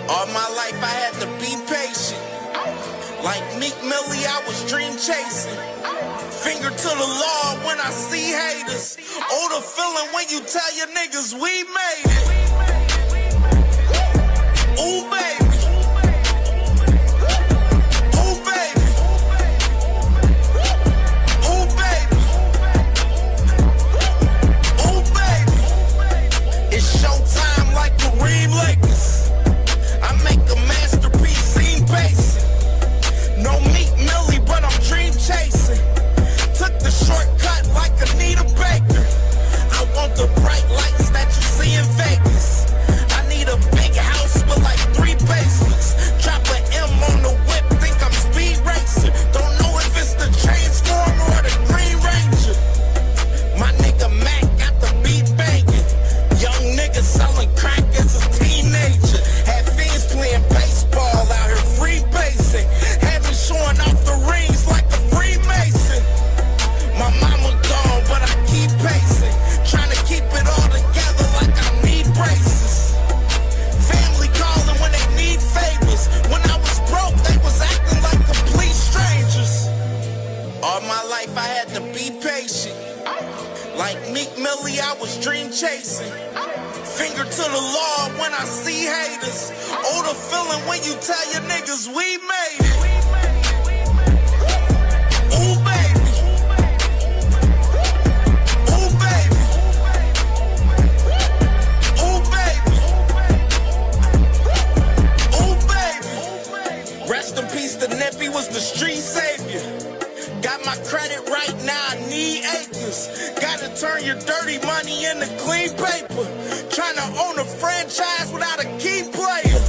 All my life I had to be patient. Like Meek Millie, I was dream chasing. Finger to the law when I see haters. Oh, the feeling when you tell your niggas we made it. Ooh, baby. Ooh, baby. Ooh, baby. Ooh, baby. It's showtime like Kareem Lakers. I make a masterpiece, scene basic. No Meek Millie, but I'm dream chasing. Took the shortcut like Anita Baker. I want the bright lights that you see in Vegas. I need a big house with like 3 basements. Drop an M on the whip, think I'm speed racing. Don't know if it's the Transformer or the Green Ranger. My nigga Mac got the beat banging. Young nigga selling crack as a teenager. Had fiends playing baseball out here free basing. Had me showing off the rings like a Freemason. My mama gone, but I keep pacing. Trying to keep it all together like I need braces. Family calling when they need favors. When I was broke, they was acting like complete strangers. All my life I had to be patient. Like Meek Millie, I was dream chasing. Finger to the law when I see haters. Oh, the feeling when you tell your niggas we made it. Ooh, baby. Ooh, baby. Ooh, baby. Ooh, baby. Rest in peace, the Nippy was the street savior. Got my credit right now, I need acres. Gotta turn your dirty money into clean paper. Trying to own a franchise without a key player.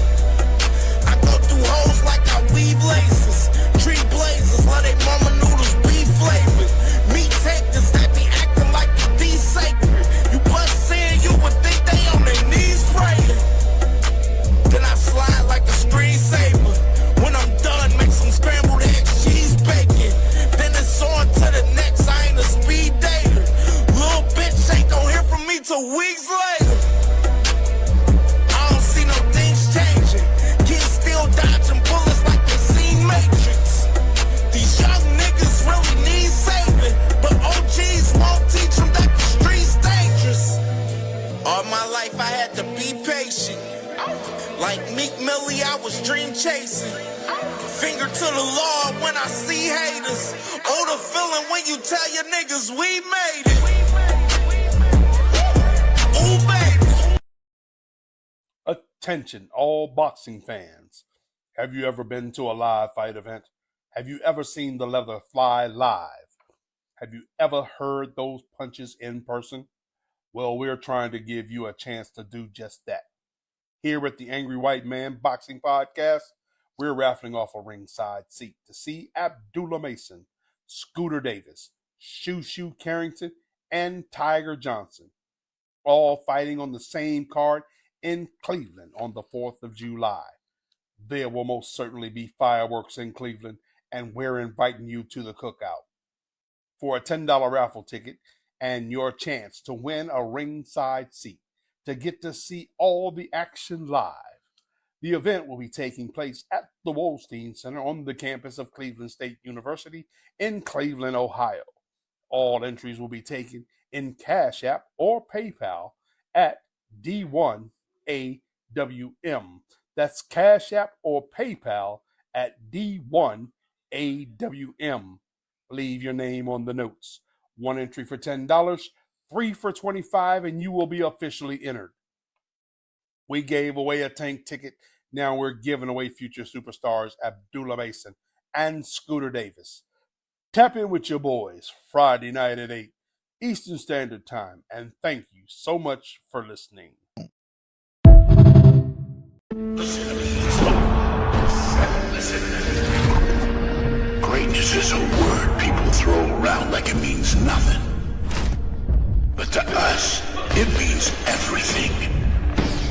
I go through hoes like I weave laces. Tree blazers, let they mama noodles be flavored. Meat takers that be acting like the D sacred. You bust in, you would think they on their knees praying. Then I slide like a screensaver. When I'm done, make some scrambled eggs, cheese bacon. Then it's on to the next, I ain't a speed dater. Little bitch ain't gon' hear from me till weeks later. I don't see no things changing. Kids still dodging bullets like they seen Matrix. These young niggas really need saving, but OGs won't teach them that the street's dangerous. All my life I had to be patient. Like Meek Millie, I was dream chasing. Finger to the law when I see haters. Oh, the feeling when you tell your niggas we made it. Ooh, baby. Attention, all boxing fans. Have you ever been to a live fight event? Have you ever seen the leather fly live? Have you ever heard those punches in person? Well, we're trying to give you a chance to do just that. Here at the Angry White Man Boxing Podcast, we're raffling off a ringside seat to see Abdullah Mason, Scooter Davis, Shoo Carrington, and Tiger Johnson, all fighting on the same card in Cleveland on the 4th of July. There will most certainly be fireworks in Cleveland, and we're inviting you to the cookout. For a $10 raffle ticket and your chance to win a ringside seat, to get to see all the action live. The event will be taking place at the Wolstein Center on the campus of Cleveland State University in Cleveland, Ohio. All entries will be taken in Cash App or PayPal at D1AWM. That's Cash App or PayPal at D1AWM. Leave your name on the notes. One entry for $10, 3 for $25, and you will be officially entered. We gave away a tank ticket. Now we're giving away future superstars Abdullah Mason and Scooter Davis. Tap in with your boys Friday night at 8 Eastern Standard Time, and thank you so much for listening. Greatness is a word people throw around like it means nothing. But to us, it means everything.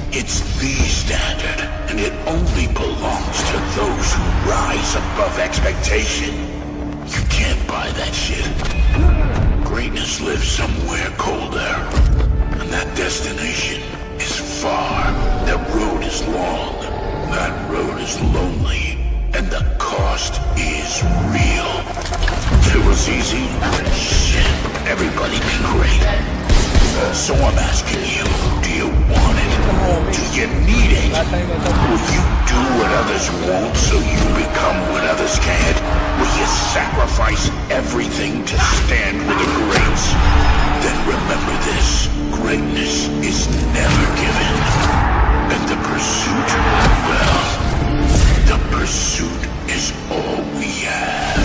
It's the standard, and it only belongs to those who rise above expectation. You can't buy that shit. Greatness lives somewhere colder, and that destination is far. That road is long. this easy? Shit, everybody be great. So I'm asking you, do you want it? Do you need it? Will you do what others won't so you become what others can't? Will you sacrifice everything to stand with the greats? Then remember this, greatness is never given. And the pursuit, well, the pursuit is all we have.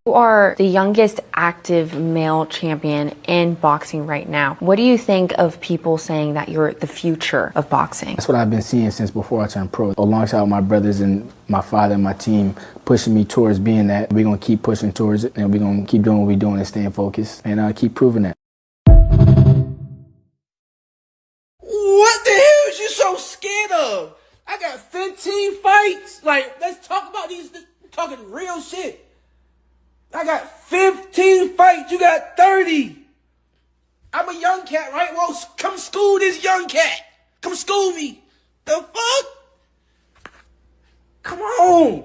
You are the youngest active male champion in boxing right now. What do you think of people saying that you're the future of boxing? That's what I've been seeing since before I turned pro. Alongside my brothers and my father and my team pushing me towards being that. We're going to keep pushing towards it, and we're going to keep doing what we're doing and staying focused and keep proving that. What the hell is you so scared of? I got 15 fights. Like, let's talk about these, talking real shit. I got 15 fights. You got 30. I'm a young cat, right? Well, come school this young cat. Come school me. The fuck? Come on.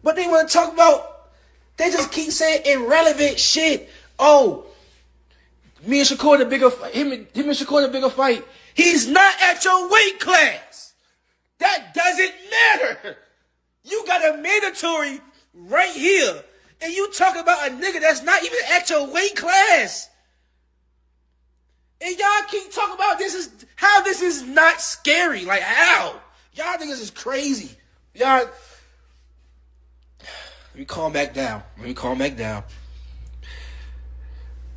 But they want to talk about, they just keep saying irrelevant shit. Oh, me and Shakur the bigger, him and Shakur the bigger fight. He's not at your weight class. That doesn't matter. You got a mandatory right here. And you talking about a nigga that's not even at your weight class. And y'all keep talking about how this is not scary. Like, how? Y'all niggas is crazy. Y'all. Let me calm back down.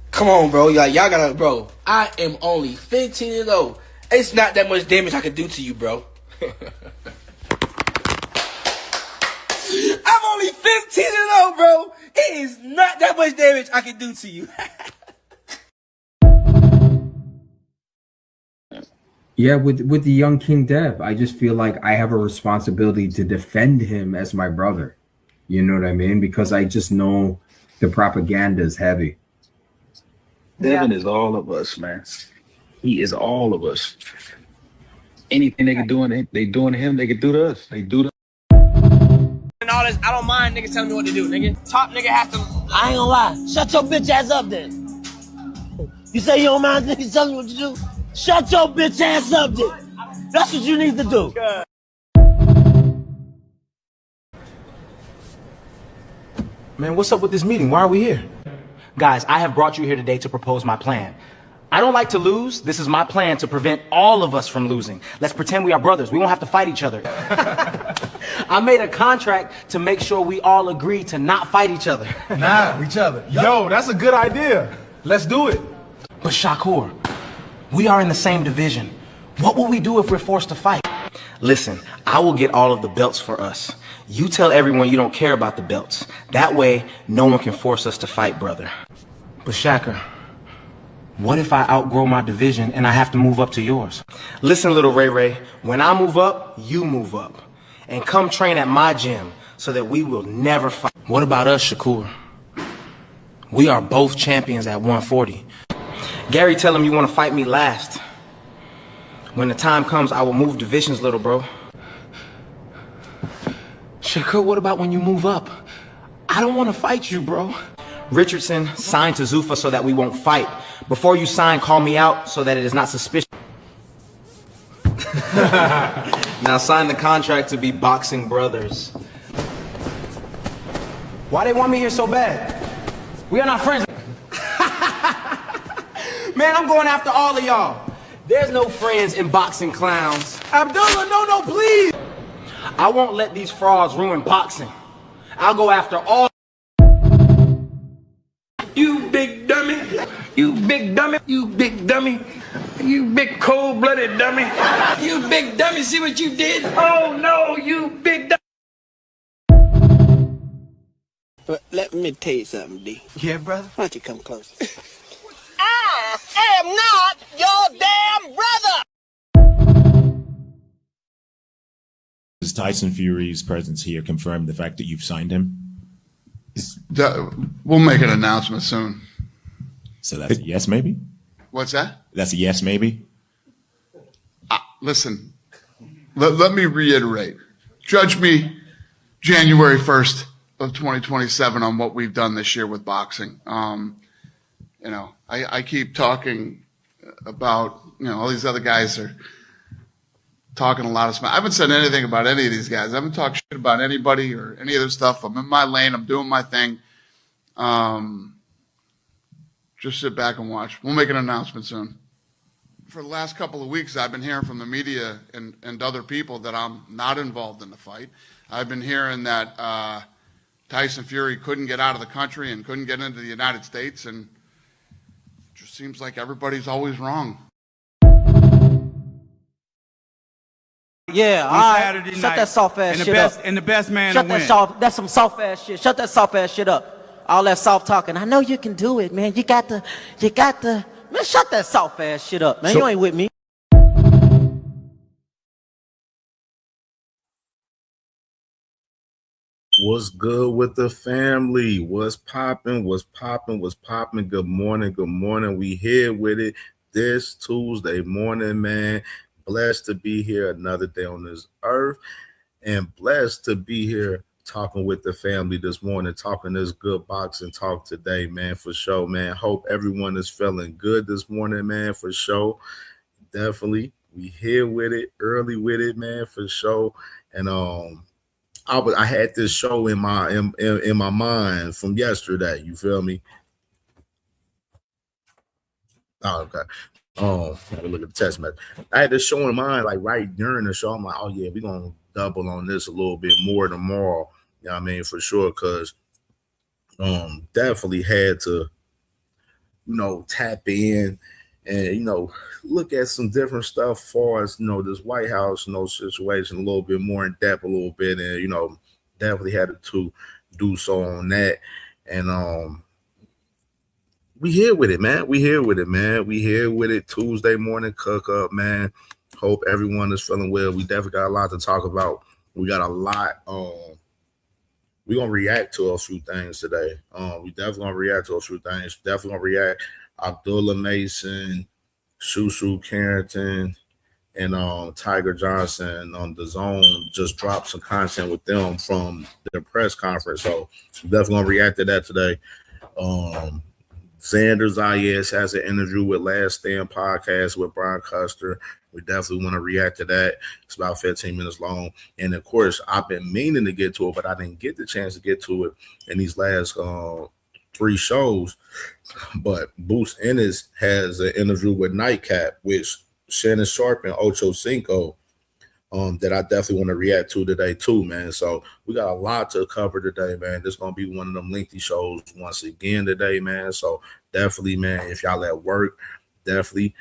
Come on, bro. Y'all gotta, bro. I am only 15 years old. It's not that much damage I can do to you, bro. I'm only 15 years old, bro. It is not that much damage I can do to you. Yeah, with the young King Dev, I just feel like I have a responsibility to defend him as my brother. You know what I mean? Because I just know the propaganda is heavy. Devin is all of us, man. He is all of us. Anything they can do, they doing to him, they can do to us. They do to and all this, I don't mind niggas telling me what to do, nigga. Top nigga has to. I ain't gonna lie. Shut your bitch ass up then. You say you don't mind niggas telling you what to do? Shut your bitch ass up then. That's what you need to do. Man, what's up with this meeting? Why are we here? Guys, I have brought you here today to propose my plan. I don't like to lose. This is my plan to prevent all of us from losing. Let's pretend we are brothers. We won't have to fight each other. I made a contract to make sure we all agree to not fight each other. Each other. Yo, that's a good idea. Let's do it. But Shakur, we are in the same division. What will we do if we're forced to fight? Listen, I will get all of the belts for us. You tell everyone you don't care about the belts. That way, no one can force us to fight, brother. But Shakur, what if I outgrow my division and I have to move up to yours? Listen, little Ray Ray, when I move up, you move up. And come train at my gym so that we will never fight. What about us, Shakur? We are both champions at 140. Gary, tell him you want to fight me last. When the time comes, I will move divisions, little bro. Shakur, what about when you move up? I don't want to fight you, bro. Richardson, sign to Zuffa so that we won't fight. Before you sign, call me out so that it is not suspicious. Now sign the contract to be boxing brothers. Why they want me here so bad? We are not friends. Man, I'm going after all of y'all. There's no friends in boxing, clowns. Abdullah, no, please. I won't let these frauds ruin boxing. I'll go after all. You big dummy. You big dummy. You big dummy. You big cold-blooded dummy. You big dummy, see what you did? Oh no, you big dummy. But let me tell you something, D. Yeah, brother? Why don't you come closer? I am not your damn brother! Does Tyson Fury's presence here confirm the fact that you've signed him? We'll make an announcement soon. So that's a yes, maybe? What's that? That's a yes, maybe? Listen, let me reiterate. judge me January 1st of 2027 on what we've done this year with boxing. I keep talking about, all these other guys are talking a lot of smack. I haven't said anything about any of these guys. I haven't talked shit about anybody or any of their stuff. I'm in my lane. I'm doing my thing. Just sit back and watch. We'll make an announcement soon. For the last couple of weeks, I've been hearing from the media and other people that I'm not involved in the fight. I've been hearing that Tyson Fury couldn't get out of the country and couldn't get into the United States, and it just seems like everybody's always wrong. Yeah, all right. Shut that soft ass shit up. And the best man to win. That's some soft ass shit. Shut that soft ass shit up. All that soft talking. I know you can do it, man. You got to. Man, shut that soft ass shit up, man. You ain't with me. What's good with the family? What's popping? What's popping? What's popping? Good morning. Good morning. We here with it this Tuesday morning, man. Blessed to be here another day on this earth, and blessed to be here talking with the family this morning, talking this good boxing talk today, man, for sure, man. Hope everyone is feeling good this morning, man, for sure. Definitely. We here with it, early with it, man, for sure. And I had this show in my mind from yesterday. You feel me? Oh, okay. Gotta look at the text message. I had this show in mind, like right during the show. I'm like, oh yeah, we're gonna double on this a little bit more tomorrow. You know what I mean? For sure, because definitely had to, tap in and look at some different stuff as far as this White House situation a little bit more in depth a little bit, and definitely had to do so on that. And we here with it, man. We here with it. Tuesday morning cook up, man. Hope everyone is feeling well. We definitely got a lot to talk about. We got a lot. We're gonna react to a few things today. We definitely gonna react to a few things. Definitely gonna react. Abdullah Mason, Shushu Carrington, and Tiger Johnson on the Zone just dropped some content with them from the press conference. So definitely gonna react to that today. Xander Zayas has an interview with Last Stand podcast with Brian Custer. We definitely want to react to that. It's about 15 minutes long. And of course, I've been meaning to get to it, but I didn't get the chance to get to it in these last 3 shows. But Boost Ennis has an interview with Nightcap, which Shannon Sharp and Ocho Cinco, that I definitely want to react to today too, man. So we got a lot to cover today, man. This is going to be one of them lengthy shows once again today, man. So definitely, man, if y'all at work, definitely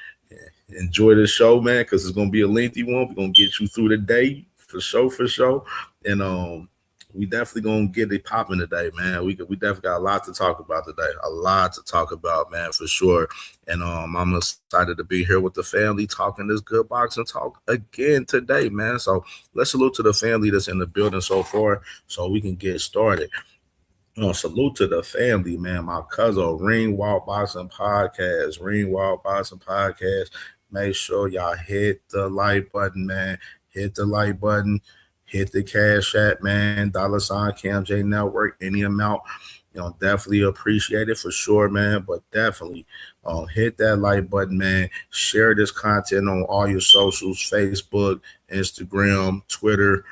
enjoy the show, man, because it's going to be a lengthy one. We're going to get you through the day for sure. And we definitely going to get it popping today, man. We definitely got a lot to talk about today. A lot to talk about, man, for sure. And I'm excited to be here with the family talking this good boxing talk again today, man. So let's salute to the family that's in the building so far so we can get started. Salute to the family, man. My cousin, Ringwald Boxing Podcast. Make sure y'all hit the like button, man. Hit the like button. Hit the Cash App, man. $ CamJNetwork, any amount. Definitely appreciate it for sure, man. But definitely hit that like button, man. Share this content on all your socials, Facebook, Instagram, Twitter,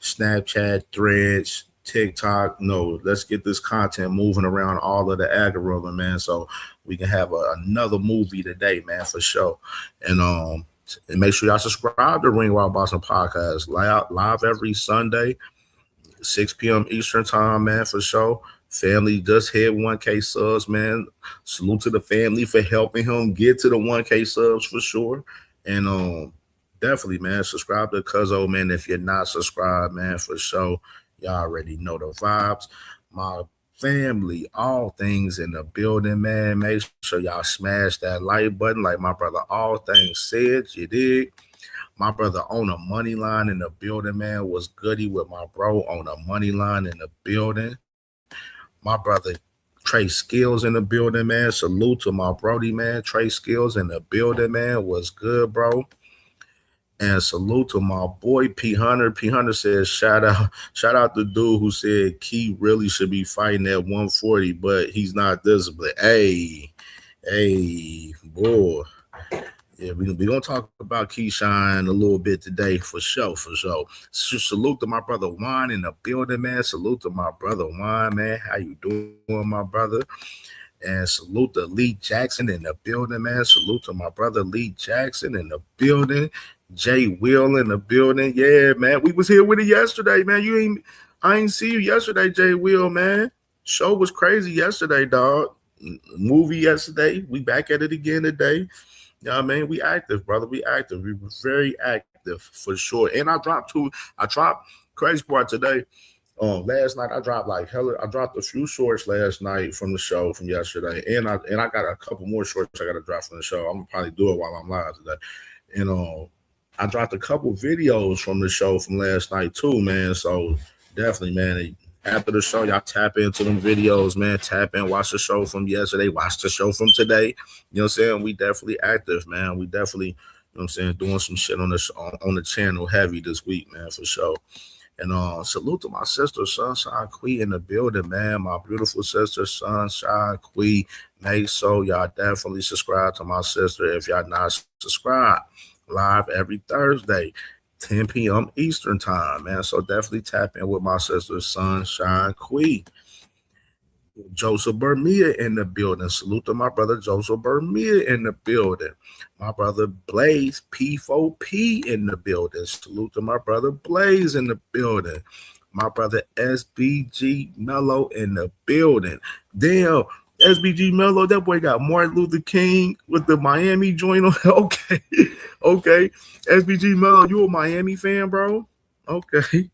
Snapchat, Threads, TikTok. Let's get this content moving around all of the algorithm, man, so we can have another movie today, man, for sure. And make sure y'all subscribe to Ringwald Boxing Podcast. Live every Sunday, 6 p.m. Eastern time, man, for sure. Family just hit 1K subs, man. Salute to the family for helping him get to the 1K subs for sure. And definitely, man, subscribe to Cuzzo, man. If you're not subscribed, man, for sure. Y'all already know the vibes. My family, all things in the building, man. Make sure y'all smash that like button like my brother All Things said. You did. My brother on a money line in the building, man. Was goody with my bro on a money line in the building. My brother Trey Skills in the building, man. Salute to my brody, man. Trey Skills in the building, man. Was good, bro. And salute to my boy P Hunter. P Hunter says, shout out the dude who said Key really should be fighting at 140, but he's not disciplined. Hey, boy. Yeah, we're going to talk about Keyshawn a little bit today, for sure. So salute to my brother Juan in the building, man. Salute to my brother Juan, man. How you doing, my brother? And salute to Lee Jackson in the building, man. Salute to my brother Lee Jackson in the building. Jay Will in the building. Yeah, man. We was here with it yesterday, man. I ain't see you yesterday, Jay Will, man. Show was crazy yesterday, dog. Movie yesterday. We back at it again today. You know what I mean? We active, brother. We active. We were very active for sure. And I dropped crazy part today. Last night I dropped I dropped a few shorts last night from the show from yesterday. And I got a couple more shorts I gotta drop from the show. I'm gonna probably do it while I'm live today. And I dropped a couple videos from the show from last night too, man. So definitely, man. After the show, y'all tap into them videos, man. Tap in, watch the show from yesterday, watch the show from today. You know what I'm saying? We definitely active, man. We definitely, you know what I'm saying, doing some shit on the channel heavy this week, man, for sure. And salute to my sister, Sunshine Queen in the building, man. My beautiful sister, Sunshine Queen. Make sure y'all definitely subscribe to my sister if y'all not subscribed. Live every Thursday. 10 p.m. Eastern time, man. So definitely tap in with my sister, Sunshine Queen. Joseph Bermia in the building. Salute to my brother Joseph Bermia in the building. My brother Blaze P4P in the building. Salute to my brother Blaze in the building. My brother SBG Mello in the building. Damn, SBG Mello, that boy got Martin Luther King with the Miami joint on. Okay. SBG Mello, you a Miami fan, bro? Okay.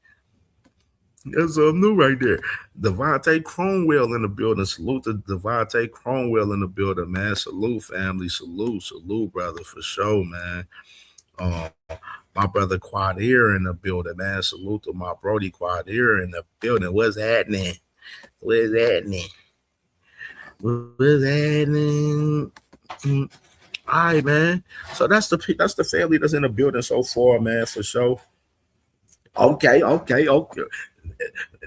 That's something new right there. Devontae Cromwell in the building. Salute to Devontae Cromwell in the building, man. Salute, family. Salute, brother, for sure, man. My brother Quadir in the building, man. Salute to my Brody Quadir in the building. What's happening? All right, man. So that's the family that's in the building so far, man, for sure. Okay.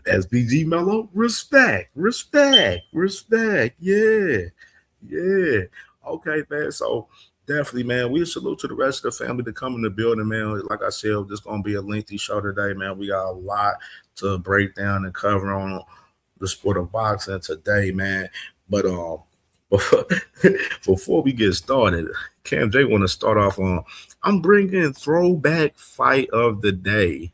SBG Mello, respect. Yeah. Okay, man. So definitely, man, we salute to the rest of the family to come in the building, man. Like I said, this gonna be a lengthy show today, man. We got a lot to break down and cover on the sport of boxing today, man. But before we get started, Cam J want to start off on, I'm bringing throwback fight of the day.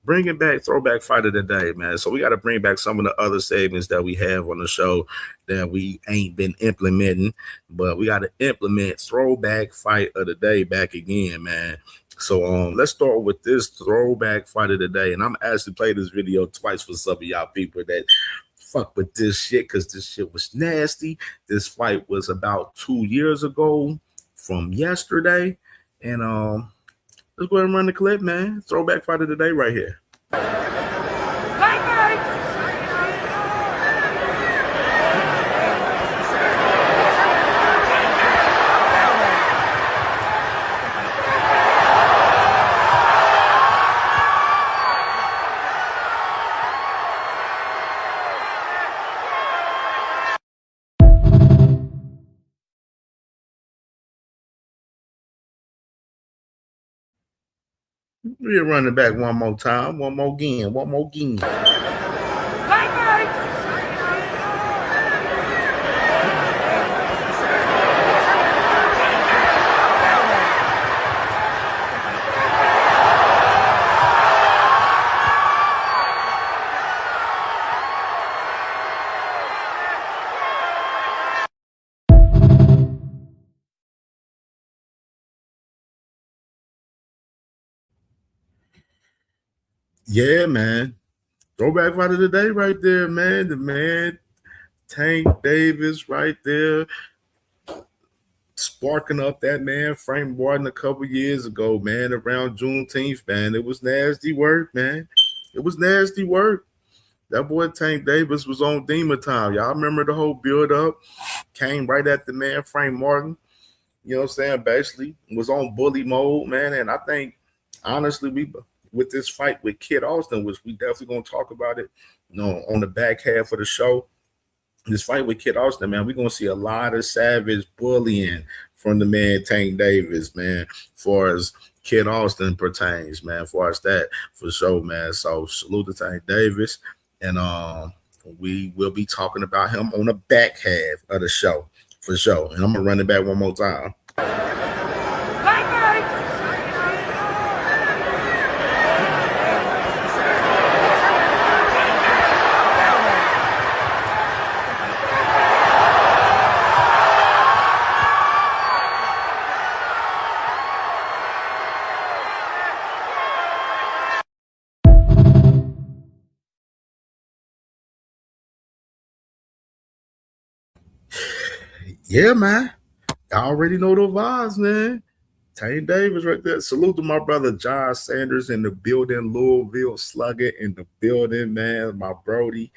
Bringing back throwback fight of the day, man. So we got to bring back some of the other segments that we have on the show that we ain't been implementing, but we got to implement throwback fight of the day back again, man. So let's start with this throwback fight of the day. And I'm actually playing this video twice for some of y'all people that fuck with this shit because this shit was nasty. This fight was about 2 years ago from yesterday. And let's go ahead and run the clip, man. Throwback fight of the day right here. We're running back one more time, one more again. Yeah, man. Throwback fight of the day right there, man. The man, Tank Davis right there, sparking up that man, Frank Martin a couple years ago, man, around Juneteenth, man. It was nasty work, man. It was nasty work. That boy Tank Davis was on demon time. Y'all remember the whole build-up? Came right at the man, Frank Martin. You know what I'm saying? Basically, was on bully mode, man. And I think honestly, we with this fight with Kid Austin, which we definitely gonna talk about it, on the back half of the show. This fight with Kid Austin, man, we're gonna see a lot of savage bullying from the man Tank Davis, man, far as Kid Austin pertains, man, far as that for sure, man. So salute to Tank Davis. And we will be talking about him on the back half of the show for sure. And I'm gonna run it back one more time. Yeah, man. I already know the vibes, man. Tank Davis right there. Salute to my brother Josh Sanders in the building, Louisville Slugger in the building, man. My Brody.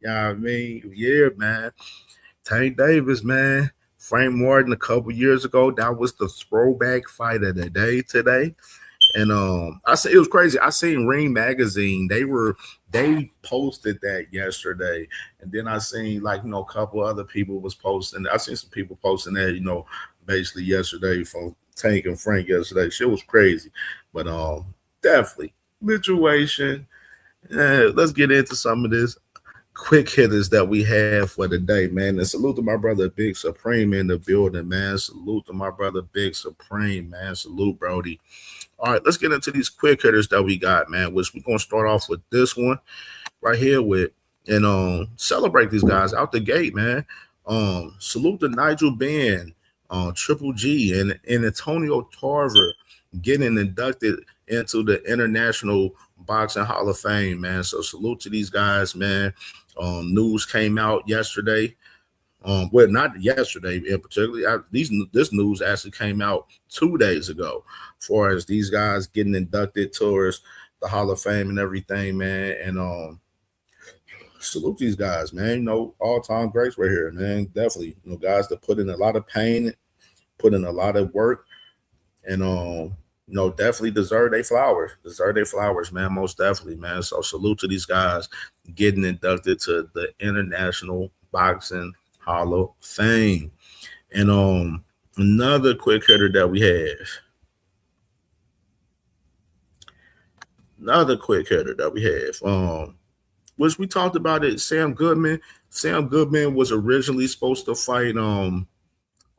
You know what I mean? Yeah, man. Tank Davis, man. Frank Morton a couple years ago. That was the throwback fight of the day today. And I said it was crazy. I seen Ring Magazine. They posted that yesterday, and then I seen a couple other people was posting. I seen some people posting that basically yesterday from Tank and Frank yesterday. Shit was crazy, but definitely situation. Let's get into some of this quick hitters that we have for the day, man. And salute to my brother Big Supreme in the building, man. Salute to my brother Big Supreme, man. Salute, Brody. All right, let's get into these quick hitters that we got, man, which we're going to start off with this one right here with, and celebrate these guys out the gate, man. Salute to Nigel Benn, Triple G, and Antonio Tarver getting inducted into the International Boxing Hall of Fame, man. So salute to these guys, man. News came out yesterday. Well, not yesterday in particular. This news actually came out 2 days ago, as far as these guys getting inducted towards the Hall of Fame and everything, man. And salute these guys, man. All-time greats right here, man. Definitely, guys that put in a lot of pain, put in a lot of work, and definitely deserve their flowers, man. Most definitely, man. So salute to these guys getting inducted to the International Boxing Hall of Fame. And another quick hitter that we have. Which we talked about it, Sam Goodman. Sam Goodman was originally supposed to fight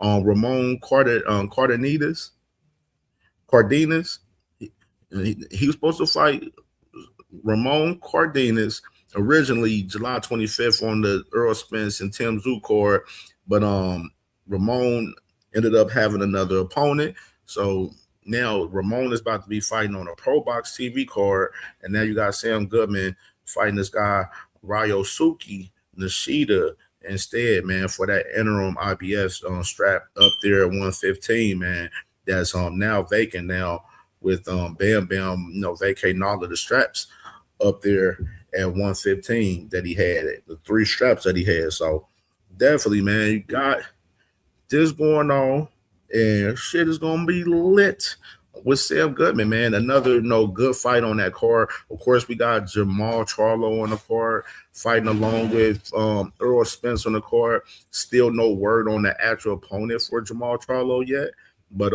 Ramon Cardenas. He was supposed to fight Ramon Cardenas originally July 25th on the Earl Spence and Tim Tszyu card, but Ramon ended up having another opponent. So now Ramon is about to be fighting on a Pro Box TV card, and now you got Sam Goodman fighting this guy Ryosuke Nishida instead, man, for that interim IBS strap up there at 115, man. That's now vacant now with Bam Bam, vacating all of the straps up there at 115 that he had, the 3 straps that he had. So definitely, man, you got this going on, and shit is gonna be lit with Sam Goodman, man. Another good fight on that card. Of course, we got Jamal Charlo on the card, fighting along with Earl Spence on the card. Still no word on the actual opponent for Jamal Charlo yet, but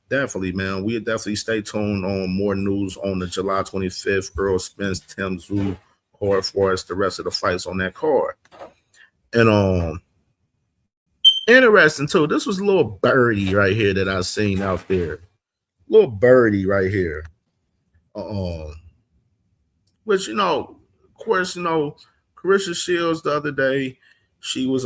definitely, man, we'll definitely stay tuned on more news on the July 25th Earl Spence Tim Tszyu card for us, the rest of the fights on that card. And interesting too, this was a little birdie right here that I seen out there. Little birdie right here. Which, of course, Carissa Shields the other day, she was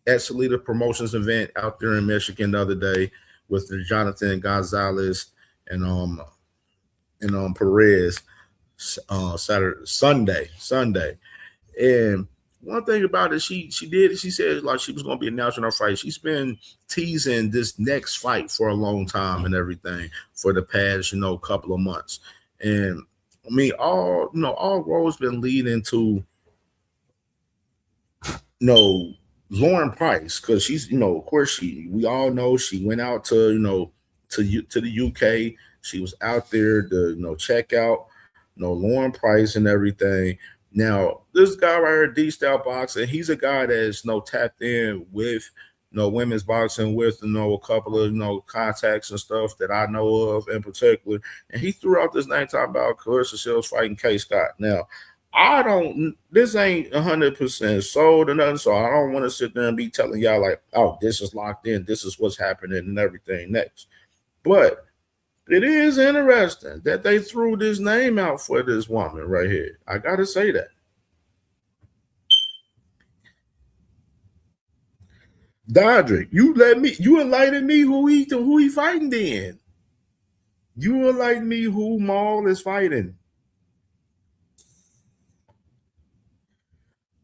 at Salida Promotions event out there in Michigan the other day with the Jonathan Gonzalez and Perez Sunday. And one thing about it, she said like she was going to be announcing her fight. She's been teasing this next fight for a long time and everything for the past, couple of months. And I mean, all roads been leading to, Lauren Price, because she's, of course we all know she went out to, to the UK She was out there to check out Lauren Price and everything. Now, this guy right here, D-Style Boxing, he's a guy that's tapped in with women's boxing with a couple of contacts and stuff that I know of in particular. And he threw out this name talking about Clarissa Shields fighting K. Scott. Now, this ain't 100% sold or nothing, so I don't want to sit there and be telling y'all like, oh, this is locked in, this is what's happening and everything next. But it is interesting that they threw this name out for this woman right here. I gotta say that. Dodrick, you enlighten me who he fighting then. You enlighten me who Maul is fighting.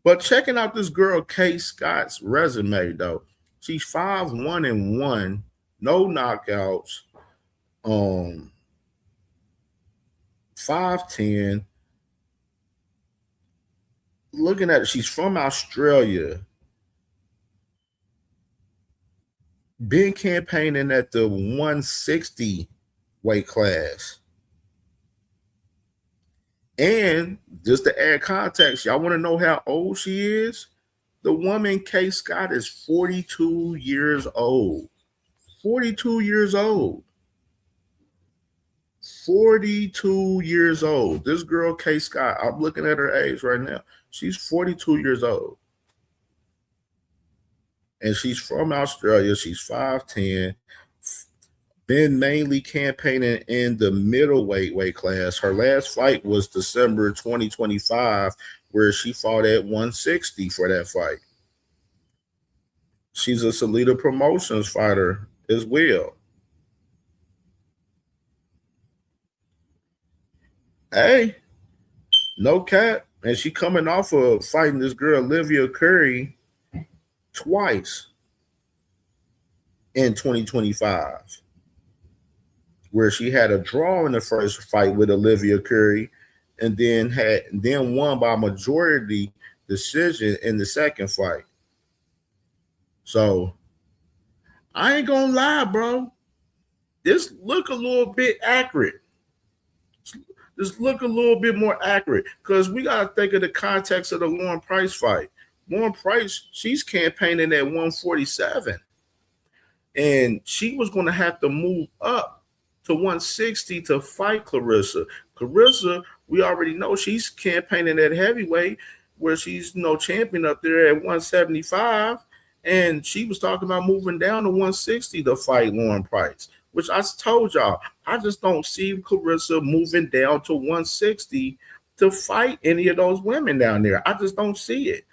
But checking out this girl Kay Scott's resume though, she's 5-1-1, no knockouts, 5'10". Looking at it, she's from Australia. Been campaigning at the 160 weight class. And just to add context, y'all want to know how old she is? The woman, Kay Scott, is 42 years old. 42 years old. 42 years old. This girl, Kay Scott, I'm looking at her age right now. She's 42 years old. And she's from Australia. She's 5'10". Been mainly campaigning in the middleweight weight class. Her last fight was December 2025, where she fought at 160 for that fight. She's a Salida Promotions fighter as well. Hey, no cap. And she coming off of fighting this girl, Olivia Curry, twice in 2025, where she had a draw in the first fight with Olivia Curry and then won by majority decision in the second fight. So I ain't gonna lie, bro. This look a little bit accurate. Just look a little bit more accurate, because we got to think of the context of the Lauren Price fight. Lauren Price, she's campaigning at 147, and she was going to have to move up to 160 to fight Clarissa. Clarissa, we already know she's campaigning at heavyweight, where she's champion up there at 175, and she was talking about moving down to 160 to fight Lauren Price, which I told y'all, I just don't see Clarissa moving down to 160 to fight any of those women down there. I just don't see it.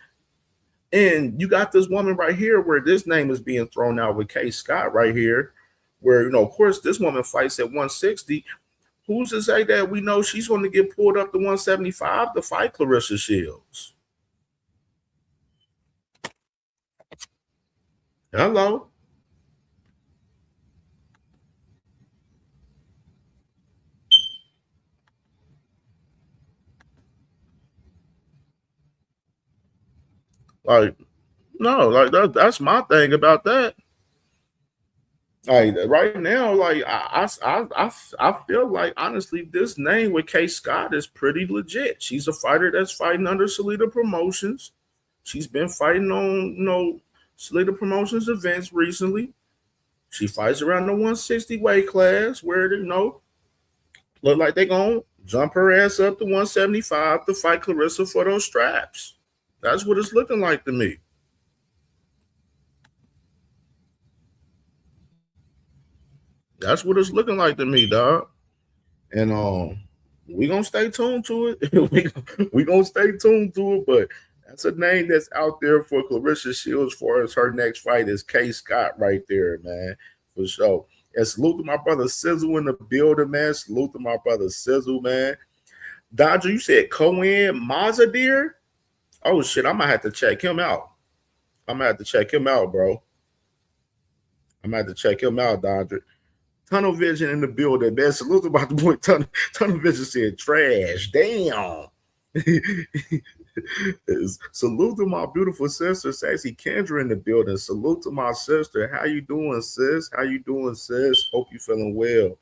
And you got this woman right here where this name is being thrown out with Kay Scott right here, where, of course, this woman fights at 160. Who's to say that we know she's going to get pulled up to 175 to fight Clarissa Shields? Hello? Like, no, like that's my thing about that. Like right now, like I feel like honestly, this name with Kay Scott is pretty legit. She's a fighter that's fighting under Salida Promotions. She's been fighting on Salida Promotions events recently. She fights around the 160 weight class, where look like they're gonna jump her ass up to 175 to fight Clarissa for those straps. That's what it's looking like to me. That's what it's looking like to me, dog. And we gonna stay tuned to it. we gonna stay tuned to it, but that's a name that's out there for Clarissa Shields for as her next fight is Kay Scott right there, man, for sure. And salute to my brother Sizzle in the building, man. Salute to my brother Sizzle, man. Dodger, you said Cohen Mazadir? Oh shit, I might have to check him out. I'm gonna have to check him out, bro. I'm gonna have to check him out, Dodger. Tunnel Vision in the building, man. Salute about the boy. Tunnel Vision said trash. Damn. Salute to my beautiful sister, Sassy Kendra in the building. Salute to my sister. How you doing, sis? How you doing, sis? Hope you feeling well.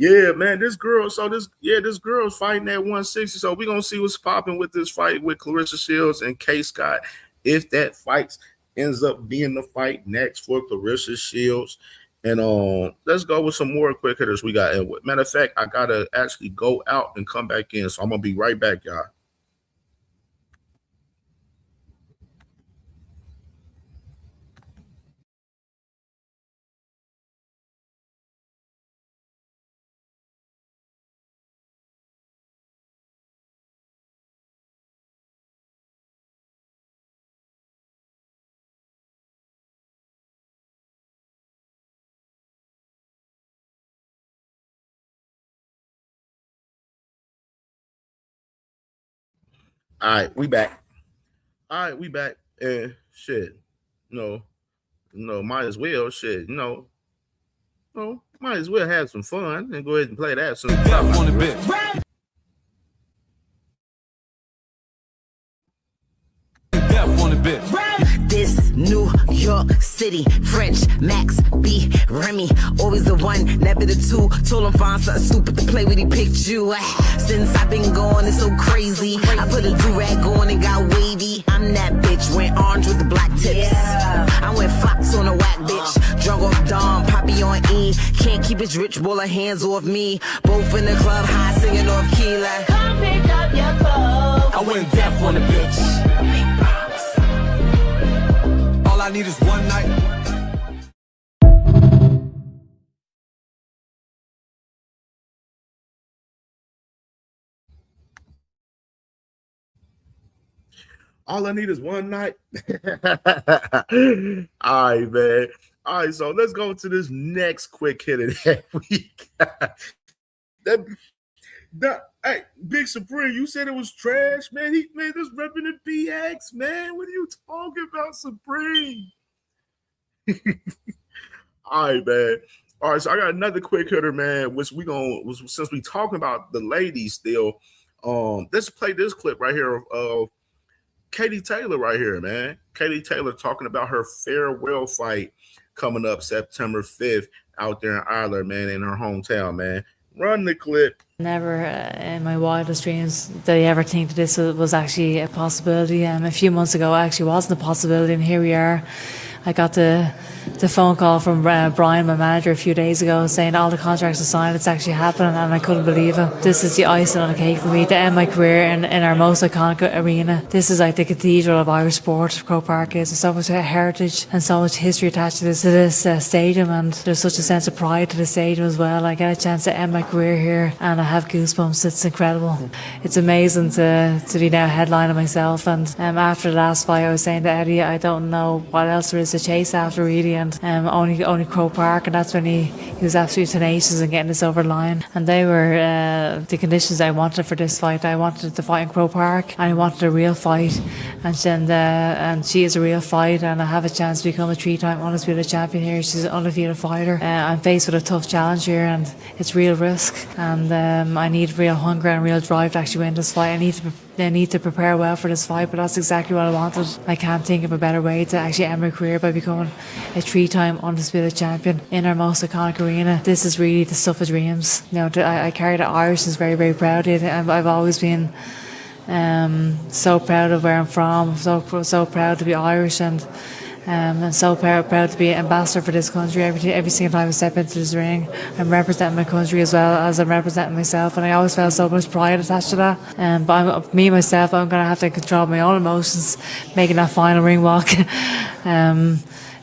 Yeah, man, this girl's fighting at 160. So we're gonna see what's popping with this fight with Clarissa Shields and K Scott. If that fight ends up being the fight next for Clarissa Shields. And let's go with some more quick hitters we got. And matter of fact, I gotta actually go out and come back in. So I'm gonna be right back, y'all. All right, we back. And shit, might as well, might as well have some fun and go ahead and play that. So on the bit. This New York City, French, Max, B, Remy, always the one, never the two. Told him find something stupid to play with, he picked you. Since I've been gone, it's so crazy. I put a do-rag on and got wavy. I'm that bitch, went orange with the black tips. I went Fox on a whack bitch, drunk off Dom, Poppy on E. Can't keep his rich baller hands off me. Both in the club, high singing off key like, come pick up your clothes. I went deaf on the bitch. All I need is one night. All I need is one night. All right, man. All right, so let's go to this next quick hitter that we got. Hey, Big Supreme, you said it was trash, man. He made this repping the BX, man. What are you talking about, Supreme? All right, man. All right, so I got another quick hitter, man. Since we talking about the ladies still, let's play this clip right here of Katie Taylor right here, man. Katie Taylor talking about her farewell fight coming up September 5th out there in Ireland, man, in her hometown, man. Run the clip. Never in my wildest dreams did I ever think that this was actually a possibility. A few months ago, it actually wasn't a possibility, and here we are. I got the phone call from Brian, my manager, a few days ago saying all the contracts are signed, it's actually happening, and I couldn't believe it. This is the icing on the cake for me to end my career in our most iconic arena. This is like the cathedral of Irish sport, Croke Park is. There's so much heritage and so much history attached to this stadium, and there's such a sense of pride to the stadium as well. I get a chance to end my career here and I have goosebumps. It's incredible. It's amazing to be now headlining myself, and after the last fight I was saying to Eddie, I don't know what else there is to chase after really, and only Croke Park, and that's when he was absolutely tenacious in getting this over the line. And they were the conditions I wanted for this fight. I wanted to fight in Croke Park, and I wanted a real fight, and she is a real fight, and I have a chance to become a 3-time undisputed champion here. She's an undefeated fighter. I'm faced with a tough challenge here, and it's real risk, and I need real hunger and real drive to actually win this fight. I need to prepare well for this fight, but that's exactly what I wanted. I can't think of a better way to actually end my career by becoming a 3-time undisputed champion in our most iconic arena. This is really the stuff of dreams. I carry the Irish is very, very proud of it. I've always been so proud of where I'm from, so proud to be Irish, and so proud to be an ambassador for this country. Every single time I step into this ring, I'm representing my country as well as I'm representing myself, and I always felt so much pride attached to that. But myself, I'm going to have to control my own emotions making that final ring walk.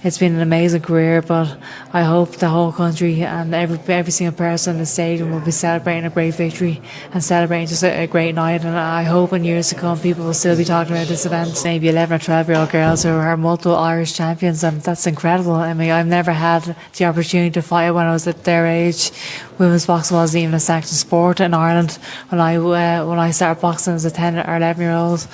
It's been an amazing career, but I hope the whole country and every single person in the stadium will be celebrating a great victory and celebrating just a great night. And I hope in years to come people will still be talking about this event. Maybe 11 or 12-year-old girls who are multiple Irish champions, and that's incredible. I mean, I've never had the opportunity to fight when I was at their age. Women's boxing wasn't even a sanctioned sport in Ireland when I started boxing as a 10 or 11-year-old.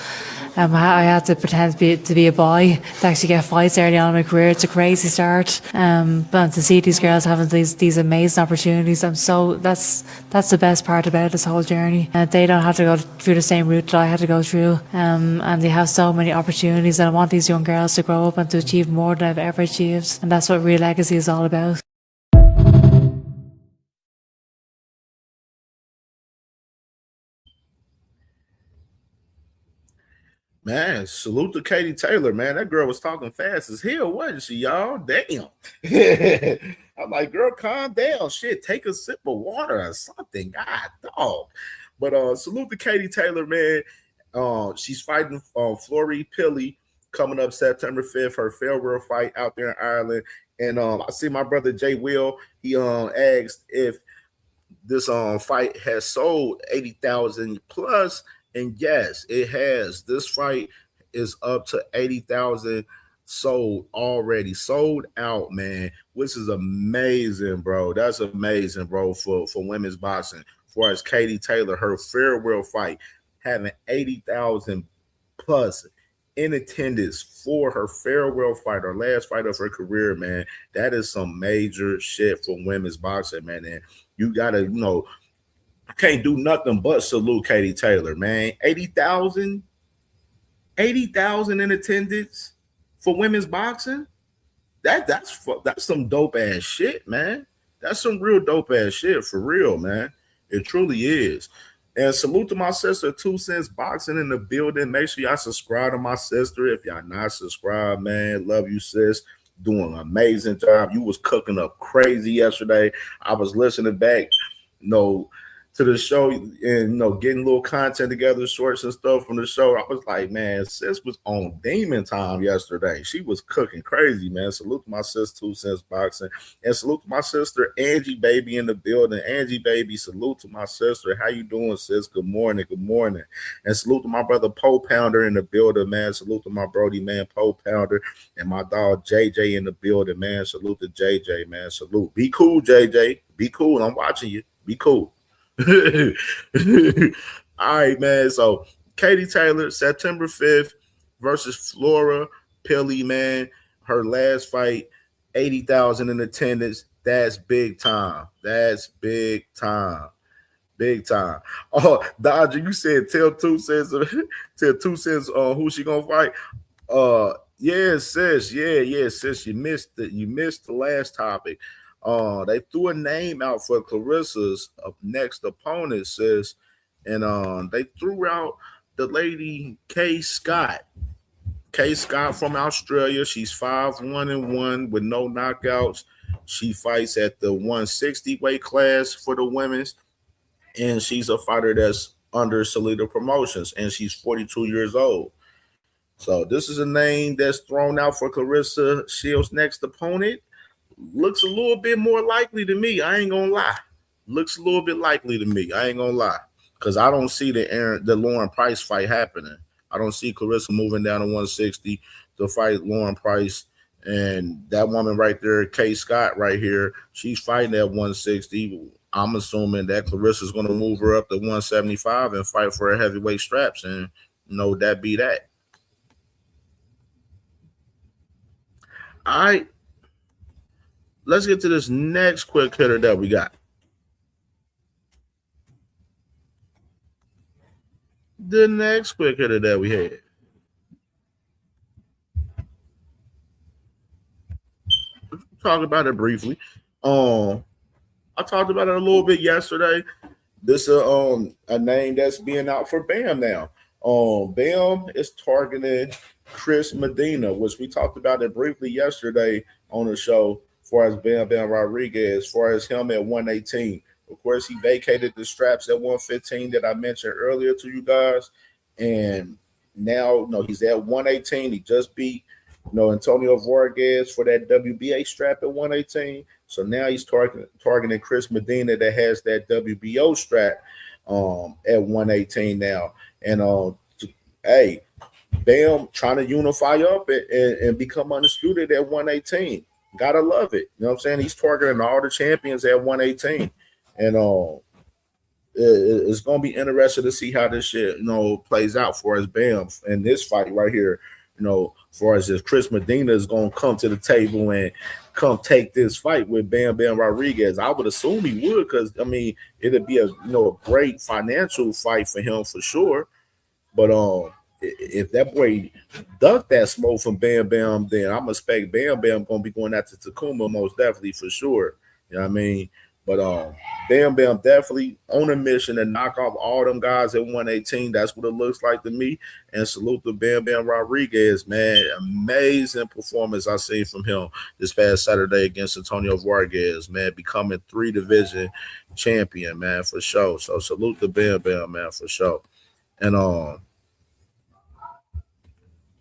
I had to pretend to be a boy to actually get fights early on in my career. It's a crazy start. But to see these girls having these amazing opportunities, that's the best part about this whole journey. They don't have to go through the same route that I had to go through. And they have so many opportunities, and I want these young girls to grow up and to achieve more than I've ever achieved. And that's what real legacy is all about. Man, salute to Katie Taylor, man. That girl was talking fast as hell, wasn't she, y'all? Damn. I'm like, girl, calm down. Shit, take a sip of water or something. God, dog. But salute to Katie Taylor, man. She's fighting Flory Pilly coming up September 5th, her farewell fight out there in Ireland. And I see my brother Jay Will, he asked if this fight has sold 80,000 plus, and yes, it has. This fight is up to 80,000 sold already, sold out, man, which is amazing, bro. That's amazing, bro, for women's boxing. As far as Katie Taylor, her farewell fight having 80,000 plus in attendance for her farewell fight, her last fight of her career, man. That is some major shit for women's boxing, man. And you gotta, can't do nothing but salute Katie Taylor, man. 80,000 in attendance for women's boxing. That's some dope ass shit, man. That's some real dope ass shit for real, man. It truly is. And salute to my sister, 2 Cents Boxing in the building. Make sure y'all subscribe to my sister. If y'all not subscribed, man, love you, sis. Doing an amazing job. You was cooking up crazy yesterday. I was listening back, to the show and getting little content together, shorts and stuff from the show. I was like, man, sis was on demon time yesterday. She was cooking crazy, man. Salute to my sis, 2 Cents Boxing, and salute to my sister Angie Baby in the building. Angie Baby, salute to my sister. How you doing, sis? Good morning, good morning. And salute to my brother Poe Pounder in the building, man. Salute to my Brody, man, Poe Pounder, and my dog JJ in the building, man. Salute to JJ, man. Salute. Be cool, JJ. Be cool. I'm watching you. Be cool. All right, man. So Katie Taylor, September 5th versus Flora Pilly, man. Her last fight, 80,000 in attendance. That's big time. That's big time. Big time. Oh, Dodger, you said tell 2 Cents who she gonna fight. Yeah, sis. Yeah, sis. You missed it. You missed the last topic. They threw a name out for Clarissa's next opponent, sis, and they threw out the lady Kay Scott. Kay Scott from Australia. She's 5-1-1 with no knockouts. She fights at the 160 weight class for the women's, and she's a fighter that's under Salida Promotions, and she's 42 years old. So this is a name that's thrown out for Clarissa Shields' next opponent. Looks a little bit more likely to me. I ain't gonna lie. Looks a little bit likely to me. I ain't gonna lie, because I don't see the Lauren Price fight happening. I don't see Clarissa moving down to 160 to fight Lauren Price, and that woman right there, Kay Scott right here, she's fighting at 160. I'm assuming that Clarissa's gonna move her up to 175 and fight for her heavyweight straps, and that be that. All right. Let's get to this next quick hitter that we got. The next quick hitter that we had. Talk about it briefly. I talked about it a little bit yesterday. This is a name that's being out for Bam now. Bam is targeting Chris Medina, which we talked about it briefly yesterday on the show. As far as Bam Rodriguez, as far as him at 118. Of course, he vacated the straps at 115 that I mentioned earlier to you guys. And now, he's at 118. He just beat, Antonio Vargas for that WBA strap at 118. So now he's targeting Chris Medina that has that WBO strap at 118 now. And, hey, Bam trying to unify up and become undisputed at 118. Gotta love it. You know what I'm saying? He's targeting all the champions at 118. And it's gonna be interesting to see how this shit, plays out for us Bam in this fight right here. As far as if Chris Medina is gonna come to the table and come take this fight with Bam Rodriguez. I would assume he would, because it'd be a great financial fight for him for sure. But if that boy ducked that smoke from Bam, then I'm expect Bam gonna be going after Takuma most definitely for sure. You know what I mean? But Bam Bam definitely on a mission to knock off all them guys at 118. That's what it looks like to me. And salute to Bam Bam Rodriguez, man. Amazing performance I seen from him this past Saturday against Antonio Vargas, man. Becoming 3-division champion, man, for sure. So salute to Bam Bam, man, for sure. And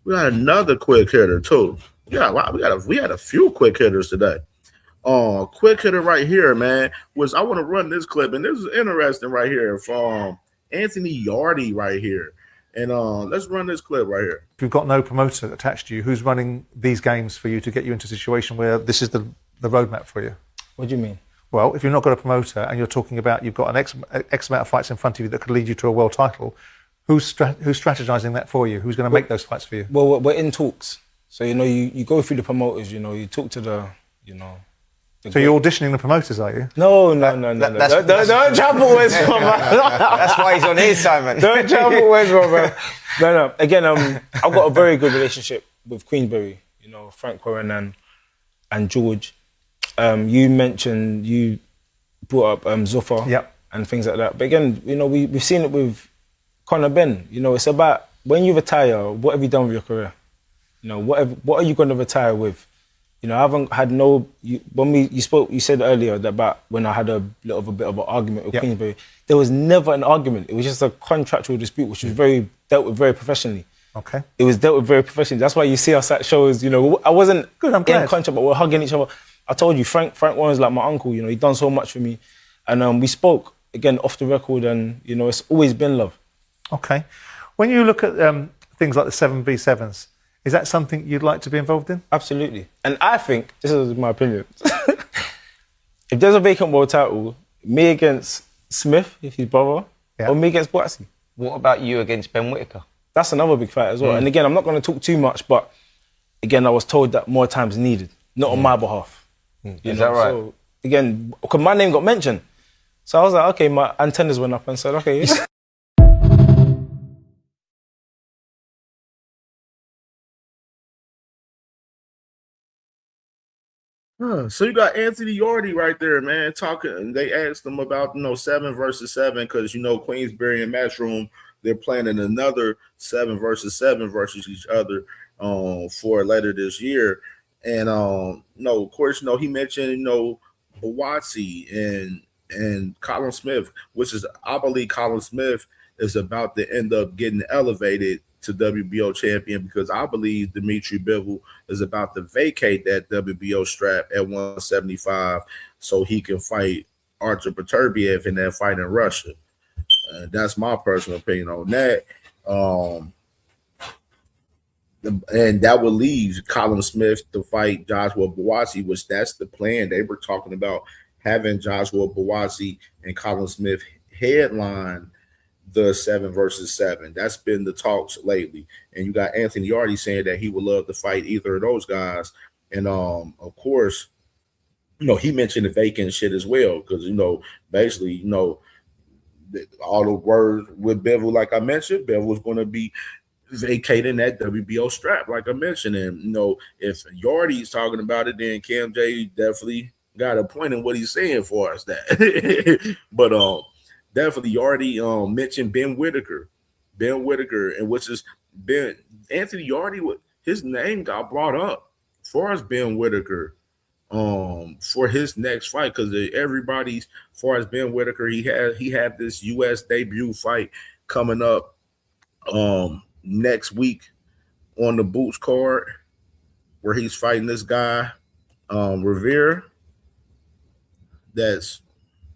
we got another quick hitter too. Yeah, we had a few quick hitters today. Quick hitter right here, man, was I want to run this clip, and this is interesting right here from Anthony Yardy right here. And let's run this clip right here. If you've got no promoter attached to you, who's running these games for you to get you into a situation where this is the roadmap for you? What do you mean? Well, if you've not got a promoter and you're talking about you've got an X amount of fights in front of you that could lead you to a world title, who's strategizing that for you? Who's going to make those fights for you? Well, we're in talks. So, you go through the promoters, you talk to the. So you're auditioning the promoters, are you? No. Don't trample words, man. That's why he's on his side, man. Don't trample words, man. No. Again, I've got a very good relationship with Queensberry. Frank Warren and George. You brought up Zuffa and things like that. But again, we've seen it with Conor Ben. It's about when you retire, what have you done with your career? What are you going to retire with? I haven't had you said earlier that about when I had a bit of an argument with Queensberry. There was never an argument. It was just a contractual dispute, which was dealt with very professionally. Okay. It was dealt with very professionally. That's why you see us at shows, I wasn't in contract, but we're hugging each other. I told you, Frank Warren's like my uncle, he's done so much for me. And we spoke, again, off the record, and, it's always been love. Okay. When you look at things like the 7v7s, is that something you'd like to be involved in? Absolutely. And I think, this is my opinion, if there's a vacant world title, me against Smith, if he's brother, or me against Boatsy. What about you against Ben Whittaker? That's another big fight as well. And again, I'm not going to talk too much, but again, I was told that more time is needed, not on my behalf. Is that right? So, again, because my name got mentioned. So I was like, okay, my antennas went up and said, okay. So you got Anthony Yardy right there, man, talking. They asked him about 7 versus 7 because Queensberry and Matchroom, they're planning another 7 versus 7 versus each other for later this year. And of course, he mentioned Boatsy and Colin Smith, which is, I believe Colin Smith is about to end up getting elevated to WBO champion because I believe Dimitri Bivol is about to vacate that WBO strap at 175 so he can fight Artur Beterbiev in that fight in Russia. That's my personal opinion on that. And that would leave Colin Smith to fight Joshua Boatsy, which that's the plan. They were talking about having Joshua Boatsy and Colin Smith headline the 7 versus 7. That's been the talks lately. And you got Anthony Yardy saying that he would love to fight either of those guys. And of course, he mentioned the vacant shit as well, because basically, all the words with Bivol, like I mentioned, Bivol was going to be vacating that WBO strap, like I mentioned. And if Yardy's talking about it, then CamJ definitely got a point in what he's saying for us that. But definitely Yardy mentioned Ben Whittaker, and which is Anthony Yardy. His name got brought up as far as Ben Whittaker for his next fight, because everybody's, as far as Ben Whittaker, he had this U.S. debut fight coming up next week on the Boots card, where he's fighting this guy Revere that's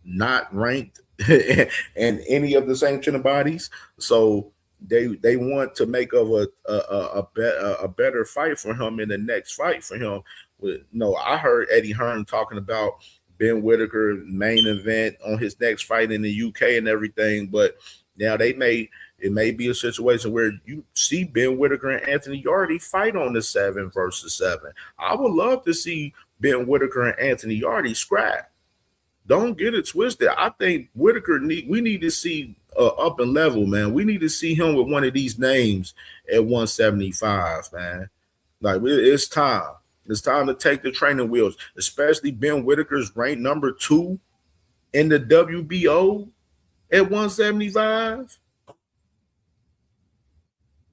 not ranked in any of the sanctioned bodies. So they want to make of a better fight for him in the next fight for him. I heard Eddie Hearn talking about Ben Whittaker main event on his next fight in the UK and everything, but now it may be a situation where you see Ben Whittaker and Anthony Yardy fight on the 7 versus 7. I would love to see Ben Whittaker and Anthony Yardy scrap. Don't get it twisted. I think Whittaker we need to see up and level, man. We need to see him with one of these names at 175, man. Like, it's time. It's time to take the training wheels, especially Ben Whittaker's ranked number 2 in the WBO at 175.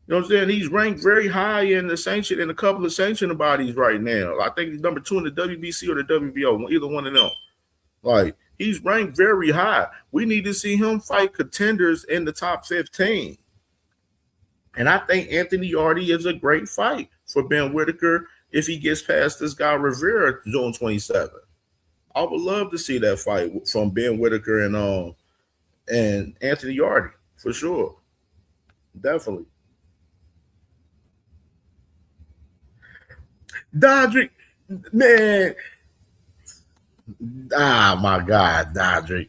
You know what I'm saying? He's ranked very high in a couple of sanctioned bodies right now. I think he's number 2 in the WBC or the WBO, either one of them. Like, he's ranked very high. We need to see him fight contenders in the top 15. And I think Anthony Yarde is a great fight for Ben Whitaker if he gets past this guy Rivera June 27th. I would love to see that fight from Ben Whitaker and Anthony Yarde for sure. Definitely. Dodrick, man. Ah, my God, Dodrick.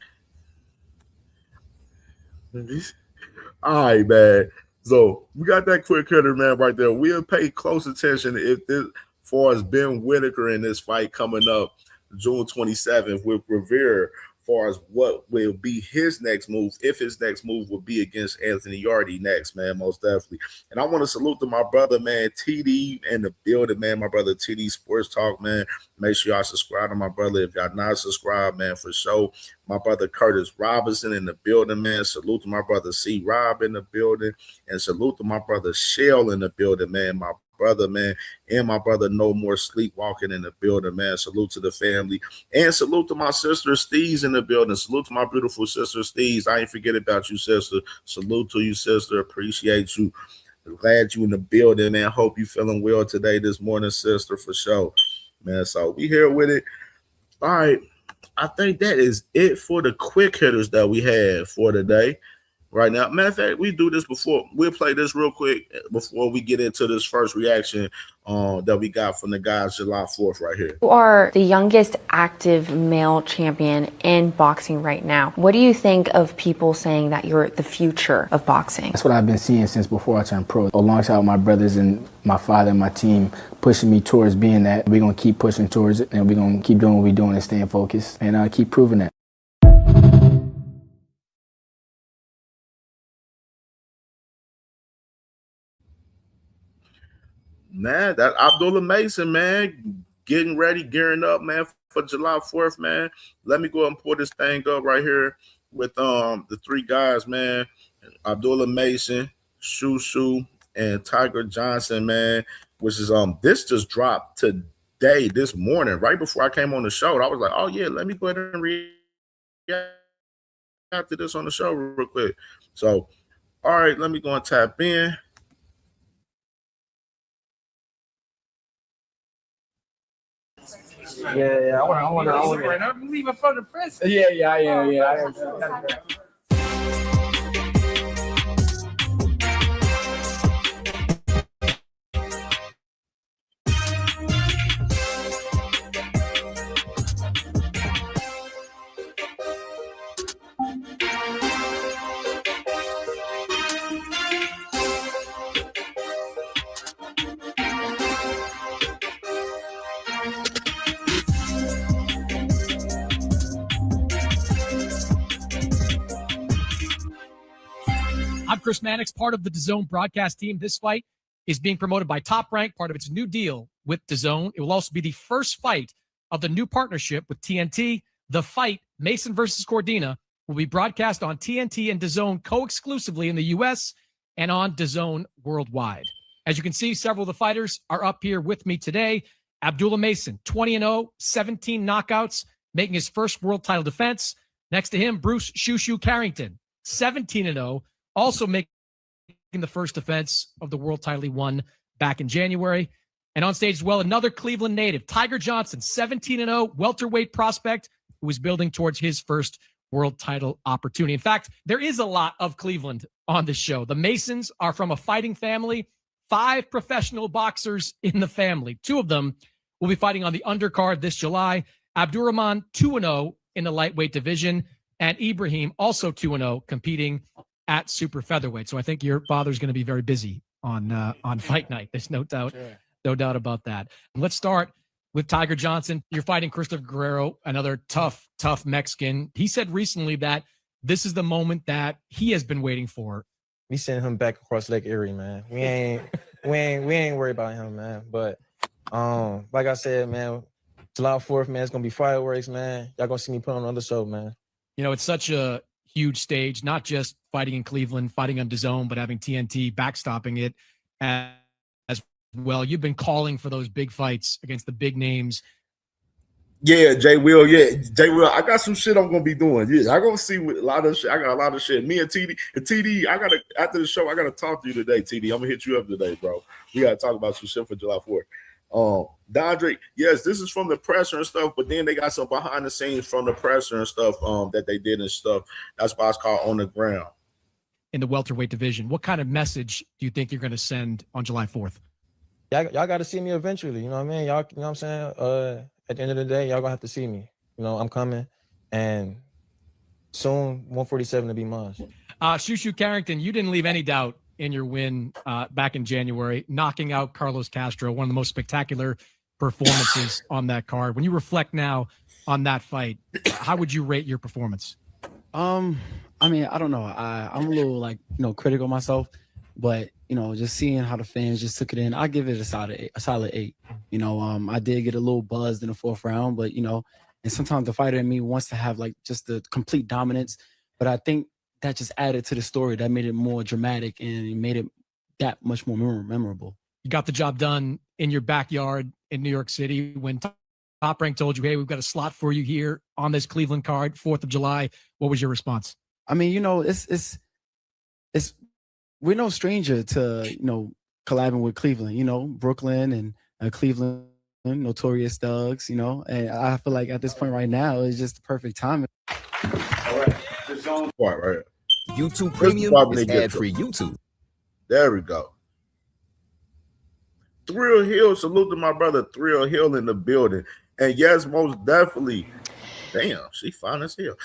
All right, man. So we got that quick hitter, man, right there. We'll pay close attention if this, far as Ben Whitaker in this fight coming up June 27th with Rivera, far as what will be his next move, if his next move will be against Anthony Yarde next, man, most definitely. And I want to salute to my brother, man, TD in the building, man, my brother TD Sports Talk, man. Make sure y'all subscribe to my brother. If y'all not subscribed, man, for sure. My brother Curtis Robinson in the building, man. Salute to my brother C. Rob in the building. And salute to my brother Shell in the building, man. My brother, man, and my brother No More Sleepwalking in the building, man. Salute to the family. And salute to my sister Steez in the building. Salute to my beautiful sister Steez. I ain't forget about you, sister. Salute to you, sister. Appreciate you. Glad you in the building, man. Hope you feeling well today, this morning, sister, for sure. Man, so we here with it. All right. I think that is it for the quick hitters that we have for today. Right now, matter of fact, we do this before. We'll play this real quick before we get into this first reaction that we got from the guys July 4th right here. You are the youngest active male champion in boxing right now. What do you think of people saying that you're the future of boxing? That's what I've been seeing since before I turned pro. Alongside my brothers and my father and my team pushing me towards being that. We're going to keep pushing towards it, and we're going to keep doing what we're doing and staying focused and keep proving that. Man, that Abdullah Mason, man, getting ready, gearing up, man, for July 4th, man. Let me go ahead and pull this thing up right here with the three guys, man. Abdullah Mason, Shushu, and Tiger Johnson, man, which is this just dropped today, this morning, right before I came on the show. I was like, oh yeah, let me go ahead and react to this on the show real quick. So, all right, let me go and tap in. Yeah, I want to. I'm leaving for the press. Yeah. I'm Chris Mannix, part of the DAZN broadcast team. This fight is being promoted by Top Rank, part of its new deal with DAZN. It will also be the first fight of the new partnership with TNT. The fight, Mason versus Cordina, will be broadcast on TNT and DAZN co-exclusively in the U.S. and on DAZN worldwide. As you can see, several of the fighters are up here with me today. Abdullah Mason, 20-0, 17 knockouts, making his first world title defense. Next to him, Bruce Shushu Carrington, 17-0. Also making the first defense of the world title he won back in January. And on stage as well, another Cleveland native, Tiger Johnson, 17-0, welterweight prospect who is building towards his first world title opportunity. In fact, there is a lot of Cleveland on this show. The Masons are from a fighting family, 5 professional boxers in the family. 2 of them will be fighting on the undercard this July. Abdurrahman, 2-0 in the lightweight division, and Ibrahim, also 2-0, competing at super featherweight. So I think your father's going to be very busy on fight night. There's no doubt, no doubt about that. And let's start with Tiger Johnson. You're fighting Christopher Guerrero, another tough Mexican. He said recently that this is the moment that he has been waiting for. We send him back across Lake Erie, man. We ain't worried about him, man. But like I said, man, July 4th, man, it's gonna be fireworks, man. Y'all gonna see me put on another show, man. You know, it's such a huge stage, not just fighting in Cleveland, fighting on DAZN, but having TNT backstopping it as well. You've been calling for those big fights against the big names. Yeah, Jay Will. Yeah, Jay Will. I got some shit I'm gonna be doing. Yeah, I gonna see with a lot of shit. I got a lot of shit. Me and TD. I gotta after the show. I gotta talk to you today, TD. I'm gonna hit you up today, bro. We gotta talk about some shit for July 4th. Dondre, yes, this is from the presser and stuff, but then they got some behind the scenes from the presser and stuff that they did and stuff. That's why it's called On the Ground. In the welterweight division, what kind of message do you think you're going to send on July 4th? Y'all got to see me eventually. You know what I mean? Y'all, you know what I'm saying? At the end of the day, y'all gonna have to see me. You know, I'm coming, and soon 147 to be mine. Shushu Carrington, you didn't leave any doubt in your win back in January, knocking out Carlos Castro, one of the most spectacular performances on that card. When you reflect now on that fight, how would you rate your performance? I mean, I don't know. I'm a little critical myself, but just seeing how the fans just took it in, I give it a solid 8. I did get a little buzzed in the 4th round, but and sometimes the fighter in me wants to have just the complete dominance, but I think that just added to the story. That made it more dramatic and it made it that much more memorable. You got the job done in your backyard in New York City when Top Rank told you, hey, we've got a slot for you here on this Cleveland card, 4th of July. What was your response? I mean, it's we're no stranger to, collabing with Cleveland, Brooklyn and Cleveland, notorious thugs, and I feel like at this point right now, it's just the perfect time. All right. The zone part right here. YouTube Premium is ad-free YouTube. There we go. Thrill Hill, salute to my brother Thrill Hill in the building. And yes, most definitely. Damn, she fine as hell.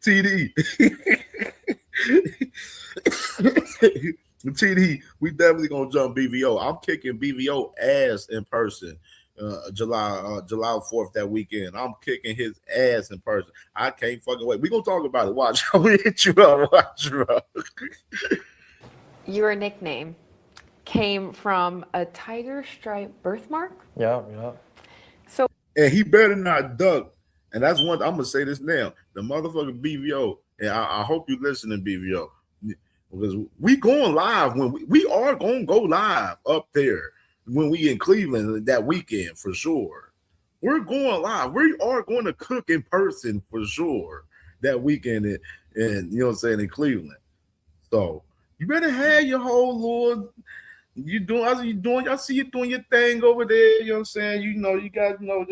TD. TD, we definitely gonna jump BVO. I'm kicking BVO ass in person. July 4th that weekend. I'm kicking his ass in person. I can't fucking wait. We gonna talk about it. Watch. I'm gonna hit you up. Watch you up. Your nickname came from a tiger stripe birthmark? Yeah. So and he better not duck. And that's one I'm gonna say this now. The motherfucking BVO, and I hope you listening, BVO. Because we going live when we are gonna go live up there when we in Cleveland that weekend for sure. We're going live. We are going to cook in person for sure that weekend and you know what I'm saying, in Cleveland. So you better have your whole Lord. You doing y'all see you doing your thing over there, you know what I'm saying? You guys know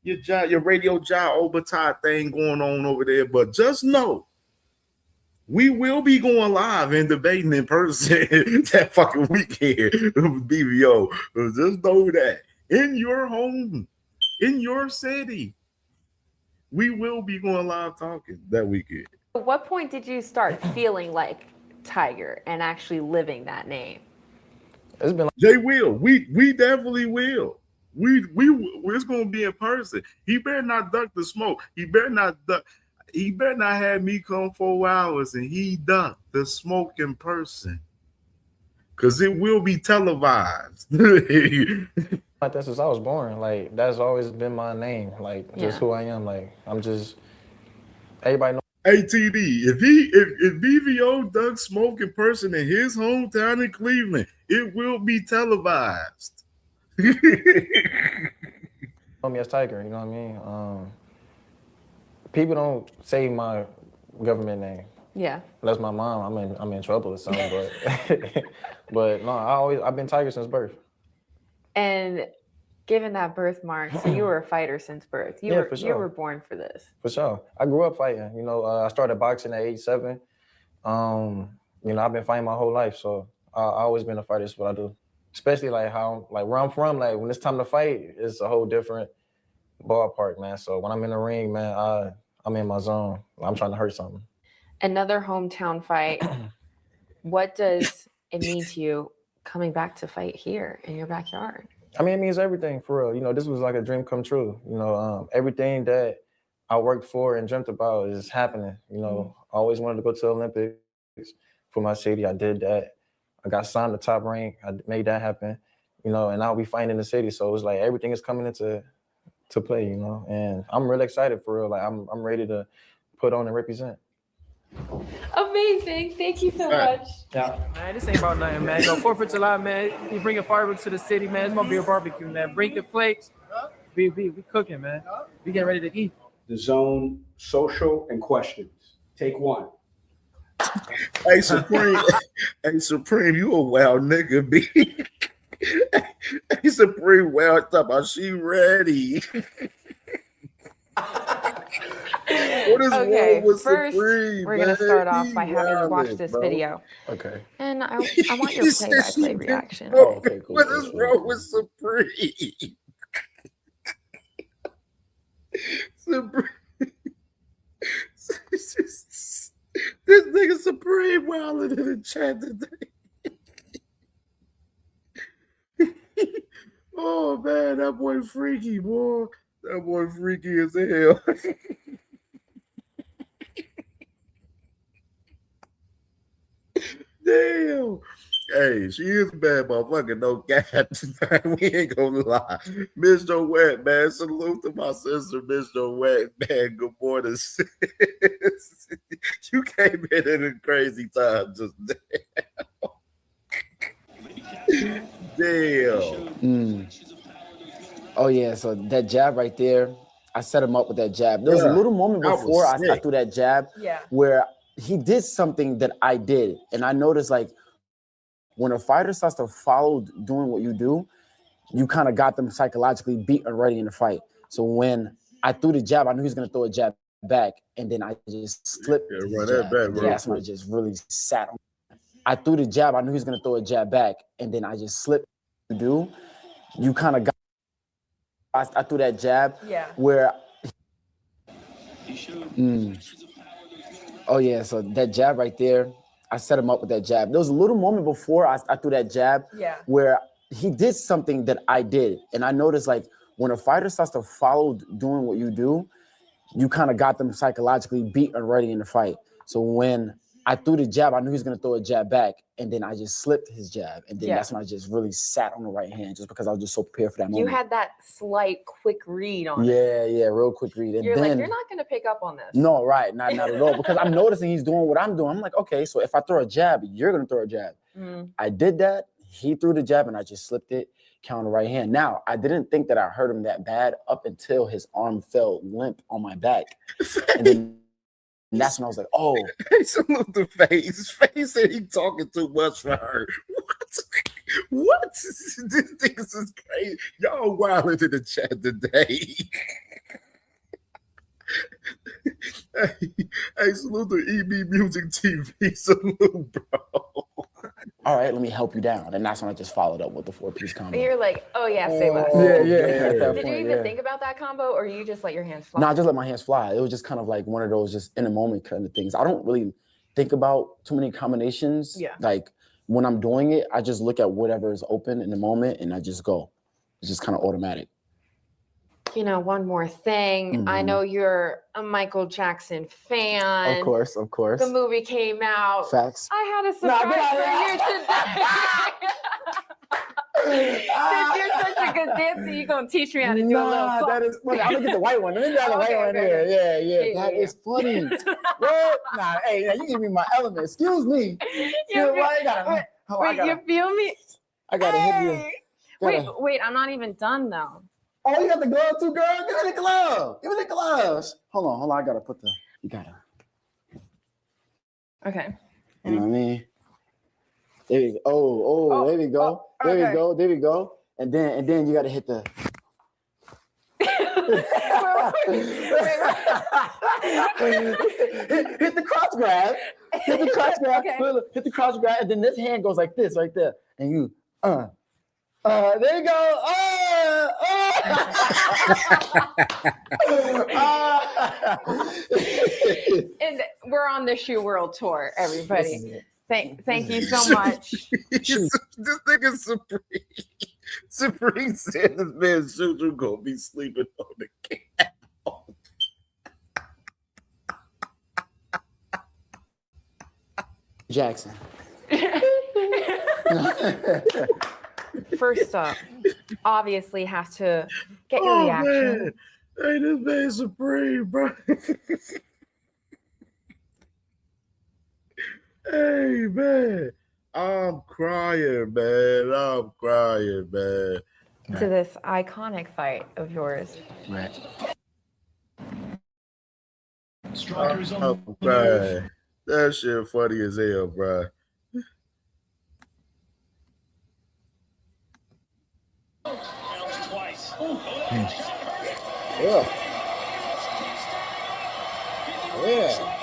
your radio job overtime thing going on over there, but just know we will be going live and debating in person that fucking weekend with BVO. Just know that in your home, in your city, we will be going live talking that weekend. at what point did you start feeling like Tiger and actually living that name? It's been They will. We definitely will. It's gonna be in person. He better not duck the smoke. He better not have me come 4 hours and he duck the smoke in person. Cause it will be televised. like that since I was born. Like that's always been my name. Like just who I am. Like I'm just everybody knows. Hey TD, if BVO duck smoke in person in his hometown in Cleveland, it will be televised. Know me as Tiger, you know what I mean? People don't say my government name. Yeah. Unless my mom, I'm in trouble or something. But but no, I've been Tiger since birth. And given that birthmark, so you were a fighter since birth. You were born for this. For sure. I grew up fighting. You know, I started boxing at age 7. You know, I've been fighting my whole life, so I always been a fighter. That's what I do. Especially like where I'm from, like when it's time to fight, it's a whole different ballpark, man. So when I'm in the ring, man, I'm in my zone. I'm trying to hurt something. Another hometown fight. What does it mean to you coming back to fight here in your backyard? I mean, it means everything for real. You know, this was like a dream come true. You know, everything that I worked for and dreamt about is happening. You know, I always wanted to go to the Olympics for my city. I did that. I got signed to Top Rank. I made that happen. You know, and now we fighting in the city. So it's like everything is coming into to play, you know, and I'm really excited for real. Like I'm ready to put on and represent. Amazing. Thank you so much. Yeah. Man, this ain't about nothing, man. Go 4th of July, man. You bringing fireworks to the city, man. It's gonna be a barbecue, man. Bring the flakes. We cooking, man. We getting ready to eat. The Zone social and questions. Take one. Hey, Supreme. Hey, Supreme, you a wild nigga, B. Hey, Supreme, well, talk about she ready. What is wrong with first, Supreme, we're going to start off by having you watch wildin', this bro. video. Okay. And I want your play-by-play reaction. Oh, okay, cool. What is wrong with Supreme? Supreme. This nigga Supreme wildin' in the chat today. Oh man, that boy freaky, boy. That boy freaky as hell. Damn. Hey, she is a bad motherfucker, no cap tonight. We ain't gonna lie. Miss Joette, man. Salute to my sister, Miss Joette, man. Good morning, sis. You came in at a crazy time just Damn. Oh yeah, so that jab right there, I set him up with that jab. There was a little moment before I threw that jab where he did something that I did. And I noticed, like, when a fighter starts to follow doing what you do, you kind of got them psychologically beat already in the fight. So when I threw the jab, I knew he was going to throw a jab back, and then I just slipped the jab. That's when I just really sat on. I threw the jab, I knew he was going to throw a jab back, and then I just slipped. You kind of got. I threw that jab where. Oh yeah, so that jab right there, I set him up with that jab. There was a little moment before I threw that jab where he did something that I did. And I noticed, like, when a fighter starts to follow doing what you do, you kind of got them psychologically beat already in the fight. So when I threw the jab, I knew he was going to throw a jab back, and then I just slipped his jab. And then that's when I just really sat on the right hand, just because I was just so prepared for that moment. You had that slight quick read on it. Yeah, real quick read. And You're then, like, you're not going to pick up on this. No, right, not at all. Because I'm noticing he's doing what I'm doing. I'm like, okay, so if I throw a jab, you're going to throw a jab. I did that. He threw the jab, and I just slipped it, counter right hand. Now, I didn't think that I hurt him that bad up until his arm fell limp on my back. And then that's when I was like, oh. Hey, salute the face. Face said he talking too much for her. What? This niggas is crazy. Y'all wild into the chat today. Hey, salute to EB Music TV. Salute, bro. All right, let me help you down. And that's when I just followed up with the 4-piece combo. You're like, oh yeah, say less. Yeah. Did you even think about that combo, or you just let your hands fly? No, I just let my hands fly. It was just kind of like one of those just in the moment kind of things. I don't really think about too many combinations. Yeah. Like when I'm doing it, I just look at whatever is open in the moment and I just go. It's just kind of automatic. You know, one more thing. I know you're a Michael Jackson fan. Of course. The movie came out. Facts. I had a surprise for you today. Since you're such a good dancer, you're going to teach me how to do a little that is funny. I'm going to get the white one. Let me grab the white one here. Yeah. That is funny. What? Nah, hey, you give me my element. Excuse me. You feel me? I got to hit you. Wait, I'm not even done, though. Oh, you got the glove too, girl? Give me the glove. Give me the gloves. Hold on. I got to put the, you got to. Okay. You know what I mean? There we go. There we go. There we go. And then you got to hit the. hit the cross grab. Hit the cross grab. Okay. Hit the cross grab. And then this hand goes like this right there. And you, there you go. And we're on the Shoe World Tour, everybody. Thank you so much. This nigga Supreme said this man's shoes are gonna be sleeping on the cat. Jackson. First up, obviously have to get your reaction. Man. Hey, this man supreme, bro. Hey, man. I'm crying, man. I'm crying, man. To this iconic fight of yours. Right. Strikers on the move. That shit funny as hell, bro. Yeah. Yeah.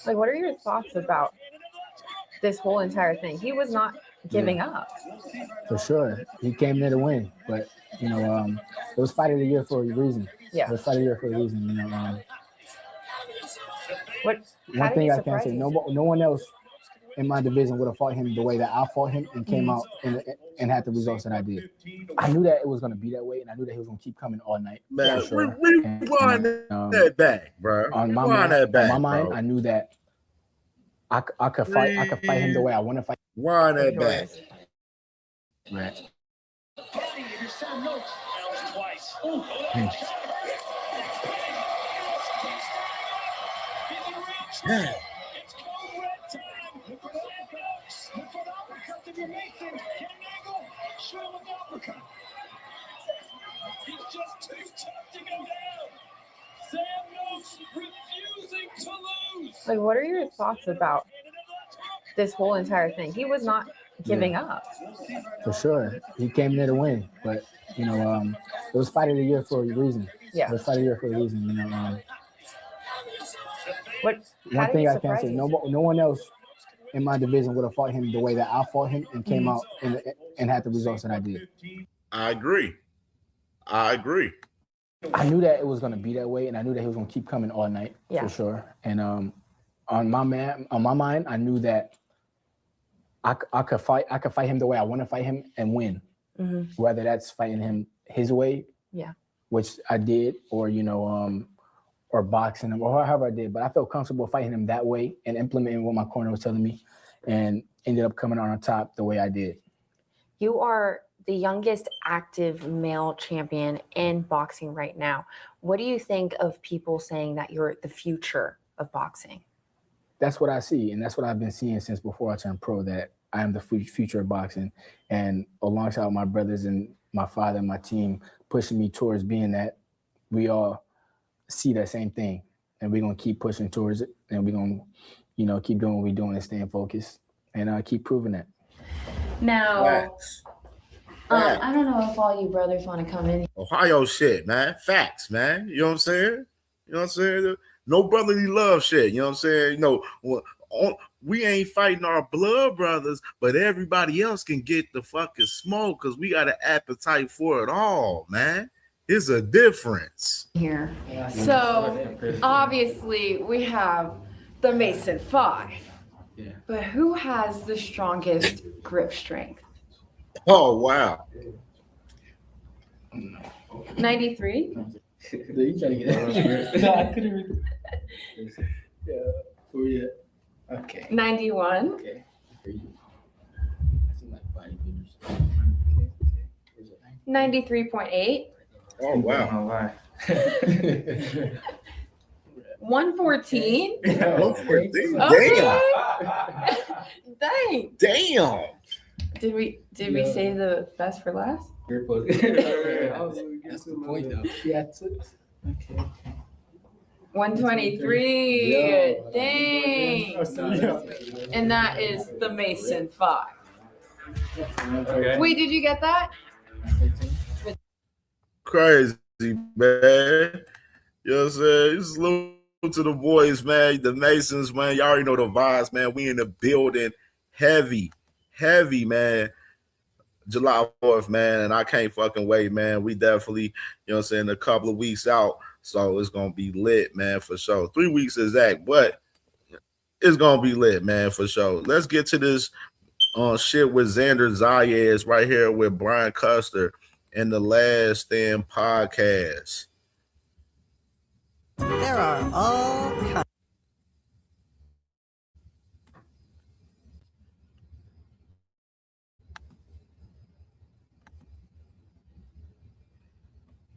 Like, what are your thoughts about this whole entire thing? He was not giving up. For sure. He came there to win. But, you know, it was fight of the year for a reason. Yeah. It was fight of the year for a reason, you know. One thing I can say, no one else in my division would have fought him the way that I fought him and came out and had the results that I did. I knew that it was going to be that way, and I knew that he was going to keep coming all night. Man, sure. we won that back, bro. On my mind, I knew that I could fight him the way I want to fight. Won that back. Right. Yeah. Like, what are your thoughts about this whole entire thing? He was not giving up. For sure. He came there to win. But, you know, it was fight of the year for a reason. Yeah. It was fight of the year for a reason, you know. One thing I can say, no one else in my division would have fought him the way that I fought him and came out and had the results that I did. I agree. I knew that it was going to be that way, and I knew that he was going to keep coming all night for sure. And on my mind, I knew that I could fight him the way I want to fight him and win. Mm-hmm. Whether that's fighting him his way, which I did, or you know, or boxing him, or however I did. But I felt comfortable fighting him that way and implementing what my corner was telling me, and ended up coming on top the way I did. You are the youngest active male champion in boxing right now. What do you think of people saying that you're the future of boxing? That's what I see, and that's what I've been seeing since before I turned pro, that I am the future of boxing. And alongside my brothers and my father and my team pushing me towards being that, we all see that same thing. And we're going to keep pushing towards it, and we're going to, you know, keep doing what we're doing and staying focused and keep proving that. Now, I don't know if all you brothers want to come in. Ohio shit, man. Facts, man. You know what I'm saying? You know what I'm saying? No brotherly love shit. You know what I'm saying? You know, we ain't fighting our blood brothers, but everybody else can get the fucking smoke because we got an appetite for it all, man. It's a difference. Here. So, obviously, we have the Mason 5. Yeah. But who has the strongest grip strength? Oh, wow. 93? You trying to get that? No, I couldn't read it. Yeah. Where you at? Okay. 91? Okay. 93.8? Oh, wow. 114? Yeah, 114. Okay. Dang. Damn. Did we save the best for last? That's the point, though. Yeah. Okay. 123. Yeah. Dang. And that is the Mason 5. Okay. Wait, did you get that? Crazy, man. You know what I'm saying? Salute to the boys, man. The Masons, man. Y'all already know the vibes, man. We in the building. Heavy, man. July 4th, man. And I can't fucking wait, man. We definitely, you know what I'm saying, a couple of weeks out. So it's going to be lit, man, for sure. 3 weeks exact, but it's going to be lit, man, for sure. Let's get to this shit with Xander Zayas right here with Brian Custer in the Last Stand podcast. There are all kinds.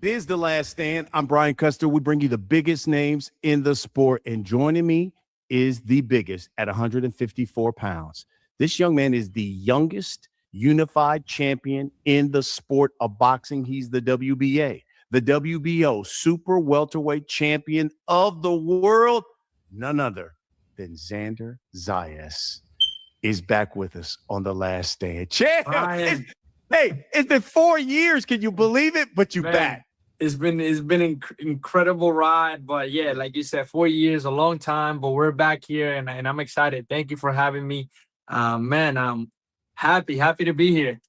It is The Last Stand. I'm Brian Custer. We bring you the biggest names in the sport, and joining me is the biggest at 154 pounds. This young man is the youngest unified champion in the sport of boxing. He's the WBA, the WBO super welterweight champion of the world. None other than Xander Zayas is back with us on The Last Stand. Hey, it's been 4 years. Can you believe it? But you back. It's been incredible ride, but yeah, like you said, 4 years, a long time, but we're back here, and I'm excited. Thank you for having me, man. I'm happy to be here.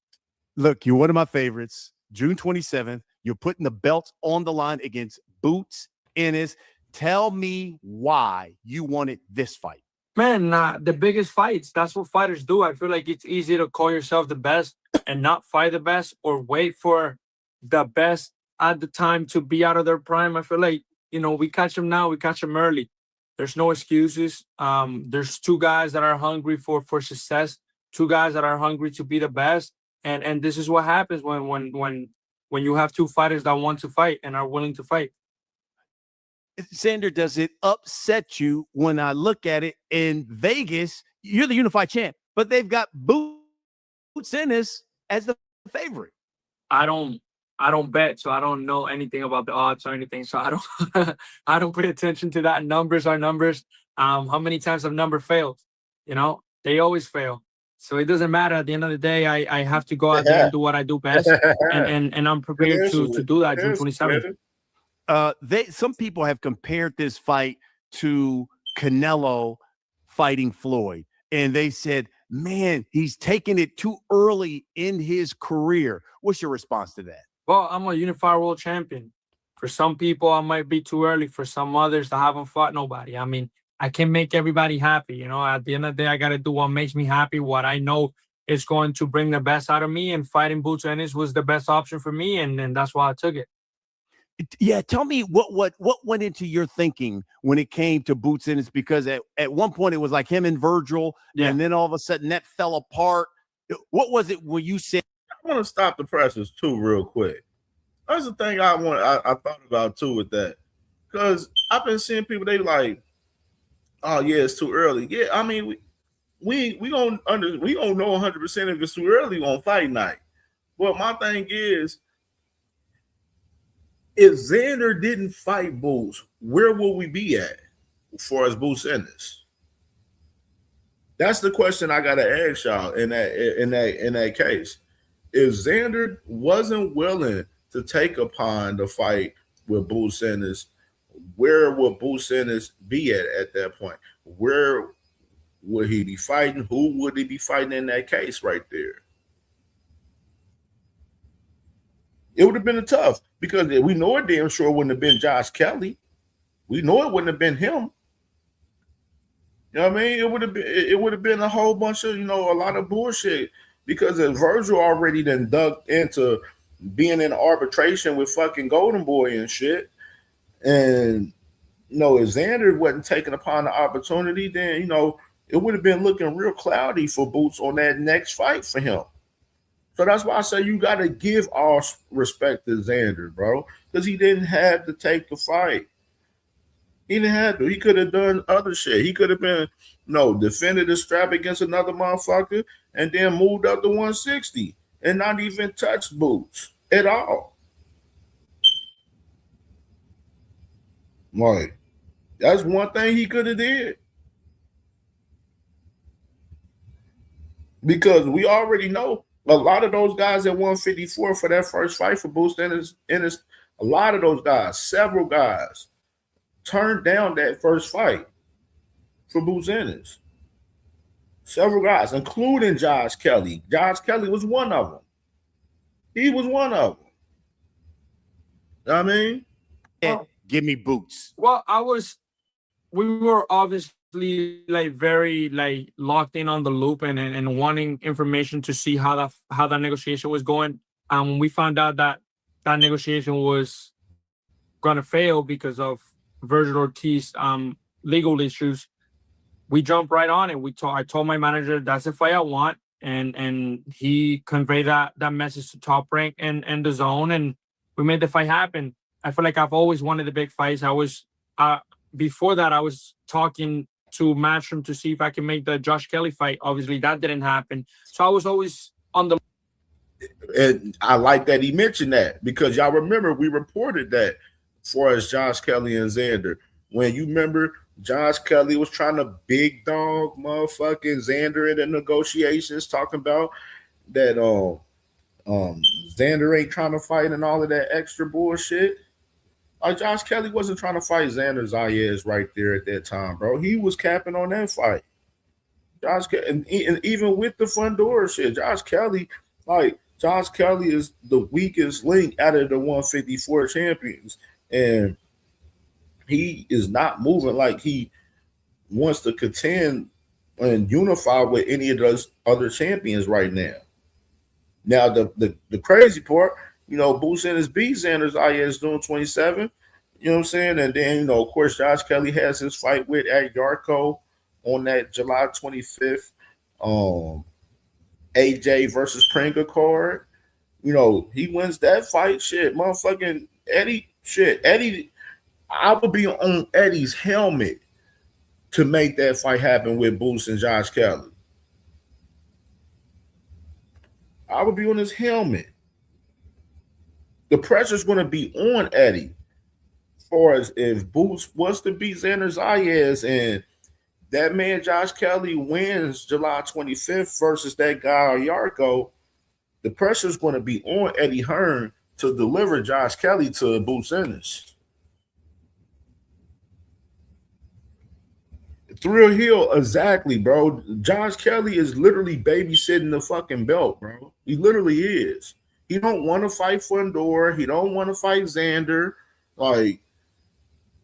Look, you're one of my favorites. June 27th, you're putting the belt on the line against Boots Ennis. Tell me why you wanted this fight. Man, the biggest fights. That's what fighters do. I feel like it's easy to call yourself the best and not fight the best, or wait for the best at the time to be out of their prime. I feel like, we catch them now, we catch them early. There's no excuses. There's two guys that are hungry for success, two guys that are hungry to be the best. And this is what happens when you have two fighters that want to fight and are willing to fight. Xander, does it upset you when I look at it in Vegas? You're the unified champ, but they've got Boots Ennis as the favorite. I don't bet, so I don't know anything about the odds or anything. So I don't pay attention to that. Numbers are numbers. How many times have number failed? They always fail. So it doesn't matter. At the end of the day, I have to go out there and do what I do best, and I'm prepared to do that June 27th. Some people have compared this fight to Canelo fighting Floyd, and they said, man, he's taking it too early in his career. What's your response to that? Well, I'm a unified world champion. For some people, I might be too early. For some others, I haven't fought nobody. I mean, I can make everybody happy. At the end of the day, I got to do what makes me happy, what I know is going to bring the best out of me. And fighting Boots Ennis was the best option for me, and that's why I took it. Yeah, tell me what went into your thinking when it came to Boots Ennis, because at one point it was like him and Virgil, and then all of a sudden that fell apart. What was it when you said? I want to stop the presses too, real quick. That's the thing I thought about too with that, because I've been seeing people, they like, oh yeah, it's too early. Yeah, I mean we gonna know 100% if it's too early on fight night. But my thing is, if Xander didn't fight Boots, where will we be at as far as Boots Ennis? That's the question I gotta ask y'all in that case. If Xander wasn't willing to take upon the fight with Boots Ennis, where would Boots Ennis be at that point? Where would he be fighting? Who would he be fighting in that case right there? It would have been tough, because we know it damn sure wouldn't have been Josh Kelly. We know it wouldn't have been him. You know what I mean? It would have been a whole bunch of, a lot of bullshit, because if Virgil already then dug into being in arbitration with fucking Golden Boy and shit, and if Xander wasn't taking upon the opportunity, then it would have been looking real cloudy for Boots on that next fight for him. So that's why I say you got to give all respect to Xander, bro, because he didn't have to take the fight. He didn't have to. He could have done other shit. He could have been, defended the strap against another motherfucker and then moved up to 160 and not even touch Boots at all. Like, that's one thing he could have did. Because we already know a lot of those guys at 154 for that first fight for Boots Ennis, a lot of those guys, several guys, turned down that first fight for Boots Ennis. Several guys, including Josh Kelly. Josh Kelly was one of them. He was one of them. You know what I mean? Give me Boots. Well, we were obviously very locked in on the loop and wanting information to see how that negotiation was going. When we found out that negotiation was gonna fail because of Virgil Ortiz legal issues, we jumped right on it. I told my manager that's the fight I want, and he conveyed that message to Top Rank and the Zone, and we made the fight happen. I feel like I've always wanted the big fights. I was before that I was talking to Matchroom to see if I can make the Josh Kelly fight. Obviously, that didn't happen. So I was always on the. And I like that he mentioned that, because y'all remember we reported that as far as Josh Kelly and Xander. When you remember, Josh Kelly was trying to big dog motherfucking Xander in the negotiations, talking about that Xander ain't trying to fight and all of that extra bullshit. Josh Kelly wasn't trying to fight Xander Zayas right there at that time, bro. He was capping on that fight. And even with the Fundora shit, Josh Kelly is the weakest link out of the 154 champions, and he is not moving like he wants to contend and unify with any of those other champions right now. Now, the crazy part, Boots Ennis beat Xander Zayas doing 27. You know what I'm saying? And then, of course, Josh Kelly has his fight with at Yarko on that July 25th. AJ versus Pringa card. He wins that fight. Shit, motherfucking Eddie. Shit, Eddie. I would be on Eddie's helmet to make that fight happen with Boots and Josh Kelly. I would be on his helmet. The pressure's going to be on Eddie. As far as if Boots was to beat Xander Zayas and that man Josh Kelly wins July 25th versus that guy Yarko, the pressure's going to be on Eddie Hearn to deliver Josh Kelly to Boots Ennis. Thrill Hill, exactly, bro. Josh Kelly is literally babysitting the fucking belt, bro. He literally is. He don't want to fight Fundora. He don't want to fight Xander. Like,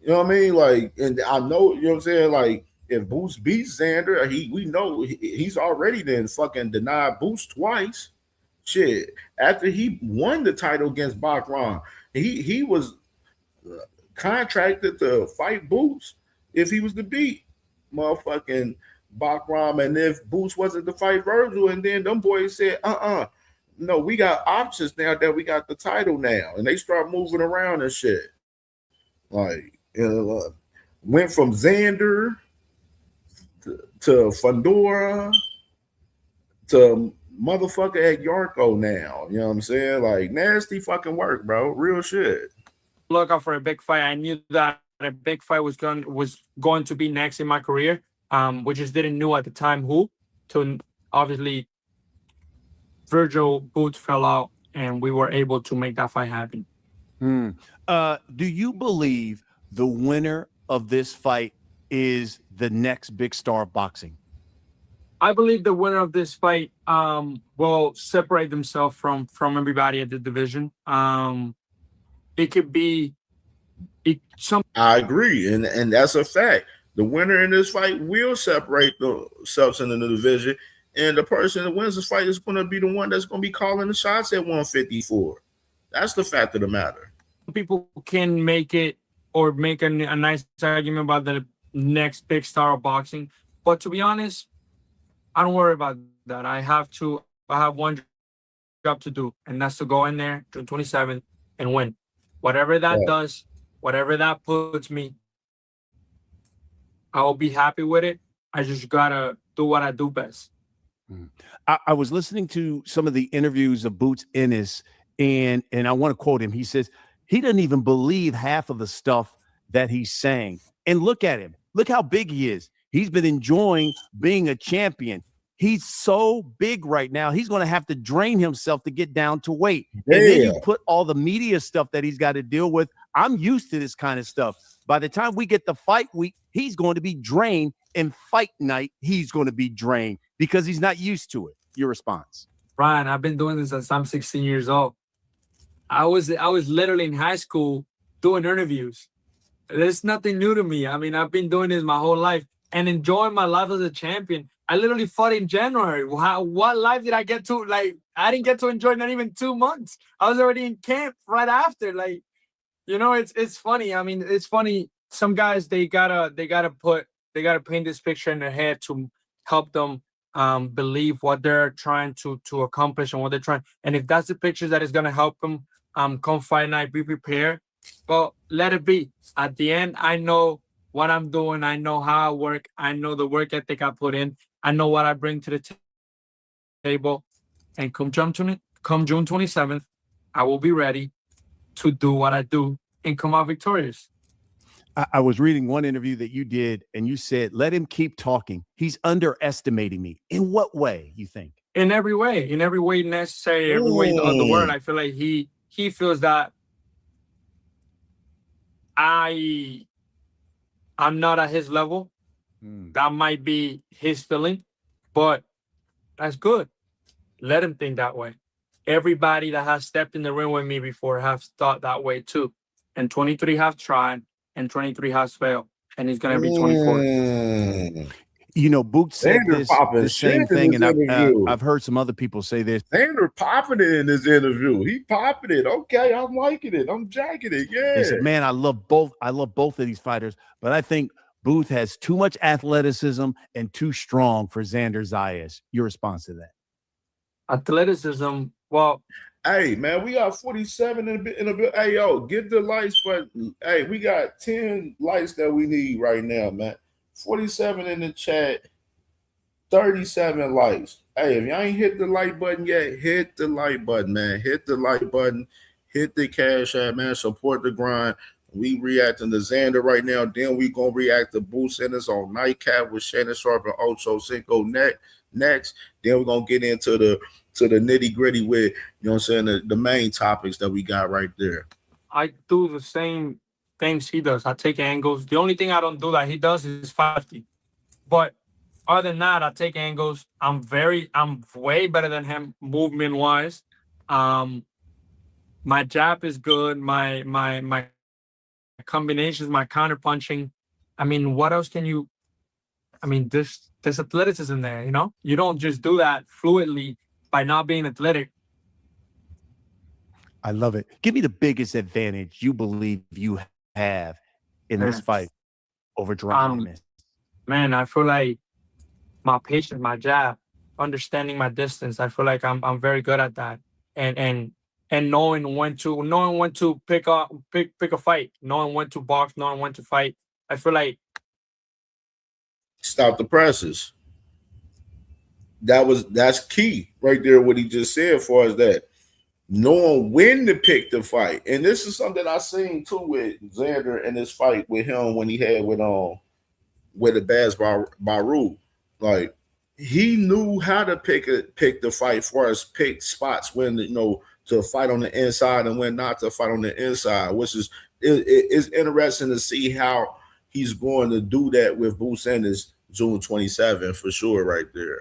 you know what I mean? Like, and I know, you know what I'm saying? Like, if Boots beats Xander, we know he's already then fucking denied Boots twice. Shit. After he won the title against Bakram, he was contracted to fight Boots if he was to beat motherfucking Bakram, and if Boots wasn't to fight Virgil, and then them boys said, no, we got options now that we got the title now, and they start moving around and shit. Like, went from Xander to Fundora to motherfucker at Yarko now. You know what I'm saying? Like, nasty fucking work, bro. Real shit. Look out for a big fight. I knew that a big fight was going to be next in my career. We just didn't know at the time who. So obviously, Virgil Boots fell out, and we were able to make that fight happen. Do you believe the winner of this fight is the next big star of boxing? I believe the winner of this fight will separate themselves from everybody at the division. It could be I agree, and that's a fact. The winner in this fight will separate themselves in the division, and the person that wins this fight is going to be the one that's going to be calling the shots at 154. That's the fact of the matter. People can make it or make a nice argument about the next big star of boxing, but to be honest, I don't worry about that. I have one job to do, and that's to go in there June 27th and win. Whatever that does, whatever that puts me, I will be happy with it. I just gotta do what I do best. I was listening to some of the interviews of Boots Ennis, and I want to quote him. He says he doesn't even believe half of the stuff that he's saying. And look at him. Look how big he is. He's been enjoying being a champion. He's so big right now. He's going to have to drain himself to get down to weight. Yeah. And then you put all the media stuff that he's got to deal with. I'm used to this kind of stuff. By the time we get to fight week, he's going to be drained. And fight night, he's going to be drained because he's not used to it. Your response? Brian, I've been doing this since I'm 16 years old. I was literally in high school doing interviews. There's nothing new to me. I mean, I've been doing this my whole life and enjoying my life as a champion. I literally fought in January. What life did I get to? Like, I didn't get to enjoy not even 2 months. I was already in camp right after. Like, you know, it's funny. I mean, it's funny some guys they gotta paint this picture in their head to help them believe what they're trying to accomplish and what they're trying. And if that's the picture that is gonna help them come fight night, be prepared. Well, let it be. At the end, I know what I'm doing. I know how I work. I know the work ethic I put in. I know what I bring to the table. And come June 27th, I will be ready to do what I do and come out victorious. I was reading one interview that you did, and you said, let him keep talking. He's underestimating me. In what way, you think? In every way necessary, every way of the word. I feel like he feels that I'm not at his level. That might be his feeling, but that's good. Let him think that way. Everybody that has stepped in the ring with me before have thought that way too. And 23 have tried, and 23 has failed. And it's going to be 24. You know, Boots said the same thing, and I've heard some other people say this. Xander popping it in this interview. He popping it. Okay, I'm liking it. I'm jacking it. Yeah. They said, man, I love both of these fighters, but I think Booth has too much athleticism and too strong for Xander Zayas. Your response to that? Athleticism, well, hey man, we got 47 in a bit. Hey yo, get the lights, but hey, we got 10 lights that we need right now, man. 47 in the chat, 37 likes. Hey, if y'all ain't hit the like button yet, hit the like button, man. Hit the like button, hit the cash app, man. Support the grind. We reacting to Xander right now. Then we gonna react to Boo Sanders on Nightcap with Shannon Sharp and Ocho Cinco next. Then we're gonna get into the nitty gritty with, you know what I'm saying, the main topics that we got right there. I do the same things he does. I take angles. The only thing I don't do that he does is 50. But other than that, I take angles. I'm way better than him movement wise. My jab is good. My combinations, my counter punching. I mean, what else can you? I mean, there's athleticism there. You know, you don't just do that fluidly by not being athletic. I love it. Give me the biggest advantage you believe you have in this fight over Drama. Man, I feel like my patience, my jab, understanding my distance. I feel like I'm very good at that, and knowing when to pick a fight, knowing when to box, knowing when to fight. I feel like stop the presses. That's key right there. What he just said, as far as that, knowing when to pick the fight, and this is something I seen too with Xander in this fight with him when he had with the Baz Baru. Like he knew how to pick the fight, as far as pick spots when to fight on the inside and when not to fight on the inside, which is interesting to see how he's going to do that with Boo Sanders June 27 for sure, right there.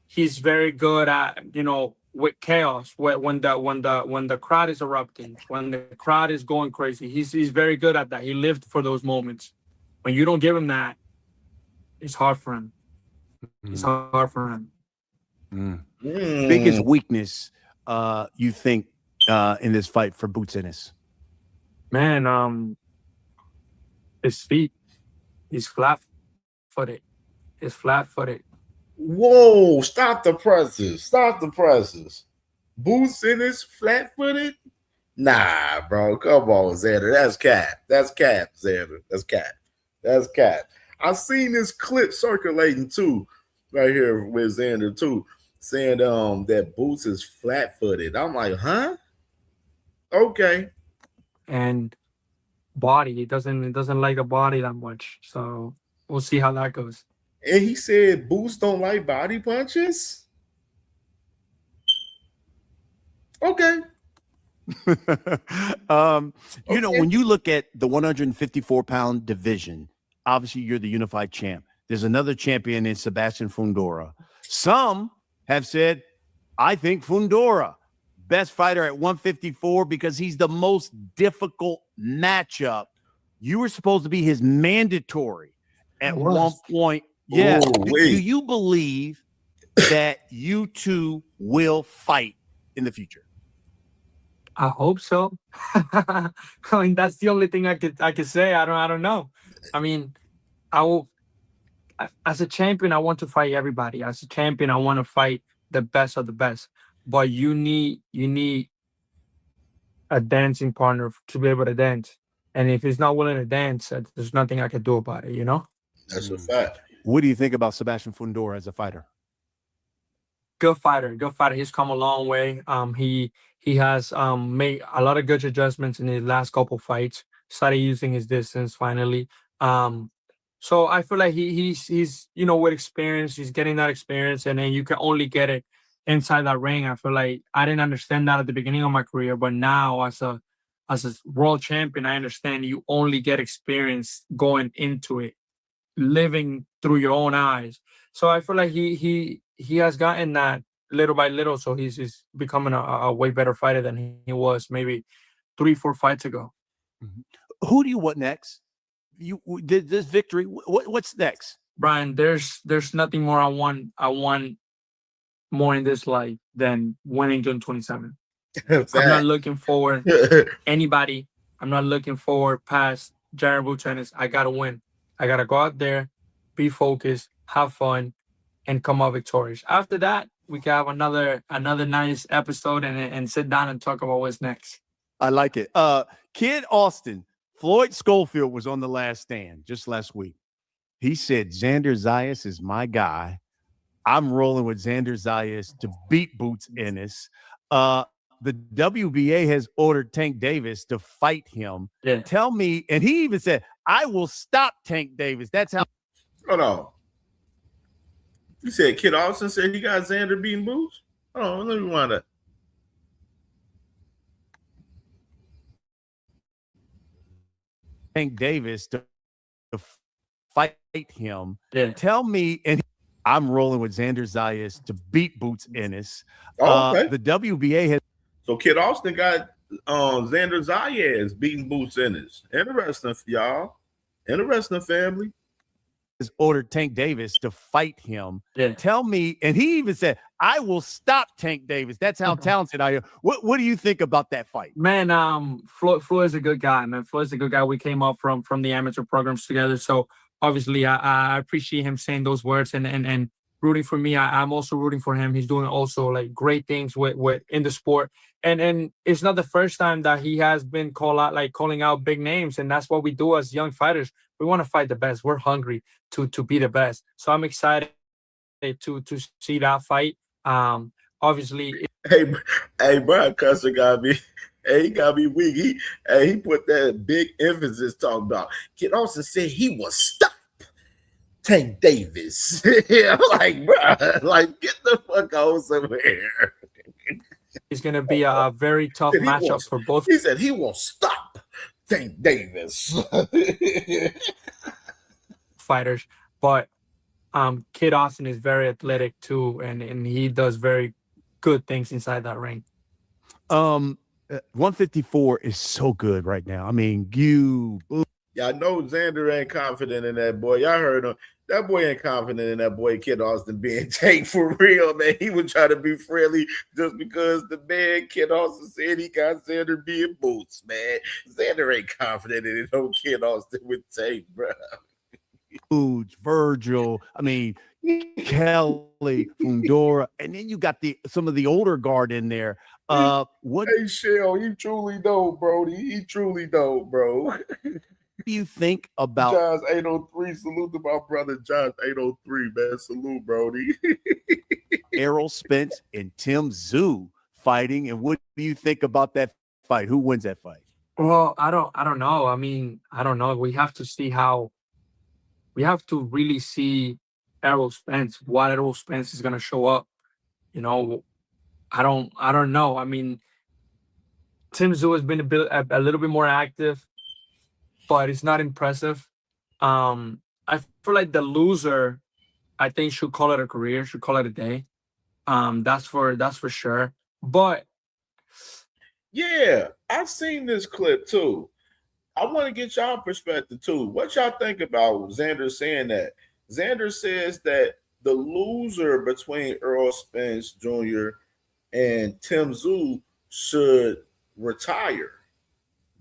He's very good at, with chaos, when the crowd is erupting, when the crowd is going crazy. He's very good at that. He lived for those moments. When you don't give him that, it's hard for him. It's hard for him. Biggest weakness you think in this fight for Boots Ennis? Man, his feet. He's flat-footed. He's flat-footed. Whoa, stop the presses. Stop the presses. Boots Ennis flat-footed? Nah, bro. Come on, Xander. That's cap. That's cap, Xander. That's cap. That's cap. I've seen this clip circulating too, right here with Xander too, saying that Boots is flat-footed. I'm like, huh? Okay. And body, he doesn't like the body that much. So we'll see how that goes. And he said Boots don't like body punches? Okay. When you look at the 154-pound division, obviously you're the unified champ. There's another champion in Sebastian Fundora. Some have said, I think Fundora, best fighter at 154 because he's the most difficult matchup. You were supposed to be his mandatory at one point. Yeah. Do you believe that you two will fight in the future? I hope so. I mean, that's the only thing I could say. I don't know. I mean, I will. As a champion, I want to fight everybody. As a champion, I want to fight the best of the best. But you need a dancing partner to be able to dance. And if he's not willing to dance, there's nothing I can do about it, you know? That's a fact. What do you think about Sebastian Fundora as a fighter? Good fighter. He's come a long way. He has made a lot of good adjustments in his last couple fights. Started using his distance finally. So I feel like he's with experience, he's getting that experience, and then you can only get it inside that ring. I feel like I didn't understand that at the beginning of my career, but now as a world champion, I understand you only get experience going into it, living through your own eyes. So I feel like he has gotten that little by little. So he's becoming a way better fighter than he was maybe 3-4 fights ago. Who do you want next? You did this victory. What's next, Brian? There's nothing more I want more in this life than winning June 27. I'm not looking forward anybody. I'm not looking forward past Jared Buchanan. I gotta win. I gotta go out there, be focused, have fun, and come out victorious. After that, we can have another nice episode and sit down and talk about what's next. I like it. Kid Austin, Floyd Schofield was on The Last Stand just last week. He said, Xander Zayas is my guy. I'm rolling with Xander Zayas to beat Boots Ennis. The WBA has ordered Tank Davis to fight him. Yeah. Tell me, and he even said, I will stop Tank Davis. That's how. Hold on. You said Kid Austin said he got Xander beating Boots? Hold on, let me wind up. Tank Davis to fight him. Yeah. Tell me, and I'm rolling with Xander Zayas to beat Boots Ennis. Okay. The WBA has. So Kid Austin got Xander Zayas beating Boots Ennis. Interesting for y'all. Interesting, family. Has ordered Tank Davis to fight him. Yeah. Tell me, and he even said, I will stop Tank Davis. That's how talented I am. What do you think about that fight? Man, Floyd is a good guy, man. Floyd's a good guy. We came up from the amateur programs together. So obviously I appreciate him saying those words and rooting for me. I'm also rooting for him. He's doing also like great things with in the sport. And it's not the first time that he has been calling out big names. And that's what we do as young fighters. We want to fight the best. We're hungry to be the best. So I'm excited to see that fight. Obviously. Hey, Brian Custer got me. Hey, he got me weak. He put that big emphasis talking about. Kid Austin said he will stop Tank Davis. I'm like, bro, like get the fuck out somewhere. It's going to be a very tough matchup for both. He said he will stop Tank Davis. Fighters, but Kid Austin is very athletic too, and he does very good things inside that ring. 154 is so good right now. I mean, y'all know Xander ain't confident in that boy. Y'all heard him. That boy ain't confident in that boy Kid Austin being Tank for real, man. He was trying to be friendly just because the man Kid Austin said he got Xander being Boots, man. Xander ain't confident in it. No Kid Austin with Tank, bro. Virgil, I mean, Kelly, Fundora, and then you got some of the older guard in there. Hey, Shell, you truly know, Brody. He truly know, bro. What do you think about Josh 803? Salute to my brother Josh 803, man. Salute, Brody. Errol Spence and Tim Tszyu fighting, and what do you think about that fight? Who wins that fight? Well, I don't know. I mean, I don't know. We have to see how. We have to really see Errol Spence. What Errol Spence is gonna show up. You know, I don't know. I mean, Tim Tszyu has been a little bit more active, but it's not impressive. I feel like the loser, I think, should call it a career, should call it a day. That's for sure. But yeah, I've seen this clip too. I want to get y'all perspective too. What y'all think about Xander saying that? Xander says that the loser between Errol Spence Jr. and Tim Tszyu should retire.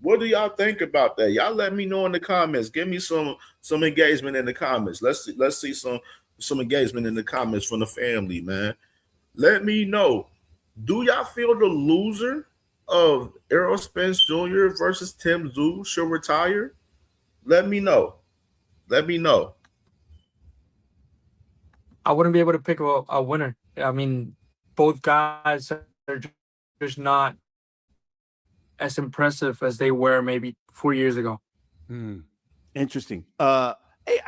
What do y'all think about that? Y'all let me know in the comments. Give me some engagement in the comments. Let's see some engagement in the comments from the family, man. Let me know. Do y'all feel the loser of Errol Spence Jr. versus Tim Tszyu should retire? Let me know. Let me know. I wouldn't be able to pick a winner. I mean, both guys are just not as impressive as they were maybe 4 years ago. Interesting. Hey,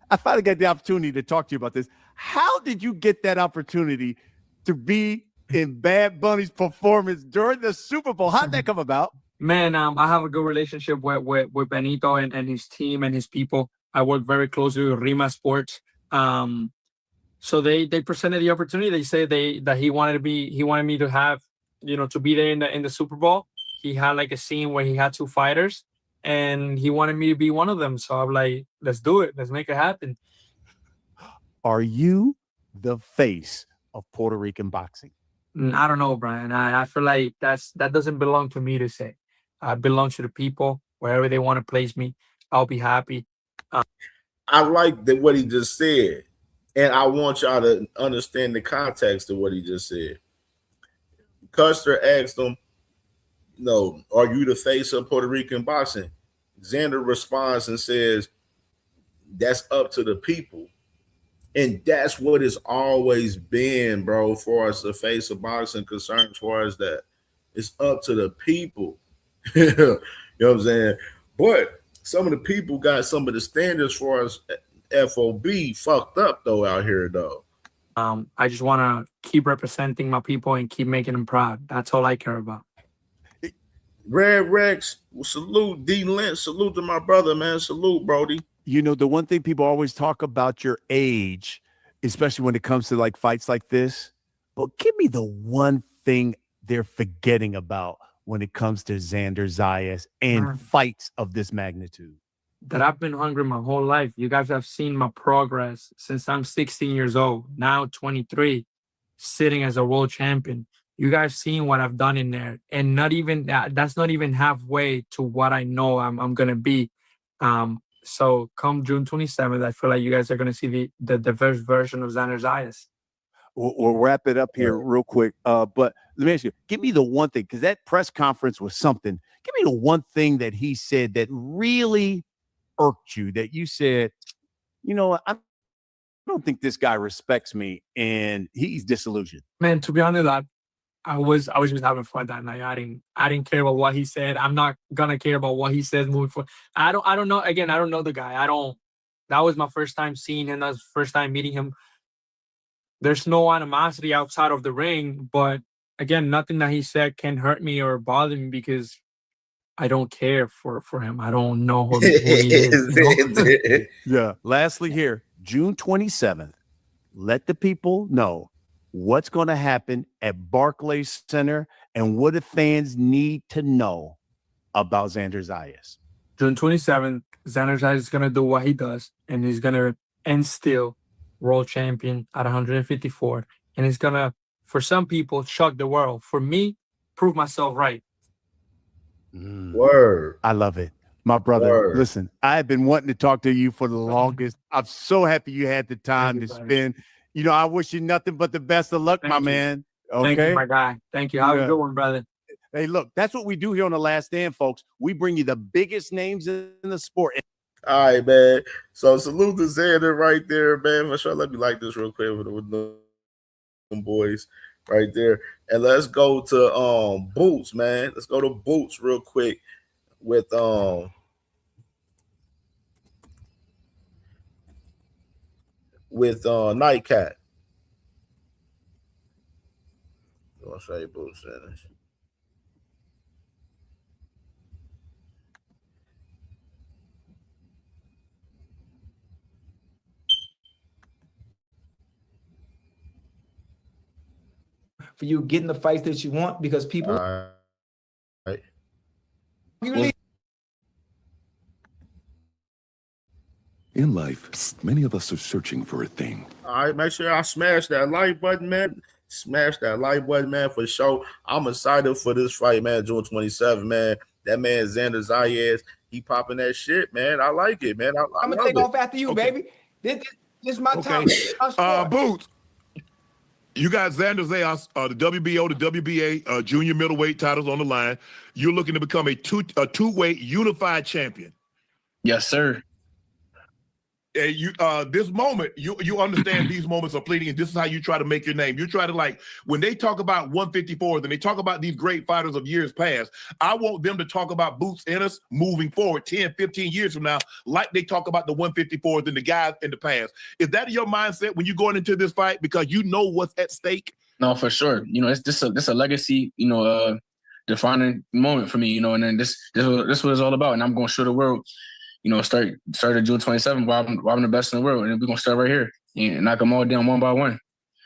I finally got the opportunity to talk to you about this. How did you get that opportunity to be in Bad Bunny's performance during the Super Bowl? How'd that come about? Man, I have a good relationship with Benito and his team and his people. I work very closely with Rima Sports. So they presented the opportunity. They said that he wanted me to have, to be there in the Super Bowl. He had like a scene where he had two fighters and he wanted me to be one of them. So I'm like, let's do it. Let's make it happen. Are you the face of Puerto Rican boxing? I don't know, Brian. I feel like that doesn't belong to me to say. I belong to the people. Wherever they want to place me, I'll be happy. I like what he just said. And I want y'all to understand the context of what he just said. Custer asked him, are you the face of Puerto Rican boxing? Xander responds and says, that's up to the people. And that's what it's always been, bro, for us, the face of boxing concerned, as far as that. It's up to the people. You know what I'm saying? But some of the people got some of the standards for us FOB fucked up, though, out here, though. I just want to keep representing my people and keep making them proud. That's all I care about. Red Rex, salute. D Lynch, salute to my brother, man. Salute, Brody. The one thing people always talk about your age, especially when it comes to like fights like this. But give me the one thing they're forgetting about when it comes to Xander Zayas and fights of this magnitude. That I've been hungry my whole life. You guys have seen my progress since I'm 16 years old, now 23, sitting as a world champion. You guys seen what I've done in there, and not even that's not even halfway to what I know I'm gonna be. So come June 27th, I feel like you guys are gonna see the first version of Xander Zayas. We'll wrap it up here real quick. But let me ask you, give me the one thing, because that press conference was something. Give me the one thing that he said that really irked you, that you said, I don't think this guy respects me, and he's disillusioned. Man, to be honest, I was just having fun that night. I didn't care about what he said. I'm not gonna care about what he says moving forward. I don't know. Again, I don't know the guy. That was my first time seeing him. That was the first time meeting him. There's no animosity outside of the ring, but again, nothing that he said can hurt me or bother me because I don't care for him. I don't know who he is. Yeah. Lastly here, June 27th, let the people know what's going to happen at Barclays Center and what the fans need to know about Xander Zayas. June 27th, Xander Zayas is going to do what he does, and he's going to end still world champion at 154. And he's going to, for some people, shock the world. For me, prove myself right. Word. I love it. My brother, listen, I've been wanting to talk to you for the longest. I'm so happy you had the time to spend. I wish you nothing but the best of luck, my man. Okay. Thank you, my guy. Thank you. Have a good one, brother. Hey, look, that's what we do here on The Last Stand, folks. We bring you the biggest names in the sport. All right, man. So salute to Xander right there, man. For sure. Let me like this real quick with them boys right there. And let's go to Boots, man. Let's go to Boots real quick with Nightcat. I'll show you Boots in it. For you getting the fights that you want, because people in life, many of us are searching for a thing. All right, make sure I smash that like button, man. Smash that like button, man, for sure. I'm excited for this fight, man, June 27th, man. That man Xander Zayas, he popping that shit, man. I like it, man. I'm gonna take off after you, baby. This is my time. Boots. You got Xander Zayas, the WBO, the WBA junior middleweight titles on the line. You're looking to become a two-weight unified champion. Yes, sir. And you, this moment, you understand these moments are fleeting, and this is how you try to make your name. You try to, like, when they talk about 154s and they talk about these great fighters of years past, I want them to talk about Boots Ennis moving forward 10, 15 years from now, like they talk about the 154s and the guys in the past. Is that your mindset when you're going into this fight because you know what's at stake? No, for sure. You know, it's this a legacy, you know, defining moment for me, you know, and then this what it's all about. And I'm going to show the world, you know, start at June 27th while I'm the best in the world. And we're going to start right here and knock them all down one by one.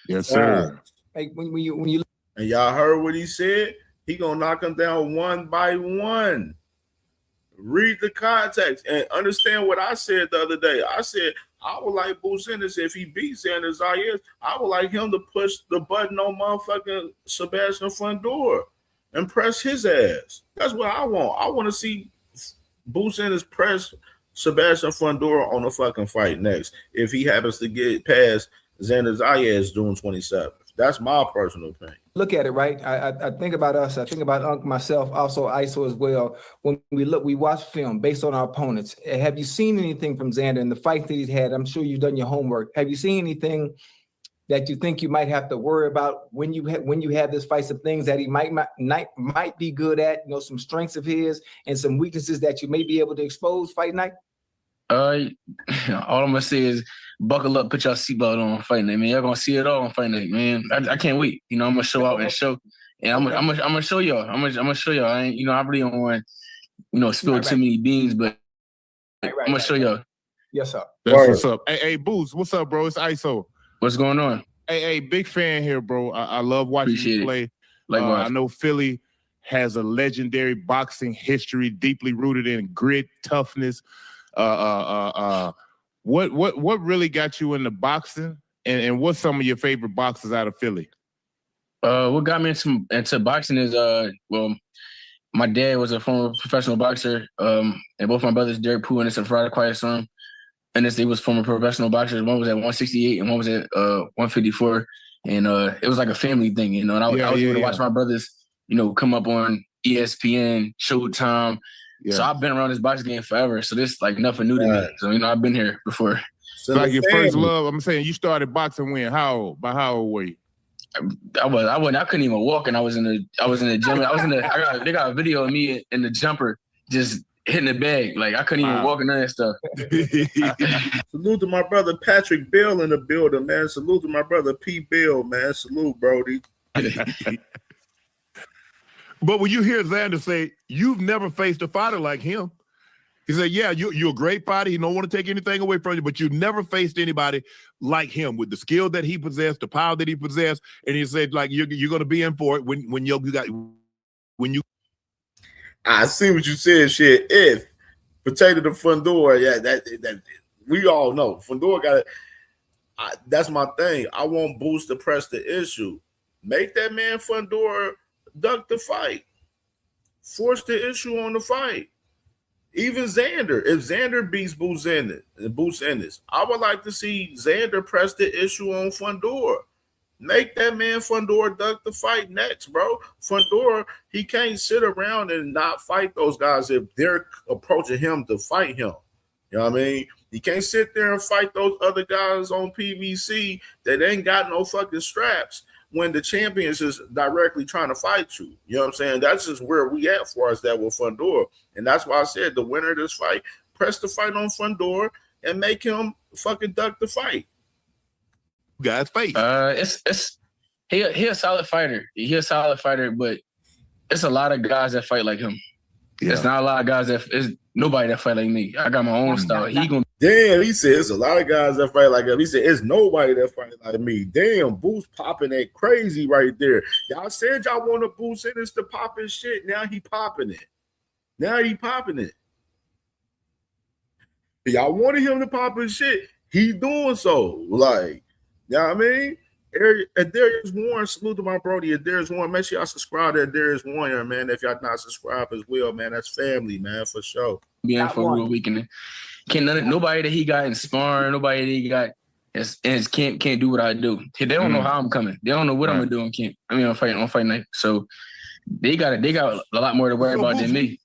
Yes, sir. Like when you and y'all heard what he said? He going to knock them down one by one. Read the context and understand what I said the other day. I said, I would like Boots Ennis, if he beats Xander Zayas, I would like him to push the button on motherfucking Sebastian Fundora and press his ass. That's what I want. I want to see Boots Ennis press Sebastian Fundora on a fucking fight next if he happens to get past Xander Zayas June 27th. That's my personal opinion. look at it, right? I think about us. I think about Unc, myself, also ISO as well. When we watch film based on our opponents. Have you seen anything from Xander in the fight that he's had? I'm sure you've done your homework. Have you seen anything that you think you might have to worry about when you have this fight? Some things that he might be good at, you know, some strengths of his and some weaknesses that you may be able to expose fight night? All I'm gonna say is buckle up, put your seatbelt on, fight night, man. Y'all gonna see it all on fight night, man. I can't wait. You know, I'm gonna show out and show, and I'm gonna show y'all. I'm gonna show y'all. I really don't want, spill too many beans, but I'm gonna show y'all. Yes, sir. That's what's up. Hey, Boots, what's up, bro? It's ISO. What's going on? Hey, big fan here, bro. I love watching you play. I know Philly has a legendary boxing history, deeply rooted in grit, toughness. What really got you into boxing, and what's some of your favorite boxers out of Philly? What got me into boxing is my dad was a former professional boxer, and both my brothers, Derek Pooh and Friday Quiet Storm, and they was former professional boxers. One was at 168 and one was at 154, and it was like a family thing, and I was able to watch my brothers, come up on ESPN, Showtime. Yeah. So I've been around this boxing game forever. So this like nothing new to me. So I've been here before. So like your first love, I'm saying you started boxing when? How old? By how old were you? I couldn't even walk, and I was in the gym. They got a video of me in the jumper just hitting the bag. Like I couldn't even walk and none of that stuff. Salute to my brother Patrick Bill in the building, man. Salute to my brother P. Bill, man. Salute, Brody. But when you hear Xander say, you've never faced a fighter like him, he said, yeah, you're a great fighter. He don't want to take anything away from you, but you've never faced anybody like him with the skill that he possessed, the power that he possessed. And he said, like, you're going to be in for it when you. I see what you said, shit. If Potato to Fundora, that we all know. Fundora got it. That's my thing. I want Boots to press the issue. Make that man Fundora duck the fight. Force the issue on the fight. Even Xander. If Xander beats Boots Ennis, I would like to see Xander press the issue on Fundora. Make that man Fundora duck the fight next, bro. Fundora, he can't sit around and not fight those guys if they're approaching him to fight him. You know what I mean? He can't sit there and fight those other guys on PVC that ain't got no fucking straps when the champions is directly trying to fight you. You know what I'm saying? That's just where we at for us that with Fundora. And that's why I said the winner of this fight, press the fight on Fundora and make him fucking duck the fight. Guys face. He a solid fighter. He a solid fighter, but it's a lot of guys that fight like him. Yeah. It's not a lot of guys it's nobody that fight like me. I got my own style. Damn, he said it's a lot of guys that fight like him. He said it's nobody that fight like me. Damn, Boots popping that crazy right there. Y'all said y'all want to Boots Ennis to pop his shit. Now he popping it. Y'all wanted him to pop his shit. He doing so. Like, you know what I mean? Darius Warren, salute to my brody, Darius Warren. Make sure y'all subscribe to Darius Warren, man. If y'all not subscribed as well, man, that's family, man, for sure. Yeah, for a real weekend. Nobody that he got in sparring, nobody that he got can't do what I do. They don't know how I'm coming. They don't know what I'm gonna do on camp. I mean, on fight night. So they got a lot more to worry about than me.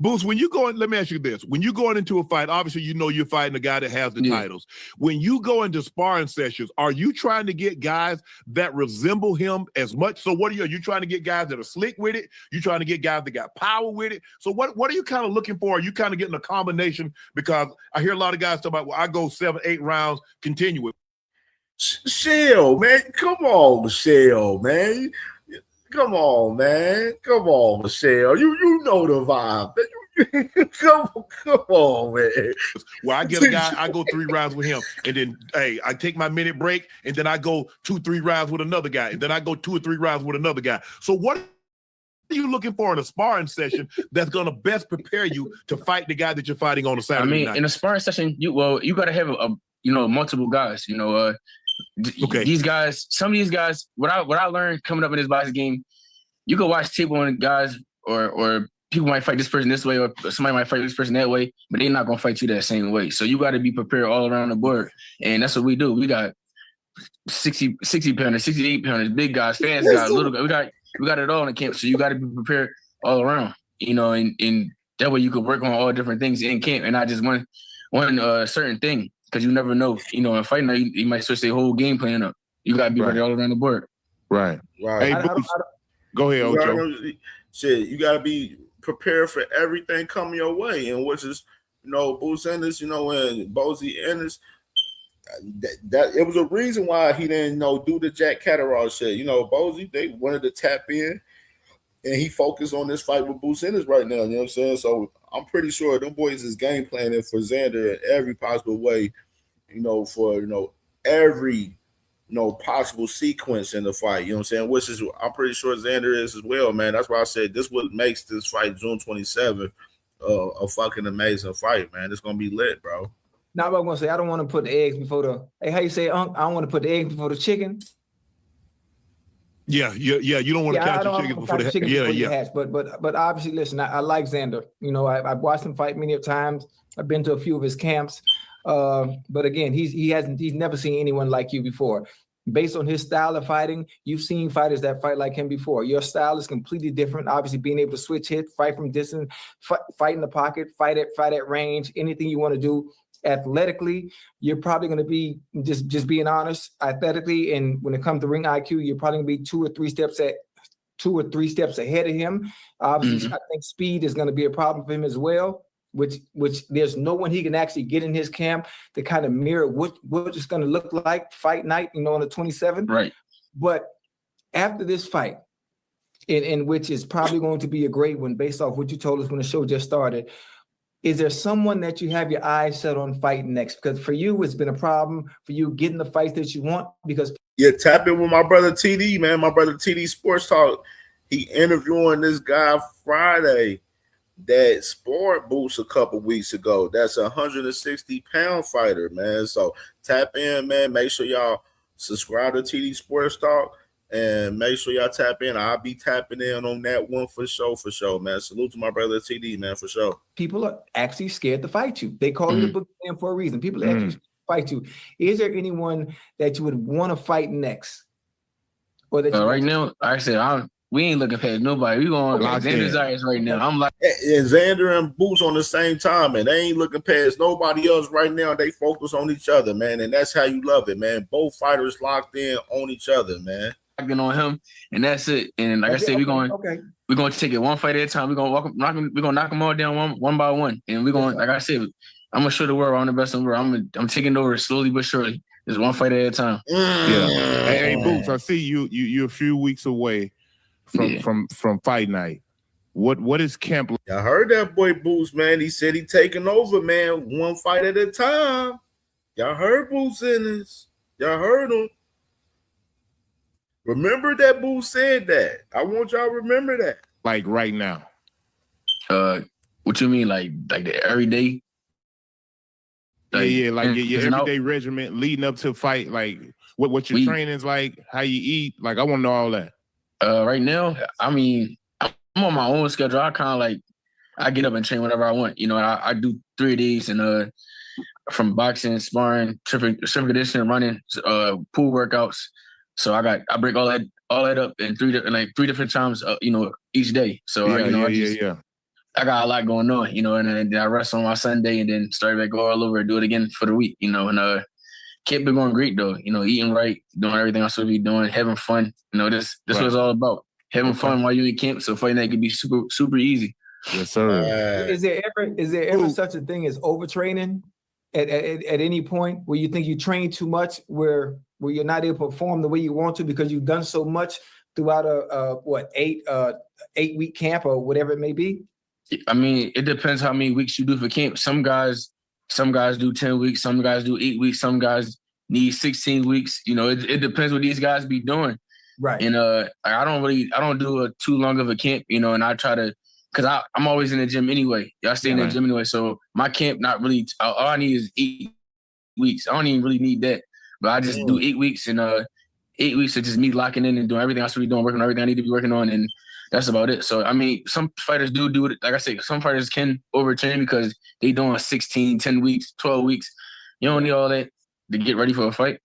Boots, when you go in, let me ask you this. When you going into a fight, obviously you know you're fighting a guy that has the titles. When you go into sparring sessions, are you trying to get guys that resemble him as much? So what are you trying to get guys that are slick with it? You trying to get guys that got power with it? So what are you kind of looking for? Are you kind of getting a combination? Because I hear a lot of guys talk about, well, I go 7-8 rounds continuous. Shell, man. Come on, Shell, man. Come on, man. Come on, Michelle. You know the vibe. Come on, man. Well, I get a guy, I go 3 rounds with him, and then I take my minute break, and then I go 2-3 rounds with another guy, and then I go 2 or 3 rounds with another guy. So what are you looking for in a sparring session that's gonna best prepare you to fight the guy that you're fighting on a Saturday night? In a sparring session, you gotta have multiple guys. Okay. These guys, some of these guys, what I learned coming up in this boxing game, you can watch tape on guys or people might fight this person this way or somebody might fight this person that way, but they're not gonna fight you that same way. So you got to be prepared all around the board, and that's what we do. We got 60 pounders, 68 pounders, big guys, fast guys, little guys. We got it all in the camp. So you got to be prepared all around, and that way you could work on all different things in camp and not just one certain thing. Because you never know, in fighting, you might switch their whole game plan up. You got to be ready all around the board. Right. Hey, go ahead, Ocho. Shit, you got to be prepared for everything coming your way, and which is, Boots Ennis, and Bozy Ennis. That it was a reason why he didn't do the Jack Catterall shit. Bozy, they wanted to tap in, and he focused on this fight with Boots Ennis right now. You know what I'm saying? So I'm pretty sure them boys is game planning for Xander in every possible way, for every possible sequence in the fight. You know what I'm saying? Which is I'm pretty sure Xander is as well, man. That's why I said this what makes this fight June 27th a fucking amazing fight, man. It's gonna be lit, bro. Now I'm gonna say I don't want to put the eggs before the how you say, Unc? I don't want to put the eggs before the chicken. Yeah. You don't want to count your chickens before the chicken before the hatch. But obviously, listen, I like Xander. I've watched him fight many times. I've been to a few of his camps. But again, he's never seen anyone like you before. Based on his style of fighting, you've seen fighters that fight like him before. Your style is completely different. Obviously, being able to switch hit, fight from distance, fight in the pocket, fight at range, anything you want to do. Athletically, you're probably going to be just being honest. Athletically, and when it comes to ring IQ, you're probably going to be 2 or 3 steps ahead of him. Obviously, I think speed is going to be a problem for him as well. Which there's no one he can actually get in his camp to kind of mirror what it's going to look like fight night, on the 27th. Right. But after this fight, in which is probably going to be a great one based off what you told us when the show just started. Is there someone that you have your eyes set on fighting next? Because for you, it's been a problem for you getting the fights that you want. Because tap in with my brother TD, man. My brother TD Sports Talk. He interviewing this guy Friday that sparred Boots a couple weeks ago. That's a 160-pound fighter, man. So tap in, man. Make sure y'all subscribe to TD Sports Talk. And make sure y'all tap in. I'll be tapping in on that one for sure, man. Salute to my brother TD, man, for sure. People are actually scared to fight you. They call you the boogeyman for a reason. People are actually scared to fight you. Is there anyone that you would want to fight next? Or that right now, I said we ain't looking past nobody. We going Xander's eyes right now. I'm like, and Xander and Boots on the same time, and they ain't looking past nobody else right now. They focus on each other, man, and that's how you love it, man. Both fighters locked in on each other, man. On him, and that's it. And like I said, we're going to take it one fight at a time. We're going to knock them all down one by one, and we're going. Like I said, I'm gonna show the world I'm the best in the world. I'm taking over slowly but surely. Just one fight at a time. Yeah. Hey, Boots, I see you're a few weeks away from fight night. What is camp? I heard that boy Boots, man. He said he taking over, man, one fight at a time. Y'all heard Boots in this. Y'all heard him. Remember that Boo said that. I want y'all to remember that. Like right now. What you mean? Like the every day? Like, like your everyday regimen leading up to a fight, like what your training's like, how you eat. Like, I want to know all that. Right now, I mean, I'm on my own schedule. I kind of like, I get up and train whenever I want. You know, I do 3 days and from boxing, sparring, strength conditioning, running, pool workouts. So I break all that up in three different times, you know, each day. So I got a lot going on, you know, and then I rest on my Sunday and then start back all over and do it again for the week, you know, and camp been going great though, you know, eating right, doing everything I'm supposed to be doing, having fun. You know, this what it's all about. Having fun while you in camp, so fighting that can be super easy. Yes, sir. Is there ever such a thing as overtraining at any point where you think you train too much, where you're not able to perform the way you want to because you've done so much throughout a 8-week camp or whatever it may be? I mean, it depends how many weeks you do for camp. Some guys do 10 weeks, some guys do 8 weeks, some guys need 16 weeks. You know, it depends what these guys be doing. Right. And I don't do too long of a camp, you know, and I try to, because I'm always in the gym anyway. I stay in the gym anyway. So my camp, not really, all I need is 8 weeks. I don't even really need that. But I just do 8 weeks, and 8 weeks of just me locking in and doing everything I should be doing, working on everything I need to be working on, and that's about it. So, I mean, some fighters do it. Like I said, some fighters can overtrain because they doing 16, 10 weeks, 12 weeks. You don't need all that to get ready for a fight.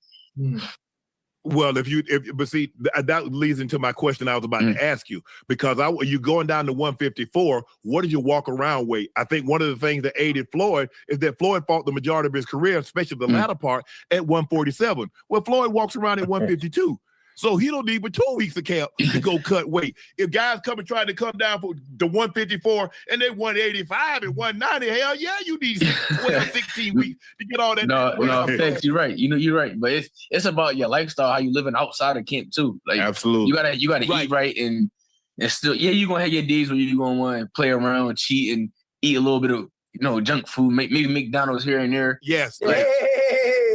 Well, but see, that leads into my question I was about to ask you, because you going down to 154, what is your walk around weight? I think one of the things that aided Floyd is that Floyd fought the majority of his career, especially the latter part, at 147. Well, Floyd walks around at 152. So he don't need but 2 weeks of camp to go cut weight. If guys trying to come down for the 154 and they 185 and 190, hell yeah, you need 12, 16 weeks to get all that. No, thanks. You're right. You know, you're right. But it's about your lifestyle, how you living outside of camp too. Like, absolutely, you gotta eat right and still, you're gonna have your days where you're gonna want to play around, cheat, and eat a little bit of junk food, maybe McDonald's here and there. Yes.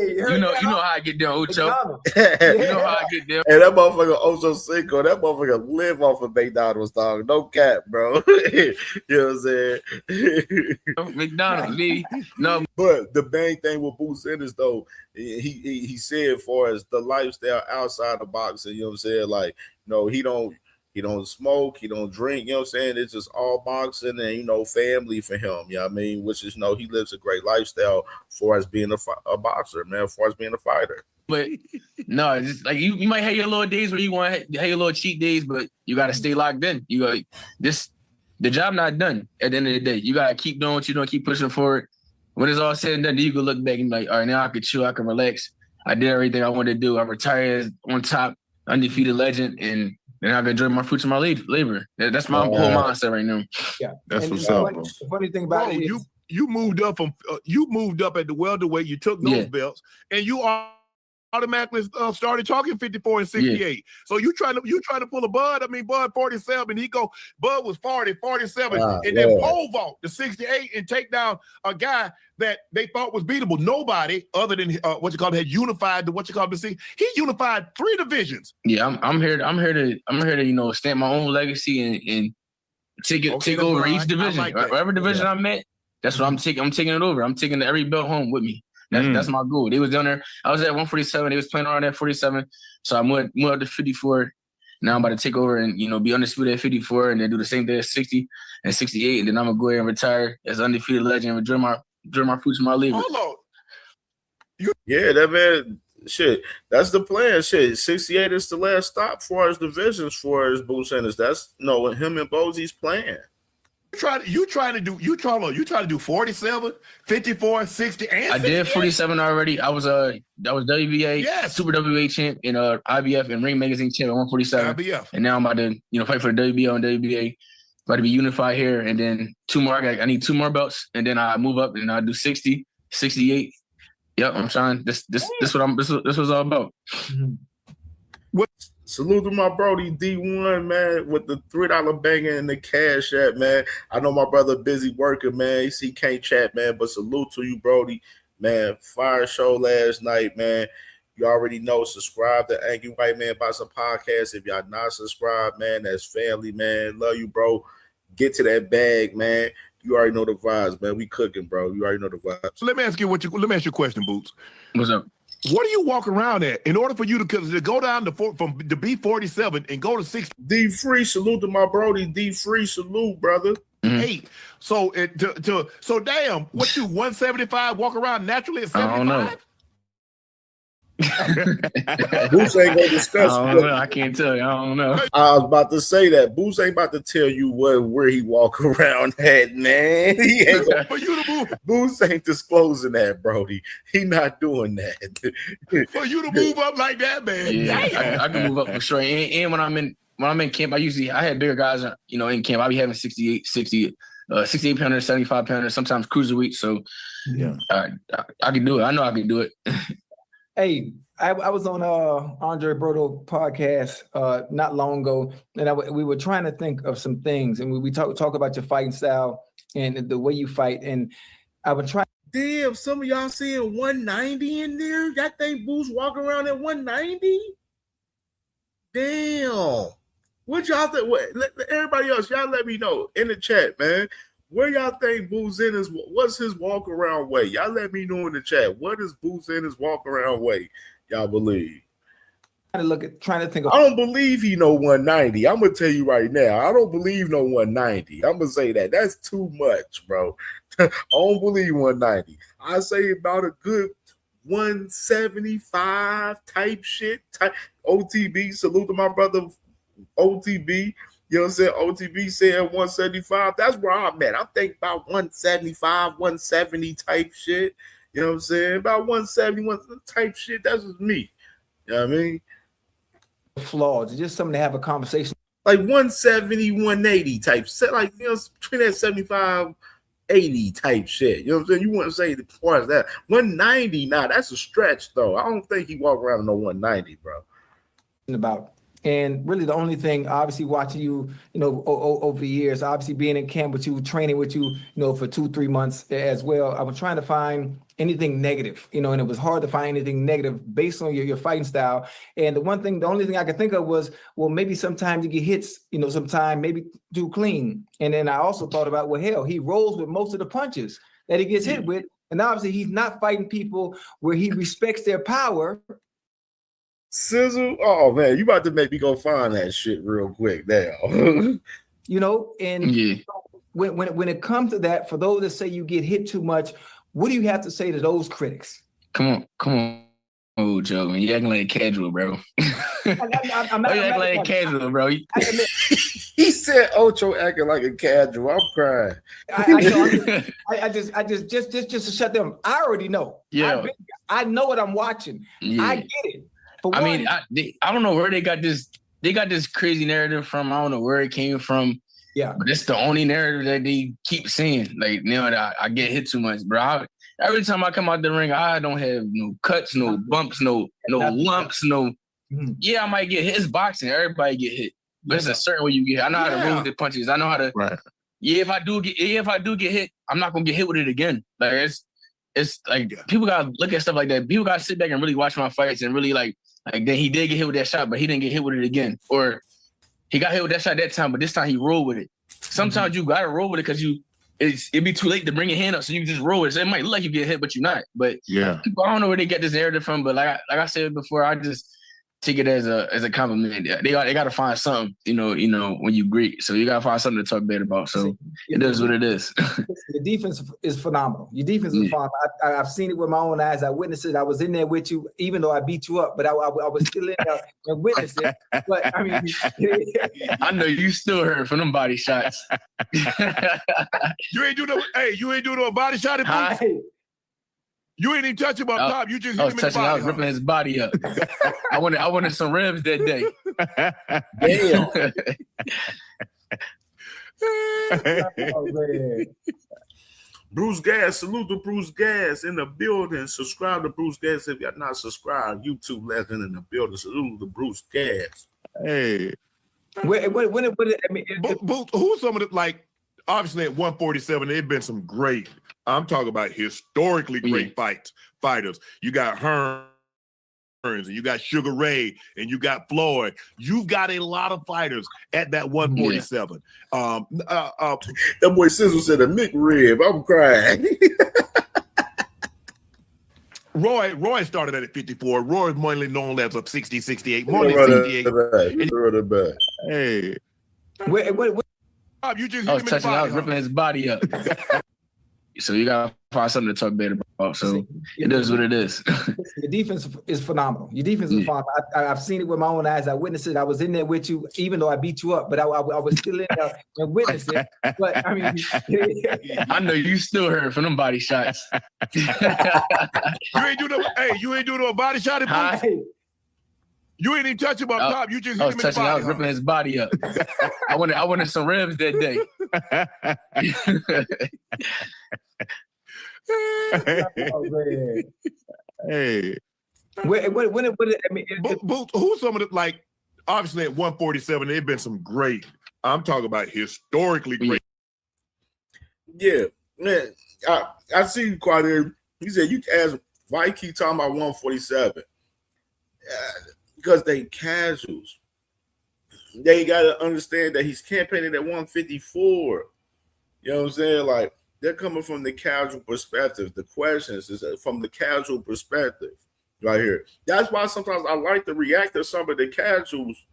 You know how I get down, Ocho. You know how I get down. Hey, that motherfucker Ocho Cinco, that motherfucker live off of McDonald's, dog. No cap, bro. You know what I'm saying? McDonald's, baby. No. But the main thing with Boo Sanders, though, he said as far as the lifestyle outside of boxing, you know what I'm saying? Like, no, he don't smoke, he don't drink, you know what I'm saying? It's just all boxing and, family for him, you know what I mean? Which is, he lives a great lifestyle as far as being a boxer, man, as far as being a fighter. But no, it's just like you might have your little days where you want to have your little cheat days, but you got to stay locked in. You got the job not done at the end of the day. You got to keep doing what you're doing, keep pushing forward. When it's all said and done, you can look back and be like, all right, now I can chill, I can relax. I did everything I wanted to do. I retired on top, undefeated legend, and I can enjoy my fruits of my labor. That's my whole mindset right now. Yeah, that's what's up. The funny thing about it is you moved up at the welterweight. You took those belts, and you automatically started talking 54 and 68. Yeah. So you trying to pull a Bud. I mean, Bud 47. Bud was 40, 47, and then pole vault to 68 and take down a guy that they thought was beatable. Nobody other than had unified the he unified 3 divisions. Yeah, I'm here to stamp my own legacy and take over each division. Like whatever division I'm at, that's what I'm taking. I'm taking it over. I'm taking every belt home with me. That's my goal. They was down there. I was at 147. They was playing around at 47. So I moved up to 54. Now I'm about to take over and be undisputed at 54, and then do the same thing at 60 and 68, and then I'm gonna go ahead and retire as undefeated legend and enjoy my fruits of my labor. Hold on. Yeah, that man. Shit, that's the plan. Shit, 68 is the last stop for his divisions for his Boo Sanders. That's him and Bosie's plan. You trying to do 47, 54, 60, and 68? I did 47 already. I was WBA, Super WBA champ, and IBF and Ring Magazine champ at 147. IBF. And now I'm about to fight for the WBO and WBA. About to be unified here, and then 2 more. I need 2 more belts, and then I move up and I do 60, 68. Yep, I'm trying. This was all about. Salute to my Brody D1, man, with the $3 banger and the cash app, man. I know my brother busy working, man. He can't chat, man, but salute to you, Brody. Man, fire show last night, man. You already know, subscribe to Angry White Man Boxing Podcast. If y'all not subscribed, man, that's family, man. Love you, bro. Get to that bag, man. You already know the vibes, man. We cooking, bro. You already know the vibes. So let me ask you a question, Boots. What's up? What do you walk around at in order for you to go down to B47 and go to 6? D Free, salute to my Brody. D Free, salute, brother. 8. So so damn, what you 175 walk around naturally at 75? I don't know. Boots ain't gonna discuss. I don't know. I can't tell you. I don't know. I was about to say that Boots ain't about to tell you where he walk around at, man. He ain't gonna, for you to move. Boots ain't disclosing that, Brody. He not doing that. For you to move up like that, man. Yeah, I can move up for sure. And when I'm in camp, I had bigger guys, in camp. I be having 68 pounders, 75 pounders, sometimes cruiserweight. So yeah, I can do it. I know I can do it. Hey, I was on Andre Berto podcast not long ago, and we were trying to think of some things, and we talk about your fighting style and the way you fight, and I would try. Damn, some of y'all seeing 190 in there? Y'all think Boots walking around at 190? Damn. What y'all think? Everybody else, y'all let me know in the chat, man. Where y'all think Boots in is? What's his walk around way? Y'all let me know in the chat. What is Boots in his walk around way? Y'all believe? Trying to think. I don't believe he know 190. I'm gonna tell you right now. I don't believe no 190. I'm gonna say that. That's too much, bro. I don't believe 190. I say about a good 175 type shit. OTB. Salute to my brother OTB. You know what I'm saying? OTB said 175. That's where I'm at. I'm thinking about 175, 170 type shit. You know what I'm saying? About 171 type shit. That's just me. You know what I mean? Flaws. It's just something to have a conversation. Like 170, 180 type set. Like, between that 75, 80 type shit. You know what I'm saying? You want to say the part of that. 190, that's a stretch, though. I don't think he walk around in no 190, bro. About. And really the only thing, obviously watching you, over the years, obviously being in camp with you, training with you, for 2-3 months as well, I was trying to find anything negative, and it was hard to find anything negative based on your fighting style. And the only thing I could think of was, well, maybe sometimes you get hits, sometime maybe too clean. And then I also thought about, well, hell, he rolls with most of the punches that he gets hit with. And obviously he's not fighting people where he respects their power. Sizzle, oh man, you about to make me go find that shit real quick now. When it comes to that, for those that say you get hit too much, what do you have to say to those critics? Come on, oh Joe, man, you acting like a casual, bro. I'm acting like a casual, bro. He said Ocho acting like a casual. I'm crying. I just to shut them. I already know. Yeah, I know what I'm watching. Yeah. I get it. I don't know where they got this. They got this crazy narrative from. I don't know where it came from. Yeah, but it's the only narrative that they keep saying. Like, I get hit too much, bro. Every time I come out the ring, I don't have no cuts, no bumps, no lumps, no. Mm-hmm. Yeah, I might get hit. It's boxing. Everybody get hit, but it's a certain way you get hit. I know how to roll with the punches. I know how to. Right. Yeah, if I do get hit, I'm not gonna get hit with it again. Like it's like people gotta look at stuff like that. People gotta sit back and really watch my fights and really like then he did get hit with that shot, but he didn't get hit with it again. Or he got hit with that shot that time, but this time he rolled with it. Sometimes you gotta roll with it because it'd be too late to bring your hand up, so you can just roll with it. So it might look like you get hit, but you're not. But people, I don't know where they get this narrative from, but like I said before, I just take it as a compliment. They got to find something, when you greet. So you got to find something to talk bad about. So it is what it is. The defense is phenomenal. Your defense is phenomenal. I've seen it with my own eyes. I witnessed it. I was in there with you, even though I beat you up, but I was still in there and witnessed it. But I mean, I know you still hurt from them body shots. You ain't do no body shot at Boots? You ain't even touch him on top. You just hit him in the body. I was ripping his body up. I wanted some ribs that day. Damn. Oh, Bruce Gas, salute to Bruce Gas in the building. Subscribe to Bruce Gas if you're not subscribed. YouTube legend in the building. Salute to Bruce Gas. Hey. Who's some of the, like, obviously at 147, there have been some great, I'm talking about historically great fighters. You got Hearn, and you got Sugar Ray and you got Floyd. You've got a lot of fighters at that 147. That boy Sizzle said a McRib. I'm crying. Roy started at 54. Roy is mainly known as a 60, 68. Mainly 68. Hey. What? You just I was touching. I was ripping his body up. So you gotta find something to talk better about. So it is what it is. Your defense is phenomenal. Your defense is phenomenal. I've seen it with my own eyes. I witnessed it. I was in there with you, even though I beat you up, but I was still in there and witnessed it. But I mean, I know you still hurt from them body shots. You ain't do no body shot. You ain't even touch him up top. You just hit him in the body. I was ripping his body up. I wanted some ribs that day. Hey. Who's some of the, like, obviously at 147, there have been some great, I'm talking about historically great. Yeah, man. I see you quite here. He said, you asked why he keep talking about 147. Because they casuals. They got to understand that he's campaigning at 154. You know what I'm saying? Like, they're coming from the casual perspective. The questions is from the casual perspective right here. That's why sometimes I like to react to some of the casuals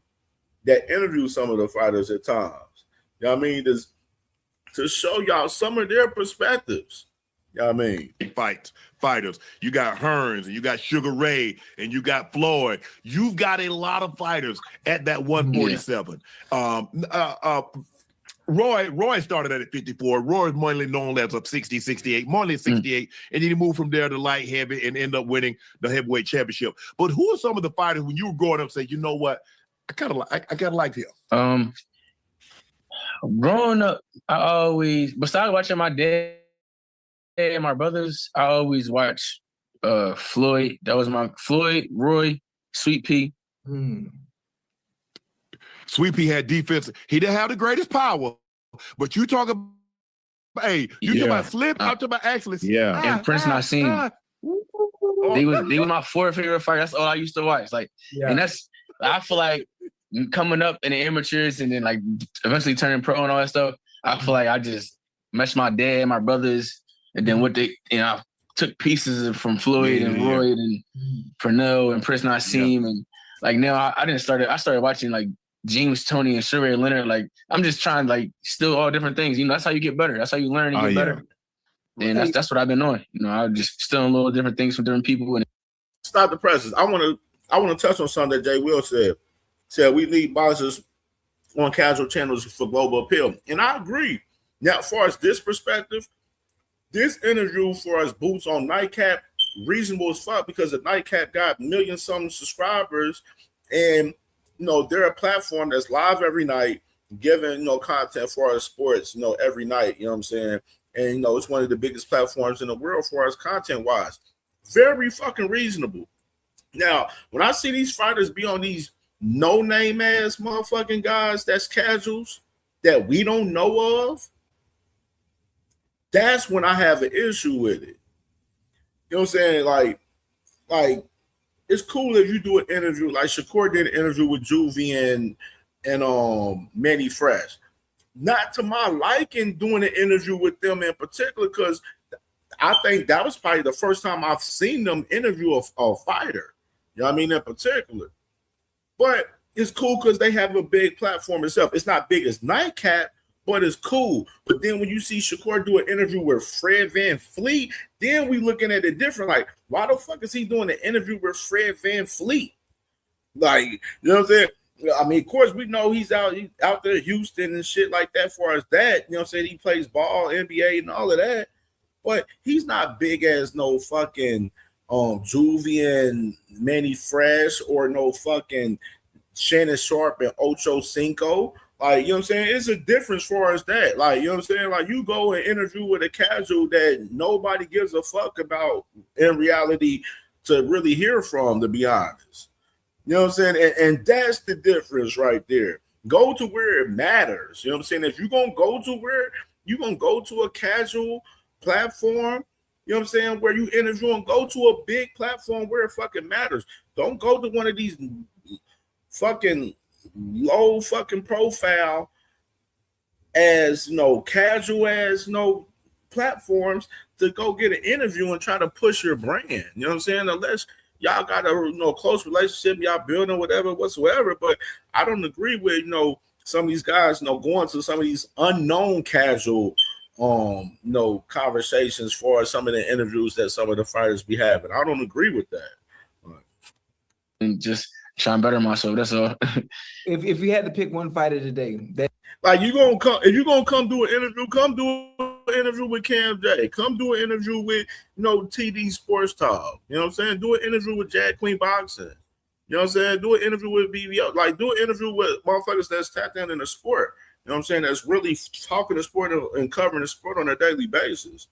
that interview some of the fighters at times. You know what I mean? To show y'all some of their perspectives. You know what I mean? Fighters. You got Hearns and you got Sugar Ray and you got Floyd. You've got a lot of fighters at that 147. Roy started at 54. Roy is mainly known as a 60, 68, mainly 68, and then he moved from there to light heavy and end up winning the heavyweight championship. But who are some of the fighters when you were growing up say, you know what, I kind of like him? Growing up, besides watching my dad and my brothers, I always watch Floyd. That was my Floyd, Roy, Sweet Pea. Sweet Pea had defense. He didn't have the greatest power, but you talk about, talk about slip, I'm talking about excellence. And Prince Nassim. They was my fourth favorite fighter. That's all I used to watch. Like, and I feel like coming up in the amateurs and then like eventually turning pro and all that stuff, I feel like I just meshed my dad, my brothers, and then I took pieces from Floyd and Roy and Pernell and Prince Nassim and like now I started watching like James Toney and Sugar Leonard. Like I'm just trying like still all different things. You know, that's how you get better. That's how you learn and get better. And that's what I've been doing. You know, I just still little different things from different people. And stop the presses. I want to touch on something that Jay Will said. Said we need boxers on casual channels for global appeal, and I agree. Now, as far as this perspective, this interview for us boots on Nightcap reasonable as fuck because the Nightcap got million-something subscribers, and they're a platform that's live every night, giving content for our sports, every night. You know what I'm saying? And it's one of the biggest platforms in the world for us content-wise. Very fucking reasonable. Now, when I see these fighters be on these no-name ass motherfucking guys that's casuals that we don't know of, that's when I have an issue with it. You know what I'm saying? Like it's cool if you do an interview, like Shakur did an interview with Juvie and Manny Fresh. Not to my liking doing an interview with them in particular, because I think that was probably the first time I've seen them interview a fighter. You know what I mean? In particular. But it's cool because they have a big platform itself. It's not big as Nightcap, but it's cool. But then when you see Shakur do an interview with Fred Van Fleet, then we looking at it different. Like, why the fuck is he doing an interview with Fred Van Fleet? Like, you know what I'm saying? I mean, of course, we know he's out there, Houston and shit like that. For as that, you know what I'm saying? He plays ball, NBA, and all of that. But he's not big as no fucking Juvie and Manny Fresh or no fucking Shannon Sharp and Ocho Cinco. Like, you know what I'm saying? It's a difference for us that. Like, you know what I'm saying? Like, you go and interview with a casual that nobody gives a fuck about in reality to really hear from, to be honest. You know what I'm saying? And that's the difference right there. Go to where it matters. You know what I'm saying? If you're going to go to where you're going to go to a casual platform You know what I'm saying? Where you interview and go to a big platform where it fucking matters. Don't go to one of these fucking low fucking profile as casual as platforms to go get an interview and try to push your brand. You know what I'm saying? Unless y'all got a close relationship, y'all building whatever whatsoever. But I don't agree with some of these guys going to some of these unknown casual conversations for some of the interviews that some of the fighters be having. I don't agree with that. And just trying to better myself. That's all. If you had to pick one fighter today, that like you gonna come, if you're gonna come do an interview, come do an interview with CamJ. Come do an interview with TD Sports Talk. You know what I'm saying? Do an interview with Jack Queen Boxing. You know what I'm saying? Do an interview with BBO. Like do an interview with motherfuckers that's tapped in the sport. You know what I'm saying? That's really talking the sport and covering the sport on a daily basis.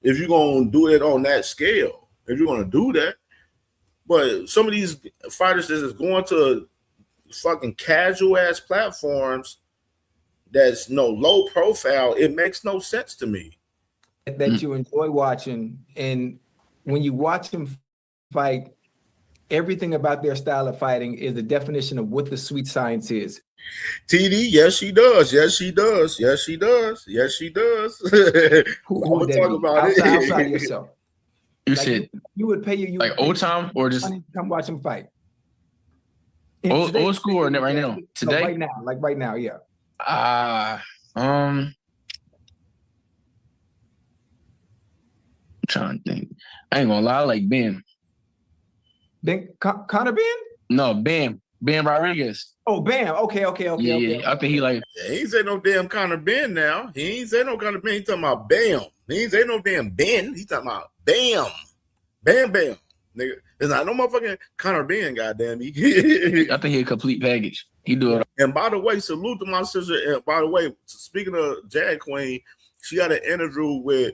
If you're gonna do it on that scale, if you're gonna do that. But some of these fighters that is going to fucking casual ass platforms that's low profile, it makes no sense to me. That you enjoy watching, and when you watch them fight, everything about their style of fighting is the definition of what the sweet science is. TD, yes, she does. Yes, she does. Yes, she does. Yes, she does. Who would that talk be? about outside of yourself. You said you would pay you like old time or just come watch them fight. Old school or right now? Today? No, right now, yeah. I'm trying to think. I ain't gonna lie, I like Ben. Conor Ben? No, Ben Rodriguez. Oh, Bam. Okay. Yeah, I think he like. Yeah, he ain't say no damn Conor Ben now. He ain't say no Conor Ben. He talking about Bam. He ain't say no damn Ben. He talking about Bam. Bam. Nigga, it's not no motherfucking Conor Ben, goddamn. I think he a complete package. He do it. And by the way, salute to my sister. And by the way, speaking of Jag Queen, she got an interview with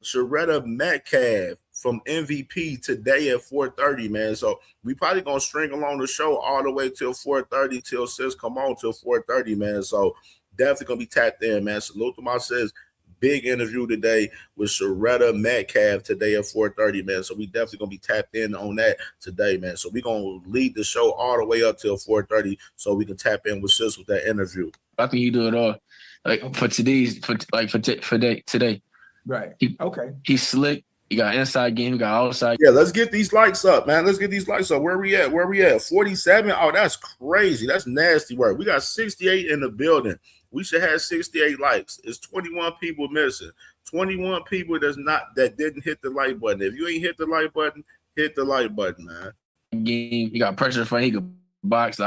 Sharetta Metcalf from MVP today at 4:30, man. So we probably gonna string along the show all the way till 4:30, till sis come on till 4:30, man. So definitely gonna be tapped in, man. Salute to my sis. Big interview today with Sharetta Metcalf today at 4:30, man. So we definitely gonna be tapped in on that today, man. So we gonna lead the show all the way up till 4:30, so we can tap in with sis with that interview. I think he do it all, like for today. Right. Okay. He's slick. He got inside game. He got outside. Yeah, let's get these likes up, man. Let's get these likes up. Where we at? 47? Oh, that's crazy. That's nasty work. We got 68 in the building. We should have 68 likes. It's 21 people missing. 21 people that didn't hit the like button. If you ain't hit the like button, hit the like button, man. Game. He got pressure for. He could box.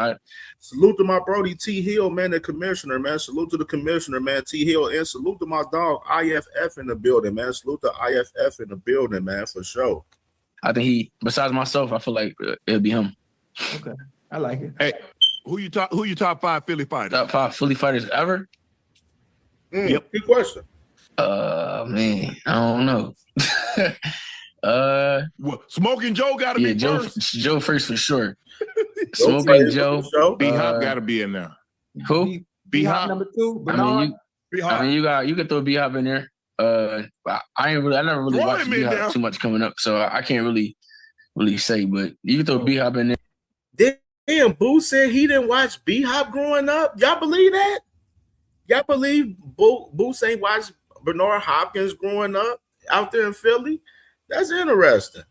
Salute to my Brody T Hill, man, the commissioner, man. Salute to the commissioner, man, T Hill, and salute to my dog IFF in the building, man. Salute to IFF in the building, man, for sure. I think besides myself, I feel like it'll be him. Okay, I like it. Hey, who you top 5 Philly fighters? Top 5 Philly fighters ever? Yep. Good question. Man, I don't know. Well, Smoking Joe got to be first. Joe first for sure. Smoking Joe. B-Hop got to be in there. Who? B-Hop number 2. You can throw B-Hop in there. I never really watched B-Hop too much coming up, so I can't really say. But you can throw B-Hop in there. Damn, Boo said he didn't watch B-Hop growing up. Y'all believe that? Y'all believe Boo ain't watched Bernard Hopkins growing up out there in Philly? That's interesting.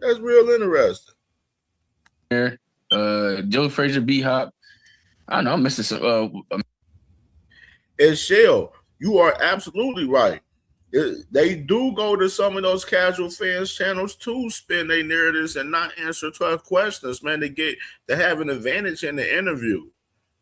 That's real interesting. Joe Frazier, B-Hop. I don't know. I'm missing some. And Shell, you are absolutely right. They do go to some of those casual fans channels to spin their narratives and not answer tough questions, man. They have an advantage in the interview.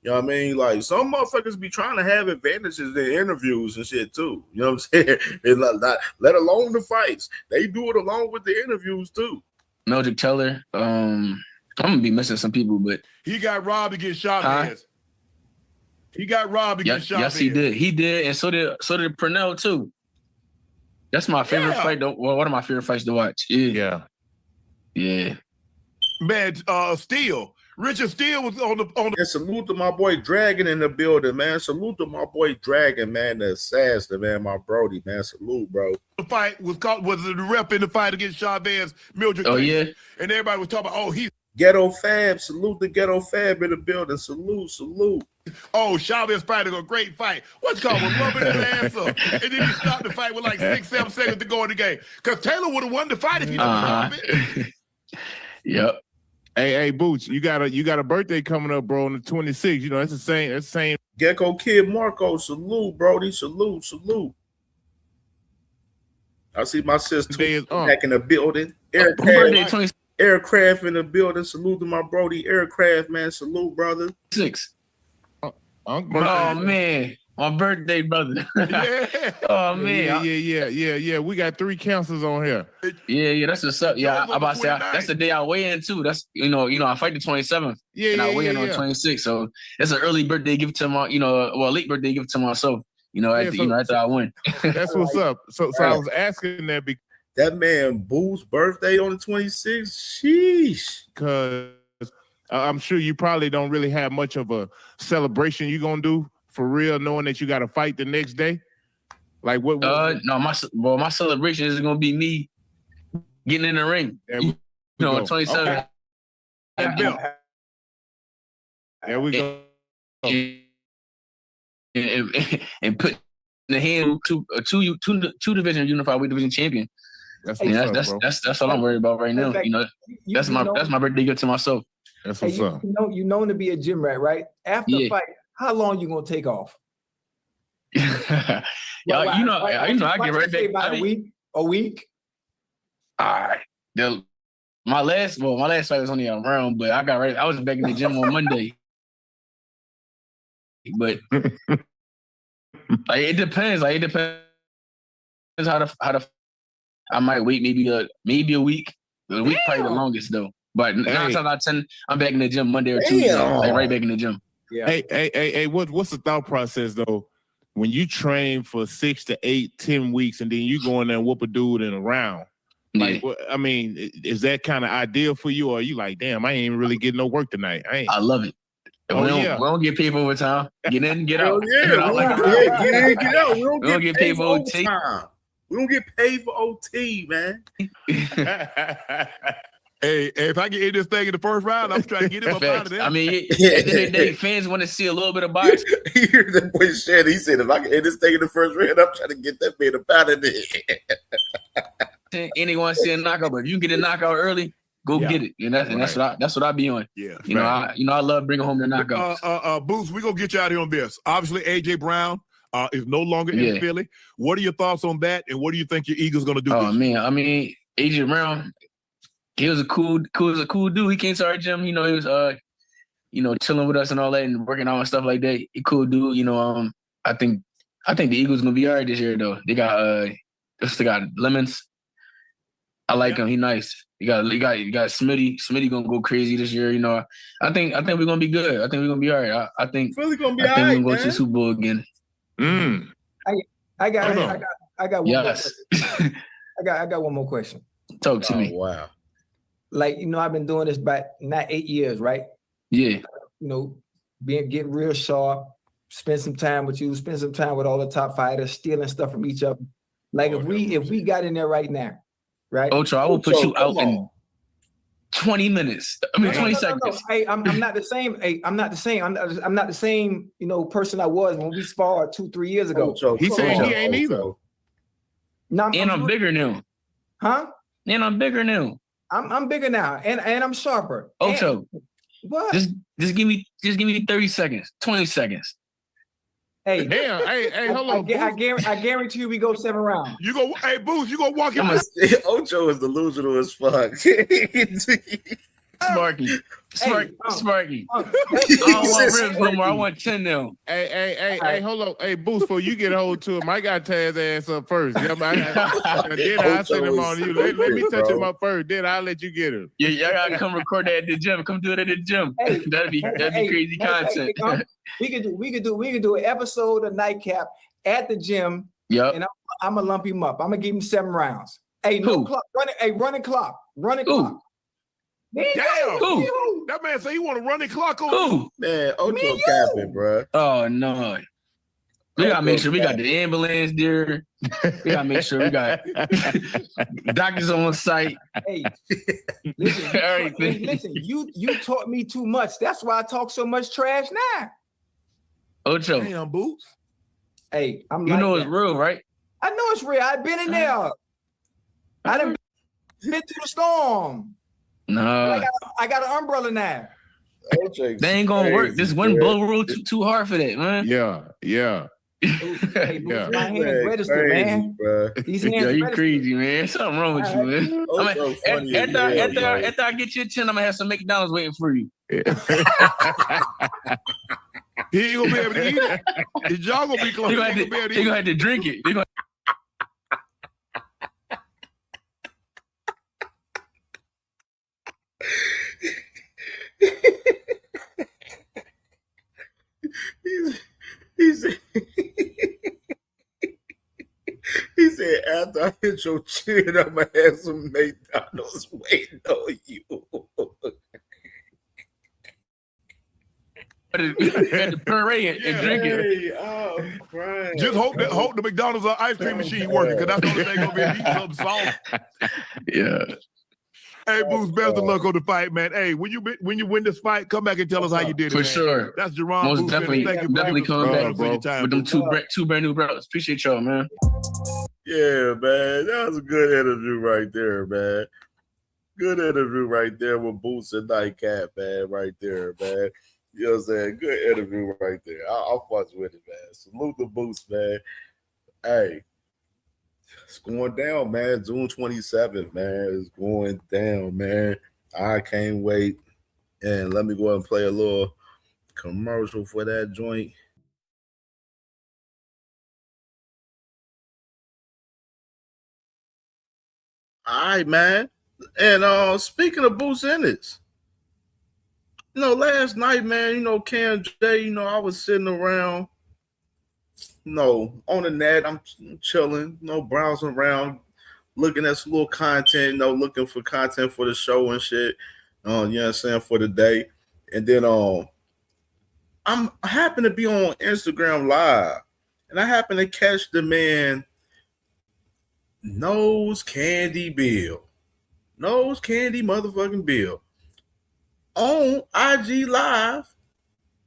You know what I mean? Like some motherfuckers be trying to have advantages in interviews and shit too. You know what I'm saying? And let alone the fights. They do it along with the interviews too. Meldrick Teller. I'm gonna be missing some people, but he got robbed to get shot heads. He got robbed to get shot heads. Yes, he did. He did, and so did Purnell too. That's my favorite fight. Well, one of my favorite fights to watch. Yeah. Man, Steele. Richard Steele was on the. And salute to my boy Dragon in the building, man. Salute to my boy Dragon, man. The assassin, man. My Brody, man. Salute, bro. The fight was the rep in the fight against Chavez, Mildred. Oh, Case. yeah. And everybody was talking about, he's Ghetto Fab. Salute the Ghetto Fab in the building. Salute. Chavez fighting a great fight. What's called was rubbing his ass up. And then he stopped the fight with like 6-7 seconds to go in the game. Because Taylor would have won the fight if he didn't stop it. Yep. Hey, Boots, you got a birthday coming up, bro, on the 26th. You know, it's the same. Gecko Kid Marco, salute, Brody, salute. I see my sister back in the building. Aircraft in the building. Salute to my Brody Aircraft, man. Salute, brother. 6. Oh man, my birthday, brother. Yeah. Oh man. Yeah. We got 3 counselors on here. Yeah. That's what's up. Yeah, I'm about to say that's the day I weigh in too. That's I fight the 27th. And I weigh in on 26th. So it's an early birthday gift to my, late birthday gift to myself. After I win. That's what's up. So I was asking that because that man Boo's birthday on the 26th. Sheesh. Because I'm sure you probably don't really have much of a celebration you're gonna do for real, knowing that you got to fight the next day. Like what? No, my celebration is gonna be me getting in the ring. 27. Okay. There we go. And put in the hand two division unified weight division champion. That's all I'm worried about right now. Fact, that's my birthday gift to myself. That's what's up. You known to be a gym rat, right? After the fight, how long you gonna take off? I get right back. About a week. All right. My last fight was only a round, but I got right. I was back in the gym on Monday. But it depends. It depends how the I might wait maybe a week. A week probably the longest though. But 9 times out of 10, I'm back in the gym Monday or Tuesday. Right back in the gym. Yeah. Hey, what's the thought process though? When you train for 6 to 8, 10 weeks, and then you go in there and whoop a dude in a round. Like, is that kind of ideal for you, or are you like, damn, I ain't even really getting no work tonight? I love it. We don't get paid for overtime. Get in, get out. Get in, get out. We don't get paid for OT. We don't get paid for OT, man. Hey, if I get in this thing in the first round, I'm trying to get him up out of there. I mean, at the end of the day, fans want to see a little bit of boxing. You hear that boy Shannon? He said, if I get in this thing in the first round, I'm trying to get that man up out of there. Anyone see a knockout, but if you get a knockout early, go get it. And that's what I be on. Yeah. I love bringing home the knockouts. Boots, we're gonna get you out here on this. Obviously, AJ Brown is no longer in Philly. What are your thoughts on that? And what do you think your Eagles gonna do? Oh man, I mean, AJ Brown, he was a cool dude. He came to our gym. He was chilling with us and all that and working out and stuff like that. He cool dude. I think the Eagles gonna be all right this year though. They got Lemons. I like him. He nice. You got Smitty. Smitty gonna go crazy this year. I think we're gonna be good. I think we're gonna be all right. I think Philly gonna be I think all right, we're gonna go to the Super Bowl again. I got one more question. I got one more question. Talk to me. Wow. Like, I've been doing this about not 8 years, right? Yeah. Getting real sharp, spend some time with you, spend some time with all the top fighters, stealing stuff from each other. Like if we got in there right now, right? Ocho, I will put you out in 20 minutes. I mean, 20 seconds. No. Hey, I'm not the same. Hey, I'm not the same. I'm not the same, person I was when we sparred 2-3 years ago. He said he ain't either. I'm bigger now. Huh? And I'm bigger now. I'm bigger now, and I'm sharper. Ocho, what? Just give me 30 seconds, 20 seconds. Hey, damn! Hey, hold on. I guarantee you, we go 7 rounds. You go, hey, Booth, you gonna walk him? Ocho is delusional as fuck. Sparky. I don't want ribs no more. I want 10 now. Hey, hold on. Hey, Booth, before you get hold to him, I got to tear his ass up first. Then I'll send him on you. Let me touch him up first. Then I'll let you get him. Yeah, y'all gotta come record that at the gym. Come do it at the gym. Hey, that'd be crazy content. We could do an episode of Nightcap at the gym. Yep. And I'm gonna lump him up. I'm gonna give him 7 rounds. Hey, no clock. Running clock. Damn. Who? That man say he want to run the clock on Who? Man, Ocho capping, bro. Oh no. We gotta make sure we got the ambulance there. We gotta make sure we got doctors on site. Hey, listen, you taught me too much. That's why I talk so much trash now. Ocho. Damn, Boots. Hey, I'm You like know that. it's real, right? I know it's real. I've been in there. I done been through the storm. Nah. I got an umbrella now. They ain't gonna work. This wind blow rule too hard for that, man. Yeah. Hey, Yeah. my hands registered, man. Bro. These hands Yeah, you registered. crazy, man. Something wrong with you, man. Ocho funny as hell, After I get your 10, I'm gonna have some McDonald's waiting for you. He ain't gonna be able to eat it. His jaw gonna be closed. He gonna have to drink it. They gonna- He said, he said, after I hit your chin, I'm going to have some McDonald's waiting on you. Had to puree and drink it. Hey, oh, I'm crying. Just hope the McDonald's ice cream machine working, because that's the only thing gonna be able to eat something soft. Yeah. Hey, Boots, best of luck on the fight, man. Hey, when you win this fight, come back and tell us how you did it. For man. sure. That's Jerron Most Boots. definitely, Thank you for definitely giving us coming some back, of your time, with them Boots. two brand new brothers. Appreciate y'all, man. Yeah, man. That was a good interview right there, man. Good interview right there with Boots and Nightcap, man, right there, man. You know what I'm saying? Good interview right there. I'll fuck with it, man. Salute the Boots, man. Hey, it's going down, man. June 27th, man. It's going down, man. I can't wait. And let me go ahead and play a little commercial for that joint. All right, man. And speaking of Boots Ennis, last night, man, CamJ, I was sitting around, on the net. I'm chilling, browsing around, looking at some little content, looking for content for the show and shit. You know what I'm saying, for the day. And then I happen to be on Instagram Live, and I happen to catch the man Nose Candy motherfucking Bill on IG Live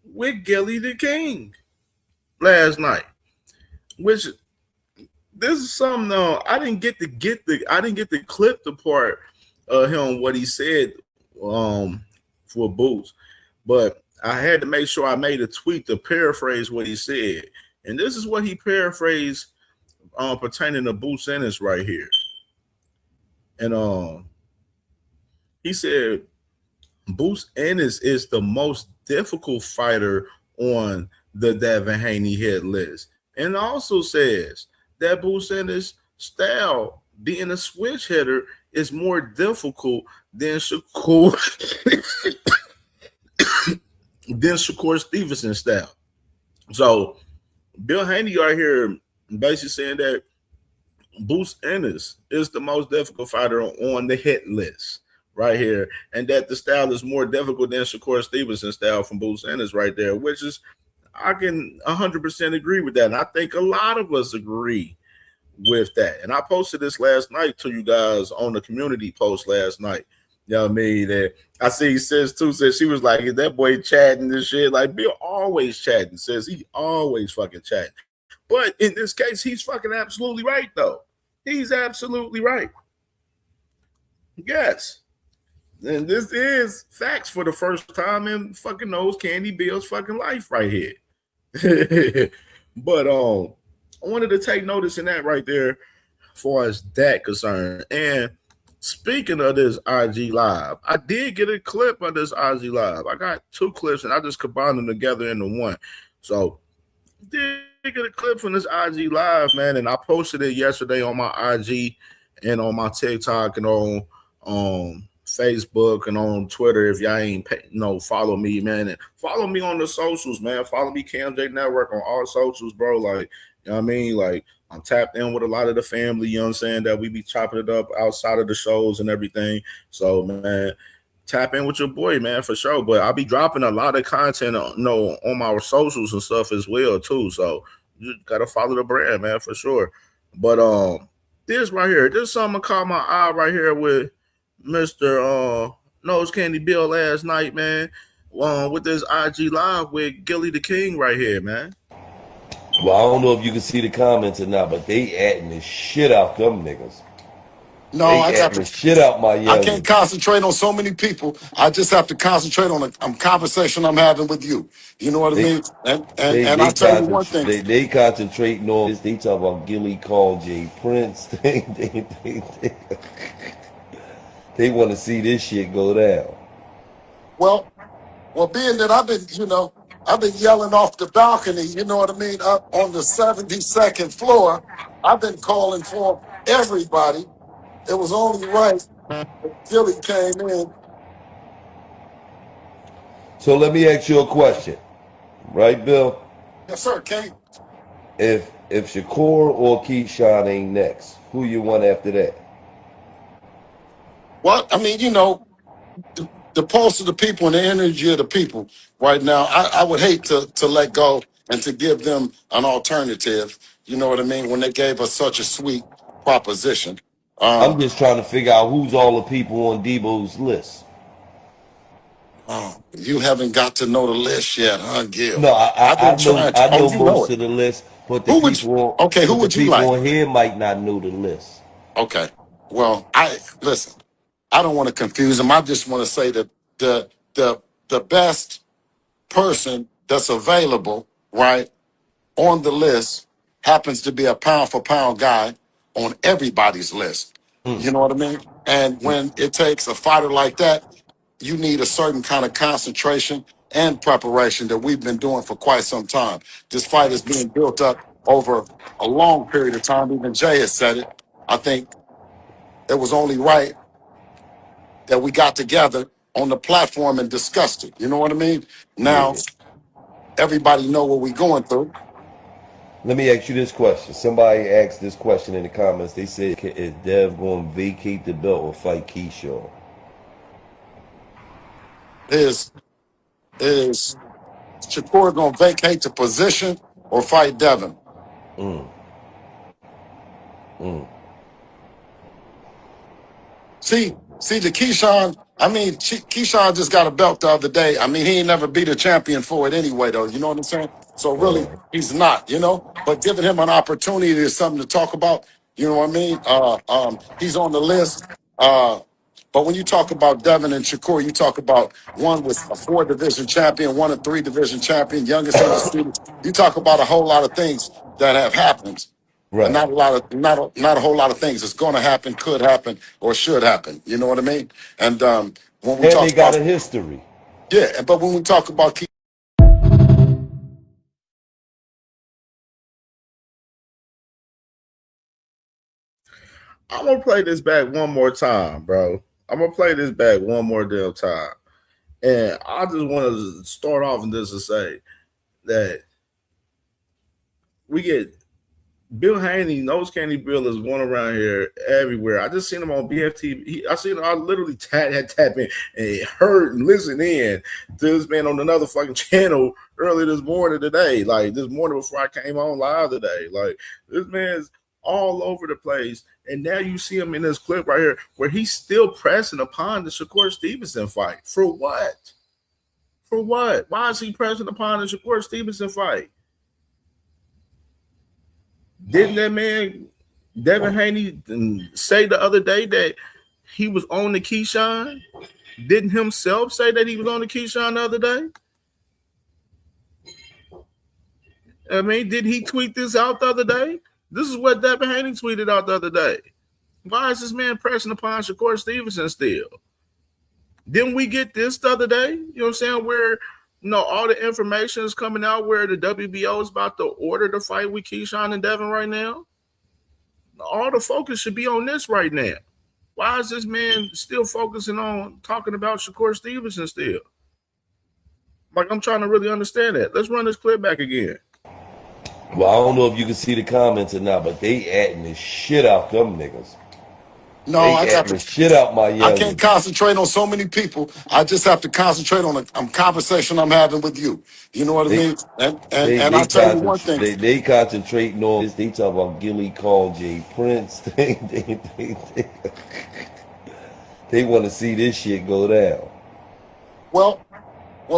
with Gilly the King last night. Which this is something I didn't get to clip the part of him what he said for Boots, but I had to make sure I made a tweet to paraphrase what he said. And this is what he paraphrased pertaining to Boots Ennis right here. And he said Boots Ennis is the most difficult fighter on the Devin Haney hit list. And also says that Boots Ennis' style, being a switch hitter, is more difficult than Shakur Stevenson's style. So Bill Haney right here basically saying that Boots Ennis is the most difficult fighter on the hit list right here, and that the style is more difficult than Shakur Stevenson's style from Boots Ennis right there, which is, I can 100% agree with that. And I think a lot of us agree with that. And I posted this last night to you guys on the community post last night. You know what I mean? That I see says too, says she was like, is that boy chatting this shit? Like, Bill always chatting, says he always fucking chatting. But in this case, he's fucking absolutely right, though. He's absolutely right. Yes. And this is facts for the first time in fucking Nose Candy Bill's fucking life right here. But I wanted to take notice in that right there as far as that concerned. And speaking of this IG Live, I did get a clip of this IG Live. I got two clips and I just combined them together into one. So did get a clip from this IG Live, man, and I posted it yesterday on my IG and on my TikTok and on Facebook and on Twitter. If y'all ain't follow me, man, and follow me on the socials, man. Follow me, CamJNetwork, on all socials, bro. Like, you know what I mean? Like, I'm tapped in with a lot of the family, you know what I'm saying, that we be chopping it up outside of the shows and everything. So, man, tap in with your boy, man, for sure. But I'll be dropping a lot of content, on my socials and stuff as well too. So you gotta follow the brand, man, for sure. But this right here, this is something caught my eye right here with Mr. Nose Candy Bill last night, man. With this IG live with Gilly the King right here, man. Well, I don't know if you can see the comments or not, but they adding the shit out them niggas. No, they I got the shit out my young. I can't concentrate on so many people. I just have to concentrate on the conversation I'm having with you. You know what I mean? And I'll tell you one thing. They concentrating on this. They talk about Gilly Call J Prince. They want to see this shit go down. Well, being that I've been yelling off the balcony, you know what I mean, up on the 72nd floor, I've been calling for everybody. It was only right that Gilly came in. So let me ask you a question, right, Bill? Yes, sir, King. If Shakur or Keyshawn ain't next, who you want after that? Well, I mean, the pulse of the people and the energy of the people right now, I would hate to let go and to give them an alternative, you know what I mean, when they gave us such a sweet proposition. I'm just trying to figure out who's all the people on Debo's list. You haven't got to know the list yet, huh, Gil? No, I know most of the list, but the people on here might not know the list. Okay. Well, listen. I don't want to confuse them. I just want to say that the best person that's available, right, on the list happens to be a pound for pound guy on everybody's list. You know what I mean? And when it takes a fighter like that, you need a certain kind of concentration and preparation that we've been doing for quite some time. This fight is being built up over a long period of time. Even Jay has said it. I think it was only right that we got together on the platform and discussed it. You know what I mean? Now, everybody know what we're going through. Let me ask you this question. Somebody asked this question in the comments. They said, is Dev going to vacate the belt or fight Keyshawn? Is Shakur going to vacate the position or fight Devin? See, the Keyshawn, Keyshawn just got a belt the other day. I mean, he ain't never beat a champion for it anyway, though. You know what I'm saying? So really, he's not, But giving him an opportunity is something to talk about. You know what I mean? He's on the list. But when you talk about Devin and Shakur, you talk about one was a 4-division champion, one a 3-division champion, youngest undisputed. You talk about a whole lot of things that have happened. Right. And not a whole lot of things that's going to happen, could happen, or should happen. You know what I mean? And when we talk about a history. Yeah, but when we talk about I'm gonna play this back one more time, bro. I'm gonna play this back one more damn time. And I just want to start off and just to say that we get Bill Haney, Nose Candy Bill, is one around here everywhere. I just seen him on BFT. I literally tap in and heard and listened in to this man on another fucking channel early this morning today. Like this morning before I came on live today. Like this man's all over the place. And now you see him in this clip right here where he's still pressing upon the Shakur Stevenson fight. For what? For what? Why is he pressing upon the Shakur Stevenson fight? Didn't that man, Devin Haney, say the other day that he was on the Keyshawn? Didn't himself say that he was on the Keyshawn the other day? I mean, did he tweet this out the other day? This is what Devin Haney tweeted out the other day. Why is this man pressing upon Shakur Stevenson still? Didn't we get this the other day? You know what I'm saying? Where all the information is coming out where the WBO is about to order the fight with Keyshawn and Devin right now. All the focus should be on this right now. Why is this man still focusing on talking about Shakur Stevenson still? Like, I'm trying to really understand that. Let's run this clip back again. Well, I don't know if you can see the comments or not, but they adding the shit out them niggas. No, They I got acting the to. shit out my I youngin. can't concentrate on so many people. I just have to concentrate on the conversation I'm having with you. You know what I mean? And I tell you one thing. They concentrating on this. They talk about Gilly Call J Prince. They want to see this shit go down. Well,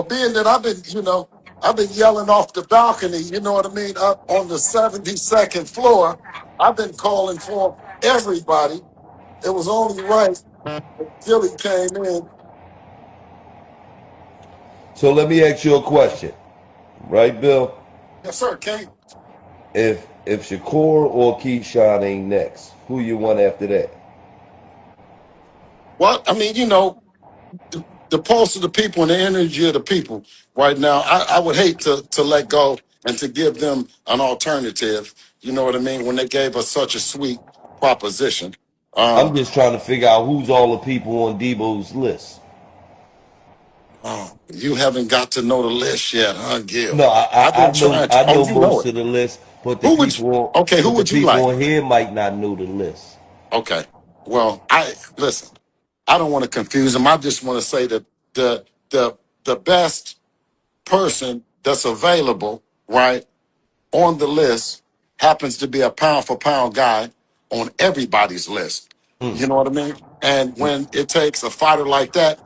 being that I've been yelling off the balcony, you know what I mean, up on the 72nd floor. I've been calling for everybody. It was only right that Gilly came in. So let me ask you a question, right, Bill? Yes, sir, King. If Shakur or Keyshawn ain't next, who you want after that? Well, I mean, the pulse of the people and the energy of the people right now, I would hate to let go and to give them an alternative. You know what I mean? When they gave us such a sweet proposition. I'm just trying to figure out who's all the people on Debo's list. Oh, you haven't got to know the list yet, huh, Gil? No, I know most of the list, but the who would you like? on here might not know the list. Okay. Well, listen. I don't want to confuse them. I just want to say that the best person that's available, right, on the list happens to be a pound for pound guy on everybody's list. You know what I mean? And when it takes a fighter like that,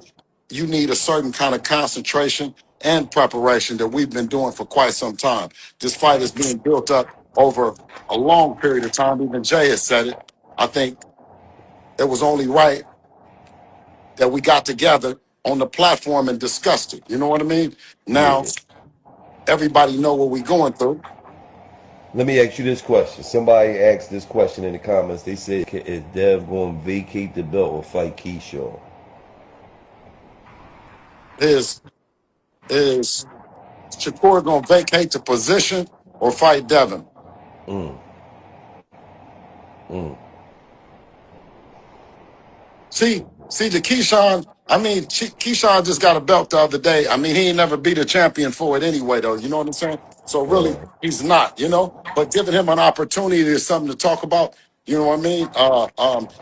you need a certain kind of concentration and preparation that we've been doing for quite some time. This fight is being built up over a long period of time. Even Jay has said it. I think it was only right that we got together on the platform and discussed it. You know what I mean? Now, everybody know what we're going through. Let me ask you this question. Somebody asked this question in the comments. They said, is Dev going to vacate the belt or fight Keyshawn? Is Shakur going to vacate the position or fight Devin? See, the Keyshawn, Keyshawn just got a belt the other day. I mean, he ain't never beat a champion for it anyway, though. You know what I'm saying? So really, he's not, But giving him an opportunity is something to talk about. You know what I mean?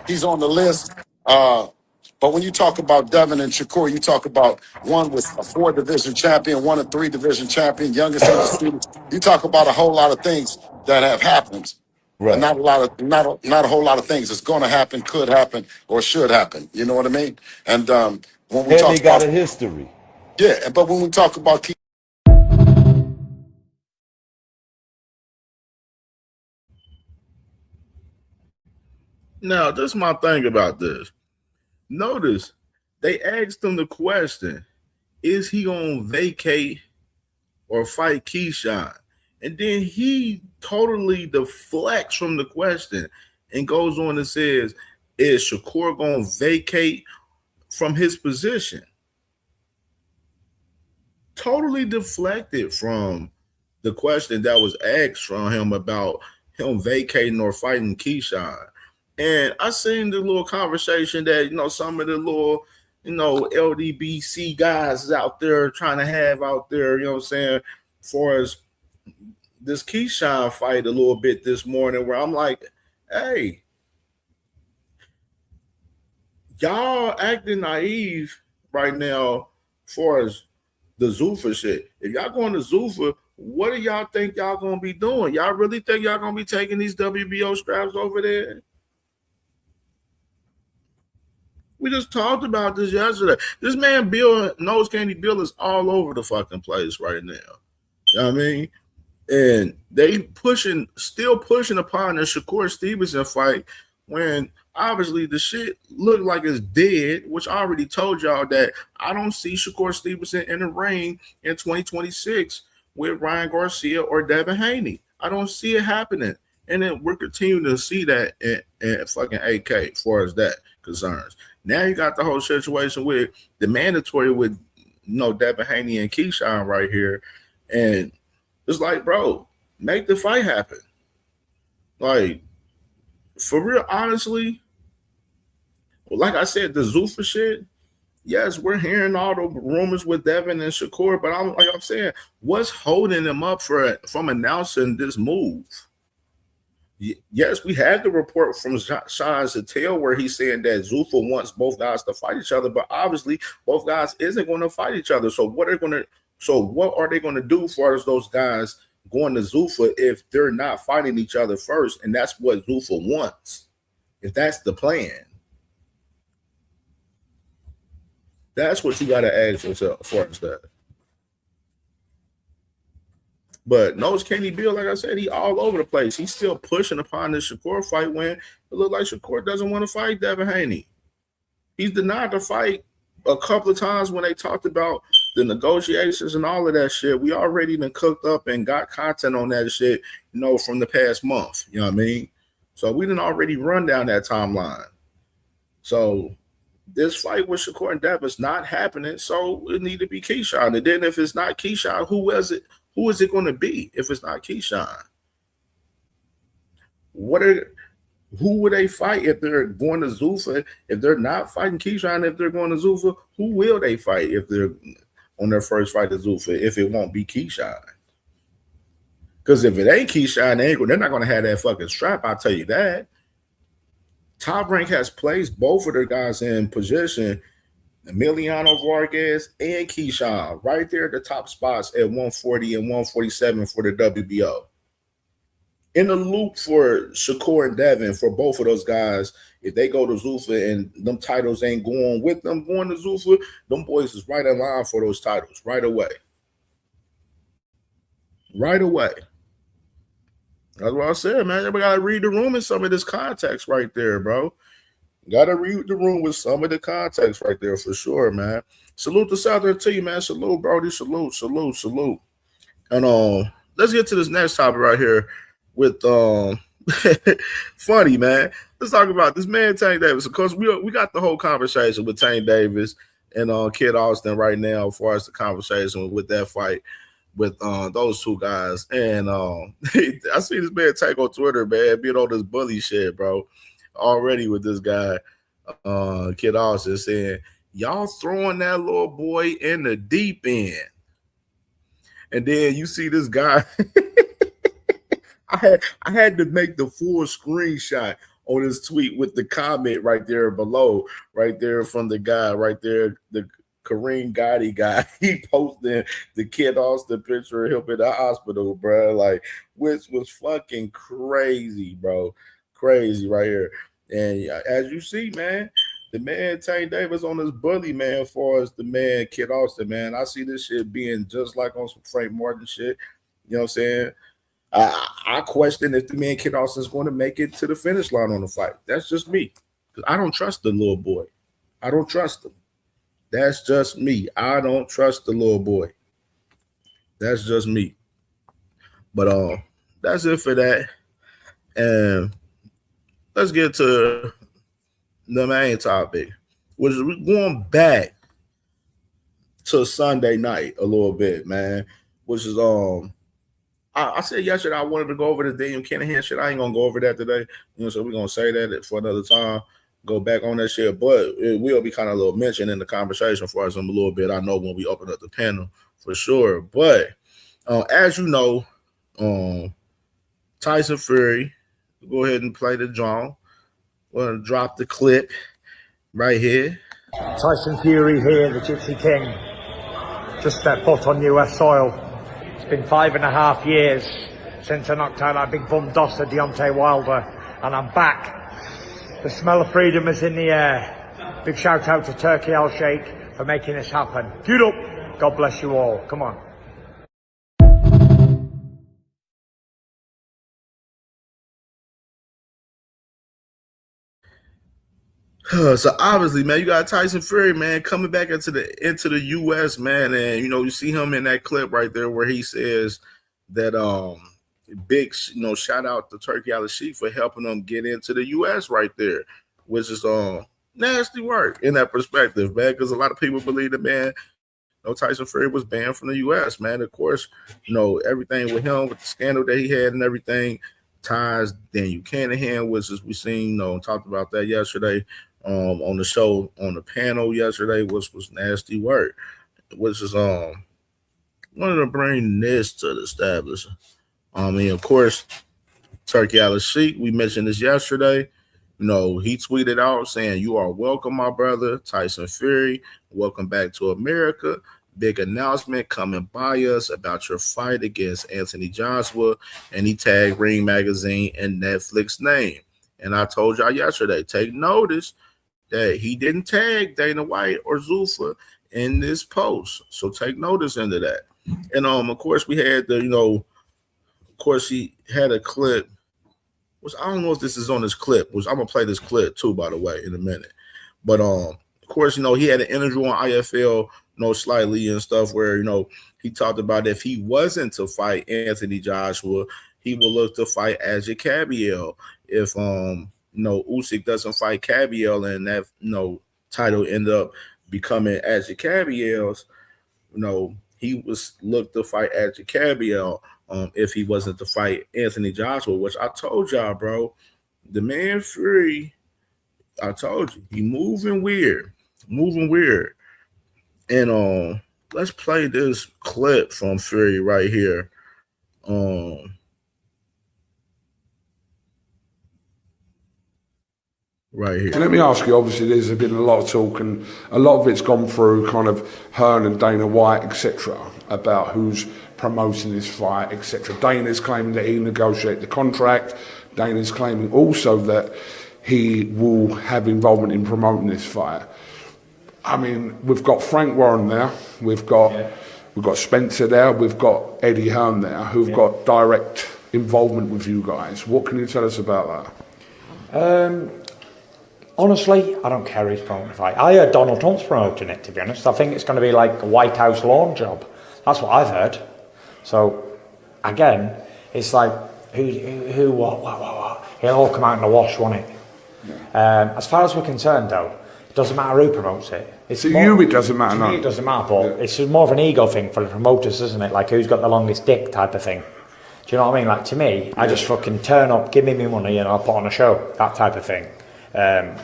He's on the list. But when you talk about Devin and Shakur, you talk about one with a 4-division champion, one a 3-division champion, youngest in the student. You talk about a whole lot of things that have happened. Right. Not a whole lot of things that's going to happen, could happen, or should happen. You know what I mean? And when we talk they got a history. Yeah, but when we talk about Now, this is my thing about this. Notice they asked him the question, is he going to vacate or fight Keyshawn? And then he totally deflects from the question and goes on and says, is Shakur going to vacate from his position? Totally deflected from the question that was asked from him about him vacating or fighting Keyshawn. And I seen the little conversation that, some of the little, LDBC guys out there trying to have out there, you know what I'm saying, for as this Keyshawn fight a little bit this morning where I'm like, hey, y'all acting naive right now for as the Zuffa shit. If y'all going to Zuffa, what do y'all think y'all going to be doing? Y'all really think y'all going to be taking these WBO straps over there? We just talked about this yesterday. This man, Nose Candy Bill, is all over the fucking place right now. You know what I mean? And they still pushing upon the Shakur Stevenson fight when obviously the shit looked like it's dead, which I already told y'all that I don't see Shakur Stevenson in the ring in 2026 with Ryan Garcia or Devin Haney. I don't see it happening. And then we're continuing to see that in fucking AK as far as that concerns. Now you got the whole situation with the mandatory with Devin Haney and Keyshawn right here. And it's like, bro, make the fight happen. Like, for real, honestly, like I said, the Zuffa shit, yes, we're hearing all the rumors with Devin and Shakur, but I'm saying, what's holding them up from announcing this move? Yes, we had the report from Sean Zattel where he's saying that Zuffa wants both guys to fight each other, but obviously both guys isn't going to fight each other. So what are they going to do for those guys going to Zuffa if they're not fighting each other first? And that's what Zuffa wants. If that's the plan, that's what you got to ask yourself as far as that. But Nose Candy Bill, like I said, he all over the place. He's still pushing upon this Shakur fight when it looked like Shakur doesn't want to fight Devin Haney. He's denied the fight a couple of times when they talked about the negotiations and all of that shit. We already been cooked up and got content on that shit, from the past month. You know what I mean? So we didn't already run down that timeline. So this fight with Shakur and Devin is not happening. So it need to be Keyshawn. And then if it's not Keyshawn, who is it? Who is it going to be if it's not Keyshawn? Who would they fight if they're going to Zuffa? If they're not fighting Keyshawn, if they're going to Zuffa, who will they fight if they're on their first fight to Zuffa? If it won't be Keyshawn, because if it ain't Keyshawn, they're not going to have that fucking strap. I'll tell you that. Top Rank has placed both of their guys in position. Emiliano Vargas and Keyshawn right there at the top spots at 140 and 147 for the WBO. In the loop for Shakur and Devin, for both of those guys, if they go to Zuffa and them titles ain't going with them going to Zuffa, them boys is right in line for those titles right away. Right away. That's what I said, man. Everybody got to read the room in some of this context right there, bro. Got to read the room with some of the context right there for sure, man. Salute to Southern to you, man. Salute, Brody. Salute. And let's get to this next topic right here with funny, man. Let's talk about this man, Tank Davis. Of course, we got the whole conversation with Tank Davis and Kid Austin right now as far as the conversation with that fight with those two guys. And I see this man Tank on Twitter, man, being on this bully shit, bro. Already with this guy, Kid Austin, saying, y'all throwing that little boy in the deep end. And then you see this guy. I had to make the full screenshot on his tweet with the comment right there below, right there from the guy right there, the Kareem Gotti guy. He posted the Kid Austin picture of him in the hospital, bro. Like, which was fucking crazy, bro. Crazy right here. And as you see, man, the man Tank Davis on this bully, man, as far as the man Kid Austin, man, I see this shit being just like on some Frank Martin shit. You know what I'm saying? I question if the man Kid Austin is going to make it to the finish line on the fight. That's just me. I don't trust the little boy. I don't trust him. That's just me. I don't trust the little boy. That's just me. But that's it for that. And let's get to the main topic, which is going back to Sunday night a little bit, man. Which is I said yesterday I wanted to go over the Daniel Kinahan shit. I ain't gonna go over that today, so we're gonna say that for another time. Go back on that shit, but it will be kind of a little mentioned in the conversation for us a little bit. I know when we open up the panel for sure. But as you know, Tyson Fury, go ahead and play the drum. We're gonna drop the clip right here. Tyson Fury here, the Gypsy King. Just stepped foot on US soil. It's been 5.5 years since I knocked out that big bum dosser Deontay Wilder, and I'm back. The smell of freedom is in the air. Big shout out to Turkey Al Sheikh for making this happen. Get up. God bless you all. Come on. So obviously, man, you got Tyson Fury, man, coming back into the U.S., man, and you see him in that clip right there where he says that big, shout out to Turkey Al Sheikh for helping them get into the U.S. right there, which is nasty work in that perspective, man, because a lot of people believe that, man, Tyson Fury was banned from the U.S., man. Of course, everything with him, with the scandal that he had and everything, ties Daniel Kinahan, which is we seen, talked about that yesterday on the show, on the panel yesterday, which was nasty work, which is wanted to bring this to the establishment. Of course, Turkey Al-Sheikh, we mentioned this yesterday. You know, he tweeted out saying, "You are welcome, my brother. Tyson Fury, welcome back to America. Big announcement coming by us about your fight against Anthony Joshua." And he tagged Ring Magazine and Netflix name. And I told y'all yesterday, take notice that he didn't tag Dana White or Zulfa in this post. So take notice into that. And of course, we had the, of course, he had a clip. I don't know if this is on this clip. I'm gonna play this clip too, by the way, in a minute. But of course, he had an interview on IFL, slightly and stuff where he talked about if he wasn't to fight Anthony Joshua, he will look to fight Ajit Cabiel. If Usyk doesn't fight Cabiel and that title end up becoming Ajit Cabiel's, he was looked to fight Ajit Cabiel. If he wasn't to fight Anthony Joshua, which I told y'all, bro, the man Fury, I told you, he moving weird. And let's play this clip from Fury right here. Right here. So let me ask you, obviously there's been a lot of talk and a lot of it's gone through kind of Hearn and Dana White, etc., about who's promoting this fight, etc. Dana's claiming that he negotiated the contract. Dana's claiming also that he will have involvement in promoting this fight. I mean, we've got Frank Warren there, we've got Spencer there, we've got Eddie Hearn there, who've got direct involvement with you guys. What can you tell us about that? Honestly, I don't care who's promoting the fight. I heard Donald Trump's promoting it, to be honest. I think it's going to be like a White House lawn job. That's what I've heard. So, again, it's like, what. It'll all come out in the wash, won't it? Yeah. As far as we're concerned, though, it doesn't matter who promotes it. It doesn't matter. To me, it doesn't matter, but it's more of an ego thing for the promoters, isn't it? Like, who's got the longest dick type of thing. Do you know what I mean? Like, to me, I just fucking turn up, give me my money, and I'll put on a show. That type of thing.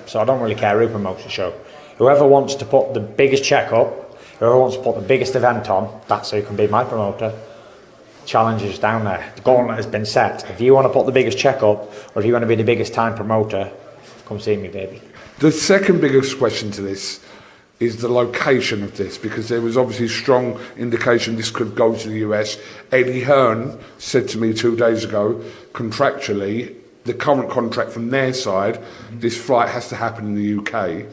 So I don't really care who promotes the show. Whoever wants to put the biggest check up, whoever wants to put the biggest event on, that's who can be my promoter. Challenge is down there. The gauntlet has been set. If you want to put the biggest check up, or if you want to be the biggest time promoter, come see me, baby. The second biggest question to this is the location of this, because there was obviously strong indication this could go to the US. Eddie Hearn said to me 2 days ago, contractually, the current contract from their side, this flight has to happen in the UK.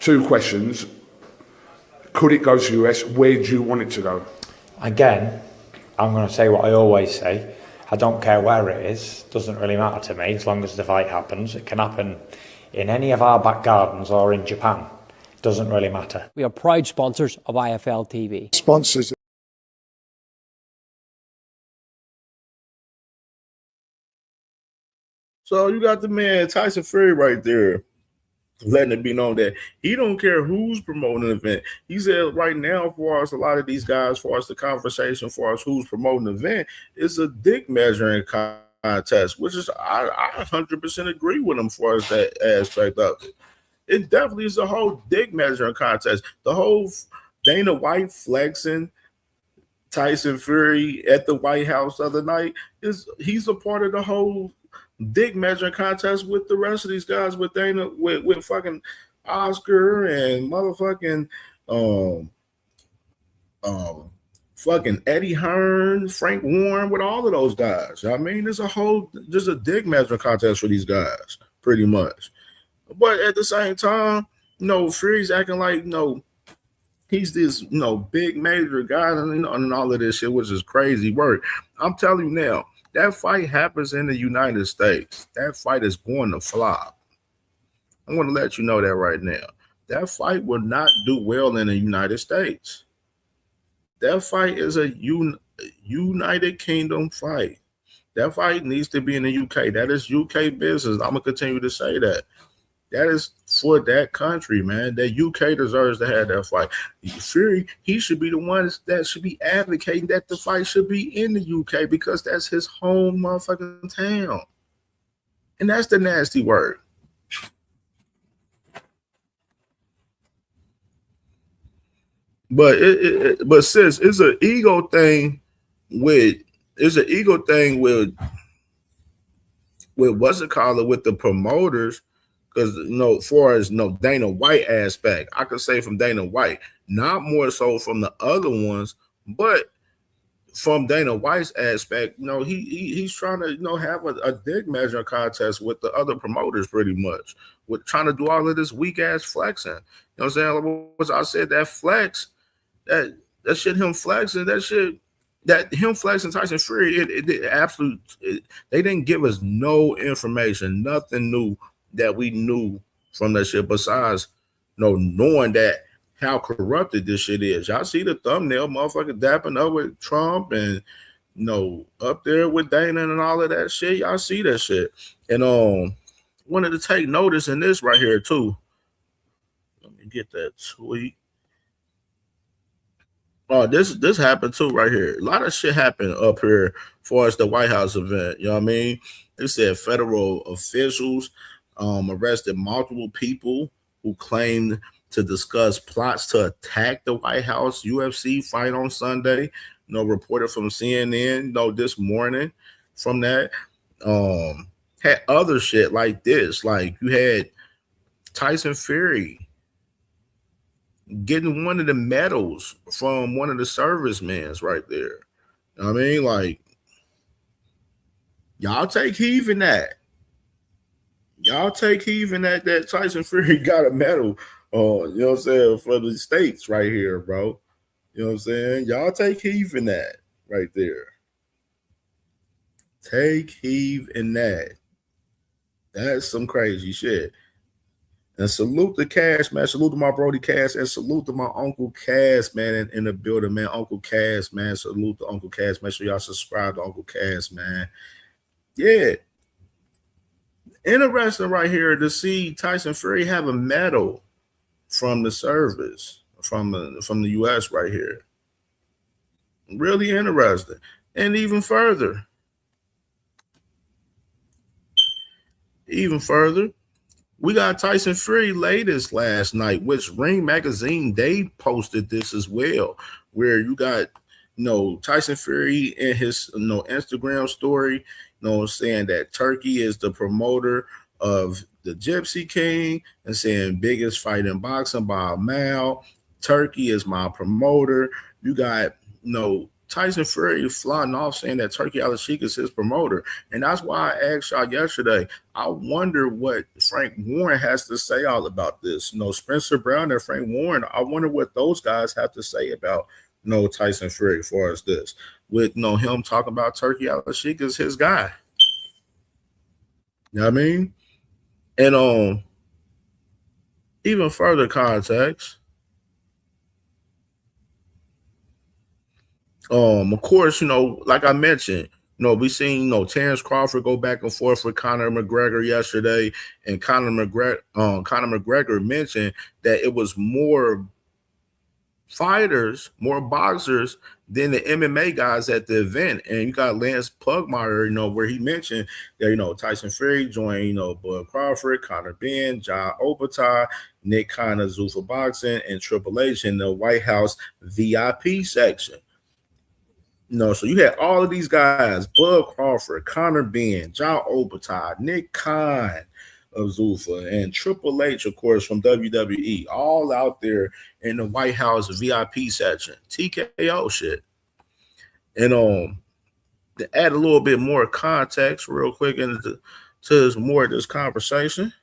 Two questions. Could it go to the US? Where do you want it to go? Again, I'm going to say what I always say. I don't care where it is. It doesn't really matter to me as long as the fight happens. It can happen in any of our back gardens or in Japan. It doesn't really matter. We are proud sponsors of IFL TV. Sponsors. So you got the man Tyson Fury right there, letting it be known that he don't care who's promoting an event. He said right now, for us, a lot of these guys, for us, the conversation for us, who's promoting an event, is a dick measuring contest, which is I 100% agree with him for us that aspect of it. It definitely is a whole dick measuring contest. The whole Dana White flexing Tyson Fury at the White House the other night he's a part of the whole dick measuring contest with the rest of these guys, with Dana, with fucking Oscar and motherfucking fucking Eddie Hearn, Frank Warren, with all of those guys. I mean, there's just a dick measuring contest for these guys, pretty much. But at the same time, Fury's acting like he's this big major guy and all of this shit, which is crazy work. I'm telling you now. That fight happens in the United States. That fight is going to flop. I want to let you know that right now. That fight will not do well in the United States. That fight is a United Kingdom fight. That fight needs to be in the UK. That is UK business. I'm going to continue to say that. That is for that country, man. That UK deserves to have that fight. Fury, he should be the one that should be advocating that the fight should be in the UK because that's his home motherfucking town. And that's the nasty word. But but sis, it's an ego thing with with what's it called with the promoters, because as far as Dana White aspect, I could say from Dana White, not more so from the other ones, but from Dana White's aspect, he's trying to have a dick measuring contest with the other promoters, pretty much, with trying to do all of this weak ass flexing. You know what I'm saying? What I said, that flex, that shit, him flexing, that him flexing Tyson Fury, they didn't give us no information, nothing new that we knew from that shit besides knowing that how corrupted this shit is. Y'all see the thumbnail, motherfucker dapping up with Trump and up there with Dana and all of that shit. Y'all see that shit. And wanted to take notice in this right here too. Let me get that tweet. Oh, this happened too right here. A lot of shit happened up here for us the White House event. You know what I mean? They said federal officials arrested multiple people who claimed to discuss plots to attack the White House UFC fight on Sunday. Reported from CNN, this morning from that. Had other shit like this. Like you had Tyson Fury getting one of the medals from one of the servicemen right there. You know what I mean? Like, y'all take heed in that. Y'all take heed in that Tyson Fury got a medal, you know what I'm saying, for the states right here, bro. You know what I'm saying? Y'all take heed in that right there. Take heed in that. That's some crazy shit. And salute the Cash, man. Salute to my Brody Cash, and salute to my Uncle Cash, man, in the building, man. Uncle Cash, man. Salute to Uncle Cash. Make sure y'all subscribe to Uncle Cash, man. Yeah. Interesting right here to see Tyson Fury have a medal from the service, from the U.S. right here. Really interesting. And even further, we got Tyson Fury latest last night, which Ring Magazine, they posted this as well, where you got, Tyson Fury in his, Instagram story, saying that Turkey is the promoter of the Gypsy King and saying biggest fight in boxing by a mile. Turkey is my promoter. You got, Tyson Fury flying off saying that Turkey Al-Sheikh is his promoter. And that's why I asked y'all yesterday, I wonder what Frank Warren has to say all about this. Spencer Brown and Frank Warren, I wonder what those guys have to say about Tyson Fury as far as this. With him talking about Turkey Al-Sheikh is his guy. You know what I mean? And even further context, of course, like I mentioned, we seen, Terrence Crawford go back and forth with Conor McGregor yesterday, and Conor McGregor mentioned that it was more fighters, more boxers than the MMA guys at the event. And you got Lance Pugmire, where he mentioned that, Tyson Fury joined, Bud Crawford, Conor Benn, Ja Opatai, Nick Khan of Zuffa Boxing, and Triple H in the White House VIP section. So you had all of these guys, Bud Crawford, Conor Benn, Ja Opatai, Nick Khan of Zuffa, and Triple H, of course, from WWE, all out there in the White House VIP section. TKO shit. And to add a little bit more context real quick into more of this conversation.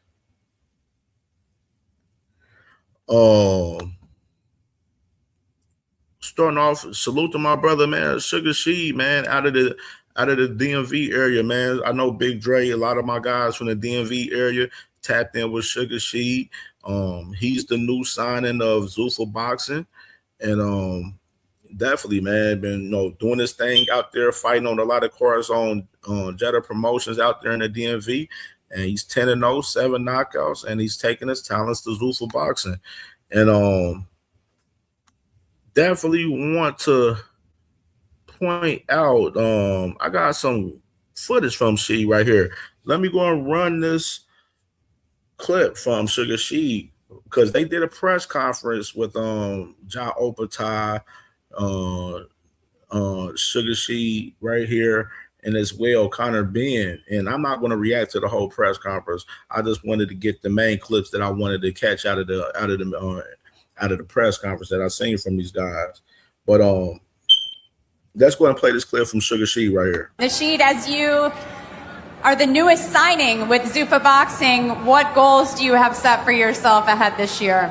Starting off, salute to my brother, man, Sugar Sheed, man, out of the DMV area, man. I know Big Dre, a lot of my guys from the DMV area tapped in with Sugar Sheed. He's the new signing of Zuffa Boxing, and definitely, man, been doing this thing out there, fighting on a lot of cards on Jetta Promotions out there in the DMV, and he's 10-0, 7 knockouts, and he's taking his talents to Zuffa Boxing, and definitely want to point out, I got some footage from She right here. Let me go and run this clip from Sugar She, because they did a press conference with Ja Opatai, Sugar She right here, and as well Connor Ben. And I'm not going to react to the whole press conference. I just wanted to get the main clips that I wanted to catch out of the press conference that I seen from these guys. But let's go and play this clip from Sugar Sheed right here. Nasheed, as you are the newest signing with Zuffa Boxing, what goals do you have set for yourself ahead this year?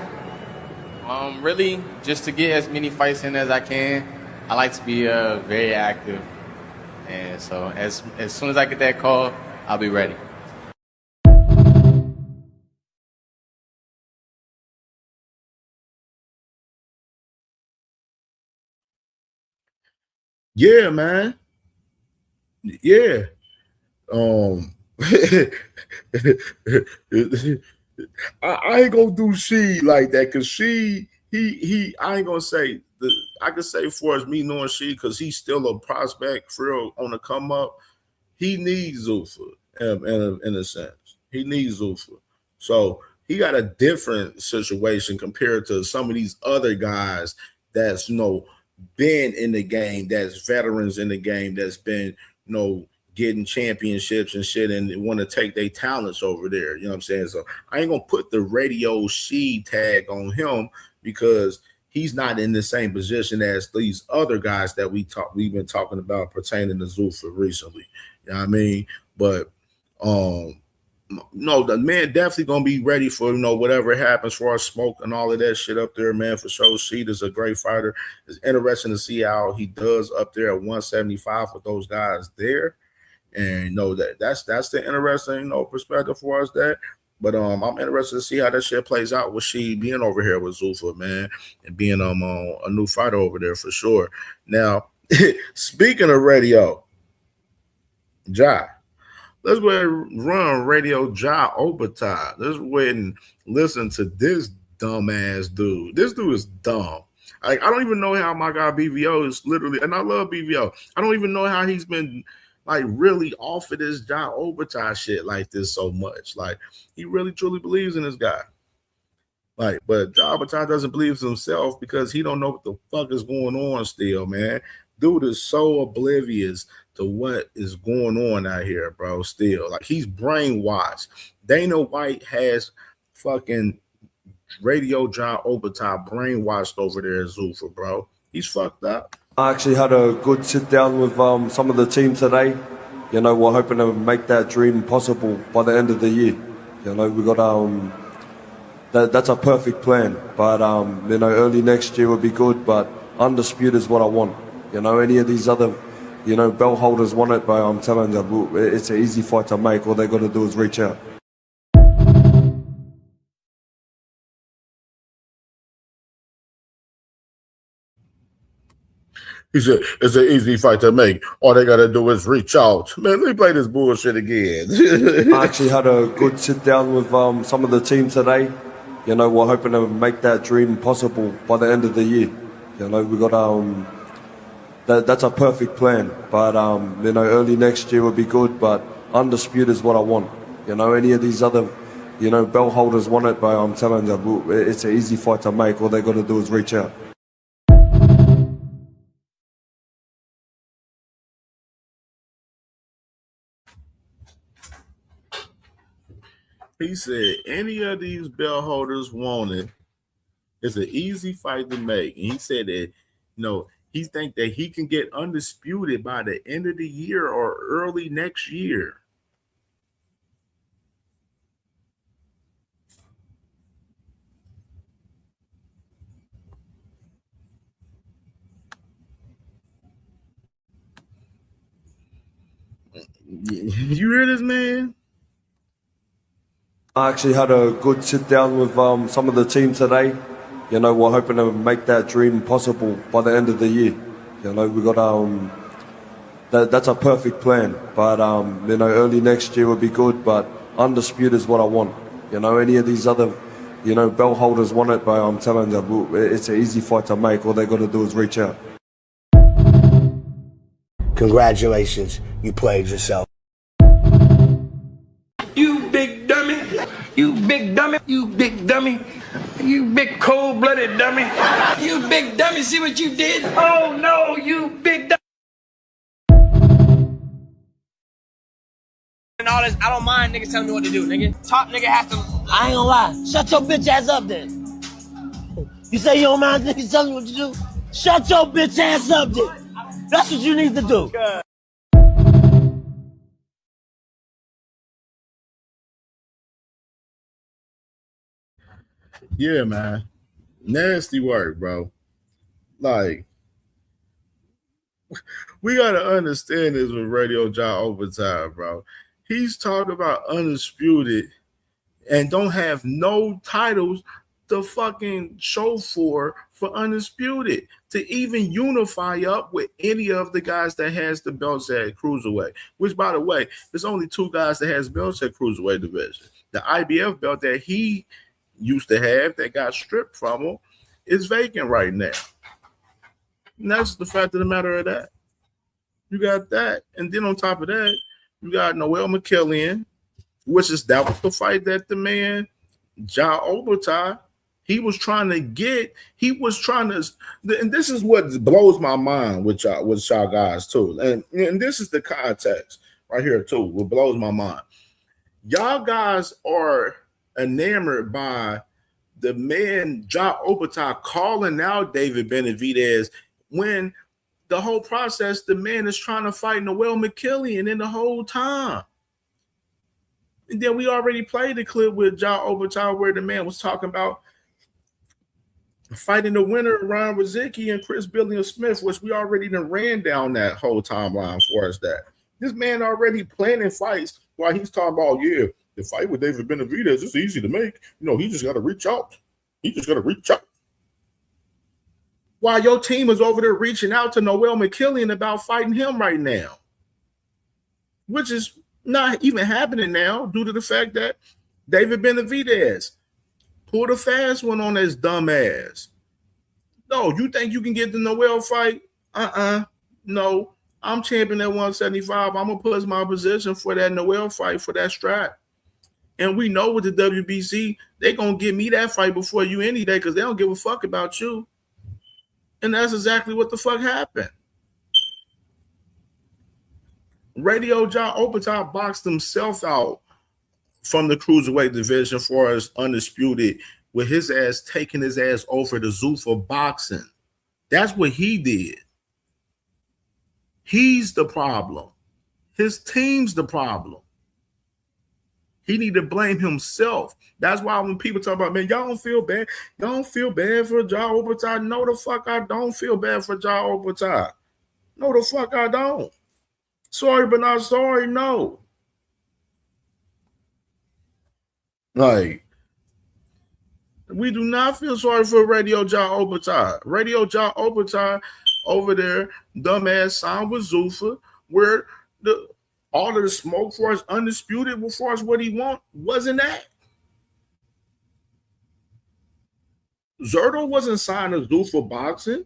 Really, just to get as many fights in as I can. I like to be very active, and so as soon as I get that call, I'll be ready. Yeah, man. Yeah. I ain't gonna do Sheed like that because he I ain't gonna say I can say for as me knowing Sheed because he's still a prospect for real on the come up. He needs Zuffa in a sense. He needs Zuffa. So he got a different situation compared to some of these other guys that's been in the game, that's veterans in the game, that's been getting championships and shit and want to take their talents over there. You know what I'm saying? So I ain't gonna put the radio Sheed tag on him because he's not in the same position as these other guys that we've been talking about pertaining to Zuffa recently. You know what I mean? But no, the man definitely gonna be ready for whatever happens for our smoke and all of that shit up there, man. For sure, Sheed is a great fighter. It's interesting to see how he does up there at 175 with those guys there. And that's the interesting perspective for us that. But I'm interested to see how that shit plays out with Sheed being over here with Zuffa, man, and being a new fighter over there for sure. Now, speaking of radio, Ja, let's go ahead and run radio Ja Obertai. Let's go ahead and listen to this dumbass dude. This dude is dumb. Like, I don't even know how my guy BVO is literally, and I love BVO. I don't even know how he's been like really off of this Ja Obertai shit like this so much. Like, he really truly believes in this guy. Like, but Ja Obertai doesn't believe in himself because he don't know what the fuck is going on still, man. Dude is so oblivious to what is going on out here, bro, still. Like, he's brainwashed. Dana White has fucking radio Ja Obertai brainwashed over there at Zuffa, bro. He's fucked up. I actually had a good sit down with some of the team today. We're hoping to make that dream possible by the end of the year. We got that's a perfect plan. But early next year would be good. But undisputed is what I want. Any of these other belt holders want it, but I'm telling you, it's an easy fight to make. All they got to do is reach out. He said, it's an easy fight to make. All they got to do is reach out. Man, let me play this bullshit again. I actually had a good sit down with some of the team today. We're hoping to make that dream possible by the end of the year. We got that's a perfect plan. But early next year would be good. But undisputed is what I want. Any of these other belt holders want it, but I'm telling you, it's an easy fight to make. All they got to do is reach out. He said, any of these belt holders want it. It's an easy fight to make. And he said that, he think that he can get undisputed by the end of the year or early next year. You hear this, man? I actually had a good sit down with some of the team today. We're hoping to make that dream possible by the end of the year. We got that's a perfect plan. But early next year would be good. But undisputed is what I want. Any of these other belt holders want it, but I'm telling you, it's an easy fight to make. All they got to do is reach out. Congratulations, you played yourself. You big dummy. You big dummy. You big dummy. You big cold-blooded dummy. You big dummy, see what you did? Oh no, you big dummy. and all this, I don't mind niggas telling me what to do, nigga. Top nigga has to. I ain't gonna lie. Shut your bitch ass up then. You say you don't mind niggas telling me what to do? Shut your bitch ass up then. That's what you need to do. Yeah, man. Nasty work, bro. Like, we gotta understand this with Radio Job Overtime, bro. He's talking about undisputed and don't have no titles to fucking show for undisputed to even unify up with any of the guys that has the belts at cruiserweight. Which, by the way, there's only two guys that has belts at cruiserweight division. The IBF belt that he used to have that got stripped from him is vacant right now. And that's the fact of the matter of that. You got that. And then on top of that, you got Noel McKillian, that was the fight that the man, Ja Obertai, he was trying to, and this is what blows my mind with y'all guys too. And this is the context right here too, what blows my mind. Y'all guys are enamored by the man Ja Obertai calling out David Benavidez when the whole process, the man is trying to fight Noel McKillian in the whole time. And then we already played the clip with Ja Obertai where the man was talking about fighting the winner, Ryan Rozicki and Chris Billiam-Smith, which we already done ran down that whole timeline for us that. This man already planning fights while he's talking about, yeah, the fight with David Benavidez is easy to make. You know, he just got to reach out. While your team is over there reaching out to Noel McKillian about fighting him right now, which is not even happening now due to the fact that David Benavidez pulled a fast one on his dumb ass. No, you think you can get the Noel fight? No, I'm champion at 175. I'm going to put my position for that Noel fight, for that strap. And we know with the WBC, they're going to give me that fight before you any day because they don't give a fuck about you. And that's exactly what the fuck happened. Radio Ja Obertai boxed himself out from the cruiserweight division for his undisputed with his ass taking his ass over to Zuffa boxing. That's what he did. He's the problem. His team's the problem. He need to blame himself. That's why when people talk about, man, y'all don't feel bad. Y'all don't feel bad for Ja Obertai. No, the fuck I don't feel bad for Ja Obertai. No, the fuck I don't. Sorry, but not sorry, no. Like, we do not feel sorry for Radio Ja Obertai. Radio Ja Obertai over there, dumbass signed with Zuffa, where all of the smoke for us undisputed as far as what he want wasn't that. Zerto wasn't signed to Zuffa boxing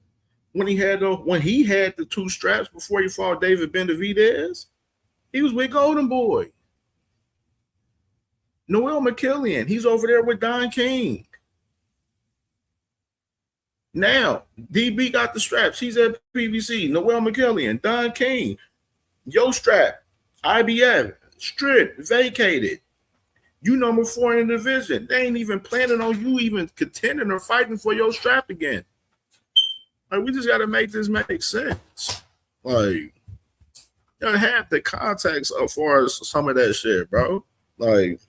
when he had the two straps before he fought David Benavidez. He was with Golden Boy. Noel McKillian, he's over there with Don King. Now, DB got the straps. He's at PBC. Noel McKillian, Don King, yo strap, IBF, stripped, vacated. You number 4 in the division. They ain't even planning on you even contending or fighting for your strap again. Like, we just got to make this make sense. Like, you gotta have the context as far as some of that shit, bro. Like,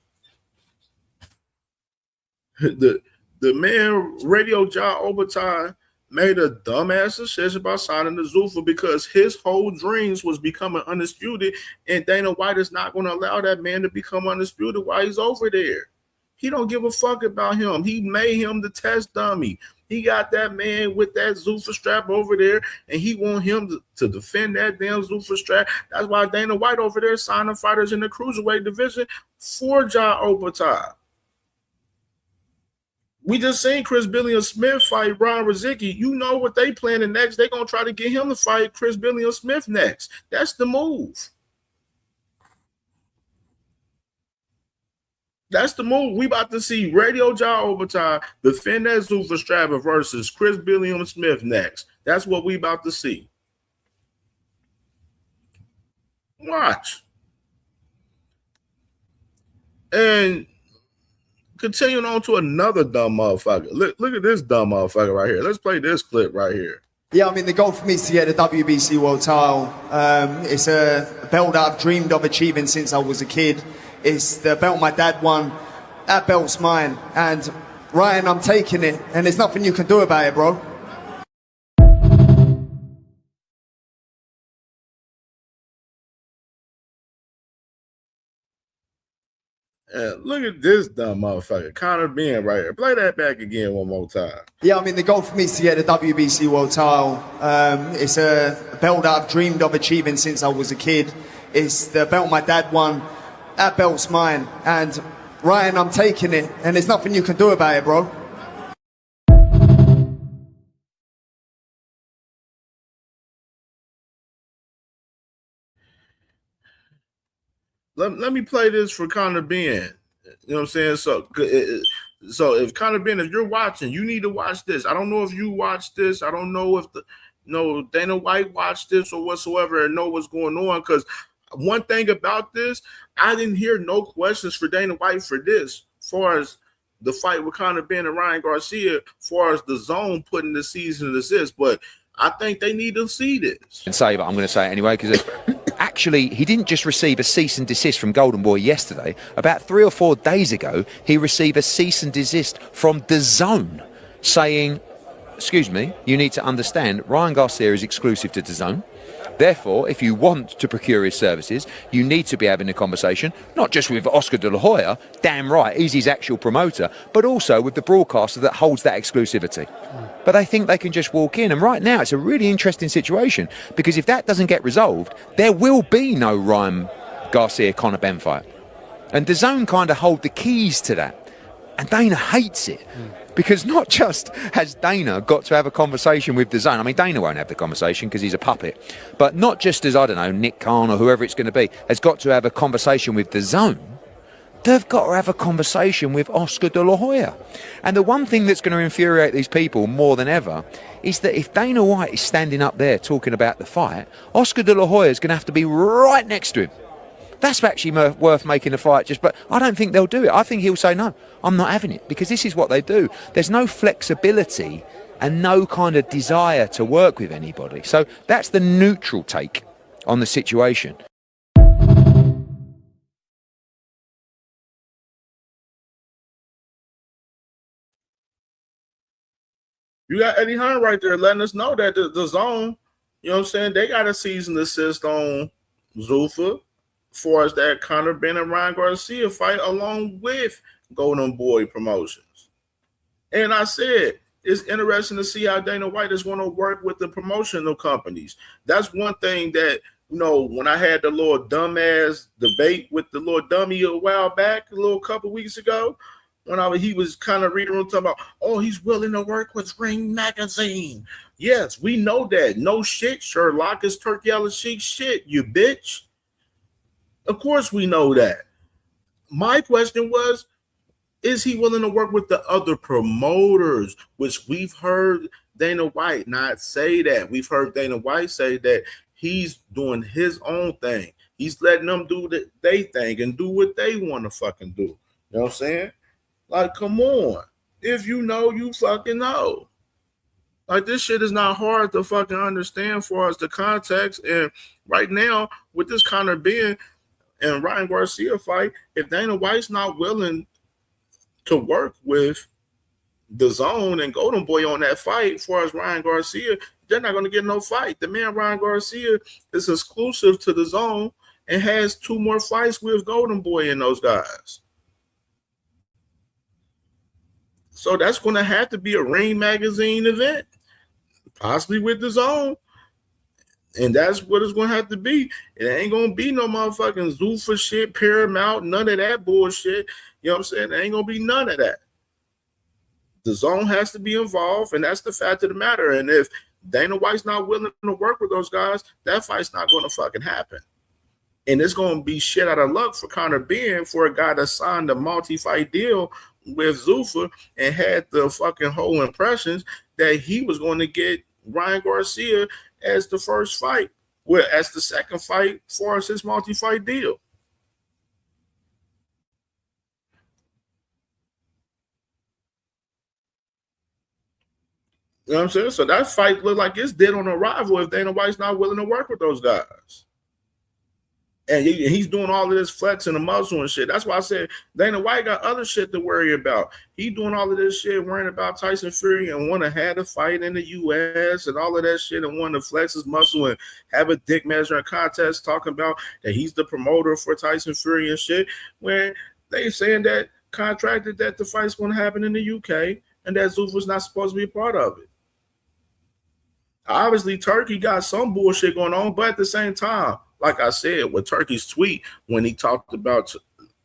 the man Radio Ja Obertai made a dumbass decision about signing the Zuffa because his whole dreams was becoming undisputed, and Dana White is not going to allow that man to become undisputed while he's over there. He don't give a fuck about him. He made him the test dummy. He got that man with that Zuffa strap over there, and he want him to defend that damn Zuffa strap. That's why Dana White over there signing fighters in the cruiserweight division for Ja Obertai. We just seen Chris Billiam-Smith fight Ron Rozicki. You know what they planning next. They're going to try to get him to fight Chris Billiam-Smith next. That's the move. That's the move. We about to see Radio Ja Obertai defend that Zuffa strap versus Chris Billiam-Smith next. That's what we about to see. Watch. And continuing on to another dumb motherfucker. Look at this dumb motherfucker right here. Let's play this clip right here. Yeah, I mean, the goal for me is to get the WBC World title. It's a belt that I've dreamed of achieving since I was a kid. It's the belt my dad won. That belt's mine. And Ryan, I'm taking it. And there's nothing you can do about it, bro. Look at this dumb motherfucker. Conor Benn right here. Play that back again one more time. Yeah, I mean, the goal for me is to get the WBC World title. It's a belt that I've dreamed of achieving since I was a kid. It's the belt my dad won. That belt's mine. And Ryan, I'm taking it. And there's nothing you can do about it, bro. Let me play this for Conor Benn. You know what I'm saying? So if Conor Benn, if you're watching, you need to watch this. I don't know if you watched this. I don't know if Dana White watched this or whatsoever and know what's going on. Because one thing about this, I didn't hear no questions for Dana White for this, as far as the fight with Conor Benn and Ryan Garcia, as far as the zone putting the season of this. But I think they need to see this. And say, but I'm going to say it anyway, because actually, he didn't just receive a cease and desist from Golden Boy yesterday. About 3 or 4 days ago, he received a cease and desist from DAZN saying, excuse me, you need to understand, Ryan Garcia is exclusive to DAZN. Therefore, if you want to procure his services, you need to be having a conversation, not just with Oscar De La Hoya, damn right, he's his actual promoter, but also with the broadcaster that holds that exclusivity. But they think they can just walk in. And right now, it's a really interesting situation, because if that doesn't get resolved, there will be no Ryan Garcia-Conor Benn fight. And DAZN kind of hold the keys to that. And Dana hates it. Because not just has Dana got to have a conversation with DAZN, I mean, Dana won't have the conversation because he's a puppet, but not just as, I don't know, Nick Khan or whoever it's going to be, has got to have a conversation with DAZN, they've got to have a conversation with Oscar De La Hoya. And the one thing that's going to infuriate these people more than ever is that if Dana White is standing up there talking about the fight, Oscar De La Hoya is going to have to be right next to him. That's actually worth making a fight, but I don't think they'll do it. I think he'll say, no, I'm not having it, because this is what they do. There's no flexibility and no kind of desire to work with anybody. So that's the neutral take on the situation. You got Eddie Hearn right there letting us know that the zone, you know what I'm saying, they got a season assist on Zuffa, as far as that Conor Benn and Ryan Garcia fight, along with Golden Boy Promotions. And I said, it's interesting to see how Dana White is going to work with the promotional companies. That's one thing that, you know, when I had the little dumbass debate with the little dummy a while back, a little couple weeks ago, when he was kind of reading talking about, oh, he's willing to work with Ring Magazine. Yes, we know that. No shit, Sherlock is Turkey Al-Sheikh shit, you bitch. Of course we know that. My question was, is he willing to work with the other promoters? Which we've heard Dana White not say that. We've heard Dana White say that he's doing his own thing. He's letting them do their thing and do what they want to fucking do. You know what I'm saying? Like, come on. If you know, you fucking know. Like, this shit is not hard to fucking understand for us, the context. And right now, with this Conor Benn and Ryan Garcia fight, if Dana White's not willing to work with DAZN and Golden Boy on that fight, as far as Ryan Garcia, they're not going to get no fight. The man Ryan Garcia is exclusive to DAZN and has 2 more fights with Golden Boy and those guys. So that's going to have to be a Ring Magazine event, possibly with DAZN. And that's what it's going to have to be. It ain't going to be no motherfucking Zuffa shit, Paramount, none of that bullshit. You know what I'm saying? There ain't going to be none of that. DAZN has to be involved, and that's the fact of the matter. And if Dana White's not willing to work with those guys, that fight's not going to fucking happen. And it's going to be shit out of luck for Conor Benn, for a guy that signed a multi-fight deal with Zuffa and had the fucking whole impressions that he was going to get Ryan Garcia as the first fight, well, as the second fight for his multi-fight deal. You know what I'm saying? So that fight look like it's dead on arrival if Dana White's not willing to work with those guys. And he's doing all of this flexing the muscle and shit. That's why I said Dana White got other shit to worry about. He doing all of this shit, worrying about Tyson Fury and want to have a fight in the U.S. and all of that shit and want to flex his muscle and have a dick measuring contest talking about that he's the promoter for Tyson Fury and shit. When they saying that contracted that the fight's going to happen in the U.K. and that Zuffa's not supposed to be a part of it. Obviously, Turkey got some bullshit going on, but at the same time, like I said, with Turkey's tweet, when he talked about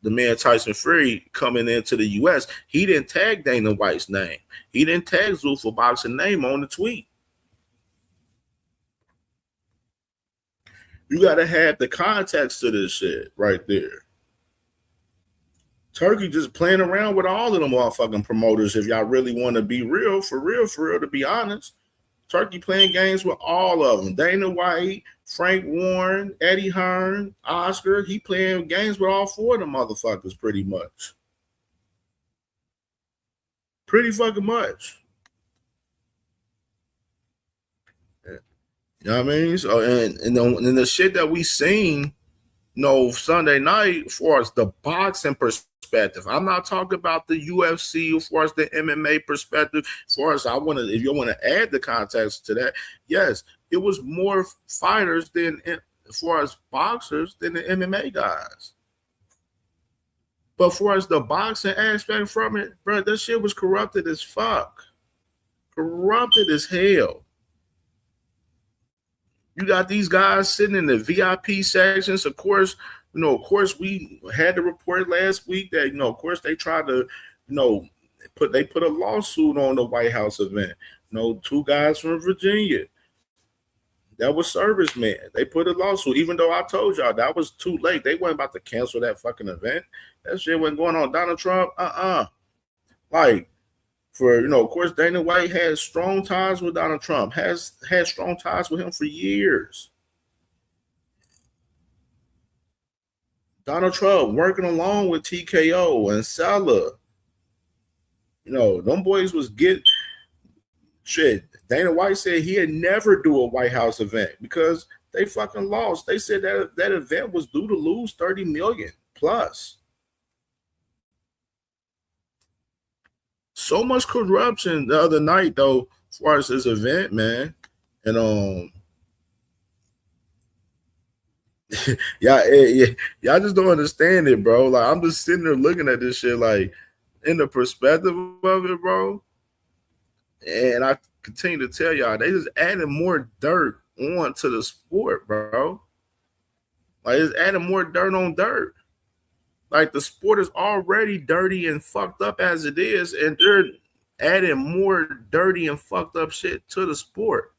the man Tyson Fury coming into the U.S., he didn't tag Dana White's name. He didn't tag Zuffa Boxing name on the tweet. You got to have the context to this shit right there. Turkey just playing around with all of them motherfucking promoters if y'all really want to be real, for real, to be honest. Turkey playing games with all of them. Dana White, Frank Warren, Eddie Hearn, Oscar. He playing games with all four of them motherfuckers pretty much. Pretty fucking much. You know what I mean? So, and the shit that we seen, Sunday night, as far as the boxing perspective, I'm not talking about the UFC as far as the MMA perspective. As far as if you want to add the context to that, yes, it was more fighters than as far as boxers than the MMA guys. But as far as the boxing aspect from it, bro, that shit was corrupted as fuck. Corrupted as hell. You got these guys sitting in the VIP sections. Of course, we had the report last week that, of course, they tried to, put a lawsuit on the White House event. Two guys from Virginia. That was servicemen. They put a lawsuit, even though I told y'all that was too late. They weren't about to cancel that fucking event. That shit wasn't going on. Donald Trump, of course, Dana White has strong ties with Donald Trump, has had strong ties with him for years. Donald Trump working along with TKO and Salah. Them boys was shit. Dana White said he'd never do a White House event because they fucking lost. They said that event was due to lose $30 million plus. So much corruption the other night, though, as far as this event, man. And y'all just don't understand it, bro. Like, I'm just sitting there looking at this shit, like, in the perspective of it, bro. And I continue to tell y'all, they just adding more dirt onto the sport, bro. Like, it's adding more dirt on dirt. Like, the sport is already dirty and fucked up as it is, and they're adding more dirty and fucked up shit to the sport.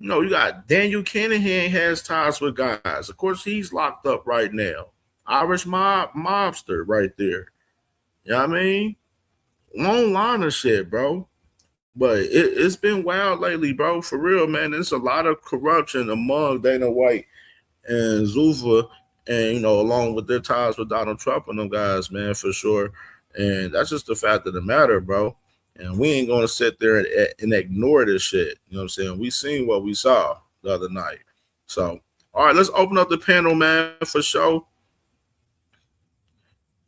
You got Daniel Kinahan has ties with guys. Of course, he's locked up right now. Irish mobster right there. You know what I mean? Long line of shit, bro. But it's been wild lately, bro. For real, man. There's a lot of corruption among Dana White and Zuffa, and, along with their ties with Donald Trump and them guys, man, for sure. And that's just the fact of the matter, bro. And we ain't going to sit there and ignore this shit. You know what I'm saying? We seen what we saw the other night. So, all right, let's open up the panel, man, for sure.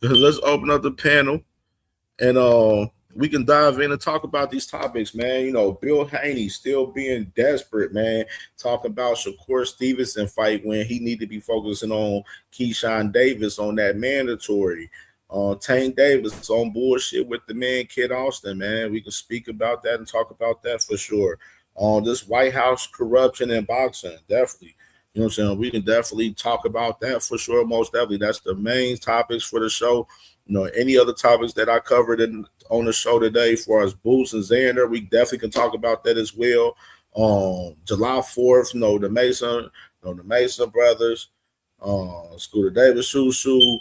Let's open up the panel. And we can dive in and talk about these topics, man. Bill Haney still being desperate, man. Talk about Shakur Stevenson fight when he need to be focusing on Keyshawn Davis on that mandatory. Tank Davis on bullshit with the man Kid Austin, man. We can speak about that and talk about that for sure. This White House corruption and boxing, definitely. You know what I'm saying? We can definitely talk about that for sure. Most definitely. That's the main topics for the show. Any other topics that I covered on the show today, as far as Boots and Xander, we definitely can talk about that as well. July 4th, the Mason brothers, Scooter Davis, Shoo,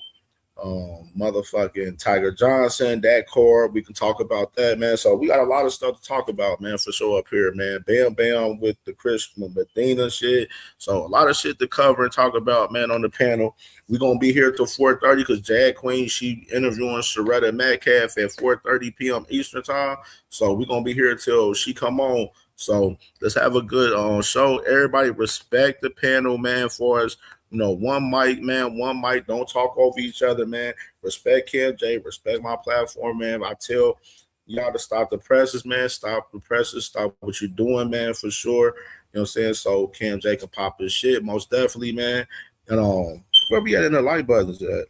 motherfucking Tiger Johnson, that core. We can talk about that, man. So we got a lot of stuff to talk about, man, for sure up here, man. Bam Bam with the Chris Medina shit. So a lot of shit to cover and talk about, man, on the panel. We're gonna be here till 4:30 because Jag Queen, she interviewing Sharetta Metcalf at 4:30 p.m. Eastern time. So we're gonna be here till she come on. So let's have a good show. Everybody respect the panel, man, for us. You know, one mic, man, one mic. Don't talk over each other, man. Respect CamJ, respect my platform, man. I tell y'all to stop the presses, man. Stop the presses. Stop what you're doing, man, for sure. You know what I'm saying? So CamJ can pop his shit, most definitely, man. And where we at in the like buttons at?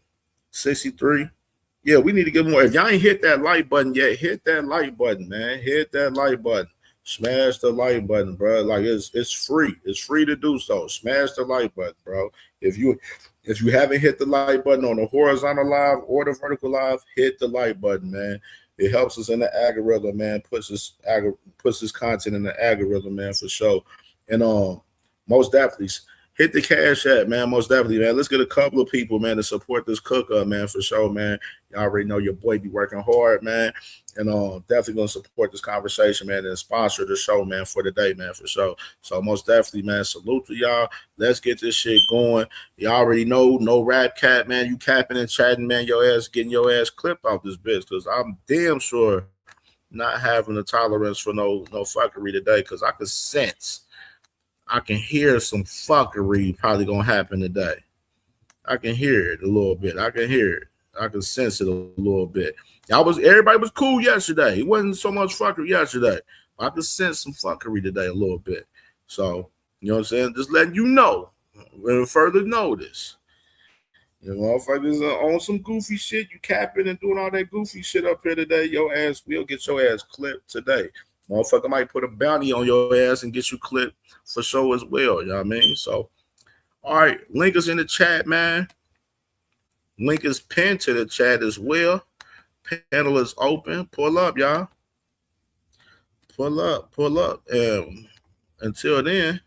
63. Yeah, we need to get more. If y'all ain't hit that like button yet, hit that like button, man. Hit that like button. Smash the like button, bro. Like it's free. It's free to do so. Smash the like button, bro. If you haven't hit the like button on the horizontal live or the vertical live, hit the like button, man. It helps us in the algorithm, man. Puts this content in the algorithm, man, for sure. And most definitely hit the Cash App, man. Most definitely, man. Let's get a couple of people, man, to support this cook up, man, for sure, man. Y'all already know your boy be working hard, man. And definitely gonna support this conversation, man, and sponsor the show, man, for the day, man, for sure. So most definitely, man, salute to y'all. Let's get this shit going. Y'all already know, no rap cap, man. You capping and chatting, man, your ass getting your ass clipped off this bitch, because I'm damn sure not having the tolerance for no fuckery today, because I can sense, I can hear some fuckery probably gonna happen today. I can hear it a little bit. I can hear it. I can sense it a little bit. Everybody was cool yesterday. It wasn't so much fuckery yesterday. I can sense some fuckery today a little bit. So, you know what I'm saying? Just letting you know. With further notice. You know, motherfuckers on some goofy shit. You capping and doing all that goofy shit up here today. Your ass will get your ass clipped today. Motherfucker might put a bounty on your ass and get you clipped for sure as well. You know what I mean? So, all right. Link is in the chat, man. Link is pinned to the chat as well. Panel is open. Pull up, y'all. Pull up. Until then,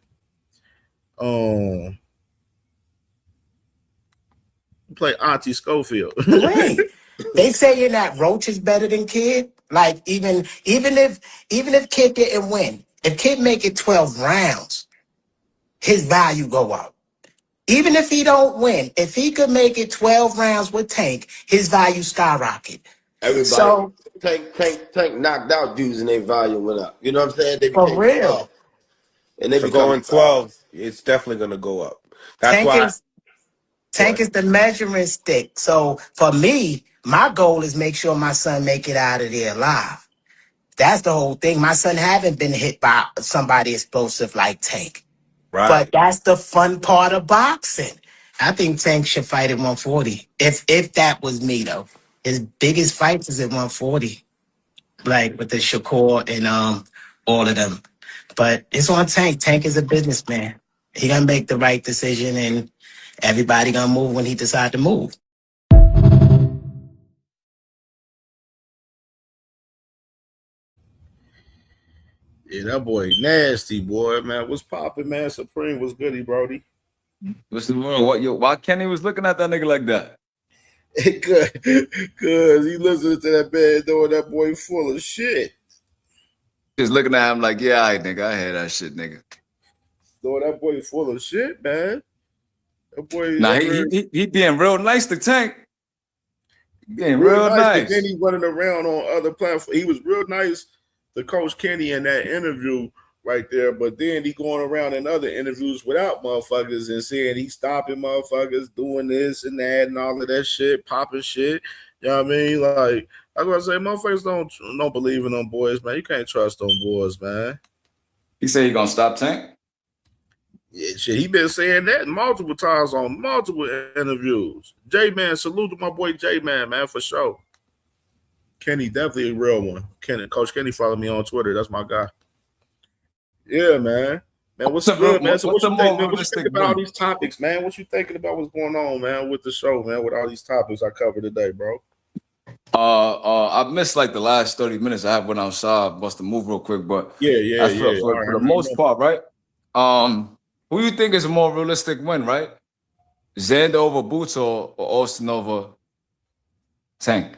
play Auntie Schofield. Right. They saying that Roach is better than Kid. Like even if Kid didn't win, if Kid make it 12 rounds, his value go up. Even if he don't win, if he could make it 12 rounds with Tank, his value skyrocket. Everybody, So Tank knocked out dudes and their value went up. You know what I'm saying? They for became real. tough. And they So become going 12, it's definitely going to go up. That's Tank is the measuring stick. So for me, my goal is make sure my son make it out of there alive. That's the whole thing. My son haven't been hit by somebody explosive like Tank. Right. But that's the fun part of boxing. I think Tank should fight at 140. If that was me, though. His biggest fights is at 140. Like with the Shakur and all of them. But it's on Tank. Tank is a businessman. He gonna make the right decision, and everybody gonna move when he decide to move. Yeah, that boy nasty, boy, man. What's popping, man? Supreme, what's goody, Brody? What's the word? Why Kenny was looking at that nigga like that? Cause he listening to that man knowing that boy full of shit. Just looking at him like, yeah, all right, nigga, I hear that shit, nigga. Knowing that boy full of shit, man. That boy. Nah, he being real nice to Tank. He being real real nice. But then he running around on other platforms. He was real nice to Coach Kenny in that interview right there, but then he going around in other interviews without motherfuckers and saying he stopping motherfuckers doing this and that and all of that shit, popping shit. You know what I mean? Like I was gonna say, motherfuckers don't believe in them boys, man. You can't trust them boys, man. He said he gonna stop Tank. Yeah, shit, he been saying that multiple times on multiple interviews. J-Man, salute to my boy J-Man, man, for sure. Kenny, definitely a real one. Coach Kenny followed me on Twitter. That's my guy. Yeah, man. Man, what's good, man? So what you think about all these topics, man? What you thinking about what's going on, man, with the show, man, with all these topics I covered today, bro? I missed like the last 30 minutes. I went outside, must have moved real quick, but yeah. For the most part, right? Who you think is a more realistic win, right? Xander over Boots or Austin over Tank?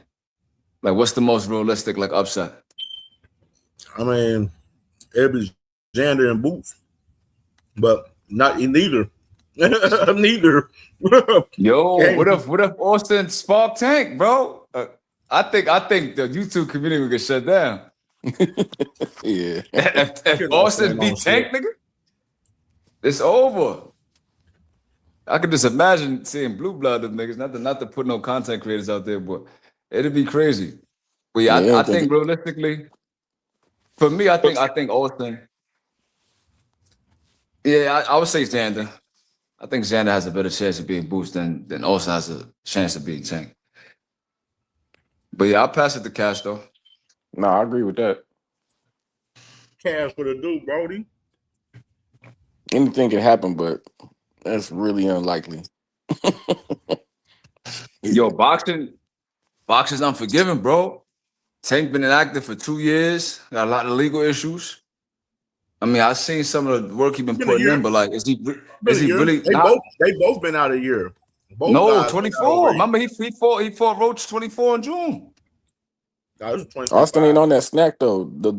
Like, what's the most realistic like upset? I mean, it'd be Xander and Boots, but not neither. Neither. Yo, what if Austin spark Tank, bro? I think the YouTube community would get shut down. Yeah. if Austin beat Tank, nigga, it's over. I could just imagine seeing blue blooded niggas. Not to put no content creators out there, but it'd be crazy. But yeah, I think realistically, for me, I think Austin. Yeah, I would say Xander. I think Xander has a better chance of being Boost than Austin has a chance of being Tank. But yeah, I'll pass it to Cash though. No, I agree with that. Cash for the dude, Brody. Anything can happen, but that's really unlikely. Yo, boxing's unforgiving, bro. Tank been inactive for 2 years. Got a lot of legal issues. I mean, I've seen some of the work he been putting in, but like, is he really? They both been out a year. Both no, 24. Remember, he fought Roach 24 in June. Austin ain't on that snack though. The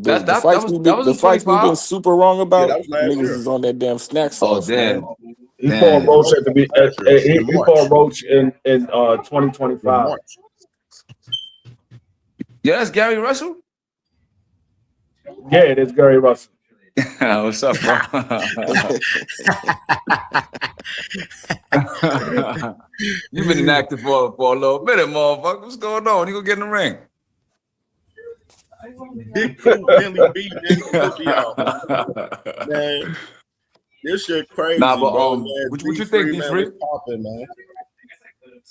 fights we've been super wrong about. Niggas is on that damn snack sauce. Oh damn. Man. He fought Roach at he fought Roach in 2025. Yeah, that's Gary Russell. Yeah, it is Gary Russell. What's up, bro? You've been inactive for a little minute, motherfucker. What's going on? You gonna get in the ring? Big cool Billy B, man. This shit crazy, nah, but, bro. What you think, D3?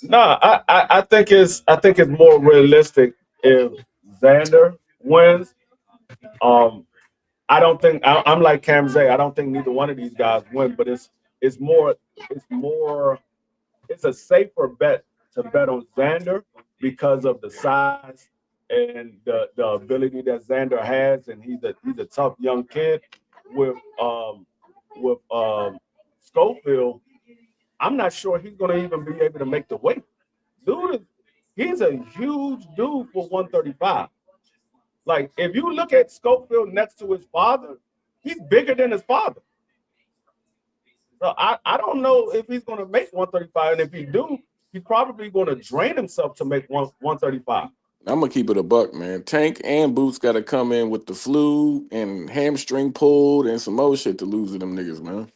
Nah, I think it's more realistic if Xander wins. I don't think I'm like Cam J. I don't think neither one of these guys win, but it's a safer bet to bet on Xander because of the size and the ability that Xander has, and he's a tough young kid. With Schofield, I'm not sure he's gonna even be able to make the weight. He's a huge dude for 135. Like, if you look at Schofield next to his father, he's bigger than his father. So I don't know if he's going to make 135. And if he do, he's probably going to drain himself to make 135. I'm going to keep it a buck, man. Tank and Boots got to come in with the flu and hamstring pulled and some other shit to lose to them niggas, man.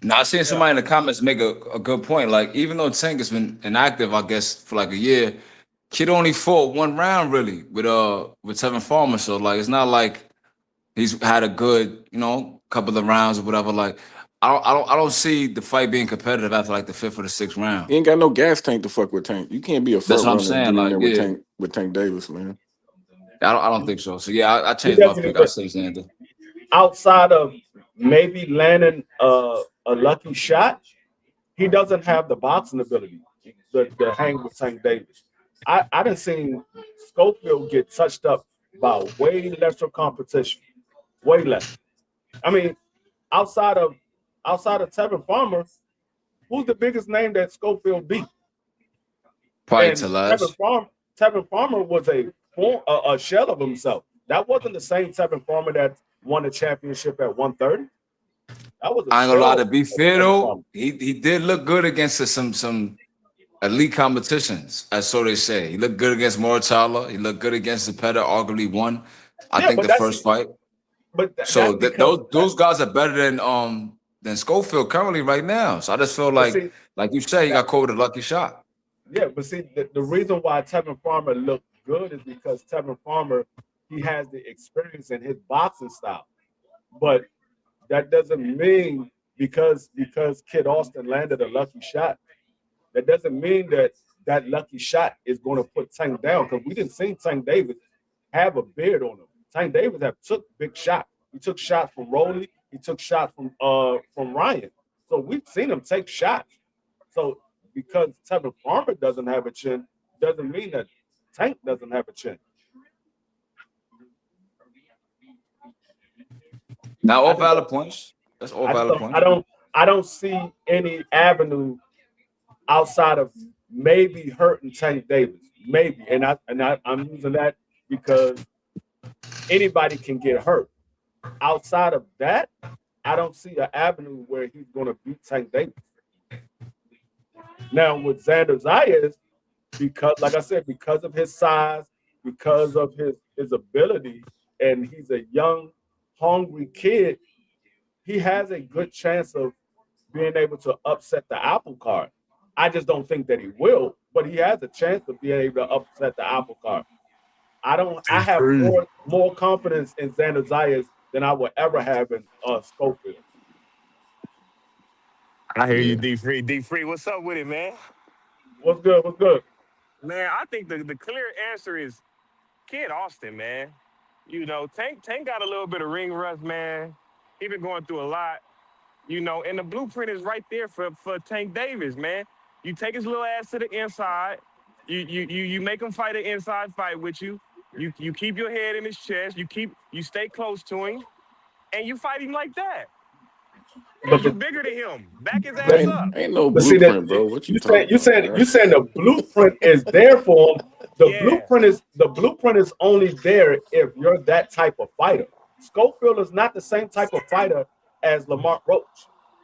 Now, I seen somebody in the comments make a good point. Like, even though Tank has been inactive, I guess, for like a year, kid only fought one round really with Tevin Farmer. So like, it's not like he's had a good, couple of rounds or whatever. Like, I don't see the fight being competitive after like the 5th or the 6th round. He ain't got no gas tank to fuck with Tank. You can't be a front runner saying, like, with Tank Davis, man. I don't think so. So yeah, I changed my pick. I say Xander. Outside of maybe landing a lucky shot, he doesn't have the boxing ability to hang with Tank Davis. I done seen Schofield get touched up by way lesser competition, way less. I mean, outside of Tevin Farmer, who's the biggest name that Schofield beat? Probably Tevin Farmer was a shell of himself. That wasn't the same Tevin Farmer that won the championship at 130. That was. I ain't gonna lie, to be fair though, he did look good against some elite competitions, as so they say. He looked good against Moritala. He looked good against Zepeda, arguably won. I think the first fight. But those guys are better than Schofield currently right now. So I just feel like you said, he got caught with a lucky shot. Yeah, but see, the reason why Tevin Farmer looked good is because Tevin Farmer, he has the experience in his boxing style. But that doesn't mean because Kid Austin landed a lucky shot, that doesn't mean that lucky shot is going to put Tank down, because we didn't see Tank Davis have a beard on him. Tank Davis took big shots. He took shots from Roley. He took shots from Ryan. So we've seen him take shots. So because Tevin Farmer doesn't have a chin, doesn't mean that Tank doesn't have a chin. Now, all valid points. That's all valid points. I don't see any avenue outside of maybe hurting Tank Davis, maybe, and I'm using that because anybody can get hurt. Outside of that, I don't see an avenue where he's going to beat Tank Davis. Now with Xander Zayas, because, like I said, because of his size, because of his ability, and he's a young, hungry kid, he has a good chance of being able to upset the apple cart. I just don't think that he will, but he has a chance of being able to upset the apple cart. I have more confidence in Xander Zayas than I would ever have in Schofield. I hear you, D-Free. D-Free, what's up with it, man? What's good? What's good? Man, I think the clear answer is Kid Austin, man. You know, Tank got a little bit of ring rust, man. He been going through a lot, you know, and the blueprint is right there for Tank Davis, man. You take his little ass to the inside. You make him fight an inside fight with you. You keep your head in his chest. You stay close to him, and you fight him like that. But you bigger than him. Back his ass up. Ain't no blueprint, bro. What you talking about? You saying the blueprint is there for him. The blueprint is only there if you're that type of fighter. Schofield is not the same type of fighter as Lamar Roach.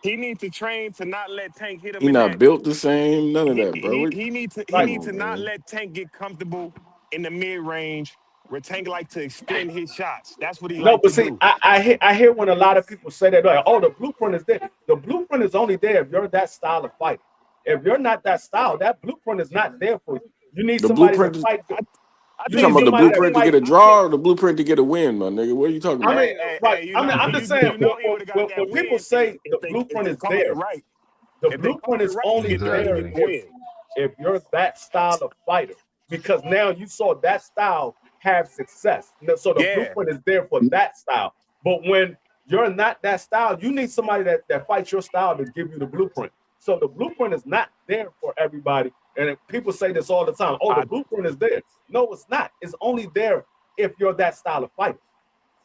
He needs to train to not let Tank hit him. He not built the same. None of that, bro. He needs to not let Tank get comfortable in the mid range where Tank like to extend his shots. That's what he likes to do. I hear when a lot of people say that, like, oh, the blueprint is there. The blueprint is only there if you're that style of fighter. If you're not that style, that blueprint is not there for you. You need somebody to fight. You talking about the blueprint to get a draw or the blueprint to get a win, my nigga? What are you talking about? I'm just saying, when people say the blueprint is there, the blueprint is only there if you're that style of fighter. Because now you saw that style have success. So the blueprint is there for that style. But when you're not that style, you need somebody that fights your style to give you the blueprint. So the blueprint is not there for everybody. And people say this all the time. Oh, the blueprint is there. No, it's not. It's only there if you're that style of fighter.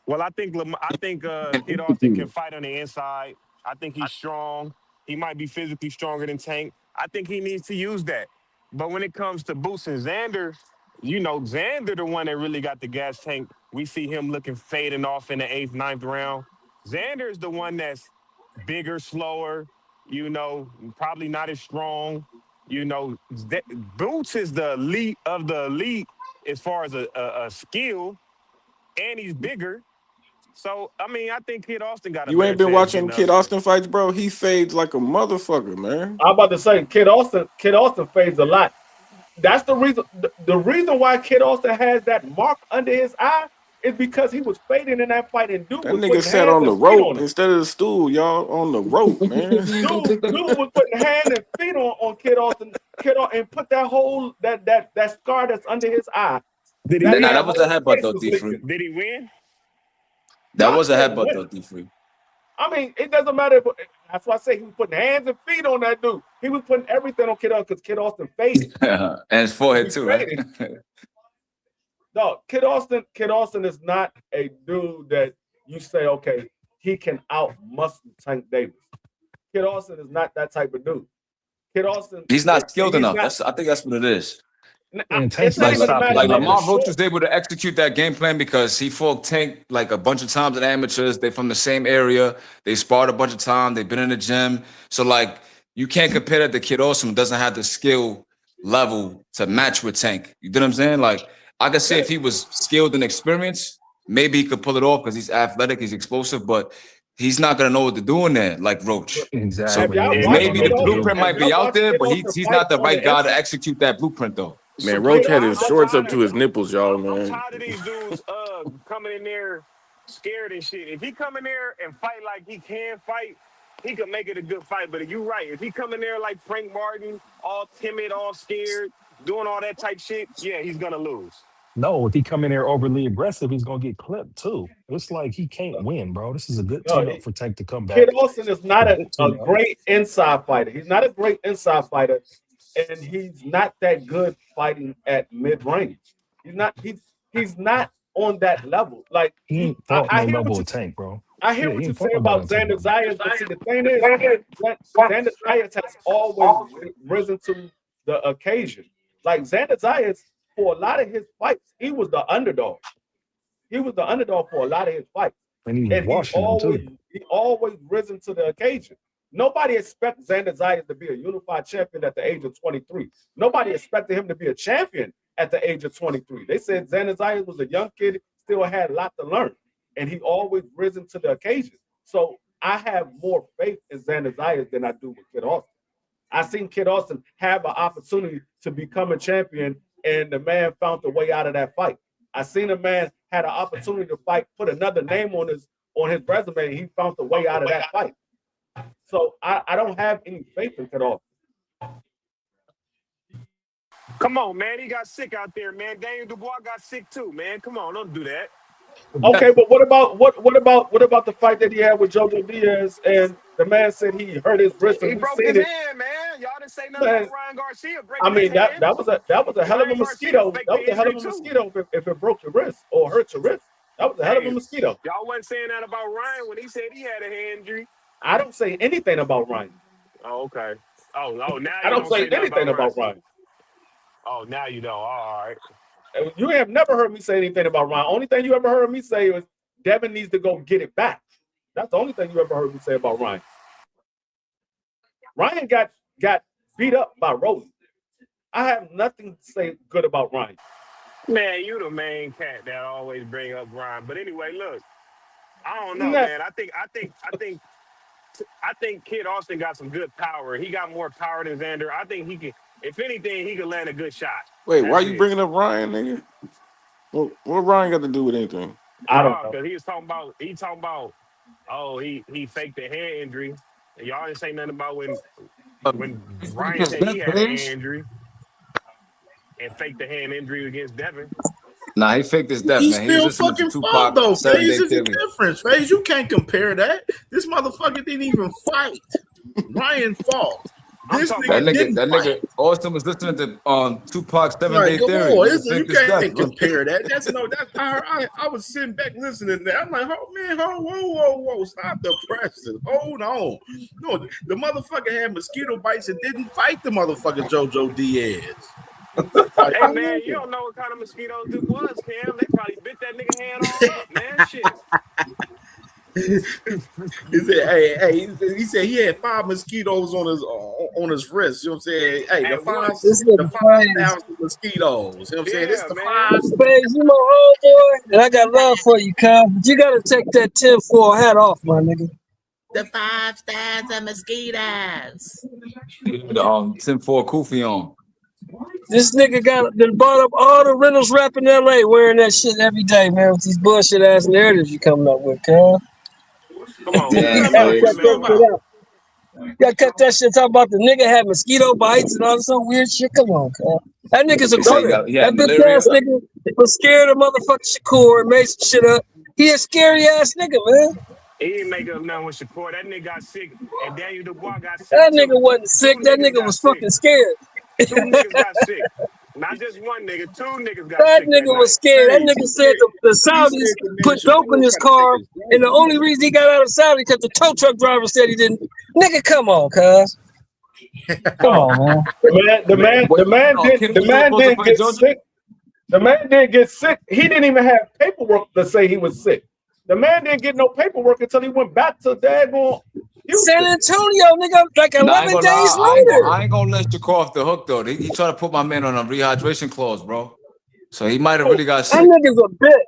Well, I think Kid Austin can fight on the inside. I think he's strong. He might be physically stronger than Tank. I think he needs to use that. But when it comes to Boots and Xander, you know, Xander the one that really got the gas tank. We see him looking fading off in the 8th, 9th round. Xander is the one that's bigger, slower, you know, probably not as strong. You know, Boots is the elite of the elite as far as a skill, and he's bigger. So, I mean, I think Kid Austin got a You ain't been watching Kid Austin fights, bro? He fades like a motherfucker, man. I'm about to say, Kid Austin fades a lot. That's the reason. The reason why Kid Austin has that mark under his eye is because he was fading in that fight, and dude that nigga sat on the rope instead of the stool, y'all. On the rope, man. dude was putting hand and feet on Kid Austin, and put that whole that scar that's under his eye. That was a headbutt though, D-Free. Did he win? That was a headbutt though, D-Free. I mean, it doesn't matter. That's why I say he was putting hands and feet on that dude. He was putting everything on Kid Austin because Kid Austin faded. And his forehead too, right? No, Kid Austin is not a dude that you say, okay, he can out-muscle Tank Davis. Kid Austin is not that type of dude. Kid Austin, he's not skilled enough. I think that's what it is. It's not even like Lamar Roach was able to execute that game plan because he fought Tank like a bunch of times at amateurs. They from the same area. They sparred a bunch of times. They've been in the gym. So like you can't compare that to Kid Austin who doesn't have the skill level to match with Tank. You know what I'm saying? Like I could say if he was skilled and experienced, maybe he could pull it off because he's athletic, he's explosive, but he's not gonna know what to do in there like Roach. Exactly. So maybe the blueprint might be out there, but he's not the right guy to execute that blueprint though. Man, Roach had his shorts up to his nipples, y'all, man. I'm tired of these dudes coming in there scared and shit. If he come in there and fight like he can fight, he could make it a good fight. But you're right. If he come in there like Frank Martin, all timid, all scared, doing all that type shit, yeah, he's gonna lose. No, if he come in there overly aggressive, he's gonna get clipped too. It's like he can't win, bro. This is a good tune up for Tank to come back. Kid Austin is not a great inside fighter. He's not a great inside fighter, and he's not that good fighting at mid range. He's not on that level. Like he ain't fought no level of Tank, bro. I hear what you say about Xander Zayas, but see the thing is, Xander Zayas has always risen to the occasion. Like Xander Zayas, for a lot of his fights, he was the underdog. He was the underdog for a lot of his fights. And he was And washing them too. he always risen to the occasion. Nobody expects Xander Zayas to be a unified champion at the age of 23. Nobody expected him to be a champion at the age of 23. They said Xander Zayas was a young kid, still had a lot to learn. And he always risen to the occasion. So I have more faith in Xander Zayas than I do with Kid Austin. I seen Kid Austin have an opportunity to become a champion, and the man found the way out of that fight. I seen a man had an opportunity to fight, put another name on his resume, and he found the way out of that fight. So I don't have any faith in Kid Austin. Come on, man. He got sick out there, man. Daniel Dubois got sick too, man. Come on, don't do that. Okay, but what about the fight that he had with Jojo Diaz, and the man said he hurt his wrist? He broke his hand, man. Y'all didn't say nothing about Ryan Garcia breaking his hand. that was a hell of a mosquito. That was a hell of a mosquito if it broke your wrist or hurt your wrist. That was a hell of a mosquito. Y'all wasn't saying that about Ryan when he said he had a hand injury. I don't say anything about Ryan. Oh, okay. Oh, now I don't say anything about Ryan. Oh, now you know. All right. You have never heard me say anything about Ryan. Only thing you ever heard me say was Devin needs to go get it back. That's the only thing you ever heard me say about Ryan. Ryan got beat up by Rosen. I have nothing to say good about Ryan. Man, you the main cat that always bring up Ryan. But anyway, look, I don't know, man. I think Kid Austin got some good power. He got more power than Xander. I think he can. If anything, he could land a good shot. Wait, why you bringing up Ryan, nigga? What Ryan got to do with anything? I don't know. Because he talking about, oh, he faked a hand injury. And y'all didn't say nothing about when Ryan said he had a hand injury and faked the hand injury against Devin. Nah, he faked his death, He's man. still fucking fought, though. FaZe is a difference. FaZe, you can't compare that. This motherfucker didn't even fight. Ryan fought. That nigga Austin was listening to Tupac 7-Day Theory. You can't compare that. I was sitting back listening to that. I'm like, oh man, whoa, stop the pressing. Hold on. No, the motherfucker had mosquito bites and didn't fight the motherfucker Jojo Diaz. Hey man, you don't know what kind of mosquitoes it was, Cam. They probably bit that nigga hand all up, man. Shit. He said he had 5 mosquitoes on his wrist. You know what I'm saying? Hey, the 5,000 mosquitoes. You know what I'm saying? This the 5. FaZe, you my homeboy, and I got love for you, Kyle. But you gotta take that 10-4 hat off, my nigga. The 5,000 mosquitoes. The 10-4 Kufi on. This nigga bought up all the rentals rap in LA wearing that shit every day, man, with these bullshit ass narratives you coming up with, Kyle. Come on, You gotta cut that shit. Talk about the nigga had mosquito bites and all this other weird shit. Come on, Kyle. That nigga's a quitter. That bitch ass nigga was scared of motherfucking Shakur and made some shit up. He a scary ass nigga, man. He didn't make up nothing with Shakur. That nigga got sick, and Daniel Dubois got sick. That nigga wasn't sick. That nigga was fucking scared. 2 niggas got sick. Not just one nigga. 2 niggas got that sick. That nigga was scared. That nigga said the Saudis put dope in his car, and the only reason he got out of Saudi because the tow truck driver said he didn't. Nigga, come on, cuz. Come on, man. The man didn't get sick. The man didn't get sick. He didn't even have paperwork to say he was sick. The man didn't get no paperwork until he went back to daggone San Antonio, nigga, like 11 days later. I ain't gonna let Shakur off the hook though. He trying to put my man on a rehydration clause, bro. So he might have really got sick. That nigga's a bitch.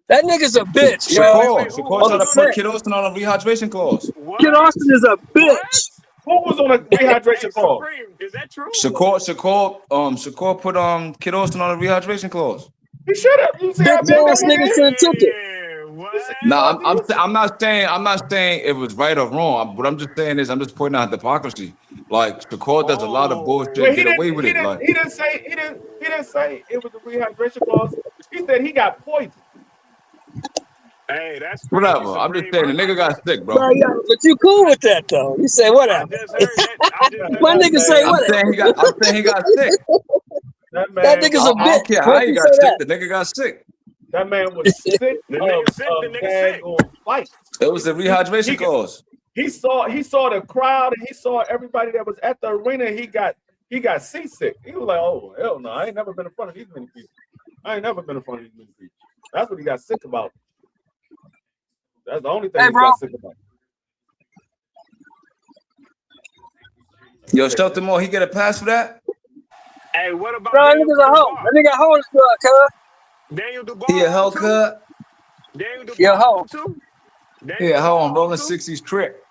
That nigga's a bitch, Shakur trying to put Kid Austin on a rehydration clause. Kid Austin is a bitch. Who was on a rehydration clause? Is that true? Shakur put Kid Austin on a rehydration clause. He should have. You see how big that nigga should have took it. Nah, I'm not saying it was right or wrong. What I'm just saying is I'm just pointing out hypocrisy. Like Shakur does a lot of bullshit. Get away with it. Like he didn't say it was a rehydration clause. He said he got poisoned. Hey, that's whatever. I'm just saying the nigga got sick, bro. But you cool with that though? You say whatever. My nigga say whatever. I'm saying he got sick. That nigga's a bitch. I don't care how he got sick. The nigga got sick. That man was sick. The nigga sick. Fight. It was a rehydration clause. He saw the crowd and he saw everybody that was at the arena. He got he got seasick. He was like, oh, hell no, I ain't never been in front of these many people. That's what he got sick about. That's the only thing he got sick about. Yo, Shelton Moore, he get a pass for that? Hey, what about Bro, nigga's a hoe. That nigga a hoe as fuck, cuz. Daniel Dubois? He a hell cut. Daniel Dubois Yeah, hoe. too? Yeah, hold on, rolling 60s trip.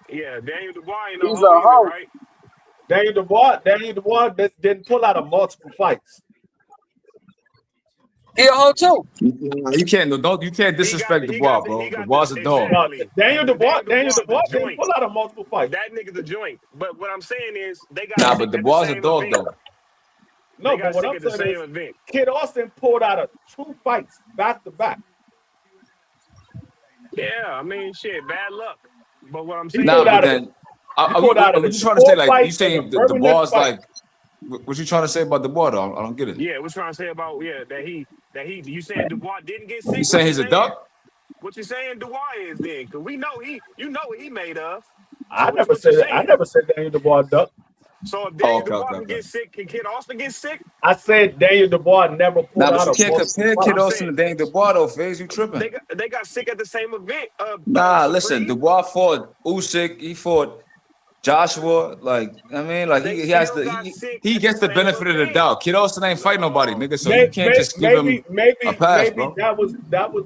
Yeah, Daniel Dubois ain't He's no a hoe. either, right? Daniel Dubois didn't pull out of multiple fights. He a hoe too. You can't disrespect Dubois, bro. Dubois a dog. Exactly. Daniel Dubois the didn't pull out of multiple fights. That nigga's a joint. But what I'm saying is they got Nah, but Dubois a dog event. though. No, but what I'm saying is Kid Austin pulled out of 2 fights back to back. Yeah, I mean, shit, bad luck. But what I'm saying, Nah, but then what you trying to say? Like you saying the Dubois like? What you trying to say about Dubois though? I don't get it. Yeah, we're trying to say about that he. You saying Dubois didn't get sick? You saying he's a duck? What you saying Dubois is then? Because we know what he made of. I never said Daniel Dubois duck. So if Daniel Dubois can get sick, can Kid Austin get sick? I said Daniel Dubois never pulled out Nah, but you of can't compare Kid Austin to Daniel Dubois though, Faze. You tripping? They got sick at the same event. Nah, listen, Dubois fought Usyk, he fought Joshua. Like, I mean, like he has he gets the benefit of the doubt. Kid Austin ain't fight nobody, nigga. So you can't just give him a pass, bro. that was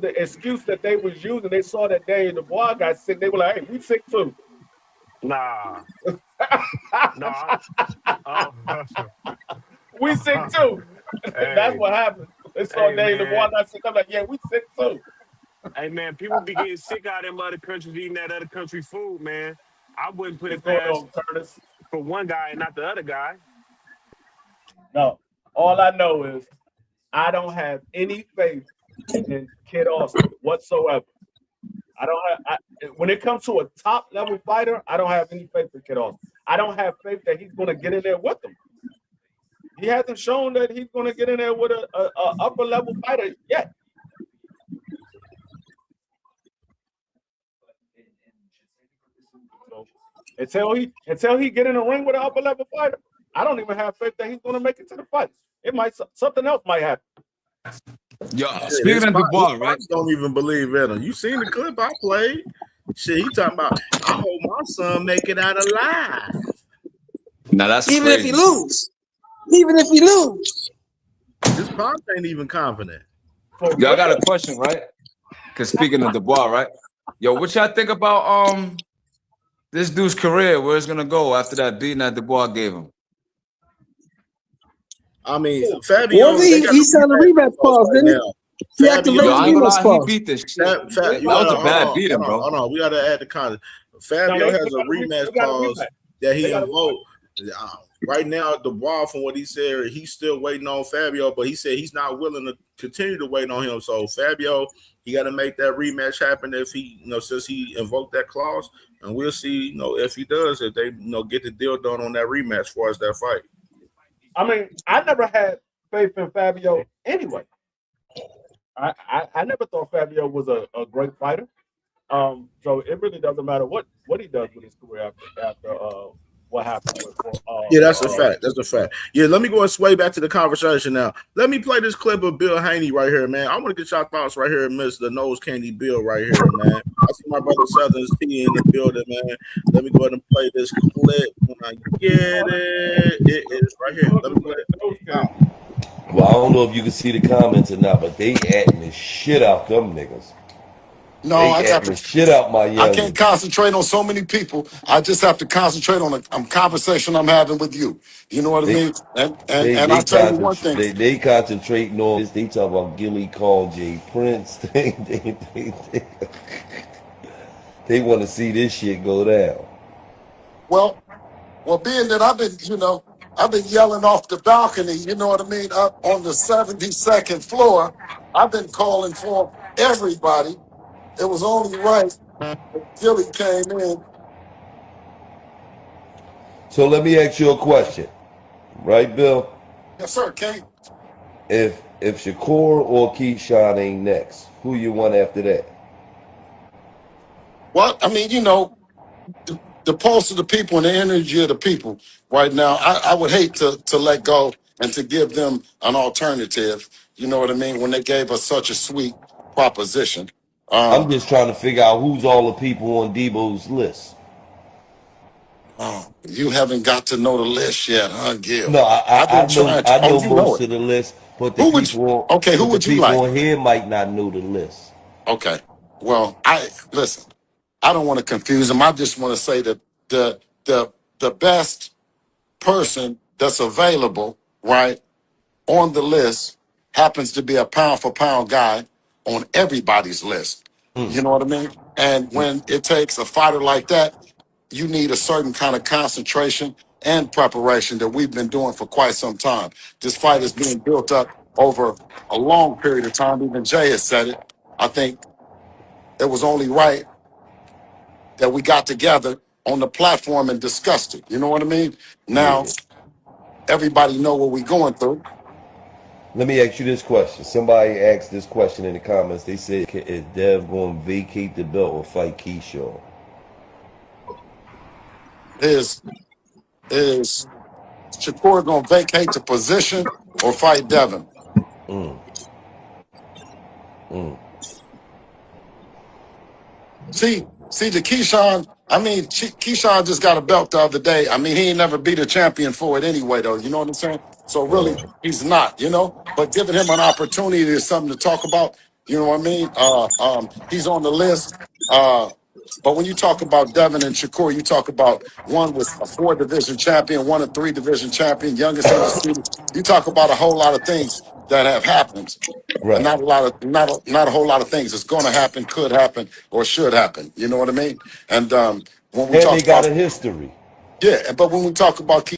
the excuse that they was using. They saw that Daniel Dubois got sick. They were like, hey, we sick too. Nah. We sick too. Hey. That's what happened. They saw Daniel Dubois got sick. I'm like, yeah, we sick too. Hey man, people be getting sick out of them other countries eating that other country food, man. I wouldn't put it past for one guy and not the other guy. No, all I know is I don't have any faith in Kid Austin whatsoever. I don't have. When it comes to a top level fighter, I don't have any faith in Kid Austin. I don't have faith that he's going to get in there with them. He hasn't shown that he's going to get in there with a upper level fighter yet. So until he get in the ring with an upper level fighter, I don't even have faith that he's going to make it to the fight. Something else might happen. Yo, speaking of Dubois, right? Don't even believe in him. You seen the clip I played? Shit, he talking about, I hope my son make it out alive. Now that's even crazy. if he lose. Even if he lose. This Pop ain't even confident. Yo, I got a question, right? Because speaking of Dubois, right? Yo, what y'all think about this dude's career? Where it's gonna go after that beating that Dubois gave him? I mean, Fabio. Well, he signed a rematch clause, didn't he? He activated the rematch clause. He beat this shit. That was a bad beating, bro. Hold on, we gotta add the content. Fabio has a rematch clause that he invoked. Right now, Dubois, from what he said, he's still waiting on Fabio, but he said he's not willing to continue to wait on him. So Fabio, he got to make that rematch happen if he, since he invoked that clause, and we'll see, if he does, if they, get the deal done on that rematch as far as that fight. I mean, I never had faith in Fabio anyway. I never thought Fabio was a great fighter. So it really doesn't matter what he does with his career after what happened with yeah, that's a fact. That's a fact. Yeah, let me go and sway back to the conversation now. Let me play this clip of Bill Haney right here, man. I want to get y'all thoughts right here, Mr. Nose Candy Bill right here, man. I see my brother Southern's T in the building, man. Let me go ahead and play this clip when I get it. It is right here. Let me play it now. Well, I don't know if you can see the comments or not, but they acting the shit out them niggas. No, I got the shit out my young. I can't concentrate on so many people. I just have to concentrate on a conversation I'm having with you. You know what I mean? And I'll tell you one thing. They concentrating on this. They talk about Gilly Call J Prince. They want to see this shit go down. Well, being that I've been yelling off the balcony, you know what I mean, up on the 72nd floor, I've been calling for everybody. It was only right that Gilly came in. So let me ask you a question. Right, Bill? Yes, sir, King. If Shakur or Keyshawn ain't next, who you want after that? Well, I mean, the the pulse of the people and the energy of the people right now, I would hate to let go and to give them an alternative. You know what I mean? When they gave us such a sweet proposition. I'm just trying to figure out who's all the people on Debo's list. Oh, you haven't got to know the list yet, huh, Gil? No, I know most of the list, but the who would you like? on here might not know the list. Okay. Well, listen. I don't want to confuse them. I just want to say that the best person that's available, right, on the list happens to be a pound for pound guy on everybody's list. You know what I mean? And when it takes a fighter like that, you need a certain kind of concentration and preparation that we've been doing for quite some time. This fight is being built up over a long period of time. Even Jay has said it. I think it was only right that we got together on the platform and discussed it. You know what I mean? Now, everybody know what we're going through. Let me ask you this question. Somebody asked this question in the comments. They said, is Dev going to vacate the belt or fight Keyshawn? Is Shakur going to vacate the position or fight Devin? See, the Keyshawn, Keyshawn just got a belt the other day. I mean, he ain't never beat a champion for it anyway, though. You know what I'm saying? So really, he's not, you know? But giving him an opportunity is something to talk about. You know what I mean? He's on the list. But when you talk about Devin and Shakur, you talk about one was a 4-division champion, one a 3-division champion, youngest undisputed. You talk about a whole lot of things that have happened. Right. Not a whole lot of things that's going to happen, could happen, or should happen. You know what I mean? And when we talk about a history, yeah. But when we talk about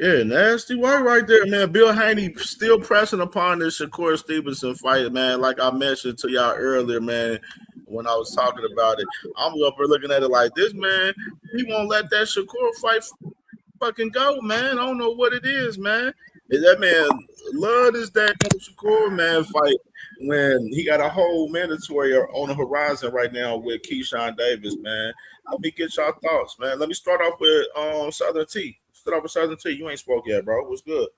yeah, nasty work right there, man. Bill Haney still pressing upon this Shakur Stevenson fight, man. Like I mentioned to y'all earlier, man, when I was talking about it. I'm up here looking at it like this, man. He won't let that Shakur fight fucking go, man. I don't know what it is, man. That man love this that Shakur, man, fight when he got a whole mandatory on the horizon right now with Keyshawn Davis, man. Let me get y'all thoughts, man. Let me start off with Southern T. Start off with Southern T. You ain't spoke yet, bro. What's good?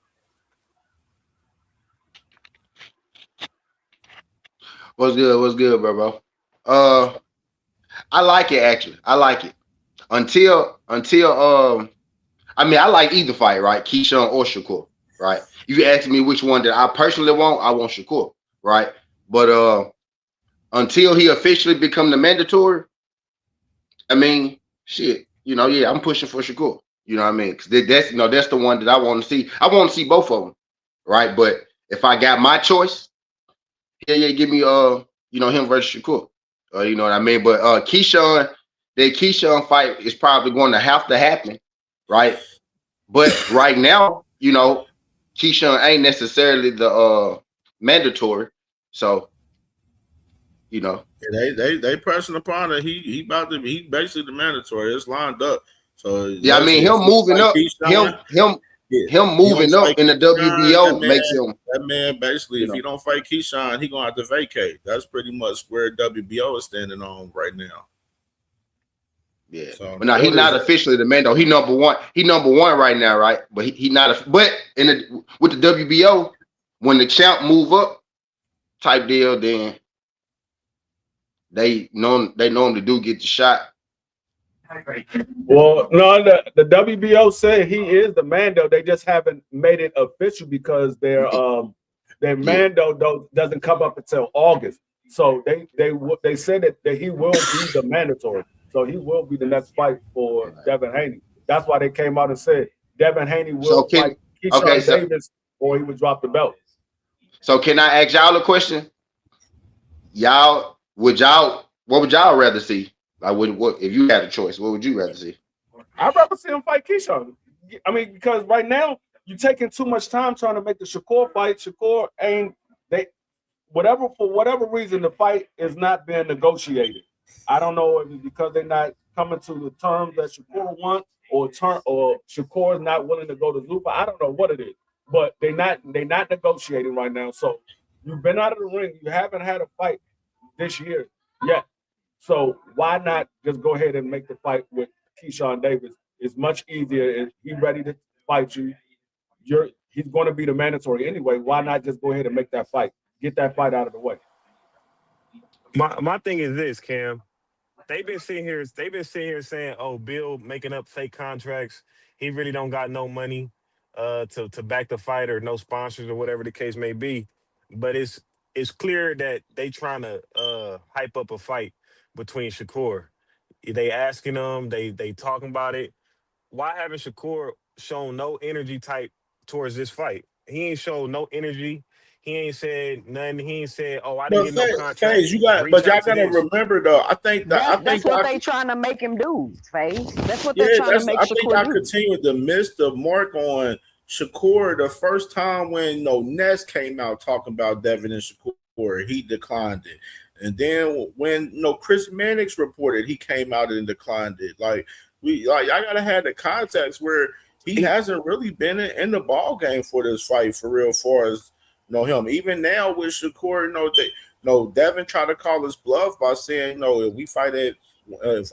What's good, bro? I like it actually. I like it. Until I mean, I like either fight, right? Keyshawn or Shakur, right? If you ask me which one that I personally want, I want Shakur, right? But until he officially become the mandatory, I mean, shit, you know, yeah, I'm pushing for Shakur. You know what I mean? Because that's the one that I want to see. I want to see both of them, right? But if I got my choice, yeah, give me him versus Shakur. You know what I mean? But Keyshawn, the Keyshawn fight is probably going to have to happen, right? But right now, you know, Keyshawn ain't necessarily the mandatory, so you know. Yeah, they pressing upon it. He basically the mandatory. It's lined up. So yeah, I mean him moving up, him moving up in the WBO makes him that man basically. If he don't fight Keyshawn, he gonna have to vacate. That's pretty much where WBO is standing on right now. Yeah, so, but now he's not officially the man though. He number one. He number one right now, right? But he not. But with the WBO, when the champ move up, type deal, then they normally do get the shot. Well, no, the WBO said he is the Mando. They just haven't made it official because their Mando doesn't come up until August. So they said that he will be the mandatory. So he will be the next fight for Devin Haney. That's why they came out and said Devin Haney will fight Keyshawn Davis or he would drop the belt. So can I ask y'all a question? What would y'all rather see? Like, what if you had a choice? What would you rather see? I'd rather see him fight Keyshawn. I mean, because right now you're taking too much time trying to make the Shakur fight. Shakur ain't for whatever reason the fight is not being negotiated. I don't know if it's because they're not coming to the terms that Shakur wants, or Shakur is not willing to go to Zupa. I don't know what it is, but they're not negotiating right now. So You've been out of the ring. You haven't had a fight this year yet. So why not just go ahead and make the fight with Keyshawn Davis? It's much easier. He's ready to fight you. He's going to be the mandatory anyway. Why not just go ahead and make that fight? Get that fight out of the way. My thing is this, Cam. They've been sitting here saying, "Oh, Bill making up fake contracts. He really don't got no money to back the fight or no sponsors or whatever the case may be." But it's clear that they trying to hype up a fight between Shakur. They asking him, they talking about it. Why haven't Shakur shown no energy type towards this fight? He ain't showed no energy. He ain't said nothing. He ain't said, "Oh, I didn't get no contract." Phase, y'all gotta remember though. That's what they trying to make him do, Phase. That's what they're trying to make Shakur do. I think I continue to miss the mark on Shakur. The first time when Ness came out talking about Devin and Shakur, he declined it. And then when Chris Mannix reported, he came out and declined it. I gotta have the context where he hasn't really been in the ball game for this fight for real. Far as him, even now with Shakur, Devin tried to call his bluff by saying, if we fight if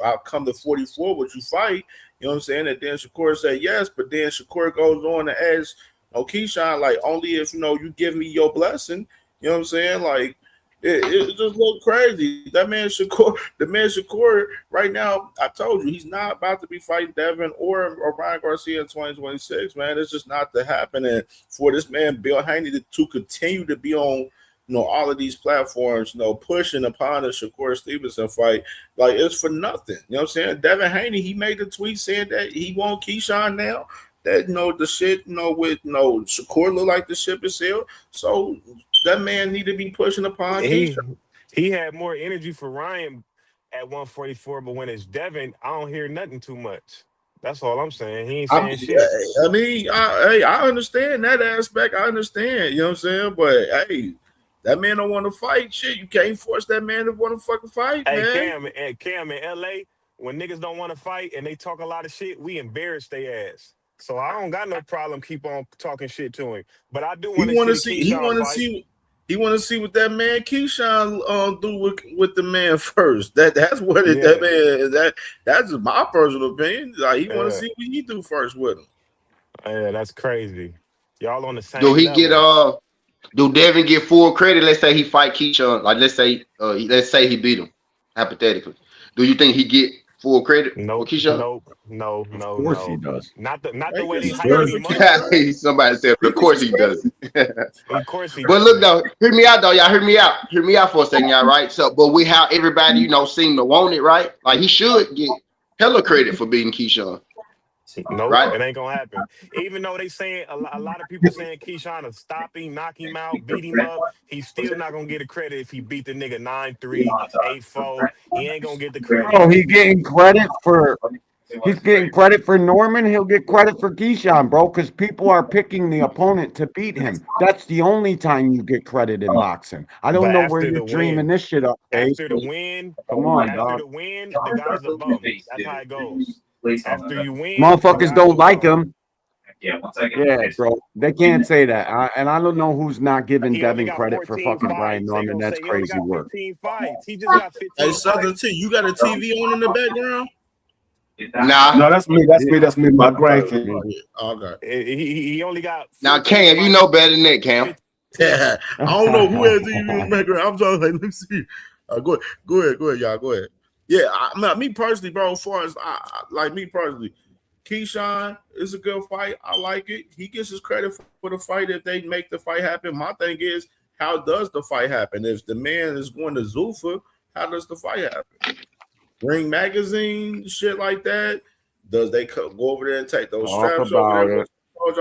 I come to 44, would you fight? You know what I'm saying? And then Shakur said yes, but then Shakur goes on to ask, Keyshawn, only if you give me your blessing. You know what I'm saying? It just look crazy. The man Shakur, right now, I told you, he's not about to be fighting Devin or Ryan Garcia in 2026, man. It's just not to happen. And for this man, Bill Haney, to continue to be on, all of these platforms, pushing upon the Shakur Stevenson fight, it's for nothing. You know what I'm saying? Devin Haney, he made the tweet saying that he want Keyshawn now. That, the shit, with, Shakur look like the ship is sailed. So that man need to be pushing upon Keyshawn. He had more energy for Ryan at 144, but when it's Devin, I don't hear nothing too much. That's all I'm saying. He ain't saying shit. I mean, I understand that aspect. I understand, you know what I'm saying? But hey, that man don't want to fight. Shit, you can't force that man to want to fucking fight, man. Cam in LA, when niggas don't want to fight and they talk a lot of shit, we embarrass their ass. So I don't got no problem keep on talking shit to him. But I do want to see he want to see what that man Keyshawn do with the man first. That's what that man that's my personal opinion. He want to see what he do first with him. Yeah, that's crazy. Y'all on the same. Do he level. Do Devin get full credit? Let's say he fight Keyshawn. Let's say he beat him, hypothetically. Do you think he get full credit for Keyshawn? No. Of course he does. Not the way they hype him up. Somebody said, of course he does. Of course he does. But look though, hear me out though, y'all. Hear me out for a second, y'all. Right. So, but we how everybody seem to want it, right? He should get hella credit for beating Keyshawn. Nope, right? It ain't gonna happen. Even though they saying a lot of people saying Keyshawn to stop him, knock him out, beat him up, he's still not gonna get a credit if he beat the nigga 9-3, 8-4. He ain't gonna get the credit. Oh, he's getting credit for Norman. He'll get credit for Keyshawn, bro, because people are picking the opponent to beat him. That's the only time you get credit in boxing. I don't know where you're dreaming this shit up. After the win, the guy's a bum. That's how it goes. After you win, motherfuckers don't like him. Yeah, bro. They can't say that. And I don't know who's not giving Devin credit for fucking Brian Norman. That's crazy work. He just got 15 Hey, Southern T, you got a TV on in the background? Nah. No, that's me. My grandkid. Okay. He only got. Now, Cam, you know better than that, Cam. Yeah, I don't know who has TV in the background. I'm talking let me see. Go ahead, y'all. Go ahead. Yeah, me personally, bro. As far as me personally, Keyshawn is a good fight. I like it. He gets his credit for the fight if they make the fight happen. My thing is, how does the fight happen? If the man is going to Zuffa, how does the fight happen? Ring Magazine, shit like that. Does they go over there and take those straps over there?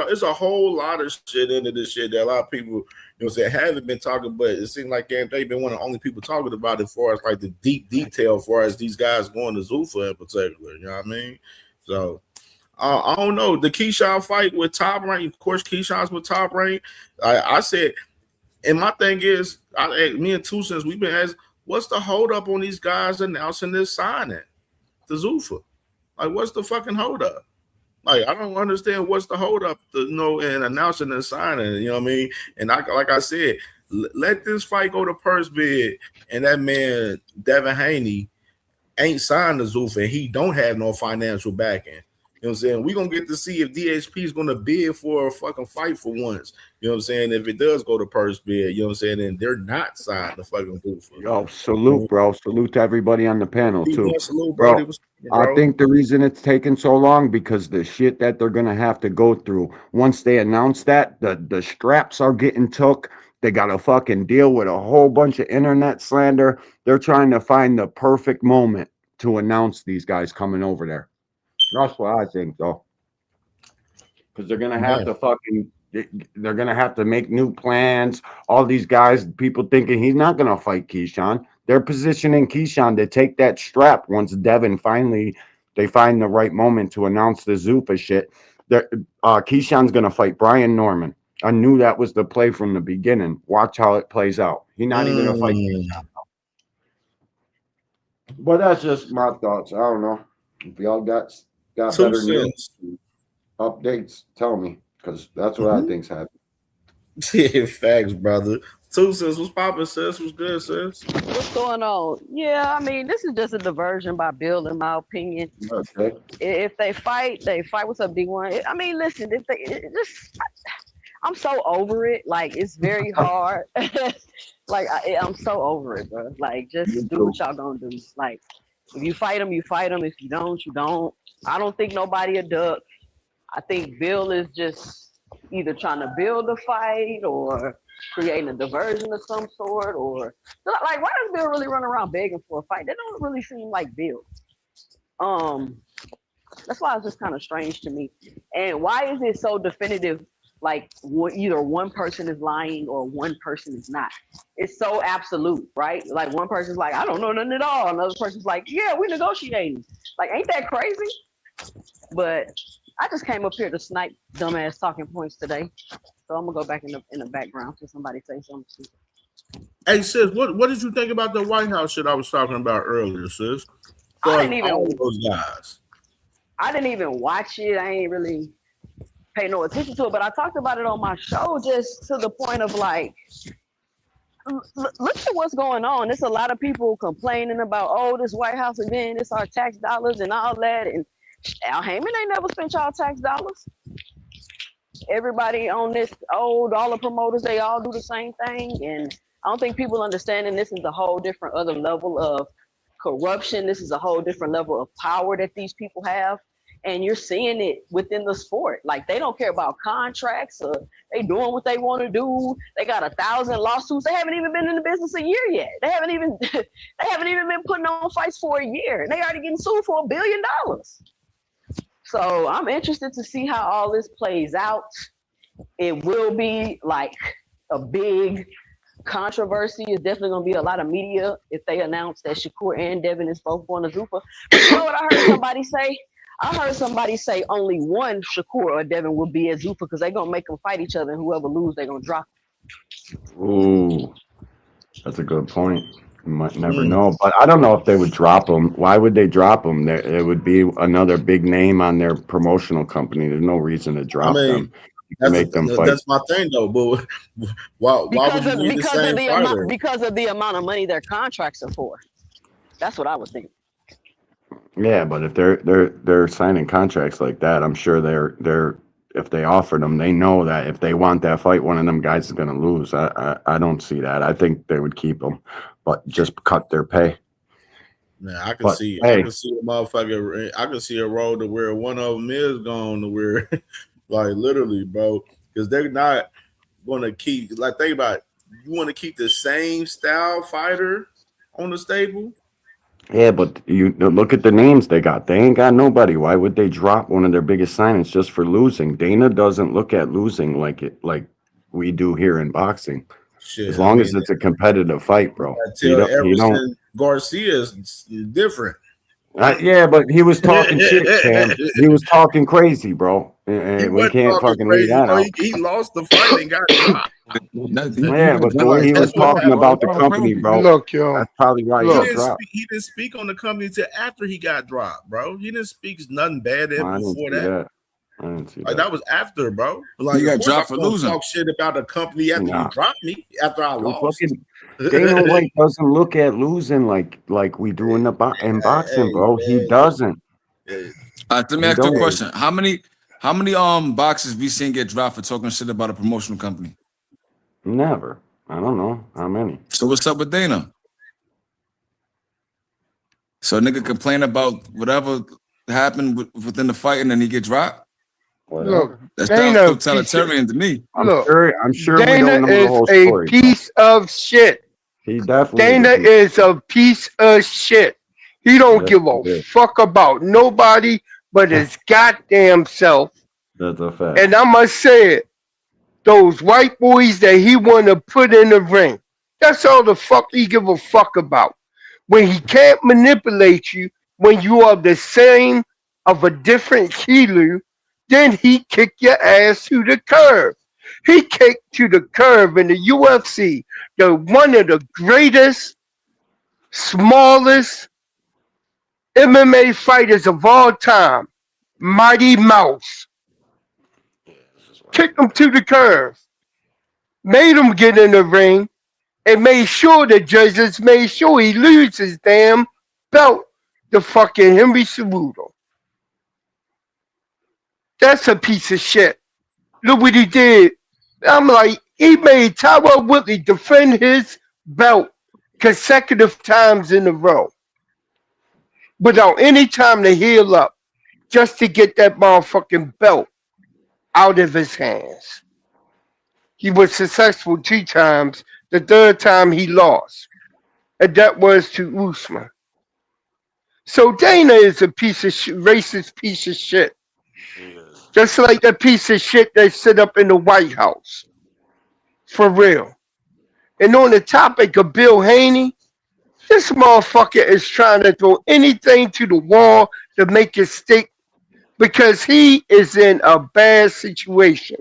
It's a whole lot of shit into this shit that a lot of people, haven't been talking, but it seems like they've been one of the only people talking about it as far as like the deep detail as far as these guys going to Zuffa in particular. You know what I mean? So I don't know. The Keyshawn fight with Top Rank, of course, Keyshawn's with Top Rank. I said, and my thing is, me and Two Cents, we've been asking, what's the hold up on these guys announcing this signing to Zuffa? What's the fucking hold up? I don't understand what's the hold up, and announcing and signing. You know what I mean? And like I said, let this fight go to purse bid, and that man Devin Haney ain't signed the Zuffa, and he don't have no financial backing. You know what I'm saying? We're going to get to see if DHP is going to bid for a fucking fight for once. You know what I'm saying? If it does go to purse bid, you know what I'm saying? And they're not signed the fucking Zuffa. Yo, salute, bro. Salute to everybody on the panel, too. Salute, bro. Bro. I think the reason it's taking so long because the shit that they're going to have to go through, once they announce that, the straps are getting took. They got to fucking deal with a whole bunch of internet slander. They're trying to find the perfect moment to announce these guys coming over there. That's what I think, though. Because they're going to have to fucking, they're going to have to make new plans. All these guys, people thinking he's not going to fight Keyshawn. They're positioning Keyshawn to take that strap once Devin finally, they find the right moment to announce the Zuffa shit. Keyshawn's going to fight Brian Norman. I knew that was the play from the beginning. Watch how it plays out. He's not even going to fight Keyshawn. But that's just my thoughts. I don't know. If y'all got better news, updates, tell me, because that's what I think's happening. Yeah, facts, brother. 2 cents, what's poppin', sis? What's good, sis? What's going on? Yeah, I mean, this is just a diversion by Bill, in my opinion. Okay. If they fight. What's up, D1? I mean, listen, I'm so over it. Like, it's very hard. Like, I'm so over it, bro. Like, just do what y'all gonna do. Like, if you fight them, you fight them. If you don't, you don't. I don't think nobody a duck. I think Bill is just either trying to build a fight or creating a diversion of some sort, or like, why does Bill really run around begging for a fight? That don't really seem like Bill. That's why it's just kind of strange to me. And why is it so definitive? Like, either one person is lying or one person is not. It's so absolute, right? Like, one person's like, I don't know nothing at all. Another person's like, yeah, we're negotiating. Like, ain't that crazy? But I just came up here to snipe dumbass talking points today. So I'm gonna go back in the background till somebody say something. Hey, sis, what did you think about the White House shit I was talking about earlier, sis? I didn't even all those guys. I didn't even watch it. I ain't really pay no attention to it, but I talked about it on my show just to the point of like, look at what's going on. There's a lot of people complaining about, oh, this White House event, it's our tax dollars and all that. And Al Heyman ain't never spent y'all tax dollars. Everybody on this, all the promoters, they all do the same thing. And I don't think people understanding this is a whole different other level of corruption. This is a whole different level of power that these people have. And you're seeing it within the sport. Like, they don't care about contracts, or they doing what they want to do. They got 1,000 lawsuits. They haven't even been in the business a year yet. They haven't even been putting on fights for a year. And they already getting sued for $1 billion. So I'm interested to see how all this plays out. It will be like a big controversy. It's definitely going to be a lot of media if they announce that Shakur and Devin is both going to Zuffa. But you know what I heard somebody say? I heard somebody say only one Shakur or Devin will be at Zuffa because they're going to make them fight each other, and whoever loses, they're going to drop them. Ooh, that's a good point. You might never know, but I don't know if they would drop them. Why would they drop them? It would be another big name on their promotional company. There's no reason to drop them. That's my thing, though. But why would you need the same fighter? Because of the amount of money their contracts are for. That's what I would think. Yeah, but if they're signing contracts like that, I'm sure they're if they offered them, they know that if they want that fight, one of them guys is going to lose. I don't see that. I think they would keep them, but just cut their pay. Man, I can see a motherfucker. I can see a road to where one of them is going to where, like, literally, bro, because they're not going to keep. Like, think about it. You want to keep the same style fighter on the stable. Yeah, but you look at the names they got. They ain't got nobody. Why would they drop one of their biggest signings just for losing? Dana doesn't look at losing like we do here in boxing. Shit, as long as it's a competitive fight, bro. Garcia is different. Yeah, but he was talking shit, Cam. He was talking crazy, bro. And we can't fucking leave that out. He lost the fight and got dropped. Yeah, but the way he was talking about the company, bro. Look, yo, that's probably why he got dropped. He didn't speak on the company until after he got dropped, bro. He didn't speak nothing bad before that. I didn't see Like that was after, bro. Like He of got course dropped I'm for gonna losing. talk shit about the company after you dropped me, after I lost. Dana White doesn't look at losing like we do in boxing, bro. He doesn't. Let me ask you a question. How many boxers we seen get dropped for talking shit about a promotional company? Never. I don't know how many. So what's up with Dana? So a nigga complain about whatever happened within the fight and then he get dropped? Whatever. That sounds totalitarian to me. I'm sure Dana we don't know the is whole a story. piece of shit. He definitely Dana is a piece of shit. He don't give a fuck about nobody but his goddamn self. That's a fact. And I must say it, those white boys that he want to put in the ring, that's all the fuck he give a fuck about. When he can't manipulate you, when you are the same of a different hue, then he kick your ass to the curb. He kicked to the curb in the UFC, one of the greatest, smallest MMA fighters of all time, Mighty Mouse. Kicked him to the curb, made him get in the ring, and made sure the judges made sure he loses his damn belt to fucking Henry Cejudo. That's a piece of shit. Look what he did. I'm like, he made Tyrell Woodley defend his belt consecutive times in a row without any time to heal up, just to get that motherfucking belt out of his hands. He was successful 2 times. The 3rd time he lost, and that was to Usman. So Dana is a piece of racist piece of shit. Just like the piece of shit that sit up in the White House. For real. And on the topic of Bill Haney, this motherfucker is trying to throw anything to the wall to make it stick because he is in a bad situation.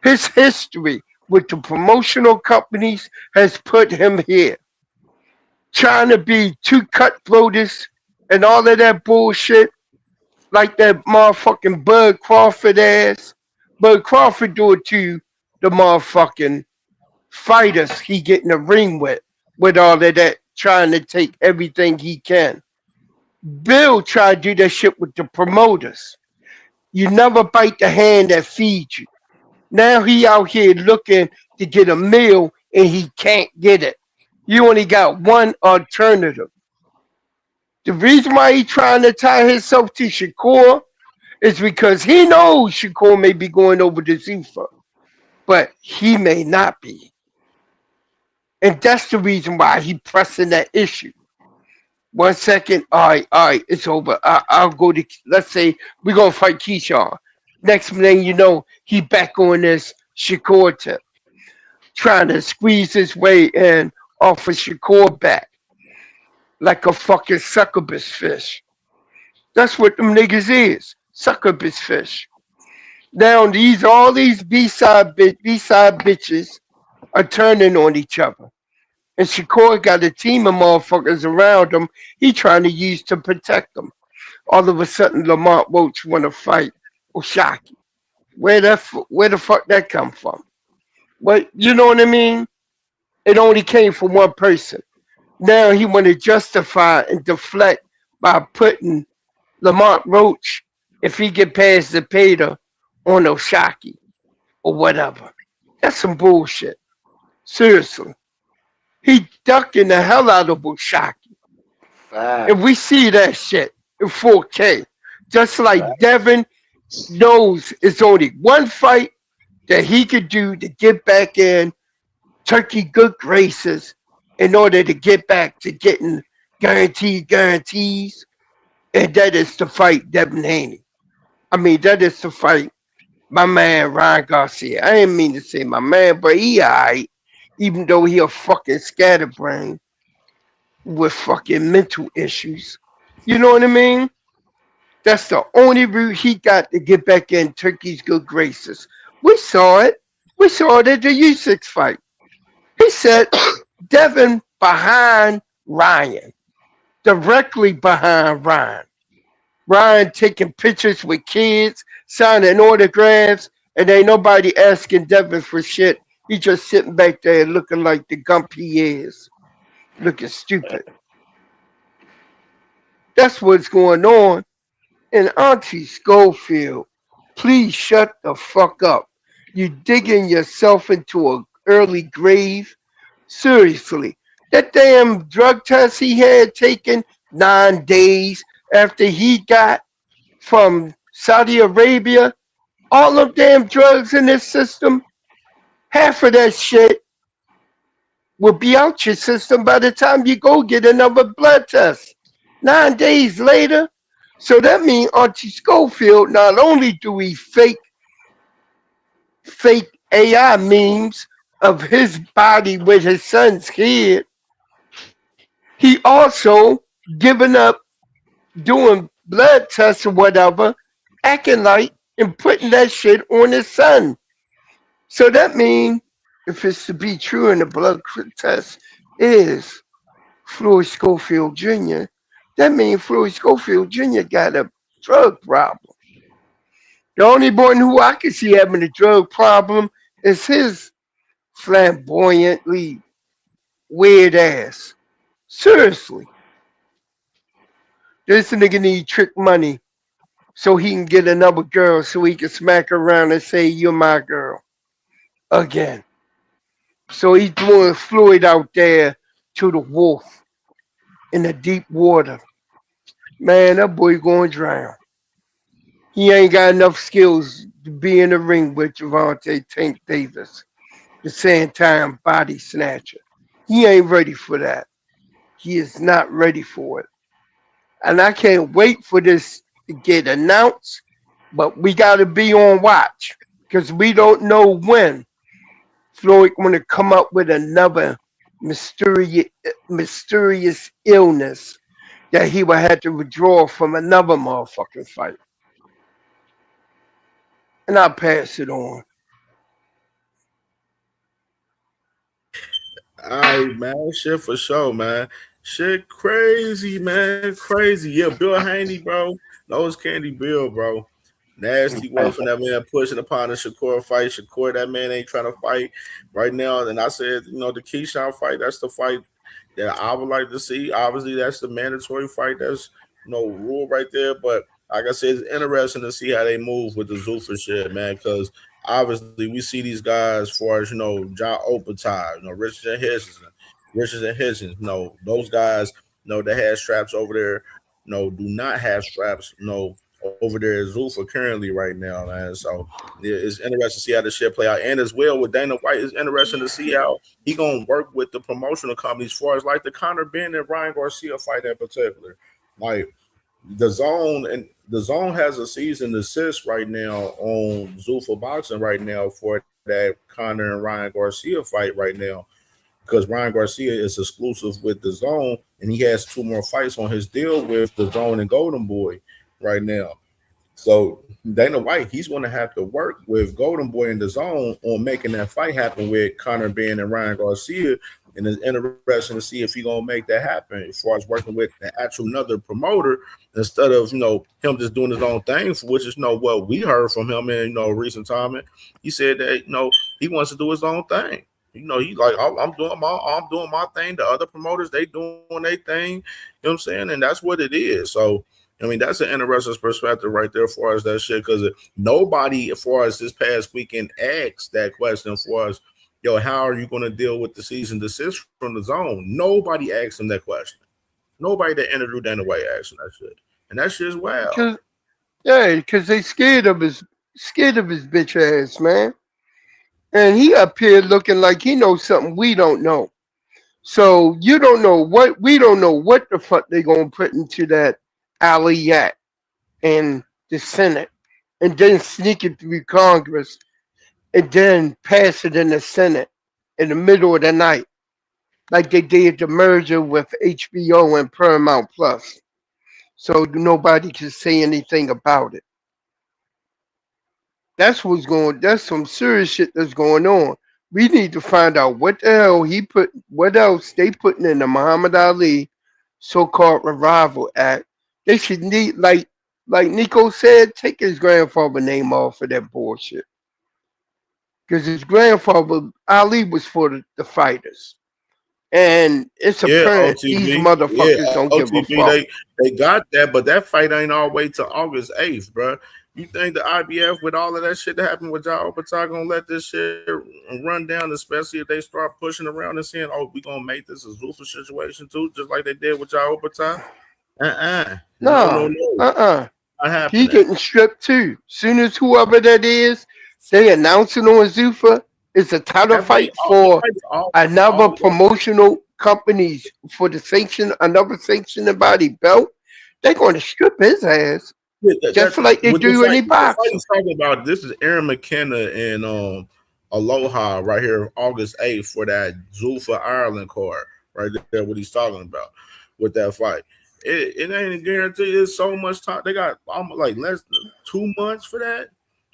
His history with the promotional companies has put him here. Trying to be too cutthroatist and all of that bullshit, like that motherfucking Bud Crawford ass. Bud Crawford do it to the motherfucking fighters he get in the ring with all of that, trying to take everything he can. Bill tried to do that shit with the promoters. You never bite the hand that feeds you. Now he out here looking to get a meal and he can't get it. You only got one alternative. The reason why he trying to tie himself to Shakur is because he knows Shakur may be going over to Zuffa, but he may not be. And that's the reason why he pressing that issue. 1 second, all right, it's over. I'll go to, let's say we're going to fight Keyshawn. Next thing you know, he back on this Shakur tip, trying to squeeze his way in off of Shakur back like a fucking succubus fish. That's what them niggas is, succubus fish. Now all these B-side bitches are turning on each other. And Shakur got a team of motherfuckers around him he trying to use to protect them. All of a sudden, Lamont Roach want to fight Oshaki. Where the fuck that come from? What, you know what I mean? It only came from one person. Now he want to justify and deflect by putting Lamont Roach, if he get past the Peter, on Oshaki or whatever. That's some bullshit. Seriously. He ducking the hell out of Oshaki. And we see that shit in 4K. Just like Devin knows it's only one fight that he could do to get back in Turkey good graces in order to get back to getting guarantees. And that is to fight Devin Haney. I mean, that is to fight my man Ryan Garcia. I didn't mean to say my man, but he alright. Even though he a fucking scatterbrain with fucking mental issues. You know what I mean? That's the only route he got to get back in Turkey's good graces. We saw it. We saw it at the U6 fight. He said Devin behind Ryan. Directly behind Ryan. Ryan taking pictures with kids, signing autographs, and ain't nobody asking Devin for shit. He just sitting back there looking like the gump he is, looking stupid. That's what's going on. And Auntie Schofield, please shut the fuck up. You digging yourself into an early grave. Seriously, that damn drug test he had taken 9 days after he got from Saudi Arabia, all them damn drugs in this system, half of that shit will be out your system by the time you go get another blood test. 9 days later. So that means Auntie Schofield, not only do we fake AI memes of his body with his son's head, he also giving up doing blood tests or whatever, acting like and putting that shit on his son. So that means if it's to be true and the blood test is Floyd Schofield Jr., that means Floyd Schofield Jr. got a drug problem. The only one who I can see having a drug problem is his flamboyantly weird ass. Seriously. This nigga need trick money so he can get another girl so he can smack her around and say, "You're my girl." Again. So he throwing Floyd out there to the wolf in the deep water. Man, that boy going to drown. He ain't got enough skills to be in the ring with Javante Tank Davis, the same time body snatcher. He ain't ready for that. He is not ready for it. And I can't wait for this to get announced, but we got to be on watch because we don't know when Floyd going to come up with another mysterious illness that he will have to withdraw from another motherfucking fight. And I'll pass it on. All right, man. Shit for sure, man. Shit crazy, man. Crazy. Yeah, Bill Haney, bro. Nose Candy Bill, bro. Nasty work from that man pushing upon the Shakur fight. Shakur, that man ain't trying to fight right now. And I said, the Keyshawn fight, that's the fight that I would like to see. Obviously, that's the mandatory fight. That's no rule right there. But like I said, it's interesting to see how they move with the Zuffa shit, man, because obviously we see these guys as far as, John Opatai, Richard and Hitchens, those guys, that had straps over there, do not have straps, over there at Zuffa currently right now, man. So yeah, it's interesting to see how this shit play out. And as well with Dana White, it's interesting to see how he gonna work with the promotional companies as far as like the Conor Ben and Ryan Garcia fight in particular. Like the zone has a season assist right now on Zuffa Boxing right now for that Conor and Ryan Garcia fight right now. Because Ryan Garcia is exclusive with the zone and he has 2 more fights on his deal with the zone and Golden Boy right now. So Dana White, he's going to have to work with Golden Boy in the zone on making that fight happen with Conor Ben and Ryan Garcia. And it's interesting to see if he's going to make that happen as far as working with the actual another promoter instead of, him just doing his own thing, which is, what we heard from him in, recent time. He said that, he wants to do his own thing. He's like, I'm doing my thing. The other promoters, they doing their thing. You know what I'm saying? And that's what it is. So, that's an interesting perspective right there as far as that shit, because nobody, as far as this past weekend, asked that question as far as, how are you going to deal with the season desist from the zone? Nobody asked him that question. Nobody that interviewed Dana White asked him that shit. And that shit's wild. Because they scared of his bitch ass, man. And he up here looking like he knows something we don't know. So we don't know what the fuck they gonna put into that alley act in the Senate, and then sneak it through Congress, and then pass it in the Senate in the middle of the night, like they did the merger with HBO and Paramount Plus, so nobody can say anything about it. That's some serious shit that's going on. We need to find out what the hell what else they putting in the Muhammad Ali so-called Revival Act. They should need, like like Nico said, take his grandfather name off of that bullshit. Because his grandfather, Ali, was for the fighters. And it's Yeah, apparent these OTB. Yeah, motherfuckers don't give a OTB. fuck. They got that, but that fight ain't all the way to August 8th, bro. You think the IBF with all of that shit that happened with y'all Obertai gonna let this shit run down, especially if they start pushing around and saying, "Oh, we gonna make this a Zuffa situation too," just like they did with y'all Obertai? No. Not He happening. getting stripped too. Soon as whoever that is, they announce it on Zuffa. It's a title fight for another promotional companies for the another sanctioned body belt. They're going to strip his ass. Just like they do any boxer. The fight he's talking about, this is Aaron McKenna and Aloha right here, August 8th for that Zuffa Ireland card right there. What he's talking about with that fight, it ain't a guarantee. There's so much time. They got almost like less than 2 months for that.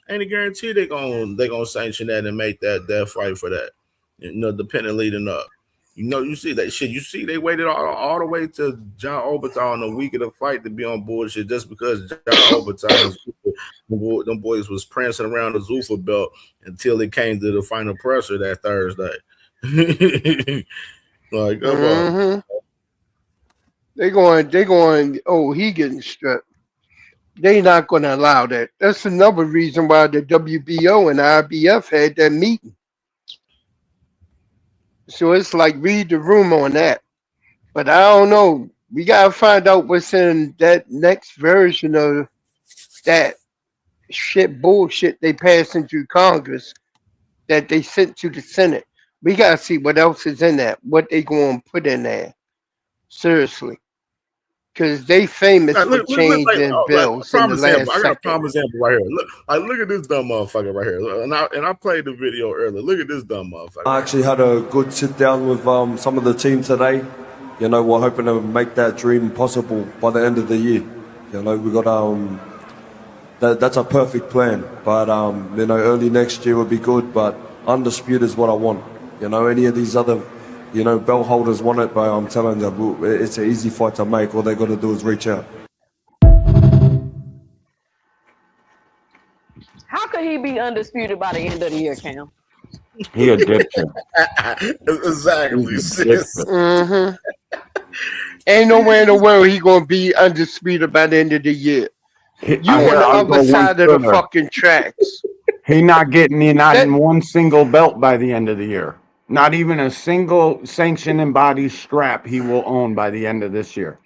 Ain't a guarantee they gonna sanction that and make that fight for that. You know, depending leading up. You know, you see that shit. You see, they waited all the way to John Obertai on the week of the fight to be on bullshit just because John Obertai and them boys was prancing around the Zuffa belt until it came to the final presser that Thursday. Like, come on. They going, oh, he getting stripped. They not going to allow that. That's another reason why the WBO and the IBF had that meeting. So it's like read the room on that. But I don't know. We got to find out what's in that next version of that shit bullshit they passing through Congress that they sent to the Senate. We got to see what else is in that, what they going to put in there. Seriously. Because they famous for changing bills in the last second. I got a prime example right here. Look at this dumb motherfucker right here. Look, and I played the video earlier. Look at this dumb motherfucker. I actually had a good sit down with some of the team today. You know, we're hoping to make that dream possible by the end of the year. You know, we got that's a perfect plan. But you know, early next year would be good. But undisputed is what I want. You know, any of these other, you know, belt holders want it, but I'm telling you, it's an easy fight to make. All they got to do is reach out. How could he be undisputed by the end of the year, Cam? He addicted. Exactly. Ain't nowhere in the world he gonna be undisputed by the end of the year. You on the other side of the fucking tracks. He not getting not in one single belt by the end of the year. Not even a single sanctioning body strap he will own by the end of this year.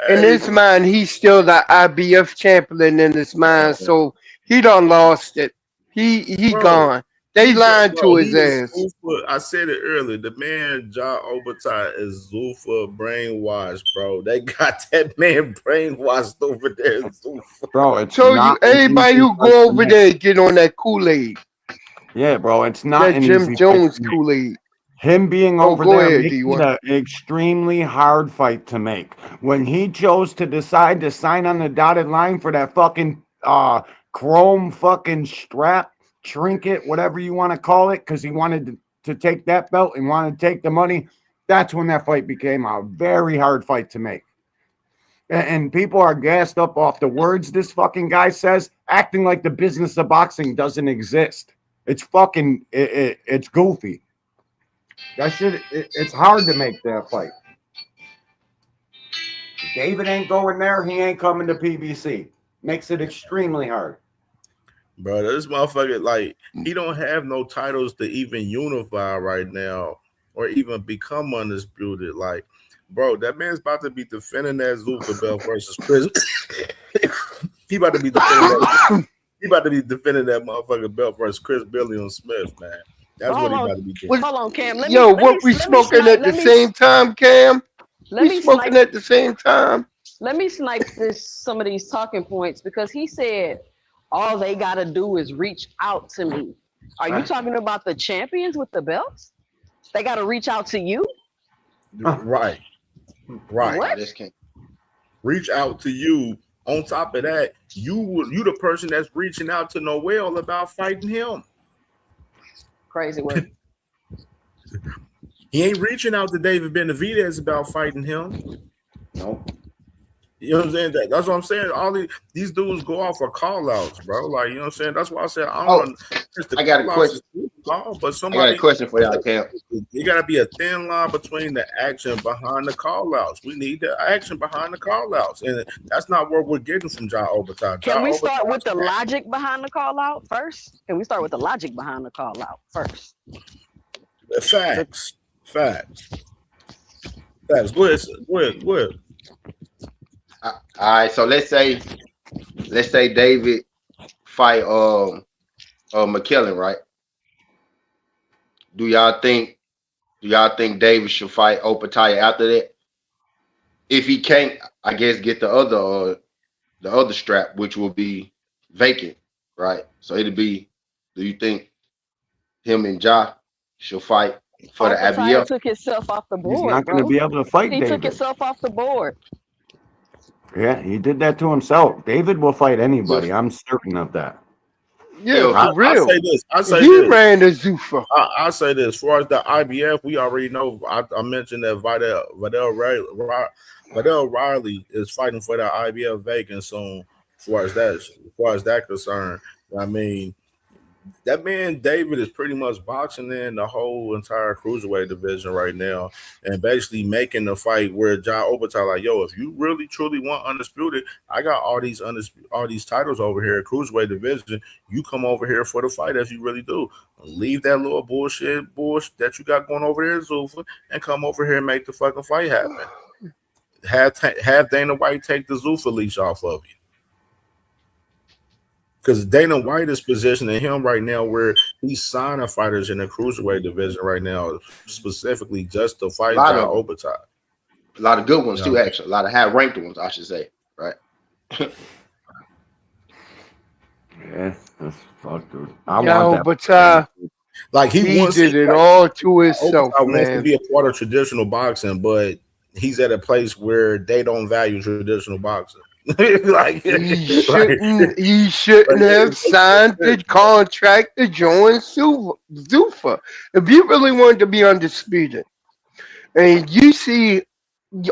In his mind, he's still the IBF champion in his mind, so he done lost it. He gone. They lied to his ass. Zuffa, I said it earlier. The man John Obertai is Zuffa brainwashed, bro. They got that man brainwashed over there, Zuffa. Bro, it's so not everybody who go over there get on that Kool-Aid. Yeah, bro, it's not that Jim Jones Kool-Aid. Him being over there making an extremely hard fight to make. When he chose to decide to sign on the dotted line for that fucking chrome fucking strap, trinket, whatever you want to call it, because he wanted to take that belt and wanted to take the money, that's when that fight became a very hard fight to make. And people are gassed up off the words this fucking guy says, acting like the business of boxing doesn't exist. It's fucking, it's goofy. That shit, it's hard to make that fight. David ain't going there. He ain't coming to PBC. Makes it extremely hard. Bro, this motherfucker, like, he don't have no titles to even unify right now or even become undisputed. Like, bro, that man's about to be defending that Zuffa belt versus Chris. He about to be defending that motherfucking belt versus Chris Billion Smith, man. That's what he about to be doing. Hold on, Cam. We smoking at the same time, Cam? We smoking at the same time. Let me snipe some of these talking points because he said all they got to do is reach out to me. Are you talking about the champions with the belts? They got to reach out to you? Right. What? Reach out to you. On top of that, you the person that's reaching out to Noel about fighting him. Crazy work. He ain't reaching out to David Benavidez about fighting him. No. You know what I'm saying? That's what I'm saying. All these dudes go off for call outs, bro. Like, you know what I'm saying? That's why I said I don't want the I got a call outs question. is call, but I got a somebody question for y'all, Cam. you gotta be a thin line between the action behind the call outs. We need the action behind the call outs. And that's not what we're getting from John Obata. Can we start with the logic behind the call out first? Can we start with the logic behind the call out first? Facts. Go ahead. All right, so let's say David fight McKellen, right? Do y'all think David should fight Opataya after that? If he can't, I guess get the other strap, which will be vacant, right? So it'll be. Do you think him and Ja should fight for the Opataya IBF? took himself off the board. He's not going to be able to fight David. He took himself off the board. Yeah, he did that to himself. David will fight anybody. I'm certain of that. Yeah, for real. I say he this. ran the Zuffa. I say this. As far as the IBF, we already know. I mentioned that Vidal Riley is fighting for the IBF vacant soon. As far as that concerned, I mean, that man David is pretty much boxing in the whole entire cruiserweight division right now, and basically making the fight where John Obata like, yo, if you really truly want undisputed, I got all these titles over here at cruiserweight division. You come over here for the fight if you really do. Leave that little bullshit that you got going over there, Zuffa, and come over here and make the fucking fight happen. Have Dana White take the Zuffa leash off of you. Because Dana White is positioning him right now where he's signing fighters in the cruiserweight division right now, specifically just to fight John Obata. A lot of good ones too, actually. A lot of high-ranked ones, I should say. Right? Yeah, that's fucked, dude. I want but like he did it all to himself, Obata man. wants to be a part of traditional boxing, but he's at a place where they don't value traditional boxing. He shouldn't have signed the contract to join Zuffa. If you really wanted to be undisputed, and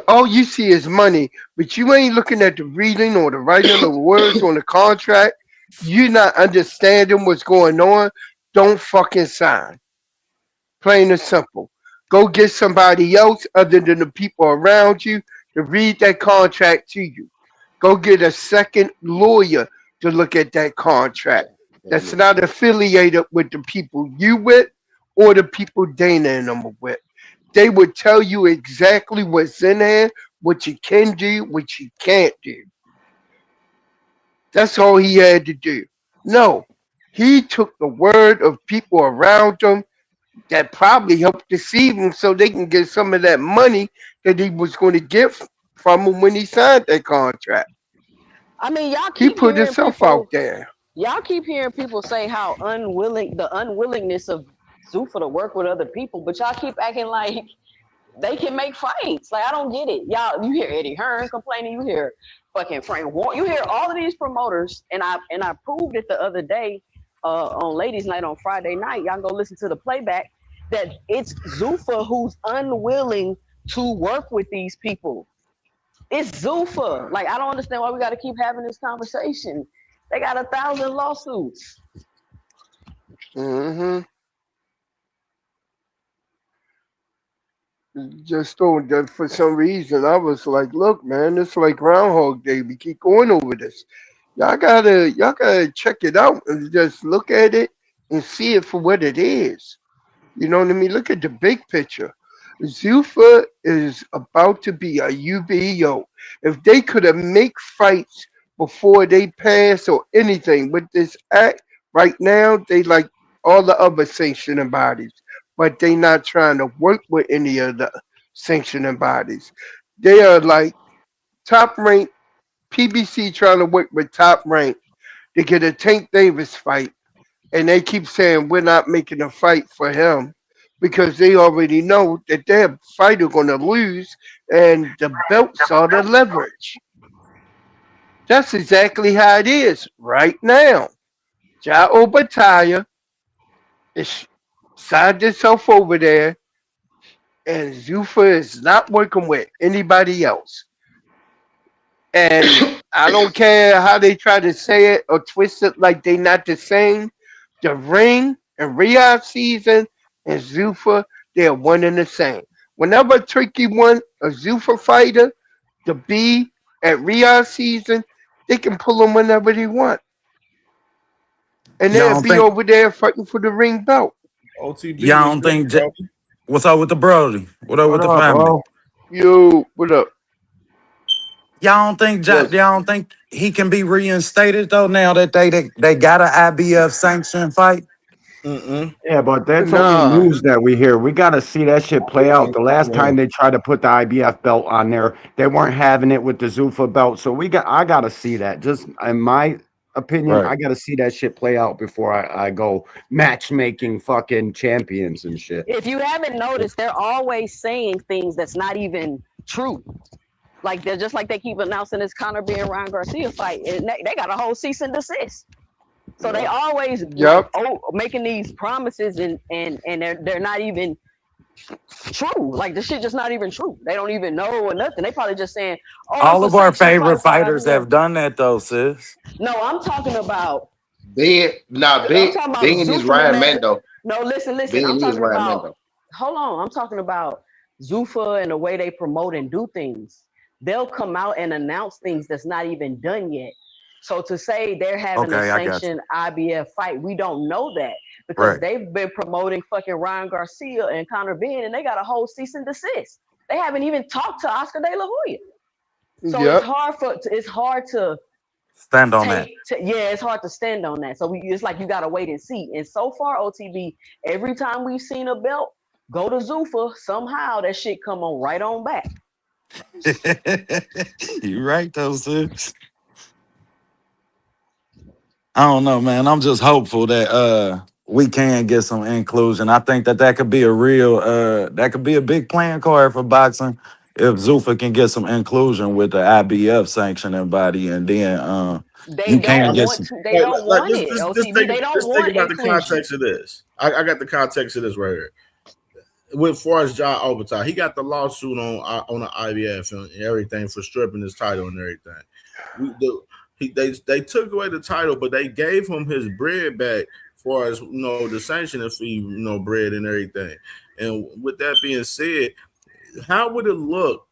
all you see is money, but you ain't looking at the reading or the writing of the words on the contract, you're not understanding what's going on, don't fucking sign. Plain and simple. Go get somebody else other than the people around you to read that contract to you. Go get a second lawyer to look at that contract that's not affiliated with the people you with or the people Dana and them are with. They would tell you exactly what's in there, what you can do, what you can't do. That's all he had to do. No, he took the word of people around him that probably helped deceive him so they can get some of that money that he was going to get from him when he signed that contract. I mean, y'all He keep put hearing himself people, out there. Y'all keep hearing people say how the unwillingness of Zuffa to work with other people, but y'all keep acting like they can make fights. Like, I don't get it. Y'all, you hear Eddie Hearn complaining, you hear fucking Frank Warren, you hear all of these promoters, and I proved it the other day on Ladies Night on Friday night. Y'all go listen to the playback that it's Zuffa who's unwilling to work with these people. It's Zuffa. Like, I don't understand why we got to keep having this conversation. They got 1,000 lawsuits. Mm-hmm. Just don't. For some reason, I was like, "Look, man, it's like Groundhog Day. We keep going over this. Y'all gotta check it out and just look at it and see it for what it is. You know what I mean? Look at the big picture. Zuffa is about to be a UBO. If they could have make fights before they pass or anything with this act right now, they like all the other sanctioning bodies, but they not trying to work with any of the sanctioning bodies. They are like top ranked PBC trying to work with top ranked to get a Tank Davis fight, and they keep saying we're not making a fight for him because they already know that their fighter going to lose, and the belts are the leverage. That's exactly how it is right now. Ja Obatalia is signed himself over there, and Zuffa is not working with anybody else. And I don't care how they try to say it or twist it like they not the same. The ring and Riyadh season and Zuffa, they're one and the same. Whenever Turkey won a Zuffa fighter to be at Riyadh season, they can pull them whenever they want. And Y'all they'll don't be think over there fighting for the ring belt. OTB y'all was don't good, think bro. what's up with the Brody? What up with What the up, family? bro? Yo, what up? Y'all don't think Yes. y'all don't think he can be reinstated though now that they got an IBF sanction fight? Mm-mm. Yeah, but that's only Nah. news that we hear. We got to see that shit play out. The last Yeah. time they tried to put the IBF belt on there, they weren't having it with the Zuffa belt. So I got to see that. Just in my opinion, Right. I got to see that shit play out before I go matchmaking fucking champions and shit. If you haven't noticed, they're always saying things that's not even true. Like they're just like they keep announcing this Conor B and Ryan Garcia fight, and they got a whole cease and desist. So they always like Yep. making these promises and they're not even true. Like the shit just not even true. They don't even know or nothing. They probably just saying, "Oh, All it's a of our sanction favorite fight for fighters IBF." have done that though, sis. No, I'm talking about. Ben, nah, I'm Ben, talking about Ben is Zuffa and Ryan that. Mendo. No, listen. I'm Ben is talking Ryan about. Mendo. Hold on. I'm talking about Zuffa and the way they promote and do things. They'll come out and announce things that's not even done yet. So to say they're having a Okay, I got you. sanctioned IBF fight, we don't know that because Right. they've been promoting fucking Ryan Garcia and Conor Ben, and they got a whole cease and desist. They haven't even talked to Oscar De La Hoya. So Yep. it's hard to Stand on that. it's hard to stand on that. So it's like you gotta wait and see. And so far, OTB, every time we've seen a belt go to Zuffa, somehow that shit come on right on back. You right though, sis. I don't know, man. I'm just hopeful that we can get some inclusion. I think that could be a real that could be a big playing card for boxing if Zuffa can get some inclusion with the IBF sanctioning body, and then They you can don't get want some. to. They don't Like want it. just OTB. They don't think want about the inclusion. context of this. I got the context of this right here. With far as John Obertai, he got the lawsuit on the IBF and everything for stripping his title and everything. They took away the title, but they gave him his bread back, far as the sanctioning fee, bread and everything. And with that being said, how would it look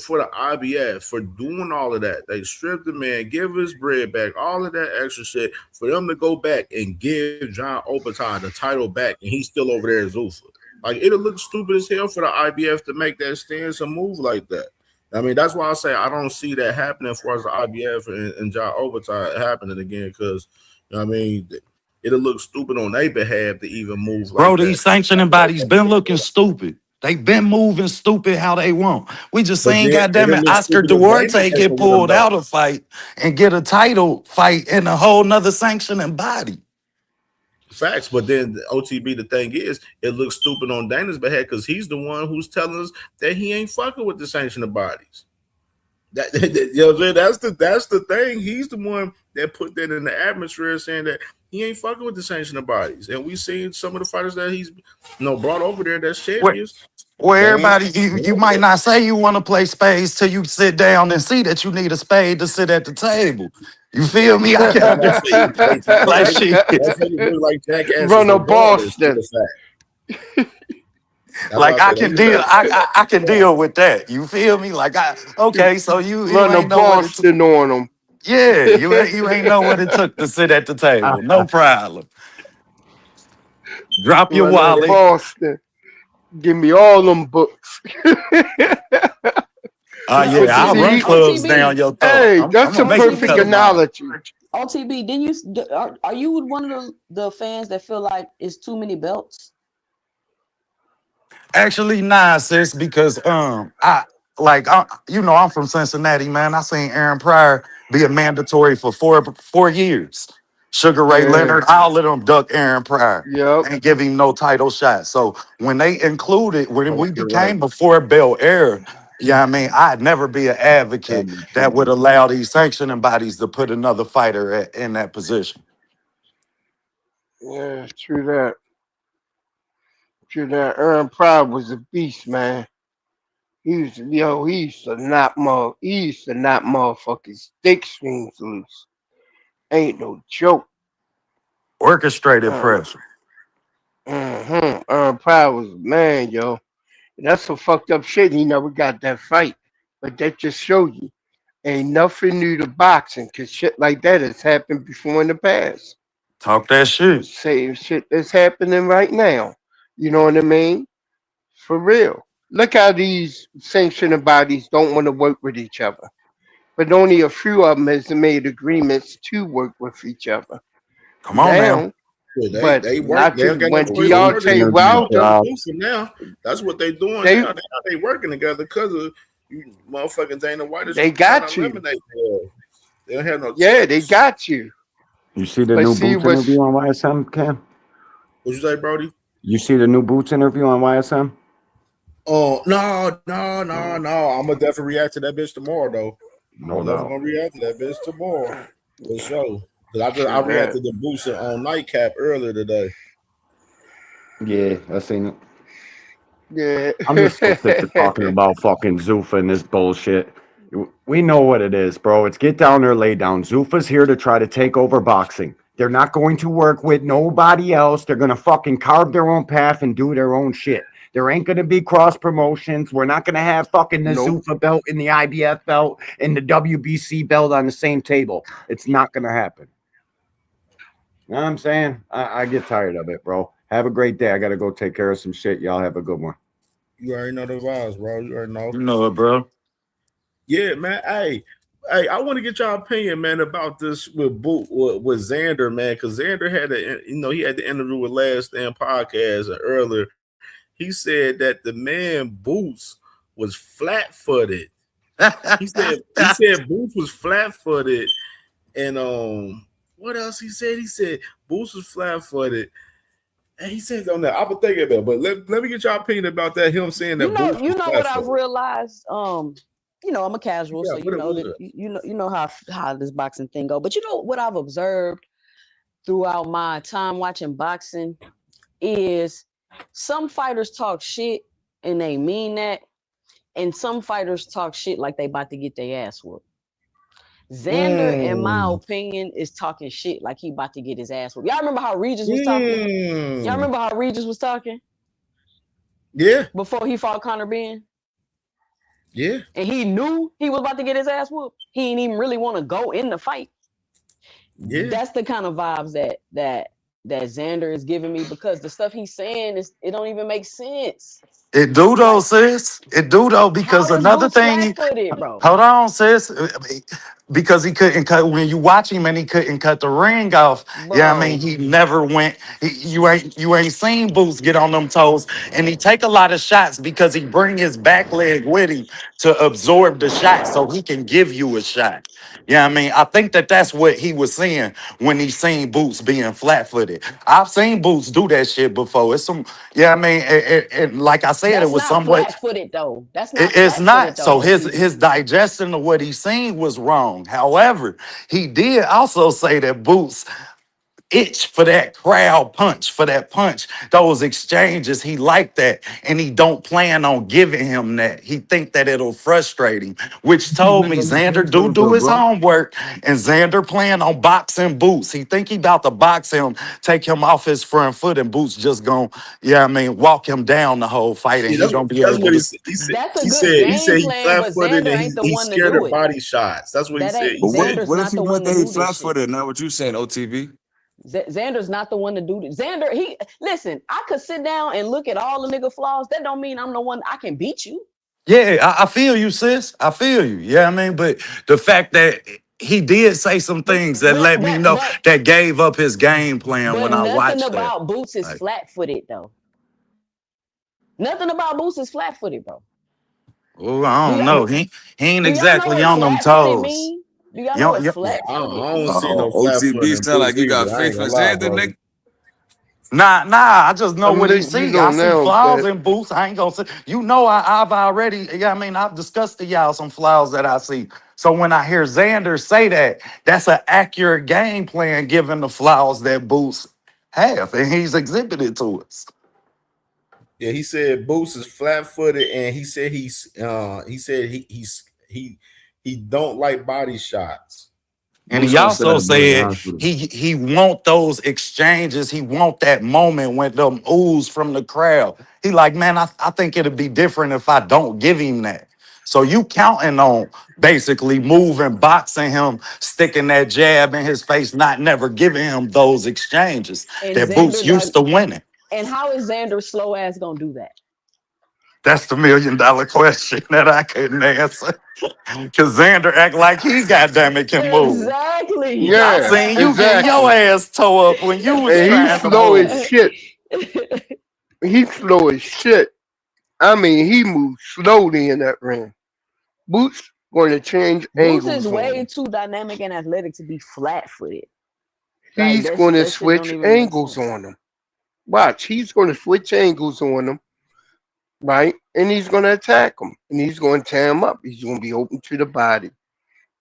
for the IBF for doing all of that? They stripped the man, give his bread back, all of that extra shit for them to go back and give John Obertai the title back, and he's still over there as Zuffa. Like, it'll look stupid as hell for the IBF to make that stance and move like that. I mean, that's why I say I don't see that happening as far as the IBF and John Obertai happening again, because, I mean, it'll look stupid on their behalf to even move Bro, like that. these sanctioning bodies been looking stupid. They been moving stupid how they want. We just But saying, then goddamn it'll it, look Oscar stupid if Dana Duarte messing get with them, pulled though. out of fight and get a title fight in a whole nother sanctioning body. Facts, but then OTB, the thing is, it looks stupid on Dana's behalf because he's the one who's telling us that he ain't fucking with the sanctioned bodies. That's the thing. He's the one that put that in the atmosphere, saying that he ain't fucking with the sanctioned bodies. And we seen some of the fighters that he's brought over there that's champions. Where They ain't everybody, you might not say you want to play spades till you sit down and see that you need a spade to sit at the table. You feel me? I can understand. Like shit. That's how you look like jackasses Run a regardless to Boston. the fact. That's why Like I I say can they deal, I can deal with that. You feel me? Like okay, so you Run a ain't know what it took. Boston on them. Yeah, you ain't know what it took to sit at the table. No problem. Drop your Run a wallet. Boston. Give me all them books. Yeah, I'll run See, clubs down your throat. hey, I'm that's a gonna make you perfect cut them off. analogy. OTB, didn't you? Are you one of the fans that feel like it's too many belts? Actually, nah, sis, because I'm from Cincinnati, man. I seen Aaron Pryor be a mandatory for four years. Sugar Ray Yeah. Leonard, all of them duck Aaron Pryor Yep. and give him no title shot. So when they included, when Oh, we you're right. became before Bel Air, I mean, I'd never be an advocate that would allow these sanctioning bodies to put another fighter in that position. Yeah, true that. True that. Aaron Pryor was a beast, man. He used to knock motherfucking stick swings loose. Ain't no joke. Orchestrated Uh, pressure. Pride was man, yo. That's some fucked up shit. He never got that fight, but that just show you ain't nothing new to boxing, cause shit like that has happened before in the past. Talk that shit. Same shit that's happening right now. You know what I mean? For real. Look how these sanctioning bodies don't want to work with each other. But only a few of them has made agreements to work with each other. Come on now. Now, Yeah, but they work. not They to don't got no when choice but DR work. They take working well, together closer now. That's what they doing they now. They working together because of you motherfucking Dana White is they trying to got you. eliminate them. They don't have no Yeah, they choice. got you. You see the But new see Boots what's interview on YSM, Cam? What you say, Brody? You see the new Boots interview on YSM? Oh no! No, I'm gonna definitely react to that bitch tomorrow, though. no I'm definitely doubt. gonna react to that bitch tomorrow for sure. Cause I shit that. reacted to Booster on Nightcap earlier today. Yeah, I seen it. Yeah. I'm just so sick of talking about fucking Zuffa and this bullshit. We know what it is, bro. It's get down or lay down. Zuffa's here to try to take over boxing. They're not going to work with nobody else. They're going to fucking carve their own path and do their own shit. There ain't going to be cross promotions. We're not going to have fucking the Nope. Zuffa belt and the IBF belt and the WBC belt on the same table. It's not going to happen. You know what I'm saying? I get tired of it, bro. Have a great day. I got to go take care of some shit. Y'all have a good one. You already know the vibes, bro. You already know. You know it, bro. Yeah, man. Hey, I want to get your opinion, man, about this with Xander, man, because Xander had he had the interview with Last Stand podcast, and earlier he said that the man Boots was flat footed. He said Boots was flat footed, and what else he said? He said Boots was flat footed. And he says on that, I've been thinking about it, but let me get your opinion about that. Him saying that Boots was what I've realized. I'm a casual, yeah, so you know that you know how this boxing thing go. But you know what I've observed throughout my time watching boxing is some fighters talk shit and they mean that, and some fighters talk shit like they about to get their ass whooped. Xander, in my opinion, is talking shit like he about to get his ass whooped. Y'all remember how Regis was talking? Y'all remember how Regis was talking? Yeah. Before he fought Conor Ben? Yeah. And he knew he was about to get his ass whooped. He didn't even really want to go in the fight. Yeah. That's the kind of vibes that Xander is giving me, because the stuff he's saying it don't even make sense. It do though, sis. It do though, because How is another Boots thing. flat-footed, bro? Hold on, sis. Because he couldn't cut when you watch him and he couldn't cut the ring off. Bro. Yeah, I mean he never went. You ain't seen Boots get on them toes, and he take a lot of shots because he bring his back leg with him to absorb the shot, so he can give you a shot. Yeah, I mean I think that's what he was saying when he seen Boots being flat footed. I've seen Boots do that shit before. It's some. Yeah, I mean, and like I said, it That's was not somewhat. flat-footed though. That's not It's flat-footed not. though, So OTB. his digestion of what he seen was wrong. However, he did also say that Boots itch for that crowd punch, for that punch, those exchanges. He liked that, and he don't plan on giving him that. He think that it'll frustrate him, which told me Xander do his homework, and Xander plan on boxing Boots. He think he about to box him, take him off his front foot, and Boots just gonna, walk him down the whole fight, and Yeah, he gonna be that's able what to. he said. That's a He good said game he plan, flat but footed Xander and ain't the he's one to scared do of it. body shots. That's what he said. But Xander's what if not he the went one to there, he do flat this shit. footed? Not what you saying, OTB? Xander's not the one to do this. Xander, listen, I could sit down and look at all the nigga flaws. That don't mean I'm the one I can beat you. Yeah, I feel you, sis. I feel you. Yeah, I mean, but the fact that he did say some things that let me know that gave up his game plan But when I nothing watched that. about Boots is Like, flat-footed though. Nothing about Boots is flat-footed, bro. oh, I Do don't y'all know. He ain't do y'all know exactly what on them flat-footed toes. mean? Do y'all You know know, what Yeah, I flat-footed don't see mean? no flat foot OTB in sound like boots you got either. I ain't faith in gonna lie, Xander, bro. nigga. Nah. I just know what he You see. I know see now flaws that in Boots. I ain't gonna say. I've already. Yeah, I mean, I've discussed to y'all some flaws that I see. So when I hear Xander say that, that's an accurate game plan given the flaws that Boots have, and he's exhibited to us. Yeah, he said Boots is flat-footed, and he said he don't like body shots. And he also said he want those exchanges. He want that moment when them oohs from the crowd. He like, man, I think it'd be different if I don't give him that. So you counting on basically moving, boxing him, sticking that jab in his face, not never giving him those exchanges And that Boots Xander used to winning. And how is Xander slow ass gonna do that? That's the $1 million question that I couldn't answer. Cause Xander act like he goddamn it can move. Exactly. I Yeah, seen you getting your ass toe up when you was And he's trying to slow as move. shit. He's slow as shit. I mean, he moves slowly in that ring. Boots going to change Boots angles is on way him. too dynamic and athletic to be flat-footed. Like He's going to that shit don't switch even make angles sense. on him. Watch, he's going to switch angles on him, right? And he's going to attack him. And he's going to tear him up. He's going to be open to the body.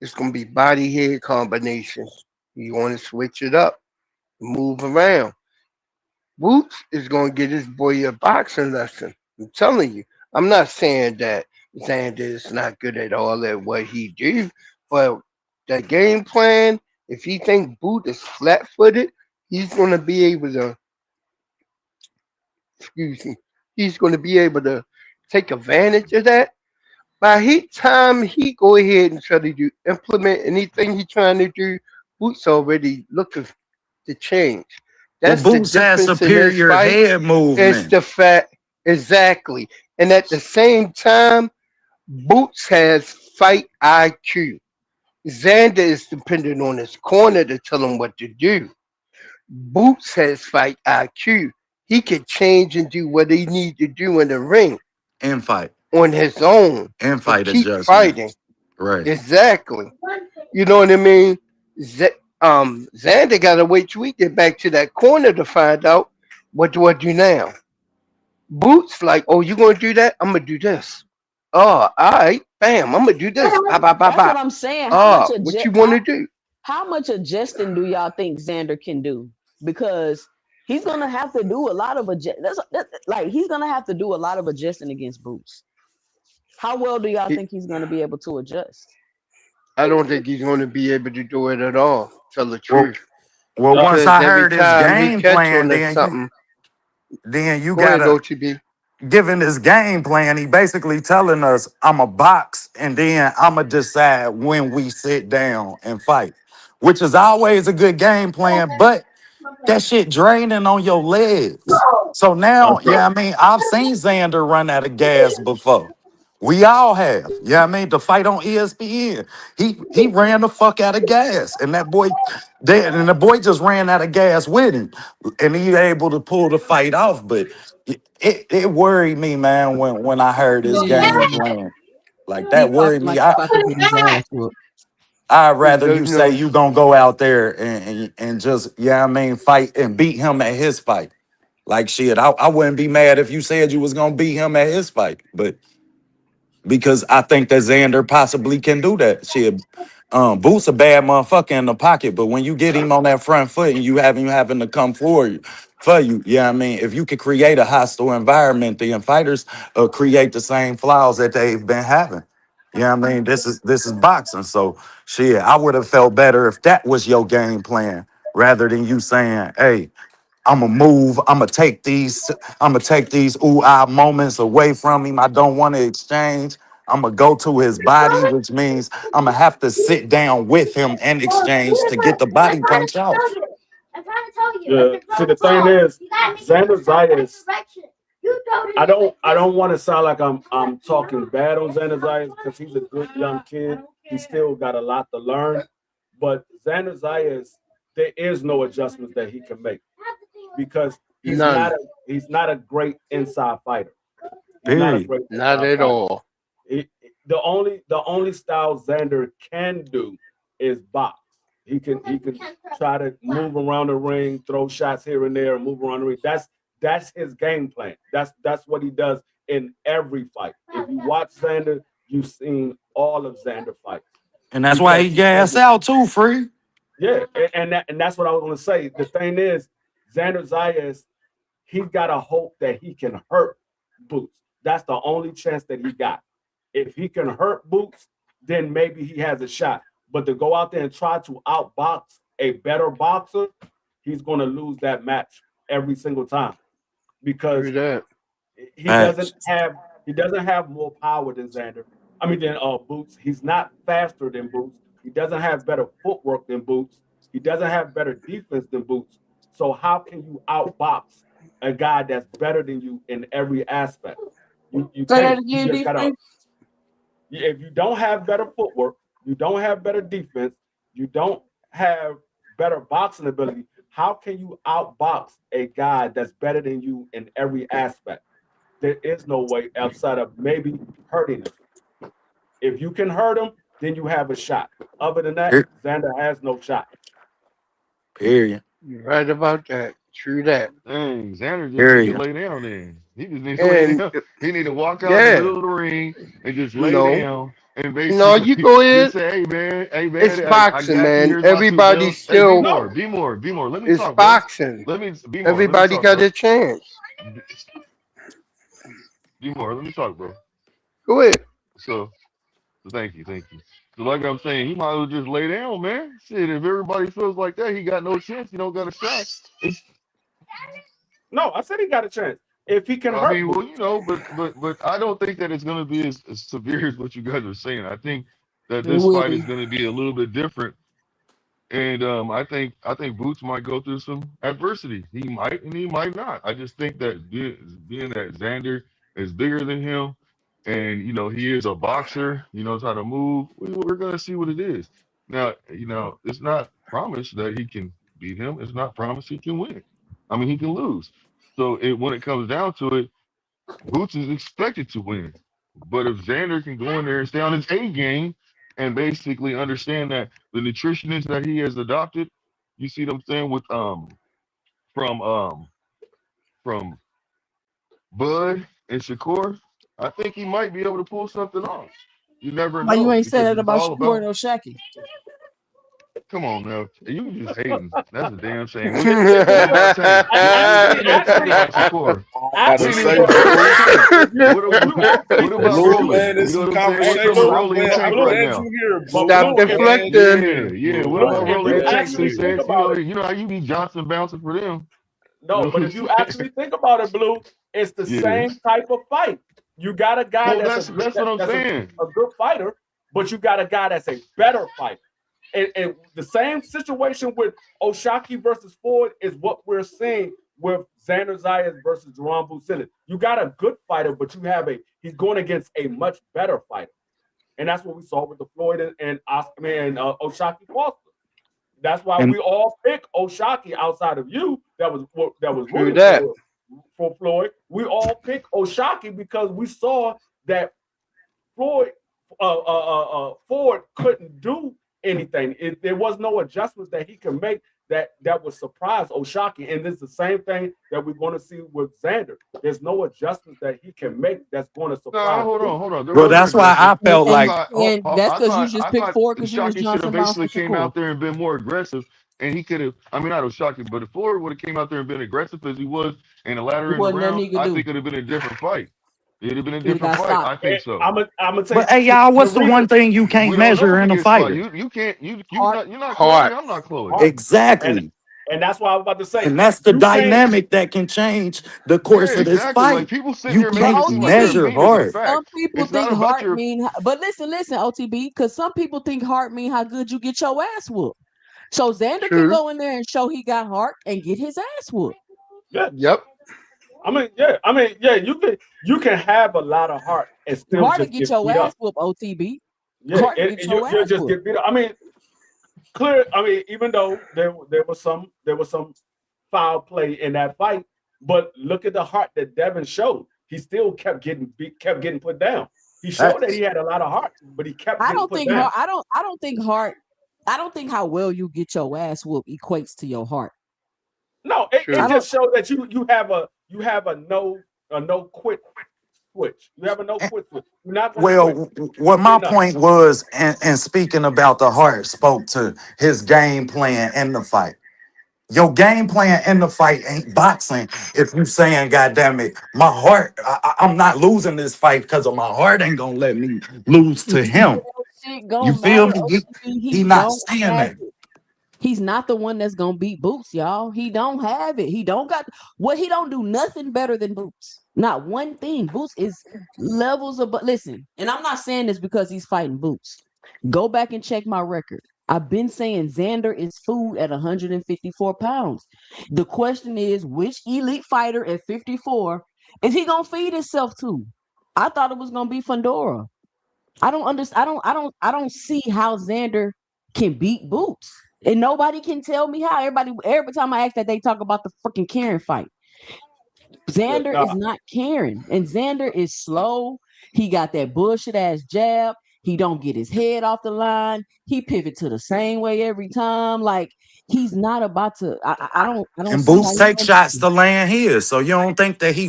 It's going to be body-head combinations. You want to switch it up, move around. Boots is going to get his boy a boxing lesson. I'm telling you. I'm not saying that Xander is not good at all at what he do, but the game plan, if he think Boot is flat-footed, he's going to be able to, excuse me, he's going to be able to take advantage of that. By the time he go ahead and try to implement anything he trying to do, Boots already looking to change. Well, That's the Boots has difference in his superior fights. head It's movement. the fact exactly, and at the same time, Boots has fight IQ. Xander is dependent on his corner to tell him what to do. Boots has fight IQ. He can change and do what he need to do in the ring And fight. on his own And and fight keep fighting. adjustments. Right. Exactly. You know what I mean? Xander got to wait till we get back to that corner to find out what do I do now. Boots like, oh, you gonna do that? I'm gonna do this. Oh, all right, bam, I'm gonna do this. Bop, bop, bop, That's what bop. I'm saying. What you want to do? How much adjusting do y'all think Xander can do? Because he's gonna have to do a lot of he's gonna have to do a lot of adjusting against Boots. How well do y'all think he's gonna be able to adjust? I don't think he's gonna be able to do it at all. Tell the truth. Well, once Because I every heard his time he game catch plan, on to then something, you go ahead, gotta OTB. given his game plan, he basically telling us I'm a box and then I'ma decide when we sit down and fight. Which is always a good game plan, but that shit draining on your legs. So now, yeah, I mean, I've seen Xander run out of gas before. We all have. Yeah, I mean, the fight on ESPN, he ran the fuck out of gas, and the boy just ran out of gas with him, and he able to pull the fight off. But it worried me, man, when I heard his game Man, plan. Like he that walking worried like me. he about to get his ass whooped. I'd rather you There's say no, you gonna go out there and just, yeah, I mean, fight and beat him at his fight. Like shit, I wouldn't be mad if you said you was gonna beat him at his fight, but because I think that Xander possibly can do that. Shit, Boots a bad motherfucker in the pocket, but when you get him on that front foot and you having to come for you, yeah, I mean, if you could create a hostile environment, then fighters create the same flaws that they've been having. Yeah, I mean, this is boxing, so shit, I would have felt better if that was your game plan rather than you saying, "Hey, I'm gonna move. I'm gonna take these ooh ah moments away from him. I don't want to exchange. I'm gonna go to his body, which means I'm gonna have to sit down with him and exchange to get the body punch off." Yeah. See, the thing is, Xander Zayas. I don't want to sound like I'm talking bad on Xander Zayas because he's a good young kid. He still got a lot to learn. But Xander Zayas, there is no adjustments that he can make because none. he's not a great inside fighter. He's not a Period. great Not inside at fighter. all. The only style Xander can do is box. He can try to move around the ring, throw shots here and there, and move around the ring. That's his game plan. That's what he does in every fight. If you watch Xander, you've seen all of Xander fights. And that's why he gas out too, free. Yeah, and that's what I was going to say. The thing is, Xander Zayas, he's got to hope that he can hurt Boots. That's the only chance that he got. If he can hurt Boots, then maybe he has a shot. But to go out there and try to outbox a better boxer, he's going to lose that match every single time because he doesn't have more power than Xander. I mean, than Boots. He's not faster than Boots. He doesn't have better footwork than Boots. He doesn't have better defense than Boots. So how can you outbox a guy that's better than you in every aspect? You can't. If you don't have better footwork, you don't have better defense, you don't have better boxing ability, how can you outbox a guy that's better than you in every aspect? There is no way outside of maybe hurting him. If you can hurt him, then you have a shot. Other than that, Xander has no shot. Period. You're right about that. True that. Dang, Xander just need to lay down then. He just needs to lay down. He need to walk out in the middle of the ring and just lay down and basically you go ahead. just say, hey man, It's boxing, man. Everybody still be more. Let me it's talk. Boxing. Let me be more. Everybody got their chance. Be more. Let me talk, bro. Go ahead. So thank you. So like I'm saying, he might as well just lay down, man. Shit, if everybody feels like that, he got no chance. He don't got a shot. No, I said he got a chance. If he can hurt. I mean, well, you know, but I don't think that it's going to be as severe as what you guys are saying. I think that this fight is going to be a little bit different, and I think Boots might go through some adversity. He might and he might not. I just think that being that Xander is bigger than him, and you know he is a boxer. He knows how to move. We're going to see what it is. Now, you know, it's not promised that he can beat him. It's not promised he can win. I mean, he can lose. So when it comes down to it, Boots is expected to win. But if Xander can go in there and stay on his A game and basically understand that the nutritionist that he has adopted, you see what I'm saying, with from Bud and Shakur, I think he might be able to pull something off. You never know. Why you ain't said that about Shakur and O'Shaki? Come on now, you just hating. That's a damn shame. Stop deflecting. Yeah, what about Rolling Tanks? You know how you be Johnson bouncing for them. No, but if you actually think about it, Blue, it's the same type of fight. You got a guy that's what I'm saying. A good fighter, but you got a guy that's a better fighter. And the same situation with O'Shaki versus Ford is what we're seeing with Xander Zayas versus Jerome Bucilli. You got a good fighter, but he's going against a much better fighter. And that's what we saw with the Floyd and O'Shaki Foster. That's why we all pick O'Shaki outside of you. That was rooting for Floyd. We all pick O'Shaki because we saw that Ford couldn't do anything. There was no adjustments that he could make that would surprise O'Shaki. And it's the same thing that we're going to see with Xander. There's no adjustments that he can make that's going to surprise. No, hold on. Well, that's why I felt like that's because you just picked Ford because you was Johnson basically came out there and been more aggressive. And he could have, not O'Shaki, but if Ford would have came out there and been aggressive as he was in the latter in the round, I think it would have been a different fight. It'd have been a different fight. I think so. I'm gonna tell but hey, y'all, what's the one thing you can't measure in a fight? You can't. You're not Chloe. I'm not Chloe. Exactly. And that's what I was about to say. And that's the dynamic that can change the course of this fight. Like people you can't measure hard. Some people think heart mean, but listen, OTB, because some people think heart mean how good you get your ass whooped. So Xander can go in there and show he got heart and get his ass whooped. Yeah. Yep. You can have a lot of heart and still hard just to get your ass whooped, OTB. Yeah, you'll just get beat up. I mean, even though there was some foul play in that fight, but look at the heart that Devin showed. He still kept getting beat, kept getting put down. He showed that he had a lot of heart, but he kept getting put down. I don't think how well you get your ass whooped equates to your heart. No, it just shows that you have a no quit switch. You have a no quit switch. You're not what my point was, and speaking about the heart, spoke to his game plan in the fight. Your game plan in the fight ain't boxing. If you saying, God damn it, my heart, I'm not losing this fight because of my heart ain't gonna let me lose to him. Shit You gonna feel matter. me? He He not don't saying have that. it. He's not the one that's gonna beat Boots, y'all. He don't have it. He don't got what he don't do nothing better than Boots. Not one thing. Boots is levels above. Listen, and I'm not saying this because he's fighting Boots. Go back and check my record. I've been saying Xander is food at 154 pounds. The question is, which elite fighter at 54 is he gonna feed himself to? I thought it was gonna be Fundora. I don't understand. I don't see how Xander can beat Boots. And nobody can tell me how. Every time I ask that, they talk about the freaking Karen fight. Xander is not Karen. And Xander is slow. He got that bullshit ass jab. He don't get his head off the line. He pivot to the same way every time. Like he's not about to. I don't And see how Boots he's take gonna beat shots him. to land his. So you don't think that he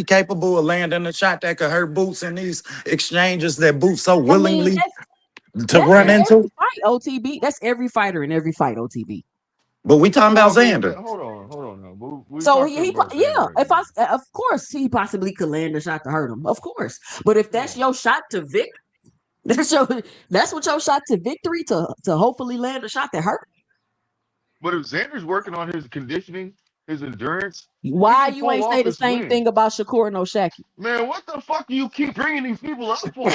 capable of landing a shot that could hurt Boots in these exchanges that Boots so I mean, willingly to that's run in into? every fight, OTB. That's every fighter in every fight, OTB. But we talking Well, about I mean, Xander. hold on now. We're So talking about yeah, Xander right now. of course he possibly could land a shot to hurt him, of course. But if that's your shot to victory, that's what your shot to victory to hopefully land a shot that hurt. But if Xander's working on his conditioning, his endurance, he Why can you pull ain't say off the this same win. thing about Shakur and Oshaki? Man, what the fuck do you keep bringing these people up for?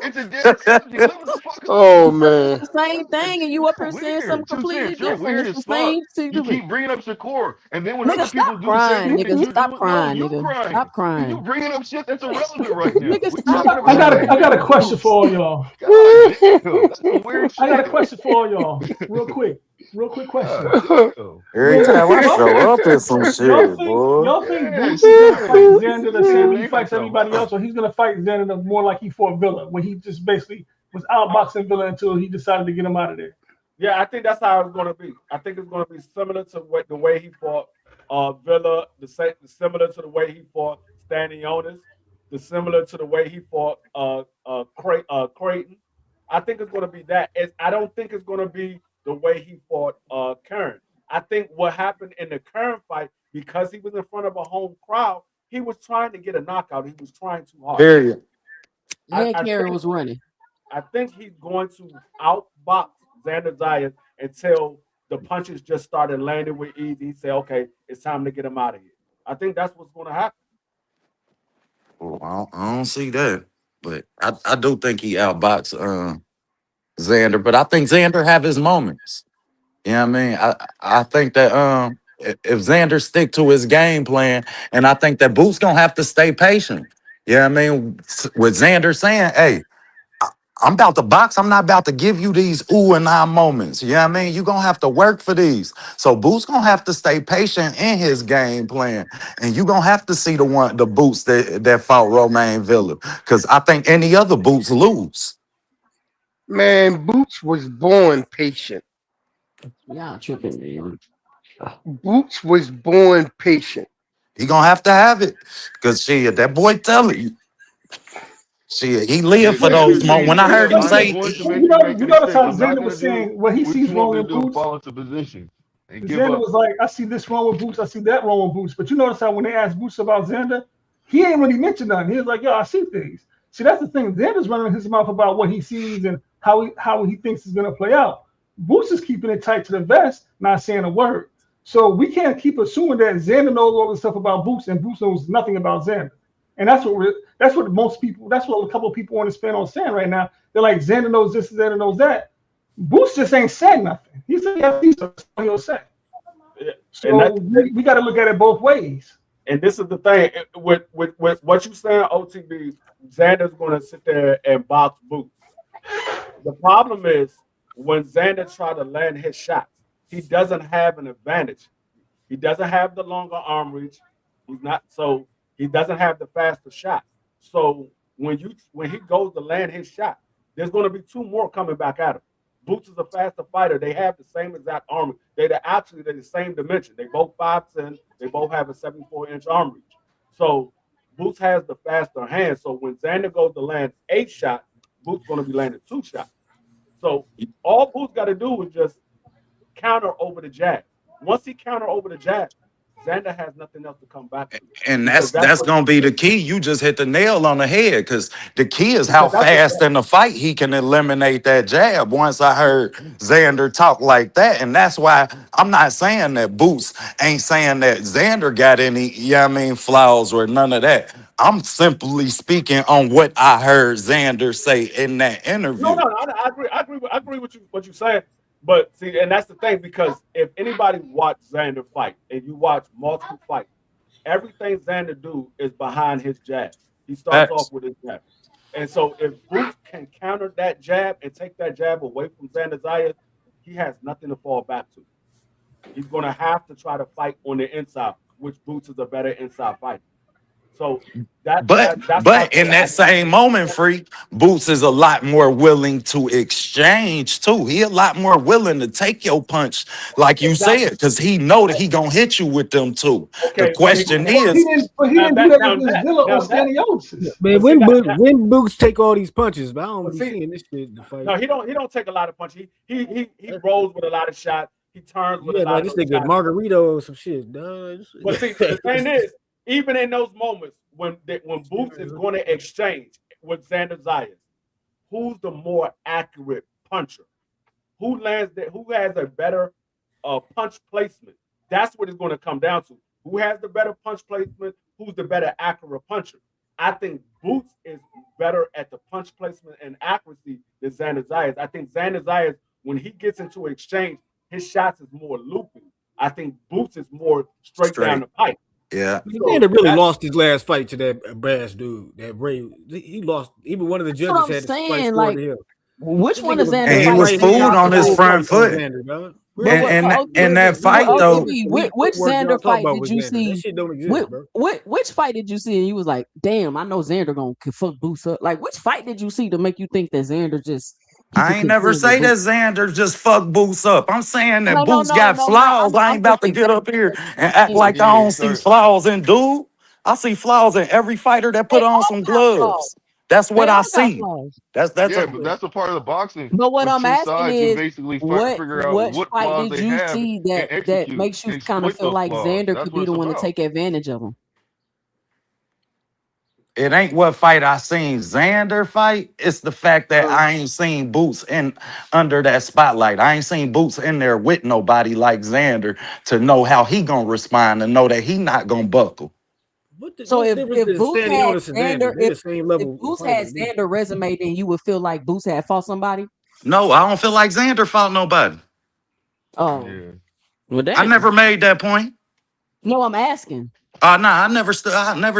It's a dead subject. Leave it the fuck Oh alone. man. The same thing, and you up here You're saying something weird. Two completely cents. You're different. weird It's as the fuck. same You situation. keep bringing up Shakur, and then when Nigga, other stop people do the same crying, thing that nigga. you Stop do, no, crying, you nigga. Stop crying. You crying. bringing up shit that's irrelevant right now. Nigga, We're stop talking I about got a, I crying. got Xander a and question for Boots. all y'all. God damn, that's some weird I got a shit. question for all y'all, real quick. Real quick question. God damn. Every When time I y'all show up in some shit, boy. y'all think Yeah, Boots is gonna fight Slim. Xander the same Slim way he ain't gonna fights come everybody out. else, or he's gonna fight Xander more like he fought Villa, when he just basically was outboxing Villa until he decided to get him out of there? Yeah, I think that's how it's going to be. I think it's going to be similar to the way he fought Villa, similar to the way he fought Stanionis, similar to the way he fought Creighton. I think it's going to be that. I don't think it's going to be the way he fought Kern. I think what happened in the Kern fight, because he was in front of a home crowd, he was trying to get a knockout. He was trying too hard. Period. And I Karen think was running. I think he's going to outbox Xander Zayas until the punches just started landing with ease. He said, "Okay, it's time to get him out of here." I think that's what's going to happen. Well, I don't see that. But I do think he outboxed Xander. But I think Xander have his moments. You know what I mean? I think that if Xander stick to his game plan, and I think that Boots gonna have to stay patient. You know what I mean? With Xander saying, hey, I'm about to box. I'm not about to give you these ooh and ah moments. You know what I mean? You're gonna have to work for these. So Boots gonna have to stay patient in his game plan. And you're gonna have to see the Boots that fought Romaine Villa. Cause I think any other Boots lose. Man, Boots was born patient. Y'all tripping, man. Boots was born patient. He gonna have it. Cause shit, that boy telling you. Shit, he lived Hey, for But hey, those see, moments. see, When I heard Slim, him I just say, wanted to you make you know, make a you notice mistake. how I'm not Xander gonna was do saying what he what sees you want wrong me to with do and Boots. fall into position and give Xander up. was like, I see this wrong with Boots, I see that wrong with Boots. But you notice how when they asked Boots about Xander, he ain't really mentioned nothing. He was like, yo, I see things. See, that's the thing. Xander's running his mouth about what he sees and how he thinks is gonna play out. Boots is keeping it tight to the vest, not saying a word. So we can't keep assuming that Xander knows all this stuff about Boots and Boots knows nothing about Xander. And that's what most people, that's what a couple of people on the span on saying right now. They're like, Xander knows this, Xander knows that. Boots just ain't saying nothing. He said, yeah, that's what he'll say. Yeah. And So we got to look at it both ways. this is the thing with what you saying, OTB. Xander's going to sit there and box Boots. The problem is when Xander tried to land his shots, he doesn't have an advantage. He doesn't have the longer arm reach. He's not so he doesn't have the faster shot. So when he goes to land his shot, there's going to be two more coming back at him. Boots is a faster fighter. They have the same exact arm. They're the same dimension. They both 5'10". They both have a 74-inch arm reach. So Boots has the faster hand. So when Xander goes to land 8 shots, Boots going to be landing 2 shots. So all Boots got to do is just counter over the jab. Once he counter over the jab, Xander has nothing else to come back to. And that's gonna be the key. You just hit the nail on the head because the key is how fast in the fight he can eliminate that jab. Once I heard Xander talk like that, and that's why I'm not saying that Boots ain't saying that Xander got any, flaws or none of that. I'm simply speaking on what I heard Xander say in that interview. No, I agree. I agree with you. What you saying, but see, and that's the thing because if anybody watch Xander fight and you watch multiple fights, everything Xander do is behind his jab. He starts off with his jab, and so if Boots can counter that jab and take that jab away from Xander Zayas, he has nothing to fall back to. He's going to have to try to fight on the inside, which Boots is a better inside fighter. So But in that same moment, Free, Boots is a lot more willing to exchange too. He a lot more willing to take your punch, like you said, because he know that he gonna hit you with them too. Okay, the question is, he didn't do that with Villa or scoliosis. Man, when Boots take all these punches, but I don't be seeing this shit in the fight. No, he don't take a lot of punches. He rolls with a lot of shots. He turns with a lot of shots. This nigga Margarito or some shit. But see, the thing is, even in those moments when Boots is going to exchange with Xander Zayas, who's the more accurate puncher? Who has a better punch placement? That's what it's going to come down to. Who has the better punch placement? Who's the better accurate puncher? I think Boots is better at the punch placement and accuracy than Xander Zayas. I think Xander Zayas, when he gets into an exchange, his shots is more looping. I think Boots is more straight. Down the pipe. Yeah, Xander really lost his last fight to that brass dude. That Ray, he lost. Even one of the judges had to fight like, to him. Which one is Xander? And he was fooled on his front foot. Xander, and that fight though, which Xander fight did you see? That shit don't exist, bro. Which fight did you see? And you was like, damn, I know Xander gonna fuck Boots up. Like, which fight did you see to make you think that Xander just? I ain't never say that Xander just fuck Boots up. I'm saying that Boots got flaws. I ain't about to get up here and act like I don't see flaws in dude. I see flaws in every fighter that put on some gloves. That's what I see. That's but that's a part of the boxing. But what I'm asking is, basically figure out what fight did you see that makes you kind of feel like Xander could be the one to take advantage of him? It ain't what fight I seen Xander fight. It's the fact that I ain't seen Boots under that spotlight. I ain't seen Boots in there with nobody like Xander to know how he gonna respond and know that he not gonna buckle. So if Boots had Xander, if Boots had Xander resume, then you would feel like Boots had fought somebody? No, I don't feel like Xander fought nobody. Oh, well, I never made that point. No, I'm asking. Nah, I never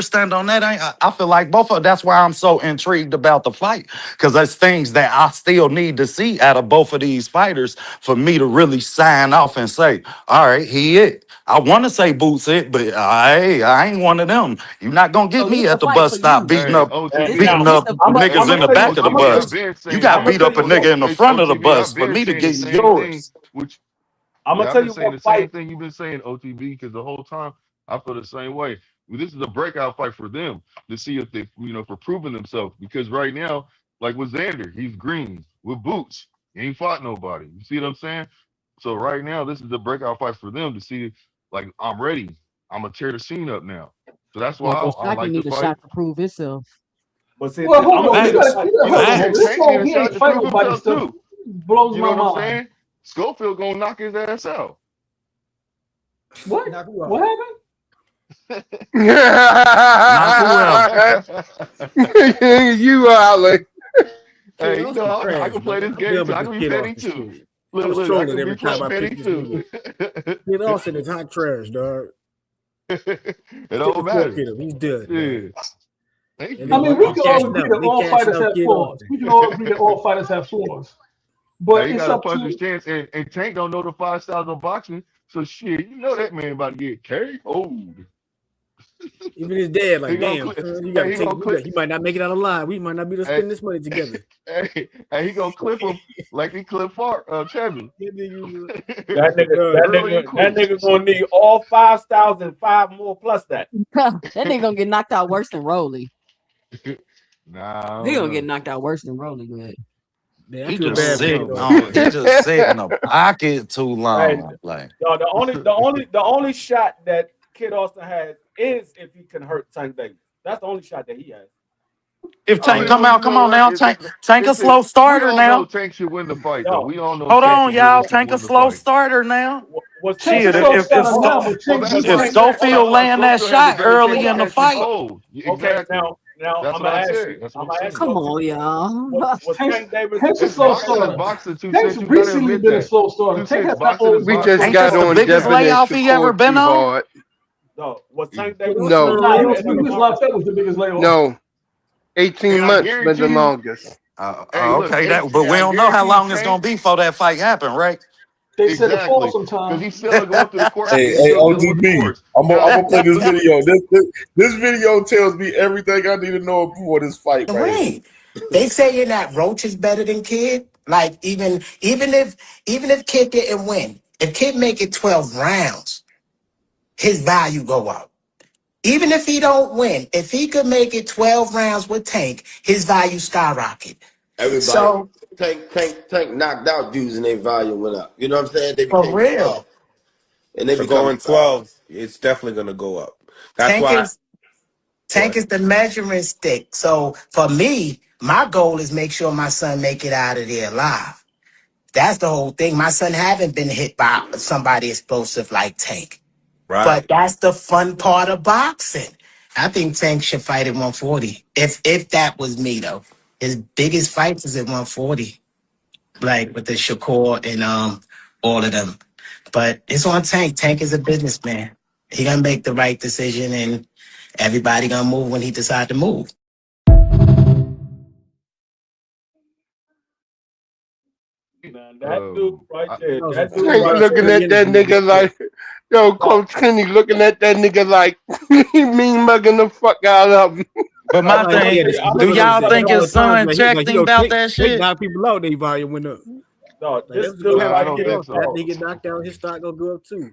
stand on that. I feel like both of. That's why I'm so intrigued about the fight, because there's things that I still need to see out of both of these fighters for me to really sign off and say, all right, he it. I want to say Boots it, but I ain't one of them. You're not gonna get me at the bus stop beating up niggas in the back of the bus. You got beat up a nigga in the front of the bus for me to get yours. I'm gonna tell you saying the same thing you've been saying, OTB, because the whole time I feel the same way. This is a breakout fight for them to see if they, for proving themselves. Because right now, like with Xander, he's green. With Boots, he ain't fought nobody. You see what I'm saying? So right now, this is a breakout fight for them to see, like, I'm ready. I'm gonna tear the scene up now. So that's why I like need the a fight. shot to prove itself. But see, well, hold on. He ain't fight nobody still. Blows my mind. Saying? Schofield gonna knock his ass out. What? What happened? You Alex. Hey, I can play this game. I can be petty too. Look, I can be petty too. Get Austin is hot trash, dog. It don't matter. He's dead. Yeah. I mean, we can all agree that all fighters have flaws. We can all agree that all fighters have flaws. But he got to punch his chance, and Tank don't know the 5 styles of boxing. So shit, that man about to get carried. Oh, even his dad, like, damn, son, you gotta take. He might not make it out of line. We might not be able to spend this money together. Hey, he gonna clip him like he clipped Kevin. That nigga gonna need all 5 styles and 5 more plus that. That nigga gonna get knocked out worse than Rolly. Nah, he gonna get knocked out worse than Rolly. Good. Yeah, I He feel just bad for sit him. on. He just sit in a pocket too Hey, long. Like yo, the only shot that Kid Austin has is if he can hurt Tank Davis. That's the only shot that he has. if Tank come Well, you out, come know on what? now, Tank a slow We starter all know now. Tank should win the fight, though. Yo, We all know Hold Tank on, should really y'all. should Tank a win the slow fight. starter now. was Tank's Tank a Shit, slow Davis if starter now, Sco- but Tank That's do if why I things. said Schofield land that Schofield has a shot better early chance in the catching fight, hold. Okay, Exactly. now That's I'm what gonna I ask said. you. That's I'm what I'm gonna ask saying. you Come a on, question. y'all. Was Tank's, Tank Davis Tank's a a It's slow better boxing is starter. fighter? boxing, Two Tank's Cents. You got to recently admit been a that. slow starter. Two Tank Cents. has not Boxing is always We been a just boxing. slow ain't got this the starter. on biggest Devin and layoff he ever Shakur been too on? hard. No. Was Tank Yeah, Davis that's No, Nah, early. better he in was, the his market? lockout was the biggest layoff. no. 18 And I months been the guarantee you, longest. hey, look, Okay, that. But we I don't know how guarantee you, long it's Tank. gonna be before that fight happen, right? They said the fall Exactly. Because sometime. he's still going through the court. Hey, He's hey, still dealing with the OGB. courts. I'm Now, gonna play this listen. video. This video tells me everything I need to know before this fight right here. Wait, they saying that Roach is better than Kid. Like even if Kid didn't win, if Kid make it 12 rounds, his value go up. Even if he don't win, if he could make it 12 rounds with Tank, his value skyrocket. Everybody, So Tank knocked out dudes and their value went up. You know what I'm saying? They for became real, soft. And they For become going 12, it's definitely going to go up. That's Tank why. is Tank is the measuring stick. So for me, my goal is make sure my son make it out of there alive. That's the whole thing. My son haven't been hit by somebody explosive like Tank. Right. But that's the fun part of boxing. I think Tank should fight at 140. If that was me though. His biggest fights is at 140. Like with the Shakur and all of them. But it's on Tank. Tank is a businessman. He gonna make the right decision and everybody gonna move when he decide to move. Man, that dude right there. That was That some dude Tank about right looking there. scary at that energy in nigga that shit. like, yo, No, Coach Kenny looking at that nigga like he mean mugging the fuck out of him. But no. my That's why he thing, had to I'm do gonna speak tell on you it y'all that something think couple though. his of times. son Like he was checked like, him about that Tank shit? knocked people out, their volume went up. No, Like this that's a good dude I fight right don't to here. get think off. After so. he get knocked out, his stock gonna go up too.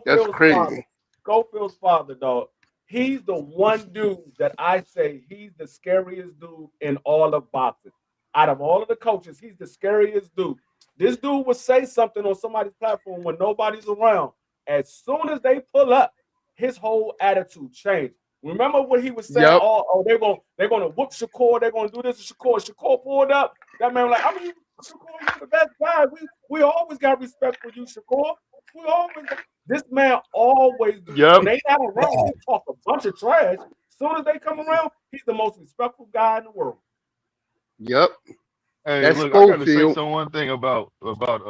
That's Schofield's father. crazy. Schofield's father, dog. He's the one dude that I say he's the scariest dude in all of boxing. Out of all of the coaches, he's the scariest dude. This dude would say something on somebody's platform when nobody's around. As soon as they pull up, his whole attitude changed. Remember what he was saying? Yep. Oh, they're gonna whoop Shakur. They're gonna do this to Shakur. Shakur pulled up. That man was like, I mean, Shakur, you're the best guy. We always got respect for you, Shakur. We always got. This man always do. Yep. When they not around, he talk a bunch of trash. As soon as they come around, he's the most respectful guy in the world. Yep. Hey, That's look, I got to say Schofield. one thing about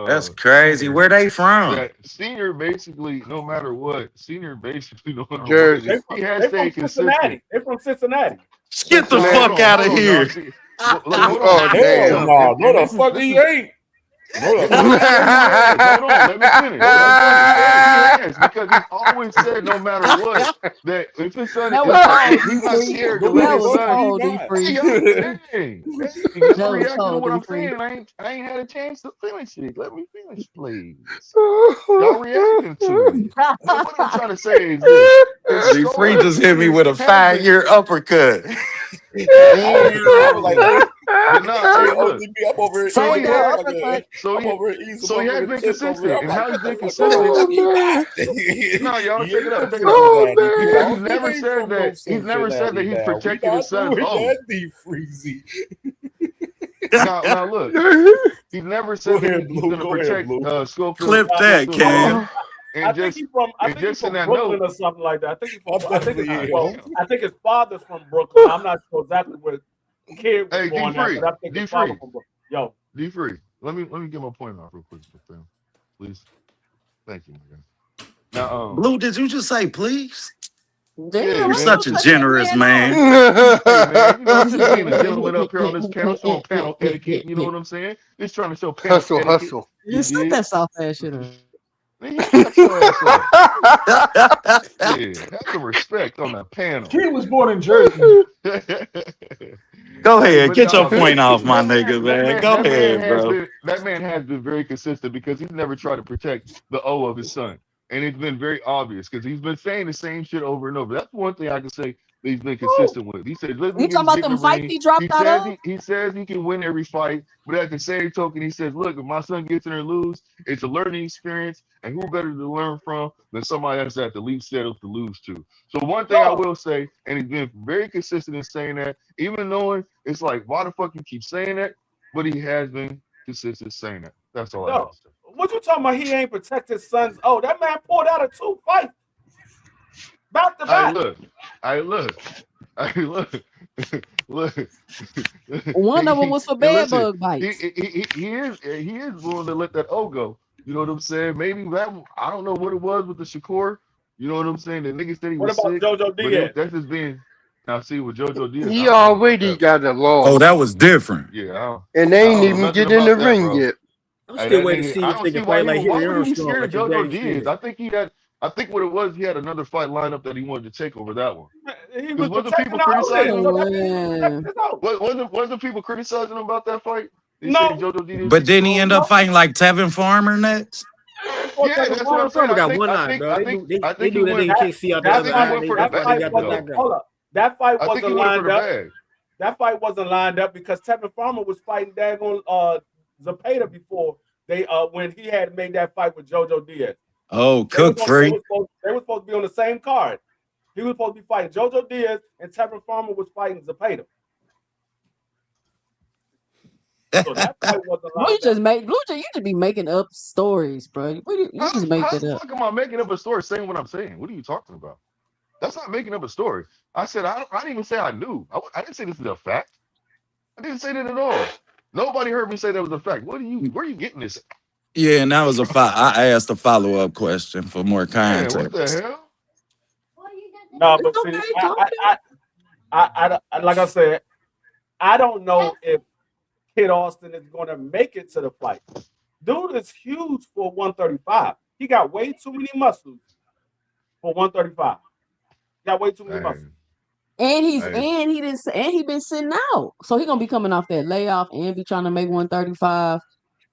That's crazy. Senior. Where they from? That Senior basically, no matter what, Senior basically, no matter what, Jersey. he has They from stayed consistent. Cincinnati. They from Cincinnati. Get the Now Cincinnati. fuck out of hold on, y'all. here. See, hold on. Oh This is Hell damn. tough, no, no and the this is fuck this he is ain't. No the Hold fuck. on, he has. Hold on, let me finish. Let me finish. He has because he's always said, no matter what, that if his son, That was cold, he's not D3. scared to No let That the his was fuck son. he cold, not. Hey, D3. y'all, dang, you gotta That was react to cold, what I'm D3. saying. I ain't had a chance to finish it. Let me finish, please. Y'all reacting to it. What I'm trying to say is this: his D Free his just hit me senior with a has been, 5-year uppercut. I was like, Damn. hey, but now, hey, hey, look. OGB, I'm over here So eating he Five-year some had, fucking, uppercut. I'm over here eating some so he has motherfucking been chips over here. consistent, I'm and like, how he's what the been fuck going consistent. on? He not. No, y'all He check ain't it out. from Check it out. Cincinnati. He He's don't. He never ain't said from no that. He's never said Cincinnati that he's now. We protected his not son's doing O. that, D Freezy. Now look. He's never Go said that ahead, he's Blue. going to Go ahead, protect Blue. Schofield Clip that, land, Cam. I and think just he's in from that Brooklyn note. or something like that. I think I definitely God am. damn. I think his father's from Brooklyn. I'm not sure exactly where the kid was Hey, D born at, free, but I think his D father free, from Brooklyn. Yo, D free. Let me get my point off real quick, fam. Please, thank you, my guy. Now, Blue, did you just say please? yeah, Damn, You're what man. such the a fuck that generous man on? man. Hey, man, I'm just being a gentleman up here on this panel, showing panel etiquette. You know what I'm saying? Just trying to show panel Hustle, etiquette. hustle. You Just set dig? that soft ass shit up. Man, shut your ass up. Yeah, have some respect on the panel. Kid was born in Jersey. Go Hey, ahead. but Get your no, point off, my that man, nigga, that man. man, Go that man ahead, has bro. been very consistent because he's never tried to protect the O of his son, and it's been very obvious because he's been saying the same shit over and over. That's one thing I can say he's been consistent with. He said, "Let me You get talking about in the them fights ring." he dropped out of? He says he can win every fight, but at the same token, he says, "Look, if my son gets in there and lose, it's a learning experience, and who better to learn from than somebody that's at the least settled to lose to." So one thing I will say, and he's been very consistent in saying that, even knowing it's like, why the fuck you keep saying that? But he has been consistent saying that. That's all I have to say. What you talking about? He ain't protect his sons. Oh, that man pulled out of 2 fights. Back to back. Look. One of them was for bed bug bites. He is willing to let that O go. You know what I'm saying? Maybe that, I don't know what it was with the Shakur. You know what I'm saying? The nigga said he was sick. What about JoJo Diaz? But that's just being. Now see with JoJo Diaz. He already got a loss. Oh, that was different. Yeah. And they ain't even get in the ring yet. I'm still waiting to see if they can fight like why Henry would he be Armstrong. scared Like of JoJo Daddy Diaz? said. I think what it was, he had another fight lined up that he wanted to take over that one. He was Wasn't people criticizing him? Wasn't people criticizing him about that fight? But didn't he end up fighting like Tevin Farmer next? Yeah, that's what I'm saying. Farmer got one eye, bro. They do that thing you can't see out the other eye. That fight wasn't lined up. That fight wasn't lined up because Tevin Farmer was fighting daggone Zepeda before they when he had made that fight with JoJo Diaz. Oh, cook free. They were supposed to be on the same card. He was supposed to be fighting JoJo Diaz, and Tevin Farmer was fighting Zepeda. So that fight wasn't lined up. Blue Jay, you just be making up stories, bro. You just make that up. How am I making up a story saying what I'm saying? What are you talking about? That's not making up a story. I said I didn't even say I knew. I didn't say this is a fact. I didn't say that at all. Nobody heard me say that was a fact. Where are you getting this? Yeah, and that was I asked a follow-up question for more context. Man, what the hell? No, but see, I like I said, I don't know if Kid Austin is going to make it to the fight. Dude is huge for 135. He got way too many muscles for 135. Got way too many muscles. And he been sitting out. So he gonna be coming off that layoff and be trying to make 135.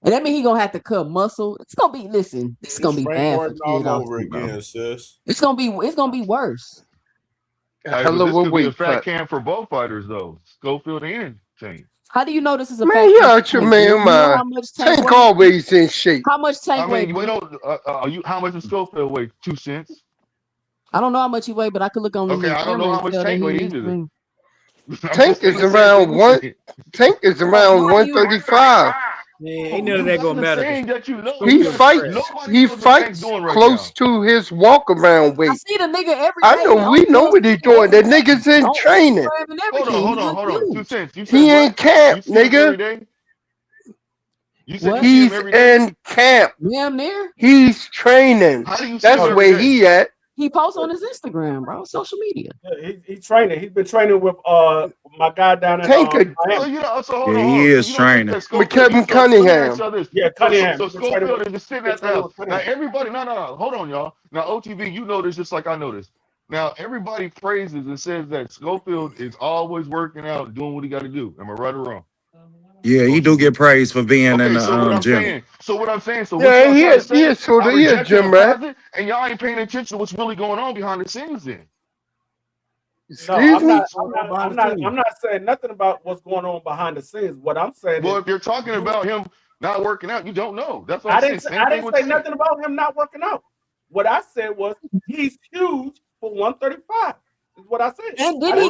And that means he gonna have to cut muscle. It's gonna be it's gonna be bad for Kid Austin, again, sis. It's gonna be worse. This could be a fat can for both fighters though, Schofield and Tank. How do you know this is a man? You out your man mind. Tank always in shape. How much Tank weigh? We don't. How much does Schofield weigh? 2 cents. I don't know how much he weigh, but I could look on. Okay, I don't know how much Tank weigh either. Tank is around one. Tank is around 135. Yeah, ain't none of that gonna matter. He fights close to his walk around weight. I see the nigga every day. I know. We know what he's doing. That nigga's in training. Hold on. 2 cents. He in camp, nigga. He's in camp. Damn near. He's training. That's where he at. He posts on his Instagram, bro. Social media. Yeah, he's training. He's been training with my guy down at he is training with Kevin Cunningham. Yeah, Cunningham. So Schofield is just sitting at the house. Now everybody, no, hold on, y'all. Now OTV, you know this just like I know this. Now everybody praises and says that Schofield is always working out, doing what he got to do. Am I right or wrong? Yeah, he do get praised for being in the gym. So what I'm saying, yeah, he is sort of a gym rat. And y'all ain't paying attention to what's really going on behind the scenes then. No, I'm not saying nothing about what's going on behind the scenes. What I'm saying if you're talking about him not working out, you don't know. That's what I'm saying. I didn't say nothing about him not working out. What I said was he's huge for 135. Is what I said. And then I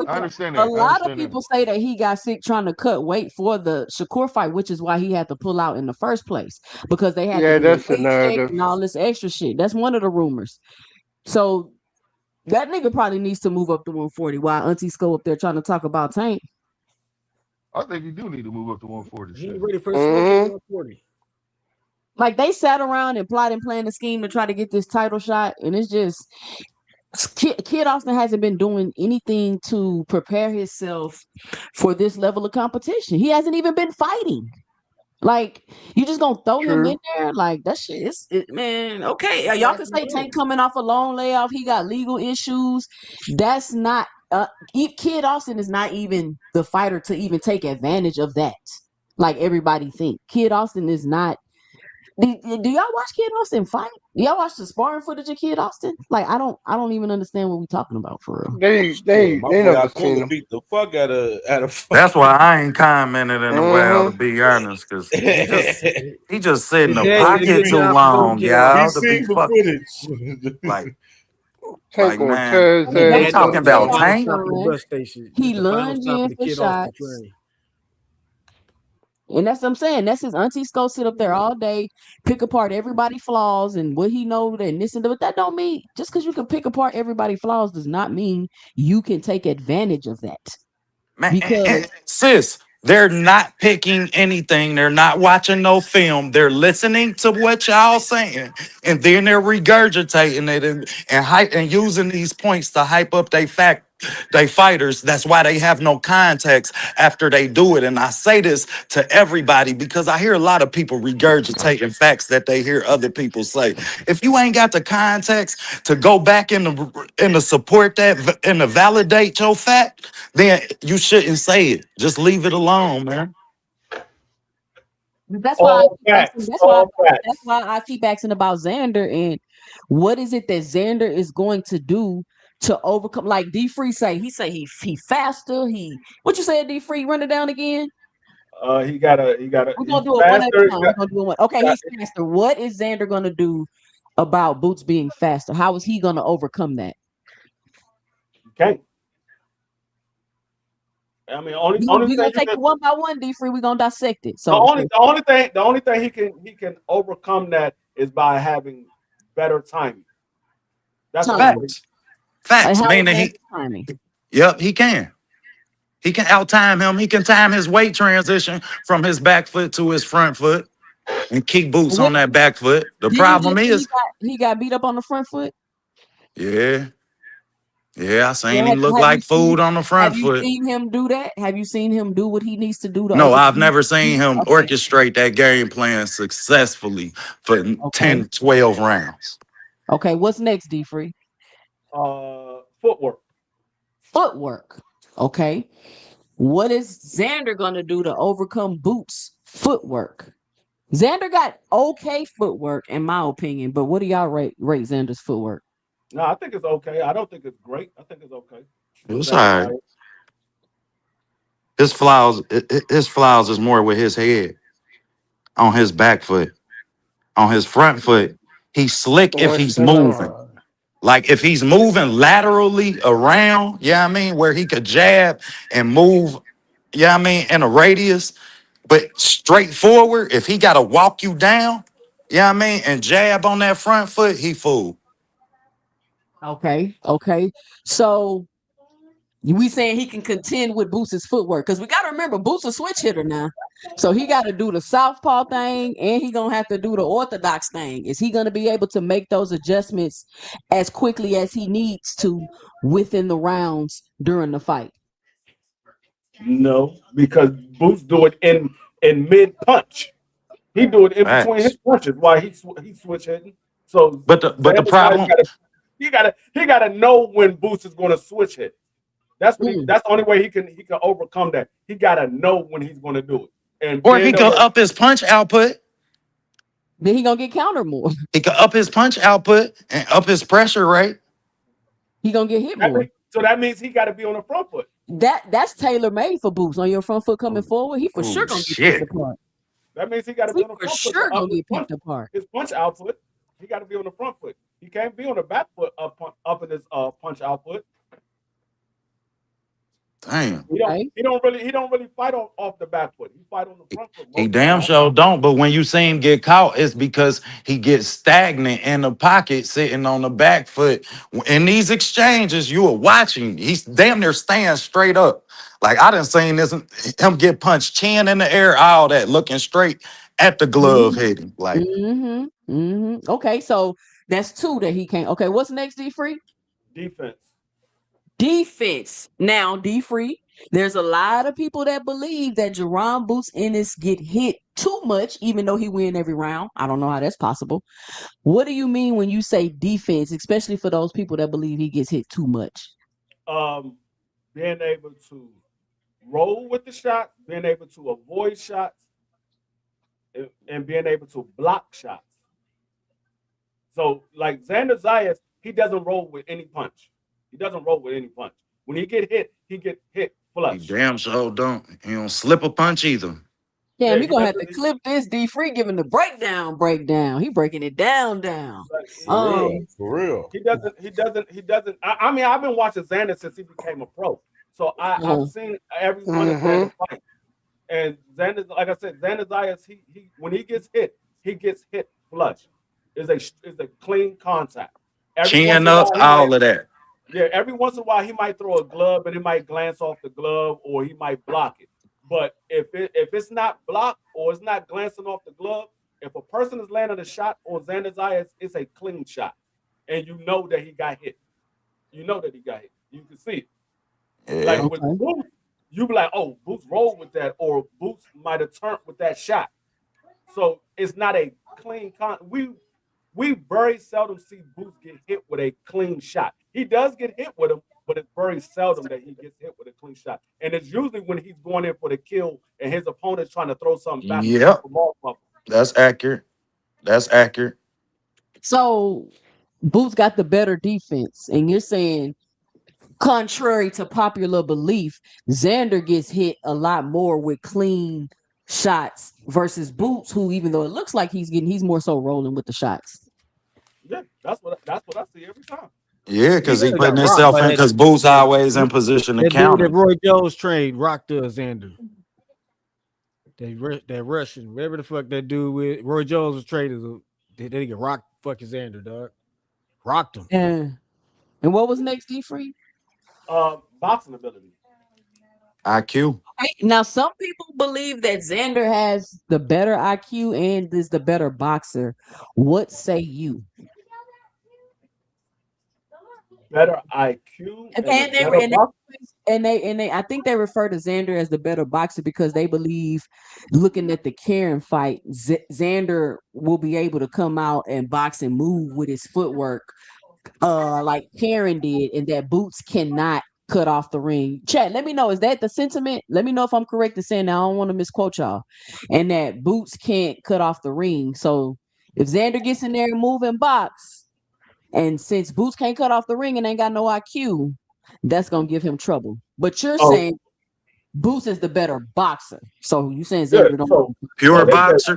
understand that. A lot of people say that he got sick trying to cut weight for the Shakur fight, which is why he had to pull out in the first place because they had to that's the narrative and all this extra shit. That's one of the rumors. So that nigga probably needs to move up to 140 while Auntie Sco up there trying to talk about Tank. I think he do need to move up to 140. He's ready for 140. Like they sat around and plotted and planned a scheme to try to get this title shot, and it's just Kid Austin hasn't been doing anything to prepare himself for this level of competition. He hasn't even been fighting. Like, you just gonna throw him in there? Like, that shit man, okay. Y'all can say Tank coming off a long layoff. He got legal issues. That's not Kid Austin is not even the fighter to even take advantage of that. Like everybody think. Kid Austin is not Do y'all watch Kid Austin fight? Do y'all watch the sparring footage of Kid Austin? Like I don't even understand what we talking about for real. They My boy never seen Abdullah him. beat the fuck out of That's why I ain't commented in a while, to Mm-hmm. be honest, because he just sit in His the dad did a pocket good too job promoting long, Kid He y'all. Austin. To be seen the fuck footage. like Tank gonna man, tear his His you dad ass did up, a talking good about man. job Tank? Stop at the sparring. bus station. This He the final lunged stop in of the for Kid Austin shots. train. And that's what I'm saying. That's his auntie go sit up there all day, pick apart everybody's flaws and what he know and this and that. But that don't mean just because you can pick apart everybody's flaws does not mean you can take advantage of that. Man, Because sis, they're not picking anything. They're not watching no film. They're listening to what y'all saying, and then they're regurgitating it and hype and using these points to hype up they fighters. That's why they have no context after they do it. And I say this to everybody because I hear a lot of people regurgitating facts that they hear other people say. If you ain't got the context to go back and to support that and to validate your fact, then you shouldn't say it. Just leave it alone, man. that's why I All keep asking, facts. All that's facts. why I keep asking about Xander and what is it that Xander is going to do to overcome like D Free he faster. What you said, D Free, run it down again. We're gonna He's do it one at a faster. time. We're gonna do it one. Okay, he's faster. What is Xander gonna do about Boots being faster? How is he gonna overcome that? Okay. I mean, only We're only gonna thing you take can it one by one, D Free. We're gonna dissect it. the So, only the only thing he can overcome that is by having better timing. That's the only time. way. Facts. Like Facts. how is Meaning Xander timing? yep, he can. He can outtime him. He can time his weight transition from his back foot to his front foot and keep Boots What on that back foot. The didn't you problem just say is, he got beat up on the front foot? yeah, yeah, I seen Yeah, him look like food on the have front you foot. seen him do that? Have you seen him do what he needs to do to No, I've overcome? never seen him Okay, orchestrate that game plan successfully for okay, 10, 12 rounds. okay. What's next, D Free? Footwork. Footwork. Okay. What is Xander gonna do to overcome Boots' footwork? Xander got okay footwork, in my opinion, but what do y'all rate Xander's footwork? No, I think it's okay. I don't think it's great. I think it's okay for It's all Xander right. Myers. His flaws is more with his head on his back foot. On his front foot, he's slick if What's he's the moving. line? Like if he's moving laterally around, yeah, I mean, where he could jab and move, yeah, I mean, in a radius, but straightforward, if he got to walk you down, yeah, I mean, and jab on that front foot, he fool. Okay, okay. So we saying he can contend with Boots' footwork because we got to remember Boots a switch hitter now, so he got to do the southpaw thing and he gonna have to do the orthodox thing. Is he gonna be able to make those adjustments as quickly as he needs to within the rounds during the fight? No, because Boots do it in mid punch. He do it in between his Facts. punches while he switch hitting. So But the Xander Myers problem, he gotta know when Boots is gonna switch hit. Mm. That's the only way he can overcome that. He gotta know when he's gonna do it. And or he being able could to up his punch output. Then he gonna get countered more. He could up his punch output and up his pressure rate. He gonna get hit more. that means he gotta be on the front foot. That's tailor made for Boots on your front foot coming forward. He for Oh sure gonna get picked shit. apart. That means he gotta be He on the for front foot to sure up gonna get picked apart. his punch output. He gotta be on the front foot. He can't be on the back foot up in his punch output. Damn. Okay. He don't really fight off the back foot. He fight on the front foot He most of the damn time. sure don't. But when you see him get caught, it's because he gets stagnant in the pocket, sitting on the back foot. In these exchanges, you are watching. He's damn near staying straight up. Like I done seen this him get punched chin in the air, all that, looking straight at the glove hitting. Like Mm-hmm. Mm-hmm. Okay, so that's two that he can't. Okay, what's next, D Free? Defense. Defense. Now, D Free, there's a lot of people that believe that Jerron Boots Ennis get hit too much, even though he win every round. I don't know how that's possible. What do you mean when you say defense, especially for those people that believe he gets hit too much? Um, Being able to roll with the shot, being able to avoid shots, and being able to block shots. So like Xander Zayas, he doesn't roll with any punch. He doesn't roll with any punch. When he get hit He flush. damn sure don't. He don't slip a punch either. Damn, Yeah, you he gonna have to doesn't. clip this D Free giving the breakdown. He breaking it down. For real. For real. He doesn't. I mean, I've been watching Xander since he became a pro, so I've seen every one of Xander's fights. And Xander, like I said, Xander Zayas, he when he gets hit flush. Is a clean contact. Every once Chin in a up, while, all of that. yeah, every once in a while he might throw a glove and it might glance off the glove or he might block it. But if it's not blocked or it's not glancing off the glove, if a person is landing a shot on Xander Zayas, it's a clean shot, and you know that he got hit. You know that he got hit. You can see it. Yeah. Like with Boots, you be like, oh, Boots rolled with that, or Boots might have turned with that shot. So it's not a clean we very seldom see Boots get hit with a clean shot. He does get hit with them, but it's very seldom that he gets hit with a clean shot. And it's usually when he's going in for the kill and his opponent's trying to throw something back. Yep. That's accurate. That's accurate. So Boots got the better defense, and you're saying, contrary to popular belief, Xander gets hit a lot more with clean shots versus Boots, who, even though it looks like he's more so rolling with the shots. Yeah, that's what I see every time. Yeah, because he putting got himself rocked in, by because Boots always in position to that dude counter. that Roy Jones trained rocked Xander. That Russian, whatever the fuck that dude with Roy Jones was trained, they get rocked fucking Xander, dog. Rocked him. Yeah. And what was next, D Free? Boxing ability. IQ. Now, some people believe that Xander has the better IQ and is the better boxer. What say you? Better IQ and they I think they refer to Xander as the better boxer because they believe, looking at the Karen fight, Xander will be able to come out and box and move with his footwork like Karen did, and that Boots cannot cut off the ring. Chat, let me know, is that the sentiment? Let me know if I'm correct in saying that. I don't want to misquote y'all. And that Boots can't cut off the ring. So if Xander gets in there and move and box, and since Boots can't cut off the ring and ain't got no IQ, that's gonna give him trouble. But you're saying Boots is the better boxer. So you saying Xander don't pure boxer?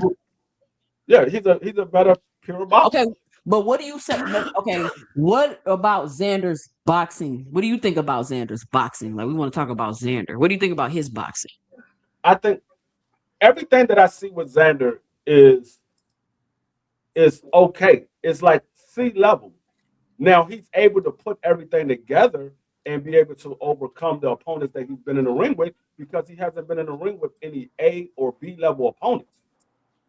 Yeah, he's a better pure boxer. Okay, but what do you say? Okay, what about Xander's boxing? What do you think about Xander's boxing? Like, we want to talk about Xander. What do you think about his boxing? I think everything that I see with Xander is okay. It's like C level. Now he's able to put everything together and be able to overcome the opponents that he's been in the ring with, because he hasn't been in the ring with any A or B level opponents.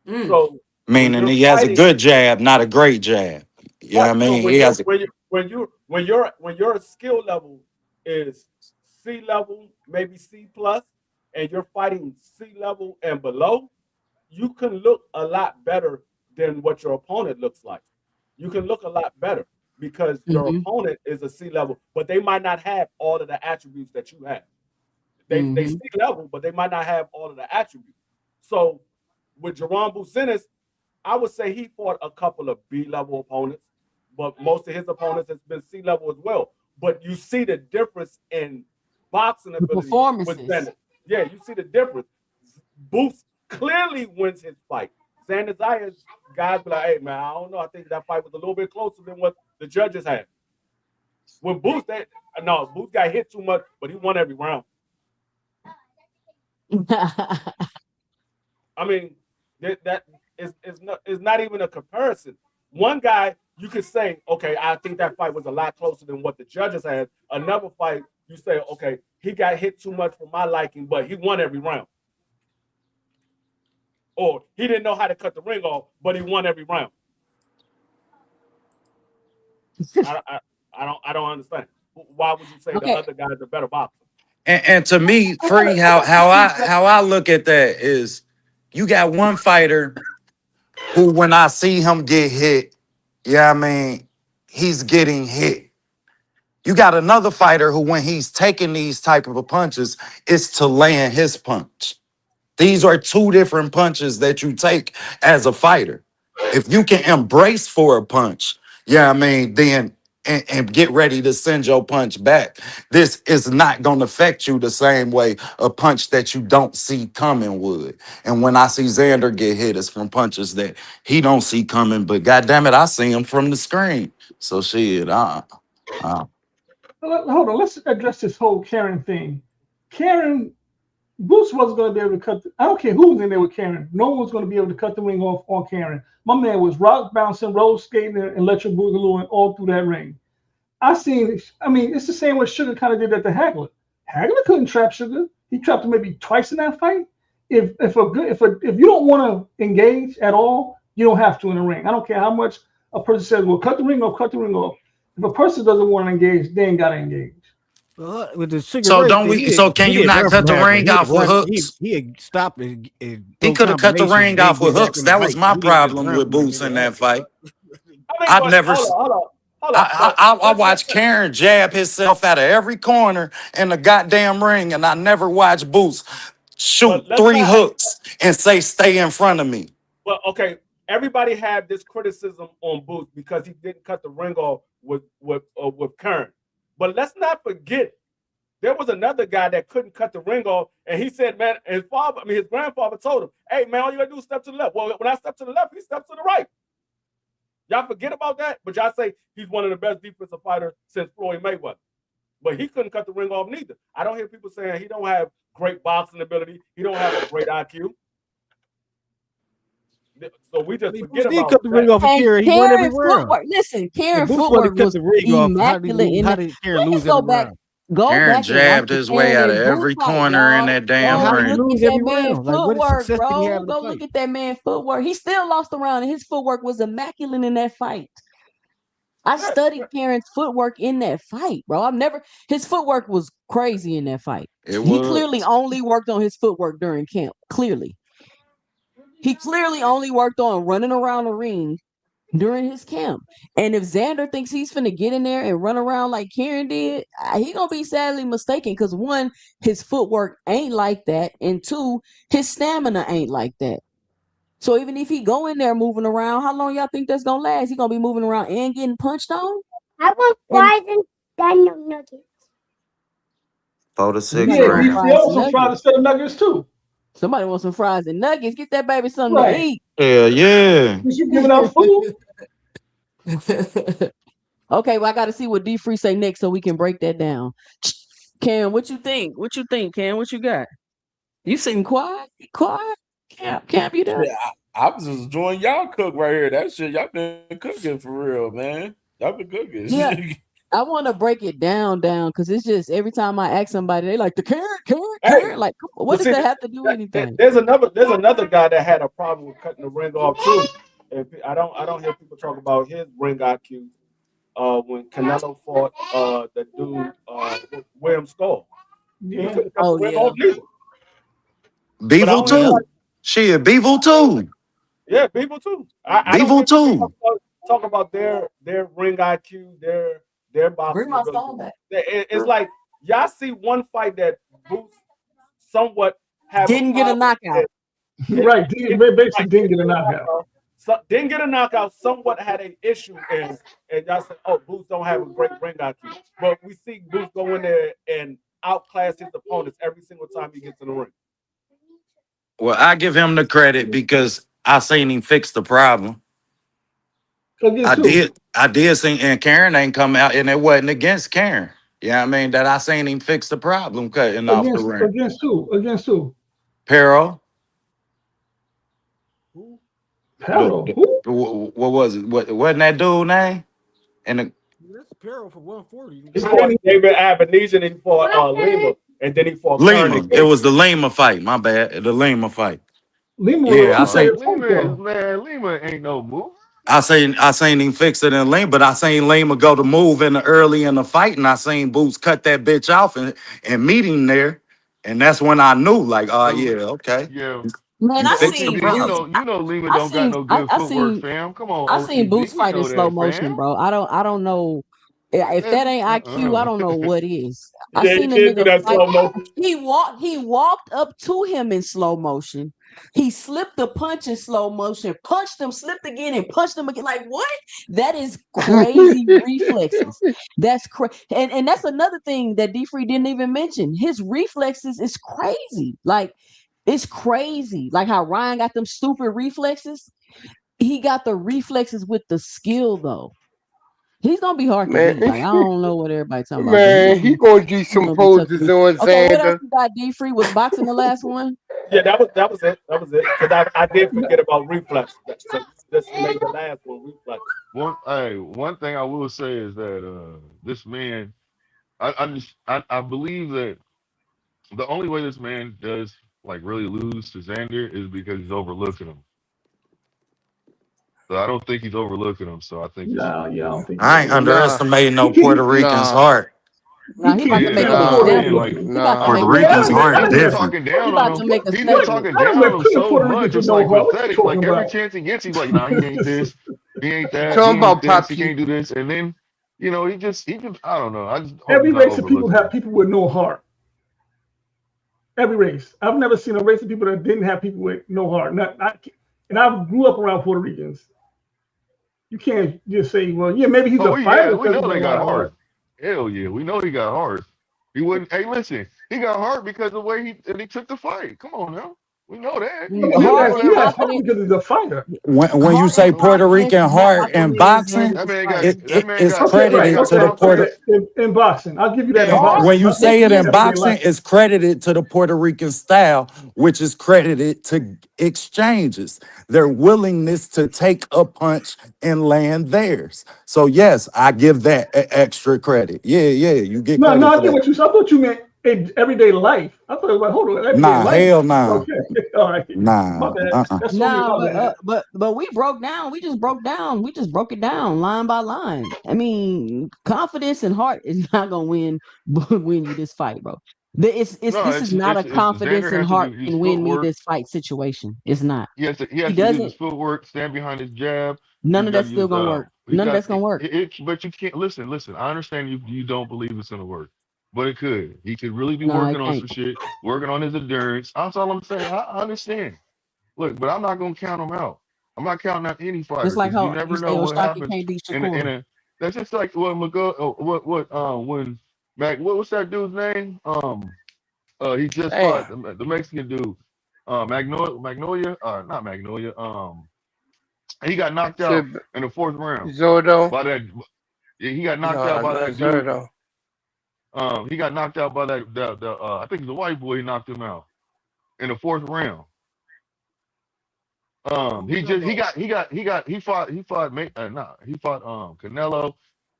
So meaning he has a good jab, not a great jab. You know what I mean? So he has when your skill level is C level, maybe C plus, and you're fighting C level and below, you can look a lot better than what your opponent looks like. You can look a lot better because your opponent is a C level, but they might not have all of the attributes that you have. They C level, but they might not have all of the attributes. So with Jerome Bucenis, I would say he fought a couple of B level opponents, but most of his opponents has been C level as well. But you see the difference in boxing ability with Xander. Yeah, you see the difference. Boots clearly wins his fight. Xander Zayas, guys be like, hey man, I don't know. I think that fight was a little bit closer than what the judges had. When Boots Boots got hit too much, but he won every round. I mean, that is not even a comparison. One guy, you could say, okay, I think that fight was a lot closer than what the judges had. Another fight, you say, okay, he got hit too much for my liking, but he won every round. Or he didn't know how to cut the ring off, but he won every round. I don't understand. Why would you say the other guy is a better boxer? And to me, Free, how I look at that is, you got one fighter who, when I see him get hit, I mean, he's getting hit. You got another fighter who, when he's taking these type of punches, it's to land his punch. These are two different punches that you take as a fighter. If you can embrace for a punch, yeah, I mean, then and get ready to send your punch back. This is not going to affect you the same way a punch that you don't see coming would. And when I see Xander get hit, it's from punches that he don't see coming. But goddamn it, I see him from the screen. So shit, Hold on, let's address this whole Karen thing. Karen, Bruce wasn't going to be able to cut. I don't care who was in there with Karen. No one was going to be able to cut the ring off on Karen. My man was rock bouncing, roll skating, and electric boogaloo all through that ring. I mean, it's the same way Sugar kind of did that to Hagler. Hagler couldn't trap Sugar. He trapped him maybe twice in that fight. If you don't want to engage at all, you don't have to in the ring. I don't care how much a person says, "Well, cut the ring off, cut the ring off." If a person doesn't want to engage, they ain't got to engage. With the Sugar so Ray don't thing, we? So can you not cut the ring off with hooks? He had stopped and He could have cut the ring off with hooks. That was my problem with Boots in that fight. I've never. I watched Karen jab himself out of every corner in the goddamn ring, and I never watched Boots shoot three hooks and say, "Stay in front of me." Well, okay. Everybody had this criticism on Boots because he didn't cut the ring off with Karen. But let's not forget, there was another guy that couldn't cut the ring off, and he said, "Man," his grandfather told him, "Hey, man, all you gotta do is step to the left." Well, when I step to the left, he steps to the right. Y'all forget about that, but y'all say he's one of the best defensive fighters since Floyd Mayweather. But he couldn't cut the ring off neither. I don't hear people saying he don't have great boxing ability. He don't have a great IQ. So we just forget about cut the ring off of Karen. He won every round. Listen, Karen footwork was immaculate. How did Karen lose every round? Karen jabbed his way out of every corner in that damn ring. Look at that man's footwork, bro. Go look at that man's footwork. He still lost the round, and his footwork was immaculate in that fight. I studied Karen's footwork in that fight, bro. His footwork was crazy in that fight. He clearly only worked on his footwork during camp. He clearly only worked on running around the ring during his camp. And if Xander thinks he's finna get in there and run around like Karen did, he gonna be sadly mistaken, because one, his footwork ain't like that, and two, his stamina ain't like that. So even if he go in there moving around, how long y'all think that's gonna last? He gonna be moving around and getting punched on? I want fries and Daniel nuggets. 4 to 6 Yeah, he also fries instead of nuggets too. Somebody wants some fries and nuggets. Get that baby something to eat. Yeah. You giving out food? Okay, well, I got to see what D Free say next so we can break that down. Cam, what you think? What you think, Cam? What you got? You sitting quiet? Quiet? Cam, you done? Yeah, I was just enjoying y'all cook right here. That shit, y'all been cooking for real, man. Y'all been cooking. Yeah. I want to break it down, because it's just every time I ask somebody, they like the carrot. Like, what does that have to do with anything? There's another guy that had a problem with cutting the ring off too. And I don't hear people talk about his ring IQ. When Canelo fought the dude William Skull. Yeah. Beevil too. Shit, Beevil too. Yeah, Beevil too. Beevil too. Talk about their ring IQ, their boxing ability. It's like y'all see one fight that Boots somewhat didn't get a knockout. Right, basically didn't get a knockout. Didn't get a knockout, somewhat had an issue, and y'all said, "Oh, Boots don't have a great ring IQ." But we see Boots go in there and outclass his opponents every single time he gets in the ring. Well, I give him the credit because I seen him fix the problem. I did see, and Karen ain't come out, and it wasn't against Karen. You know what I mean? That I seen him fix the problem cutting off the ring. Against who? Peril. Peril. What was it? Wasn't that dude name? And that's Peril for 140. He fought David Abenise, and he fought Lima, and then he fought Lima. It was the Lima fight. My bad. The Lima fight. Lima. Yeah, I say Lima ain't no move. I seen him fix it in Lima, but I seen Lima go to move early in the fight, and I seen Boots cut that bitch off and meet him there, and that's when I knew, like, oh yeah, okay. Yeah. Man, I seen you know Lima don't got no good footwork, fam. Come on. I seen OTB, Boots fight in know slow that, motion, fam. bro. I don't know. If that ain't IQ, I don't know what is. I Yeah, you seen a can't do nigga that fight. slow motion. He walked up to him in slow motion. He slipped the punch in slow motion, punched him, slipped again, and punched him again. Like what? That is crazy reflexes. That's and that's another thing that D-Free didn't even mention. His reflexes is crazy. Like it's crazy. Like how Ryan got them stupid reflexes. He got the reflexes with the skill though. He's gonna be hard to beat. Man, Like I don't know what everybody's talking about, but man, he gonna do some be tough to poses beat. on Okay, what else Xander. you got? D-Free was boxing the last one. Yeah, that was it. That was it. Because I did forget about reflex. So just made the last one reflex. One thing I will say is that this man, I believe that the only way this man does like really lose to Xander is because he's overlooking him. So I don't think he's overlooking him. So I think I don't think I ain't underestimating no he Puerto Rican's heart. Nah, he about to make that's an what I'm saying. example. Like He about to Puerto make Rican's an heart he's been different. talking down He on about him. to make a He's been statement. talking down on him so much. It's like pathetic. Like every about? chance he gets, he's like, "Nah, he ain't this. He ain't that. He Talking ain't about this. He Papi. can't do this." And then, he just. I don't know. I just hope Every he's not race of people overlooking have him. people with no heart. Every race. I've never seen a race of people that didn't have people with no heart. And I grew up around Puerto Ricans. You can't just say, well, yeah, maybe he's a fighter. We know they got heart. Hell yeah, we know he got heart. He wouldn't. Hey, listen, he got heart because of the way he took the fight. Come on now, we know that. He has heart because he's a fighter. When you say Puerto Rican heart in boxing, That man it's got credited to the Puerto. In boxing, I'll give you that. In boxing. When you say it in boxing, it's credited to the Puerto Rican style, which is credited to exchanges, their willingness to take a punch and land theirs. So yes, I give that extra credit. Yeah, you get credit I for get that. what you said. I thought you meant in everyday life. I thought it was like, hold on, everyday Nah, life. hell nah. Okay, all right. Nah, My bad. That's But we broke down. We just broke down. We just broke it down line by line. I mean, confidence and heart is not gonna win you this fight, bro. This is not a confidence Xander and has to heart do his can win me footwork. this fight situation. It's not. He has to do doesn't. his footwork, stand behind his jab. None He's of got that's to still use, gonna work. None of that's gonna work. But you can't listen. I understand you don't believe it's gonna work, but it could. He could really be No, working it on can't. some shit, working on his endurance. That's all I'm saying. I understand. Look, but I'm not gonna count him out. I'm not counting out any fighter Just like because you how never you say know what Oshaki happens can't beat in Shakur. a. That's just like when when what's that dude's name? He just fought the Mexican dude. Magnolia, not Magnolia. He got knocked out in the 4th round. Zordo. By that, he got knocked out by that dude. He got knocked out by that. I think it's the white boy. He knocked him out in the 4th round. He fought Canelo.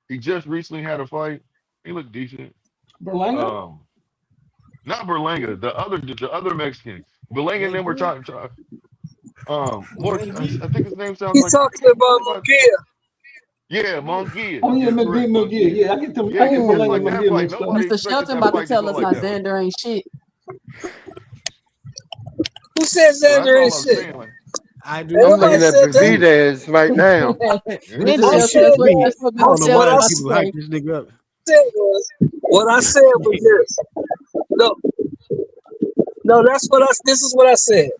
He just recently had a fight. He looked decent. Berlanga? Not Berlanga. The other Mexican. Berlanga and them were talking. I think his name sounds He's like. talking about Munguia. Yeah, Munguia. Oh yeah, McGee. Yeah, I get them. I get Berlanga and McGee mixed up. Mr. Shelton about to tell us how Xander ain't shit. Who said Xander ain't shit? I do. I'm looking at Benavidez right now. Mr. Shelton, that's what I don't know why Mr. people hype this nigga up. What I said was this. No, this is what I said.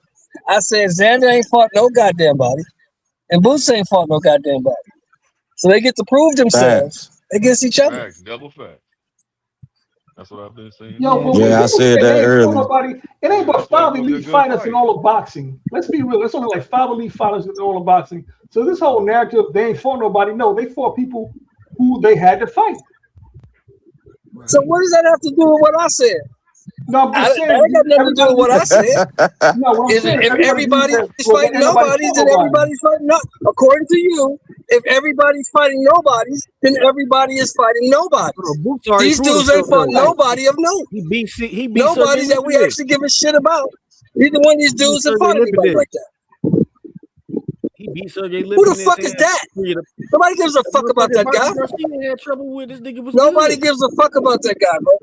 I said Xander ain't fought no goddamn body, and Boots ain't fought no goddamn body. So they get to prove themselves against each other. Facts, double fact. That's what I've been saying. I said that earlier. It ain't but 5 elite fighters in all of boxing. Let's be real. It's only like 5 elite fighters in all of boxing. So this whole narrative, they ain't fought nobody. No, they fought people who they had to fight. So what does that have to do with what I said? No, I'm saying, I ain't got nothing to do with what I said. If everybody's fighting nobodies, then everybody's fighting not. According to you, if everybody's fighting nobodies, then everybody is fighting nobody. These dudes ain't fought nobody of note. He beat nobody that we actually give a shit about. Neither one of these dudes have fought anybody like that. He beat Sergey Who the fuck is that? Nobody gives a fuck about that guy. Had trouble with this nigga. Nobody gives a fuck about that guy, bro.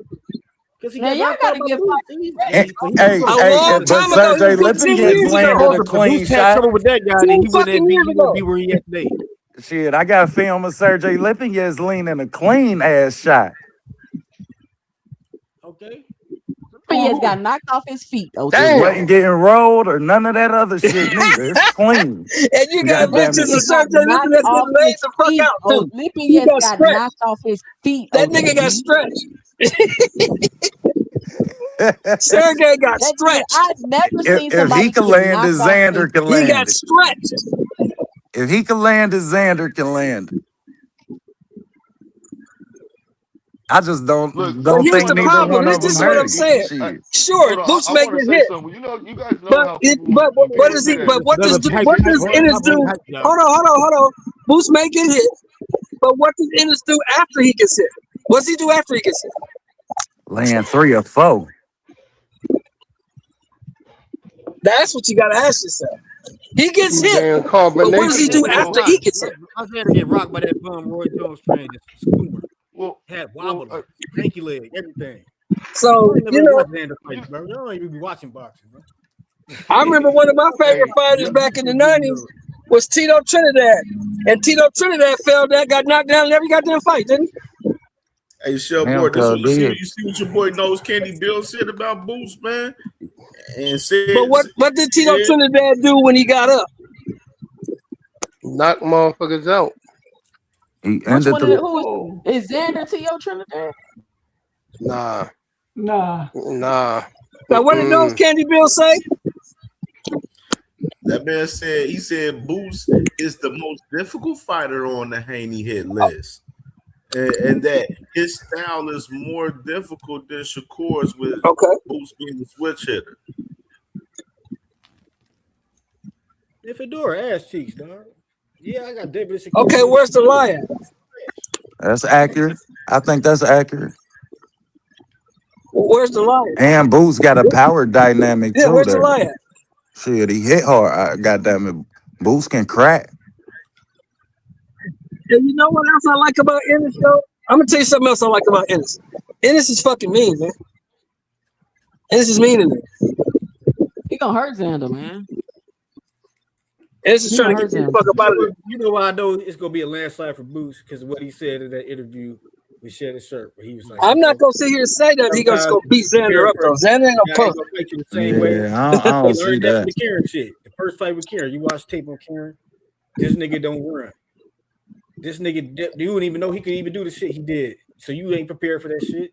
Now y'all gotta give a long time ago. Sergey Lipton gets landed a clean shot. Trouble with that guy, then he wouldn't be where he at today. Shit, I got film of Sergey Lipinets leaning a clean ass shot. Okay. But he has got knocked off his feet. Oh, It wasn't getting rolled or none of that other shit neither. It's clean. And you got God damn it. pictures of got Sergio knocked Lipinets off getting laid his the fuck feet. out Oh, too. He Lipinets got got stretched. knocked off his feet. That nigga got stretched. Sergey got That nigga, stretched. I've never seen If he somebody can get land it, knocked off Xander his can He got land it. stretched. If he can land it, Xander can land it. I just don't But think here's the neither problem. one of This them is what I'm hurt. saying. Shit. Sure, Hold on, Boots I making want to say hit. something. You guys know But how people what when is people he? say But that. what does Ennis do? Hold on. Boots making hit. But what does Ennis do after he gets hit? What's he do after he gets hit? Land 3 or 4. That's what you gotta ask yourself. He gets hit. Damn But what does he combination. do after he gets hit? How's Xander get rocked by that bum Roy Jones train? Scoomer. Well, had wobbled, stanky leg, everything. So, you know, watch Xander fight, bro. You don't even be watching boxing, bro. I remember one of my favorite fighters back in the 90s was Tito Trinidad. And Tito Trinidad fell down, got knocked down in every goddamn fight, didn't he? Hey, Shell Damn, boy, this what cuz you did. see what your boy Nose Candy Bill said about Boots, man. And said, But what did Tito Trinidad do when he got up? Knock motherfuckers out. He Which ended one of the. the, who is Xander T.O. Trinidad? Nah. Nah. Now, what did Nose Candy Bill say? That man said, he said Boots is the most difficult fighter on the Haney hit list. And that his style is more difficult than Shakur's with Boots being the switch hitter. If Fedora ass cheeks, dog. Yeah, I got David. Okay, where's the lie at? That's accurate. I think that's accurate. Where's the lie at? And Boots got a power dynamic Yeah, too. where's the There. lie at? Shit, he hit hard. Goddamn it, Boots can crack. And you know what else I like about Ennis, though? I'm gonna tell you something else I like about Ennis. Ennis is fucking mean, man. Ennis is mean in it. He gonna hurt Xander, man. Ennis is trying to get the fuck up out of there. You know why I know it's gonna be a landslide for Boots because of what he said in that interview with Shed Shirt, where he was like, I'm not gonna sit here and say that he gonna go beat Xander up though. Xander ain't no punk. I don't see that. The Karen shit. The first fight with Karen, you watch tape on Karen. This nigga don't run. This nigga, you wouldn't even know he could even do the shit he did. So you ain't prepared for that shit.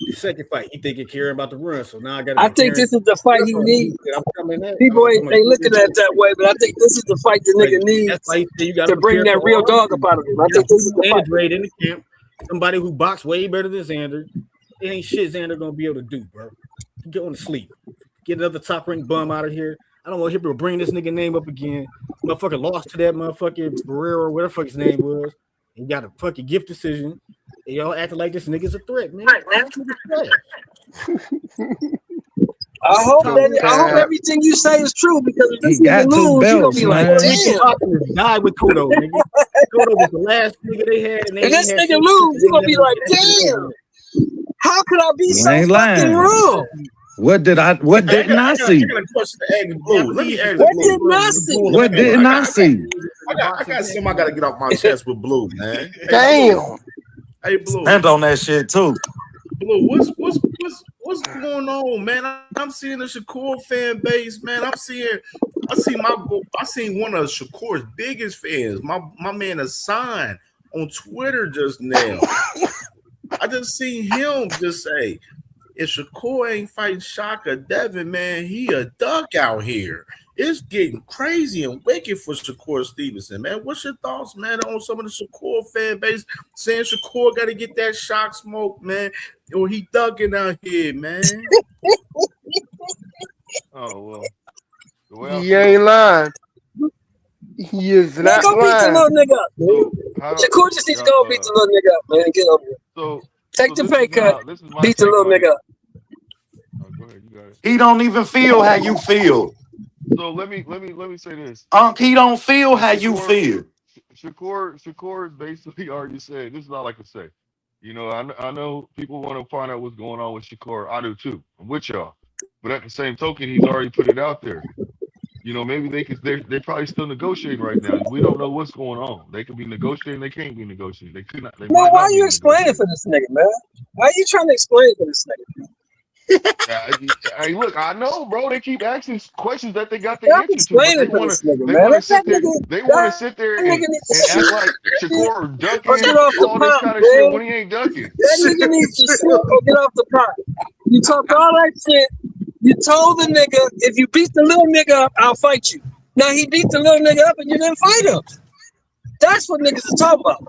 The second fight, he thinking Karen about to run. So now I got. I think this is the fight he needs. People ain't looking at it that way, but I think this is the fight the nigga needs to bring that real dog up out of him. I think this is the fight. Xander in the camp. Somebody who boxed way better than Xander. It ain't shit Xander gonna be able to do, bro. Get on to sleep. Get another top rank bum out of here. I don't want him to bring this nigga name up again. Motherfucker lost to that motherfucking Barrero or whatever the fuck his name was. He got a fucking gift decision. And y'all acting like this nigga's a threat, man. I hope everything you say is true because if this nigga lose, you gonna be like, damn. Died with Kodo, nigga. Kodo was the last nigga they had. And If this nigga lose, you gonna be like, damn. How could I be You so ain't fucking lying. wrong? What didn't I see? I got a question to ask Blue. Let me ask What Blue. didn't I see? What didn't I see? I got something I gotta get off my chest with Blue, man. Damn. Hey Blue. Stand on that shit too. Blue, what's going on, man? I'm seeing the Shakur fan base, man. I seen one of Shakur's biggest fans, my man Hassan on Twitter just now. I just seen him just say, if Shakur ain't fighting Shaka Devin, man, he a duck out here. It's getting crazy and wicked for Shakur Stevenson, man. What's your thoughts, man, on some of the Shakur fan base saying Shakur got to get that shock smoke, man, or he ducking out here, man? Oh well. He ain't lying. He is Man, not go beat the lying. little nigga up, man. Shakur just needs to go beat the little nigga up, man. Get over it. Take the pay cut. Beat the little nigga up. Go ahead, you got it. He don't even feel how you feel. So let me say this. He don't feel how you feel. Shakur basically already said, this is all I can say. You know, I know people want to find out what's going on with Shakur. I do too. I'm with y'all. But at the same token, he's already put it out there. You know, maybe they're probably still negotiating right now. We don't know what's going on. They could be negotiating, they can't be negotiating. They could not, they Man, might why are not be you explaining negotiating. for this nigga, man? Why are you trying to explain for this nigga? Hey, look, I know, bro. They keep asking questions that they got the Stop answer to, but explaining for this nigga, they man. want to Let that sit there, nigga, they want to that sit there nigga needs to and act shoot like Shakur or ducking get off and the all this pot, kind of shit man. when he ain't ducking. That nigga needs to shoot or get off the pot. You talked all that shit. You told the nigga, if you beat the little nigga up, I'll fight you. Now he beat the little nigga up and you didn't fight him. That's what niggas is talking about.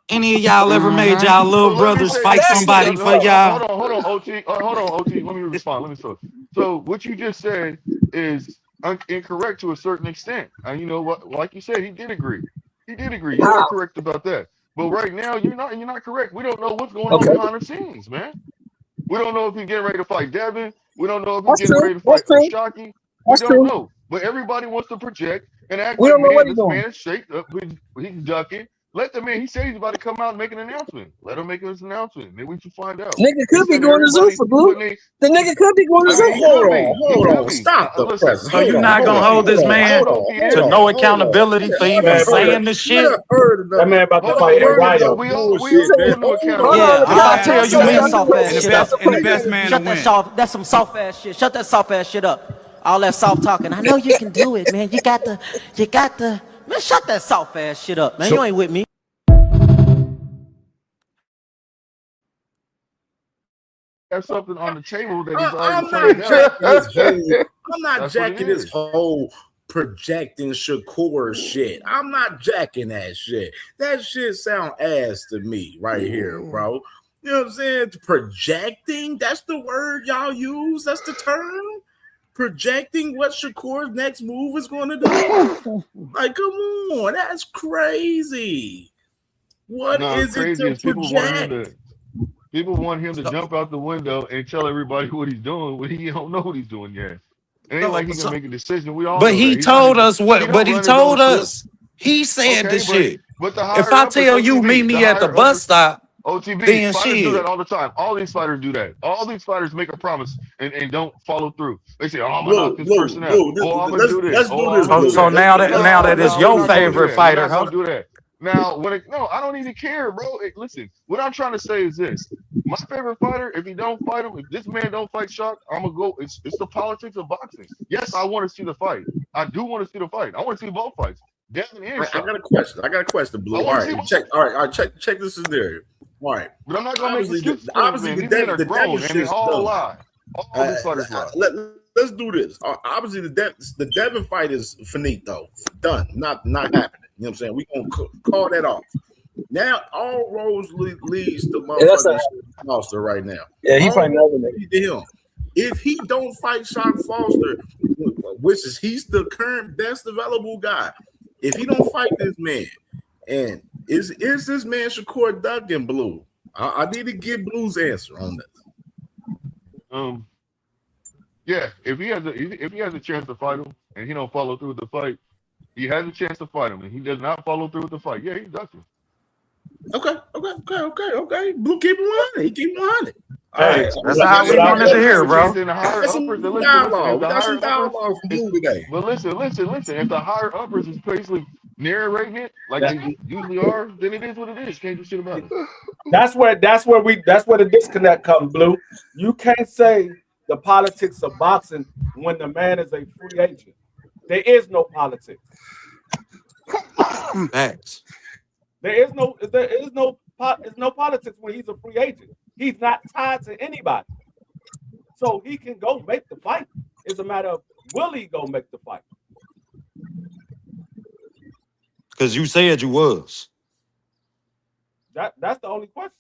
Any of y'all ever made y'all little So let me brothers say fight this. somebody for Hold y'all? on, OT. Hold on, OT. Let me respond. Let me so. So what you just said is incorrect to a certain extent. And you know what? Like you said, he did agree. He did agree. You are How? correct about that. But right now, you're not. You're not correct. We don't know what's going on Okay. behind the scenes, man. We don't know if he's getting ready to fight Devin. We don't know if he's That's getting true. ready to That's fight true. Oshaki. We That's don't true. know. But everybody wants to project and act We like, don't know what man, he's this doing. man is shaped up. He's ducking. Let the man. He said he's about to come out and make an announcement. Let him make his announcement. Then we can find out. Nigga could be Instead of going to everybody Zuffa, Blue. putting The nigga could be going to I mean, he Zuffa. could be. He Hold could on. be. Stop the Listen, presses. So Hold you on. not Hold gonna on. hold OT. this Hold on. I man don't Hold know on. if he to is. Hold on. no Hold on. accountability for I even done heard. saying the I shit? done heard enough. That man about to Hold fight on. Ed Word is Ryo. we Bullshit, all man. hold him Hold accountable. Hold on. on, Yeah, let the If I guy all tell talk. that. you Let Shut the that guy me, soft finish. ass Hold shit on. That's up. the And first the thing. best man to Nigga, win. nigga. Shut that soft ass shit up. All that soft talking. I know you can do it, man. You got the. Man, shut that soft ass shit up, man. You So ain't with me. Have something on the table that he's already I'm not planned out. jacking this whole. I'm not That's what it jacking this is. whole projecting Shakur shit. I'm not jacking that shit. That shit sound ass to me right here, bro. You know what I'm saying? Projecting, that's the word y'all use. That's the term. Projecting what Shakur's next move is going to do. Like, come on, that's crazy. What No, is it crazy to is project? people want him to jump out the window and tell everybody what he's doing when he don't know what he's doing yet. It ain't So, like he gonna so, make a decision. We all but know he that. He's not told us he what. But don't he run his own told ship. us. He said the Okay, shit. but the If higher I uppers, tell you meet OTB, the me at the higher bus uppers, stop, OTB, then fighters do that shit. all the time. All these fighters do that. All these fighters make a promise and don't follow through. They say, "Oh, I'm gonna knock Blue, this blue, person out. blue. Oh, I'm gonna Let's do this. let's Oh, do I'm this, gonna So, do blue. so that." now Let's now No, that it's no, do we're your not this, gonna blue. do favorite that. We're fighter, not huh? gonna do that. Now, no, I don't even care, bro. Listen, what I'm trying to say is this: my favorite fighter, if he don't fight him, if this man don't fight Shock, I'm gonna go. It's the politics of boxing. Yes, I want to see the fight. I do want to see the fight. I want to see both fights, Devin and I Shock. got a question. I got a question, I blue. All want to right, see both. check. All right. Check this scenario. All right. But I'm not gonna make Obviously, excuses for these obviously men. These men are the Devin grown and they shit's all done. lie. All these fighters lie. Let's do this. Obviously, the Devin fight is finito, done, not happening. You know what I'm saying? We gonna call that off. Now all roads leads to Yeah, that's not. motherfucking Foster right now. Yeah, he All fighting roads another nigga. lead to him. If he don't fight Shock Foster, which is he's the current best available guy, if he don't fight this man, and is this man Shakur Duggan Blue? I need to get Blue's answer on this. Yeah, if he has a chance to fight him and he don't follow through with the fight, he has a chance to fight him and he does not follow through with the fight. Yeah, he's ducking. Okay. Blue, keep him 100. He keep him 100. All Hey, right. That's But how we then he wanted to doesn't have hear, a chance bro. in the higher That's uppers. some And listen, if dialogue. the We got higher some uppers dialogue from is Blue today. but listen, if the higher uppers is basically narrating it like that, they usually are, then it is what it is. Can't do shit about it. that's where the disconnect comes, Blue. You can't say the politics of boxing when the man is a free agent. There is no politics. Facts. There's no politics when he's a free agent. He's not tied to anybody. So he can go make the fight. It's a matter of will he go make the fight? Because you said you was. That's the only question.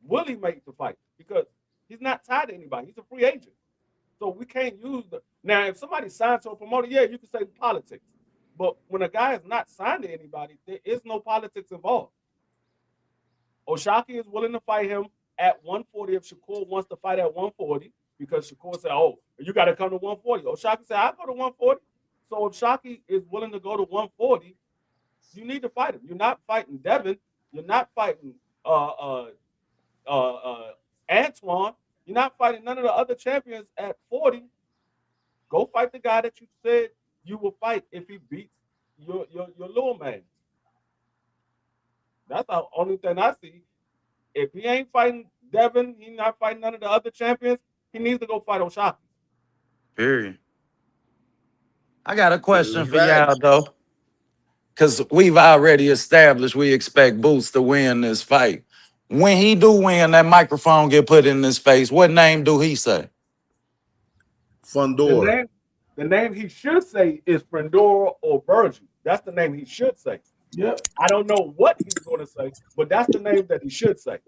Will he make the fight? Because he's not tied to anybody. He's a free agent. So we can't use now if somebody signs to a promoter, yeah, you can say politics. But when a guy is not signed to anybody, there is no politics involved. Oshaki is willing to fight him at 140 if Shakur wants to fight at 140 because Shakur said, "Oh, you got to come to 140." Oshaki said, "I'll go to 140." So if Shaki is willing to go to 140, you need to fight him. You're not fighting Devin. You're not fighting Antoine. You're not fighting none of the other champions at 40. Go fight the guy that you said you will fight if he beats your little man. That's the only thing I see. If he ain't fighting Devin, he's not fighting none of the other champions. He needs to go fight O'Shaquie. Period. I got a question for y'all though, because we've already established we expect Boots to win this fight. When he do win, that microphone get put in his face. What name do he say? Fundora. The name he should say is Fundora or Virgil. That's the name he should say. Yep. I don't know what he's going to say, but that's the name that he should say.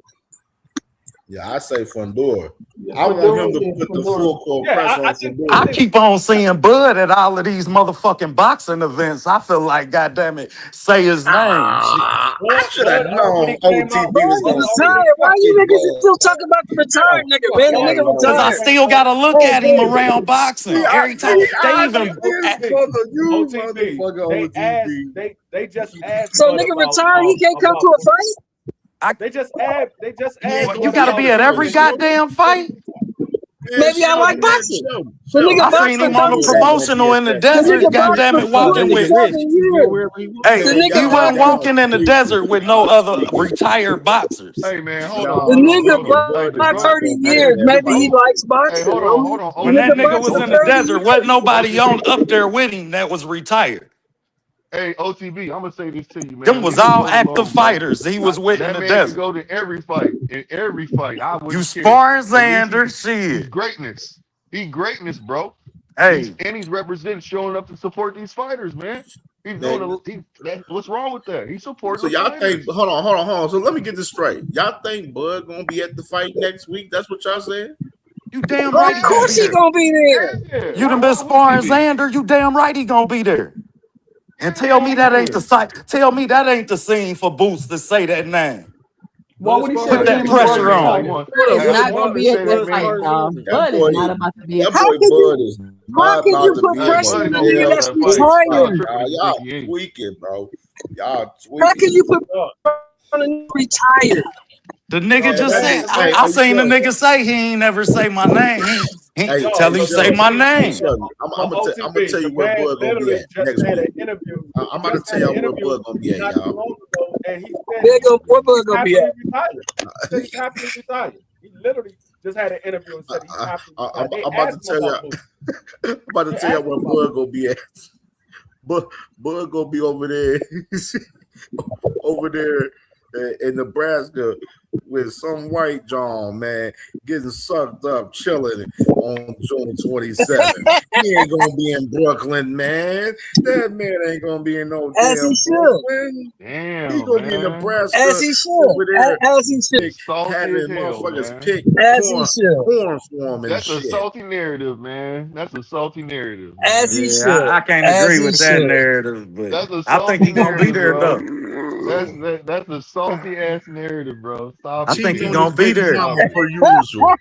Yeah, I say Fundora. Yeah, I want him to put the full court press on Fundora. I keep on seeing Bud at all of these motherfucking boxing events. I feel like, goddamn it, say his name. I should have known OTB was going to say Retired. Why you niggas still talking about the retired nigga, man? The nigga retired. Because I still got to look at him around boxing. Every time they even... They just asked. So nigga retired, he can't come to a fight? They just asked. You got to be at every goddamn fight? Maybe I like boxing. I seen him on the promotional in the desert, goddamn it, walking with. Hey, he wasn't walking in the desert with no other retired boxers. Hey man, hold on. The nigga boxed 30 years. Maybe he likes boxing. Hey, hold on. When that nigga was in the desert, wasn't nobody on up there with him that was retired. Hey, OTB, I'm gonna say this to you, man. Them was all active fighters he was with in the desert. Go to every fight. In every fight, I would. You sparring Xander, shit. He's greatness. He's greatness, bro. Hey, he's representing, showing up to support these fighters, man. He's doing. What's wrong with that? He's supporting. So y'all think? Hold on. So let me get this straight. Y'all think Bud gonna be at the fight next week? That's what y'all said. You damn right. Of course he gonna be there. You done been sparring Xander. You damn right he gonna be there. And tell me that ain't the site. Tell me that ain't the scene for Boots to say that name. Why would he say Put that pressure on. Bud is not going to be at that fight, dog. Bud is not about to be at How can you put pressure on a nigga that's retired? Y'all tweaking, bro. Y'all tweaking. How can you put pressure on a nigga retired? The nigga just said, I seen the nigga say he ain't never say my name. He tell him say my name. I'm gonna tell you where Bud gonna be at next week. I'm about to tell y'all where Bud gonna be at, y'all. Where Bud gonna be at? He's happy to retire. He literally just had an interview and said he's happy to retire. I'm about to tell y'all. I'm about to tell y'all where Bud gonna be at. Bud gonna be over there, in Nebraska with some white John, man, getting sucked up, chilling on June 27th. He ain't gonna be in Brooklyn, man. That man ain't gonna be in no as damn he should. Brooklyn. Damn, He gonna be in Nebraska as he should. over there, as he should. having motherfuckers pick corn for him and That's shit. a salty narrative, man. That's a salty narrative. Man. As he should. I can't agree with that narrative, but I think he gonna be there though. That's a salty ass narrative, bro. Stop. I think he gonna be there. Per usual.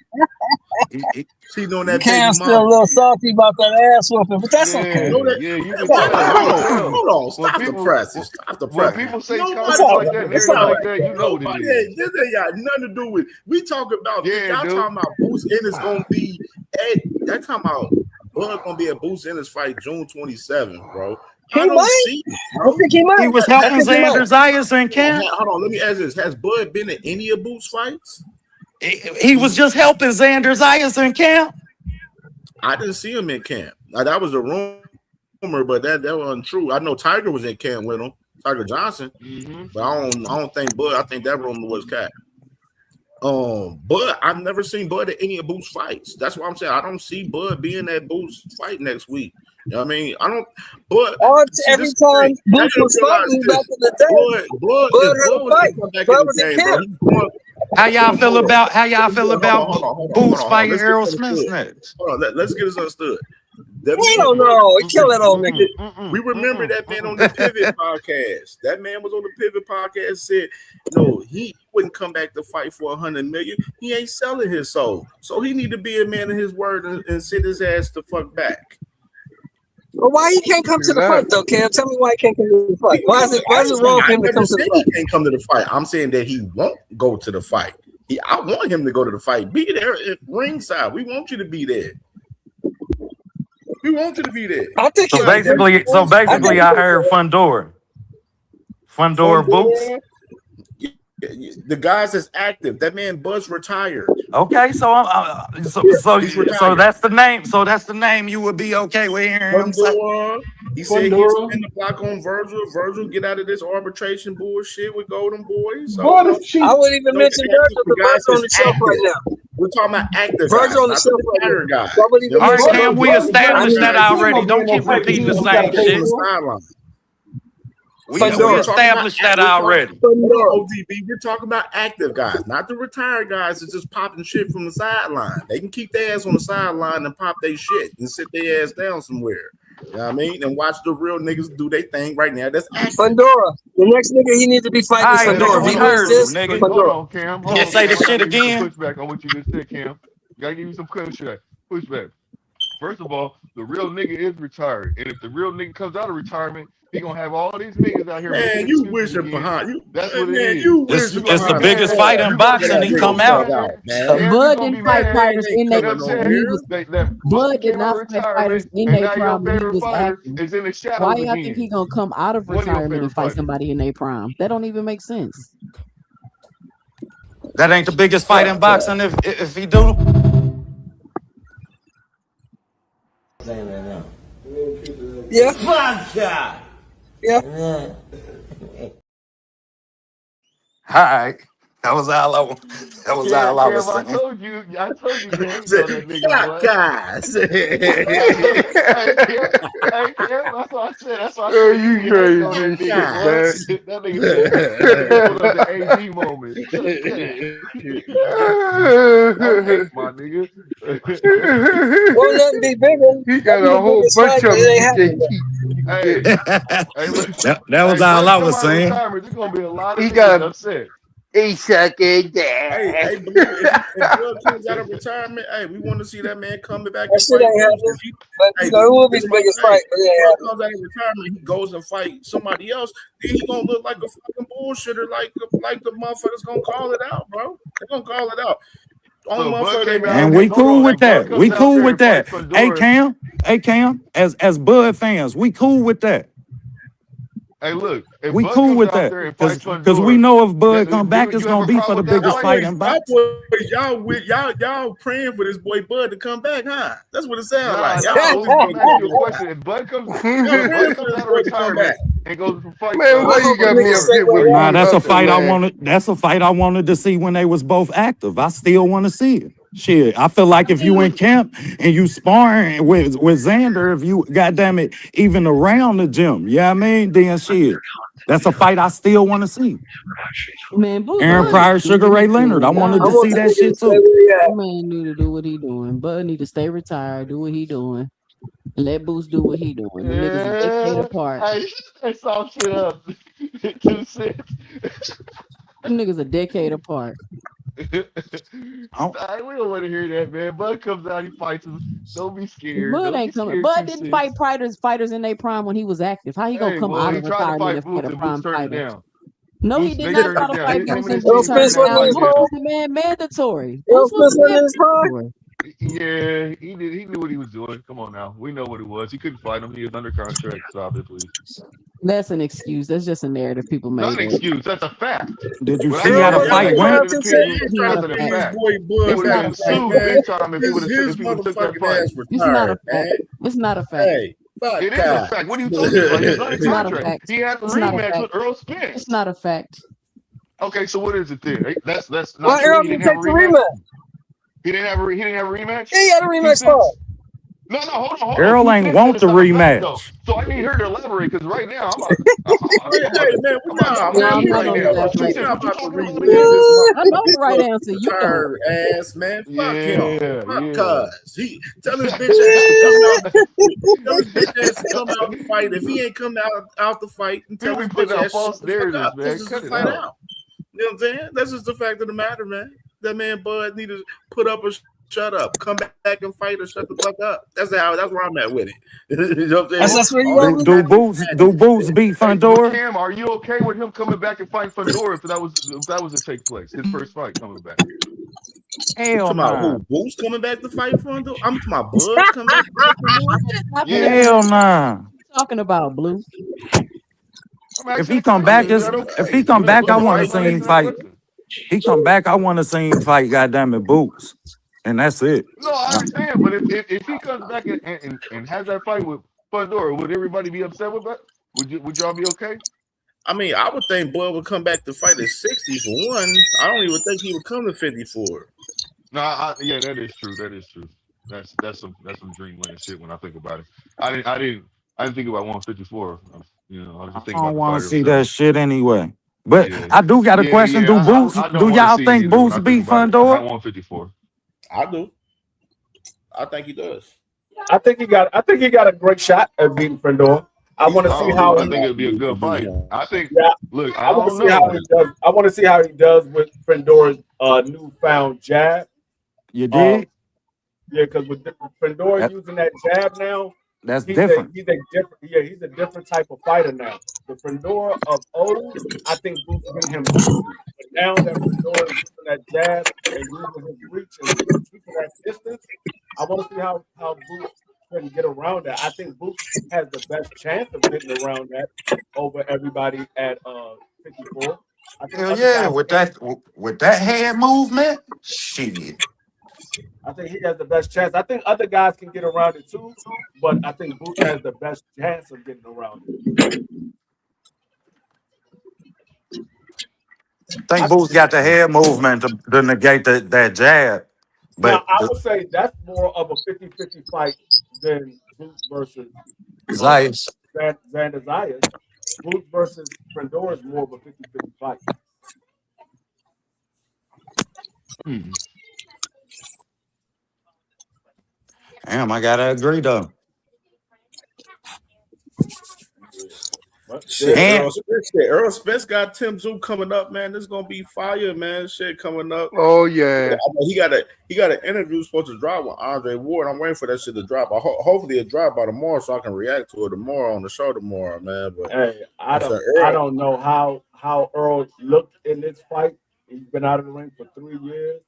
She doing that. Cam's still a little salty about that ass whooping, but that's okay. Yeah, you can tell. Hold on. Stop the press. Stop the press. When people say comments like that, narrative like that, you know what it is. This ain't got nothing to do with. We talk about. Y'all talking about Boots Ennis gonna be at. That talking about Bud gonna be at Boots Ennis fight June 27th, bro. He might. I think he might. He was helping Xander Zayas in camp. Hold on, let me ask this: has Bud been at any of Boots fights? He was just helping Xander Zayas in camp. I didn't see him in camp. Now, that was a rumor, but that wasn't true. I know Tiger was in camp with him, Tiger Johnson, but I don't think Bud. I think that rumor was cat. Bud, I've never seen Bud at any of Boots fights. That's what I'm saying. I don't see Bud being at Boots fight next week. You know what I mean? I don't. But every time Boots was fighting back in the day, Bud had a fight. Bud was in camp. How y'all feel about Boots fighting Errol Smith next? Hold on, let's get this understood. We don't know. Kill that old nigga. We remember that man on the Pivot podcast. That man was on the Pivot podcast. Said no, he wouldn't come back to fight for $100 million. He ain't selling his soul, so he need to be a man of his word and sit his ass the fuck back. Well, why he can't come to the fight though, Cam? Tell me why he can't come to the fight. Why is it wrong for him to come to the fight? He can't come to the fight. I'm saying that he won't go to the fight. I want him to go to the fight. Be there at ringside. We want you to be there. We want you to be there. I think So basically, I heard Fundora Boots. The guys that's active. That man Buzz retired. Okay, so so that's the name. So that's the name you would be okay with hearing him say. Fundora. He said he'd spin the block on Virgil. Virgil, get out of this arbitration bullshit with Golden Boy. So, I wouldn't even mention Virgil, the Virgil on the shelf right now. We're talking about active Virgil on the guys, shelf not right the now. guys. All right, Cam, we established that already. Don't keep repeating the same shit. We established that already. ODB, we're talking about active guys, not the retired guys that's just popping shit from the sideline. They can keep their ass on the sideline and pop their shit and sit their ass down somewhere. You know what I mean? And watch the real niggas do their thing right now. That's active. Fundora. The next nigga he needs to be fighting is Fundora. We heard you, nigga. Hold on, Cam. You say the shit again. Pushback on what you just said, Cam. Gotta give you some pushback. First of all, the real nigga is retired, and if the real nigga comes out of retirement, he gonna have all these niggas out here. Man, you wishing behind you. That's what it is. It's the biggest fight in boxing. He come out. Bud didn't fight fighters in their prime. Bud did not fight fighters in their prime when he was active. Why y'all think he gonna come out of retirement and fight somebody in their prime? That don't even make sense. That ain't the biggest fight in boxing if he do. Yeah. Yeah. All right. That was all I was saying. I told you, man. That nigga, guys. That's what I said. That's what I said. You crazy shit, man. That nigga pulled up the AD moment. My nigga. Won't nothing be bigger. He got a whole bunch of them. That was all I was saying. There's gonna be a lot of He got upset. He sucking that. Hey, if Bud comes out of retirement, hey, we want to see that man coming back. That shit ain't happening. But it will be the biggest fight. But Bud comes out of retirement, he goes and fight somebody else. Then he gonna look like a fucking bullshitter, like the motherfuckers gonna call it out, bro. They're gonna call it out. And we cool with that. We cool with that. Hey Cam, as Bud fans, we cool with that. Hey, look, we cool with that because we know if Bud come back, it's gonna be for the biggest fight in boxing. Y'all praying for this boy Bud to come back, huh? That's what it sounds like. If Bud comes out of retirement and goes from fight, man, why you got me up here with? Nah, that's a fight I wanted. That's a fight I wanted to see when they was both active. I still want to see it. Shit, I feel like if you in camp and you sparring with Xander, if you goddamn it even around the gym, yeah, I mean, then shit, that's a fight I still want to see. Man, Aaron Pryor, Sugar Ray Leonard, I wanted to see that shit too. That man need to do what he doing. Bud need to stay retired, do what he doing. Let Boost do what he doing. The niggas a decade apart. Hey, soft shit up. 2 cents. Them niggas a decade apart. We don't want to hear that, man. Bud comes out, he fights him. Don't be scared. Bud ain't coming. Bud didn't fight fighters in their prime when he was active. How he gonna come out of retirement and fight a prime fighter? No, he did not try to fight Boost in the man mandatory. Yeah, he did. He knew what he was doing. Come on now, we know what it was. He couldn't fight him. He was under contract. Stop it, please. That's an excuse. That's just a narrative people made. Not an excuse. That's a fact. Did you see how the fight went? It's not a fact. It's not a fact. It is a fact. What are you talking about? He's under contract. He had the rematch with Earl Spence. It's not a fact. Okay, so what is it then? That's not why true. Earl didn't take the rematch. He didn't have a rematch. He had a rematch for. No, hold on. Earl ain't want the rematch. So I need her to elaborate because right now I'm I know the right answer. You know. Ass man, fuck him. Cuz tell his bitch ass to come out and fight. If he ain't come out the fight, and tell his bitch ass false narratives, man. Cut it out. You know what I'm saying? That's just the fact of the matter, man. That man Bud need to put up or shut up. Come back and fight or shut the fuck up. That's where I'm at with it. You know what I'm saying? That's where you do Boots beat Fundora? Cam, are you okay with him coming back and fighting Fundora if that was to take place? His first fight coming back. You Hell talking about nah. who? Boots coming back to fight Fernando? I'm talking about Bud coming back to fight Fernando? Hell nah. Talking about Blue. If he come back, Is that if okay? he come back, I Just want to fight see him asking that fight. question. He come back, I want to see him fight. Goddamn it, Boots, and that's it. No, I understand, but if he comes back and has that fight with Pandora, would everybody be upset with that? Would y'all be okay? I mean, I would think Bud would come back to fight at 60 for one. I don't even think he would come to 54. No, yeah, that is true. That is true. That's some dreamland shit when I think about it. I didn't think about 154. You know, I was I just thinking don't about the want fight to see that itself. shit anyway. But Yeah, I do got a question. yeah. Do Boots? I don't Do want to y'all see it think either when Boots I think beat about it. Not Fundora? 154. I do. I think he does. I think he got a great shot at beating Fendor. I want to see how I he. think it'd be a good fight. I think. Yeah, Look, I I want to don't see how know. he does. I want to see how he does with Fendor's newfound jab. You did? Yeah, because with Fendor That, using that jab now, that's he's a different. he's a different type of fighter now. The Fendor of old, I think Boots beat him easily. But now that Fendor is using that jab and using his reach and keeping that distance, I want to see how Boots can get around that. I think Boots has the best chance of getting around that over everybody at 54. I think Hell other yeah, guys can't. with that head movement, shit. I think he has the best chance. I think other guys can get around it too, but I think Boots has the best chance of getting around it. I think Boots got the head movement to negate that jab. Now, But I would say that's more of a 50-50 fight than Boots versus Zayas, Xander Zayas. Boots versus Fendor is more of a 50-50 fight. damn, I gotta agree though. Shit, And Earl Spence got Tim Tszyu coming up, man. This is gonna be fire, man. Shit coming up. Oh yeah. He got an interview supposed to drop with Andre Ward. I'm waiting for that shit to drop. Hopefully it drop by tomorrow so I can react to it tomorrow on the show tomorrow, man. But Hey, I don't know how Earl looked in this fight. He's been out of the ring for 3 years.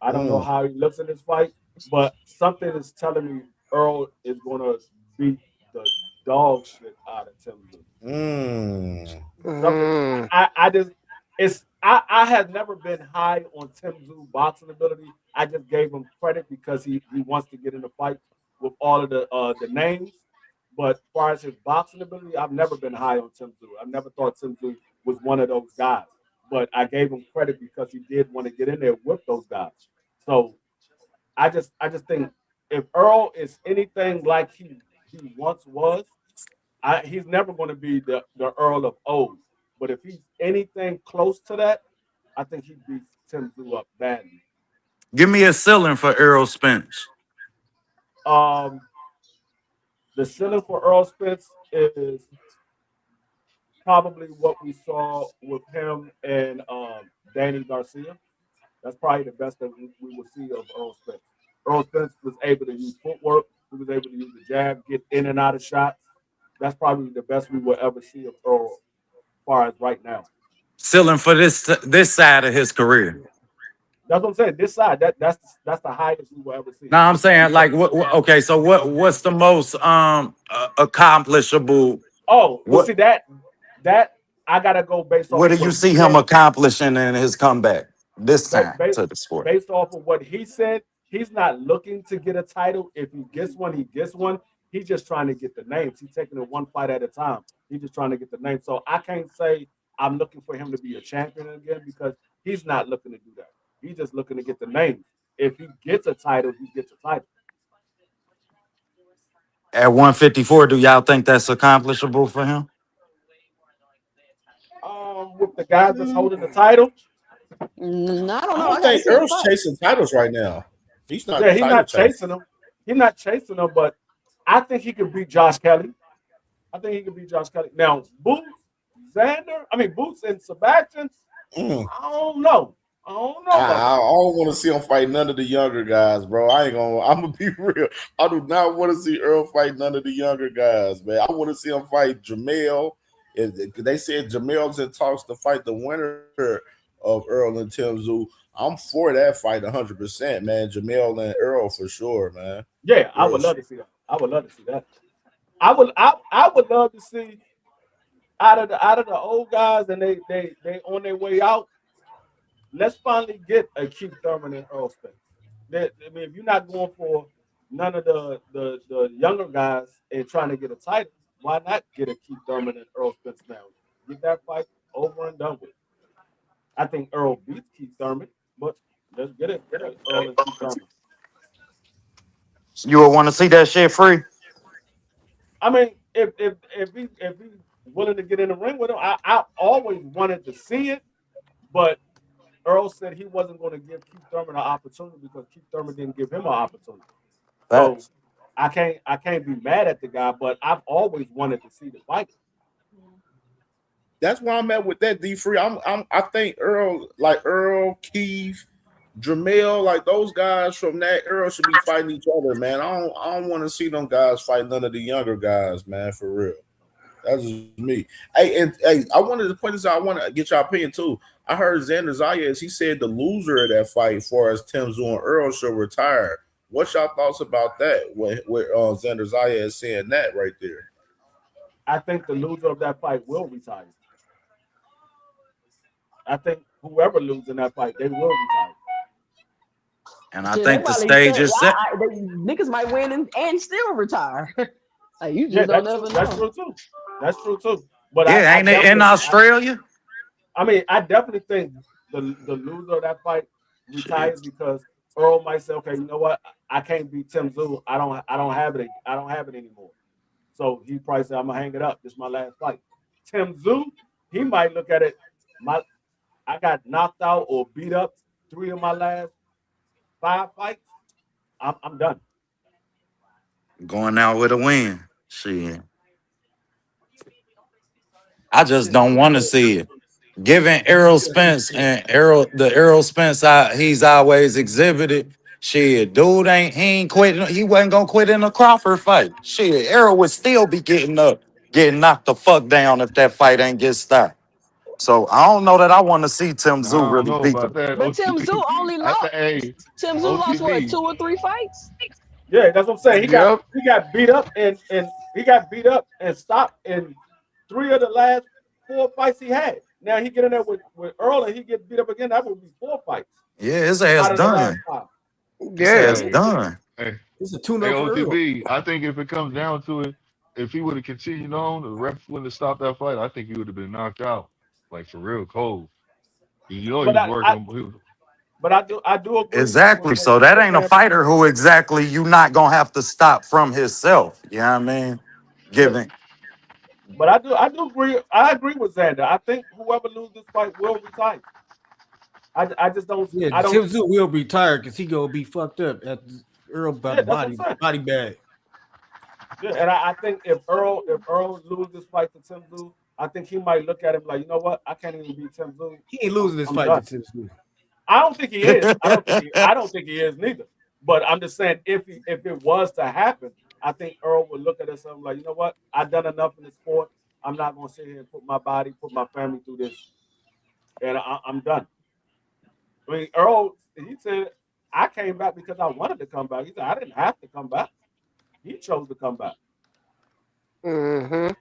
I don't know how he looks in this fight, but something is telling me Earl is gonna beat the dog shit out of Tim Tszyu. I have never been high on Tim Tszyu boxing ability. I just gave him credit because he wants to get in a fight with all of the names. But as far as his boxing ability, I've never been high on Tim Tszyu. I've never thought Tim Tszyu was one of those guys. But I gave him credit because he did want to get in there with those guys. So I just think if Earl is anything like he once was, he's never going to be the Earl of old. But if he's anything close to that, I think he beats Tim Tszyu up badly. give me a ceiling for Earl Spence. The ceiling for Earl Spence is probably what we saw with him and Danny Garcia. That's probably the best that we will see of Earl Spence. Earl Spence was able to use footwork. He was able to use the jab, get in and out of shots. That's probably the best we will ever see of Earl as far as right now. Ceiling for this side of his career. That's what I'm saying. This side, that's the highest we will ever see. Now I'm saying like okay, so what's the most accomplishable? Oh, well, see that I gotta go based off. What do you see him accomplishing in his comeback this time to the sport? Based off of what he said, he's not looking to get a title. If he gets one, he gets one. He's just trying to get the names. He's taking it one fight at a time. He's just trying to get the name. So I can't say I'm looking for him to be a champion again because he's not looking to do that. He's just looking to get the names. If he gets a title, he gets a title. At 154, do y'all think that's accomplishable for him? With the guys that's holding the title, I don't know. I don't think Earl's chasing titles right now. He's not. Yeah, he's not chasing them. He's not chasing them, but I think he could beat Josh Kelly. I think he could beat Josh Kelly. Now, Boots and Sebastian, I don't know. I don't want to see him fight none of the younger guys, bro. I'm gonna be real. I do not want to see Earl fight none of the younger guys, man. I want to see him fight Jamel. They said Jamel's in talks to fight the winner of Earl and Tim Tszyu. I'm for that fight 100%, man. Jamel and Earl for sure, man. Yeah, I Real would love shit. to see that. I would love to see that. I would love to see out of the old guys and they on their way out. Let's finally get a Keith Thurman and Earl Spence. I mean, if you're not going for none of the younger guys and trying to get a title, why not get a Keith Thurman and Earl Spence now? Get that fight over and done with. I think Earl beats Keith Thurman, but let's get it. Earl and Keith Thurman. You would want to see that shit free. I mean, if he's willing to get in the ring with him, I always wanted to see it, but Earl said he wasn't going to give Keith Thurman an opportunity because Keith Thurman didn't give him an opportunity. So Facts. I can't be mad at the guy, but I've always wanted to see the fight. That's why I'm at with that D Free. I think Earl, Keith, Jamel, like those guys from that era should be fighting each other, man. I don't want to see them guys fight none of the younger guys, man, for real. That's just me. Hey, I wanted to point this out. I want to get your opinion too. I heard Xander Zayas, he said the loser of that fight, as far as Tim Tszyu and Earl, should retire. What's y'all thoughts about that? With Xander Zayas saying that right there. I think the loser of that fight will retire. I think whoever loses in that fight, they will retire. And I Shit, think the probably stage said, is set. niggas might win and still retire. Like, you just Yeah, don't ever know. that's true too. That's true too. But Yeah, ain't it in Australia? I mean, I definitely think the loser of that fight retires because Earl might say, okay, you know what? I can't beat Tim Tszyu. I don't have it. I don't have it anymore. So he probably said, I'm gonna hang it up. This is my last fight. Tim Tszyu, he might look at it. I got knocked out or beat up 3 of my last 5 fights. I'm done. Going out with a win. Shit. I just don't want to see it. Given Errol Spence and Errol Spence he's always exhibited. Shit, dude he ain't quitting. He wasn't gonna quit in a Crawford fight. Shit, Errol would still be getting knocked the fuck down if that fight ain't get stopped. So I don't know that I want to see Tim I Tszyu don't really know beat about him. that. But Tim Tszyu OTB. only I lost. think, hey, Tim Tszyu lost what, 2 OTB. or 3 fights? Yeah, that's what I'm saying. Yep. He got beat up and he got beat up and stopped in 3 of the last 4 fights he had. Now he get in there with Earl and he get beat up again. That would be 4 fights Yeah, his ass out of the last done. 5. His ass Hey, done. hey, It's a tune hey, up for Earl. OTB. I think if it comes down to it, if he would have continued on, the ref wouldn't have stopped that fight. I think he would have been knocked out, like for real, cold. You know he But was working. I do agree with Exactly. So that what ain't a Sam said. fighter who exactly you not gonna have to stop from himself. You know what I mean? Yeah. Giving But I do agree. I agree with Xander. I think whoever loses this fight will retire. I just don't. Yeah, I Tim don't. Tszyu will be tired because he gonna be fucked up at Earl about Yeah, the that's what I'm saying. body bag. Yeah, and I think if Earl loses this fight to Tim Tszyu, I think he might look at him like, you know what? I can't even beat Tim Tszyu. He ain't losing this I'm fight done. to Tim Tszyu. I don't think he is. I don't think he is neither. But I'm just saying, if it was to happen, I think Earl would look at us and like, you know what? I've done enough in the sport. I'm not gonna sit here and put my body, put my family through this, and I'm done. I mean, Earl, he said, I came back because I wanted to come back. He said, I didn't have to come back. He chose to come back. Mm-hmm.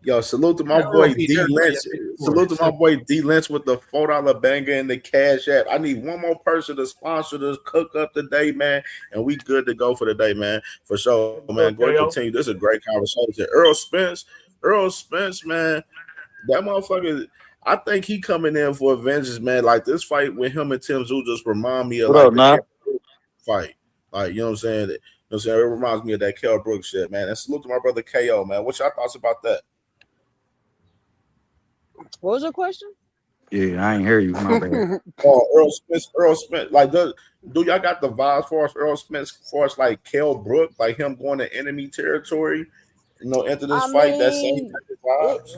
Yo, salute to my Yeah, boy Earl beat D everybody Lynch. at 54. Salute to my boy D Lynch with the $4 banger in the Cash App. I need one more person to sponsor this cook up today, man, and we good to go for the day, man. For sure, man. Go ahead, continue. This is a great conversation. Earl Spence, man, that motherfucker. I think he coming in for vengeance, man. Like this fight with him and Tim Tszyu just remind me of what like up, the now? fight. Like, you know what I'm saying? You know what I'm saying? It reminds me of that Kell Brooks shit, man. And salute to my brother KO, man. What's your thoughts about that? What was your question? Yeah, I ain't hear you. My bad. Earl Smith. Like, do y'all got the vibes for us, Earl Smith, for us like Kell Brook, like him going to enemy territory, into this fight? That same type of vibes.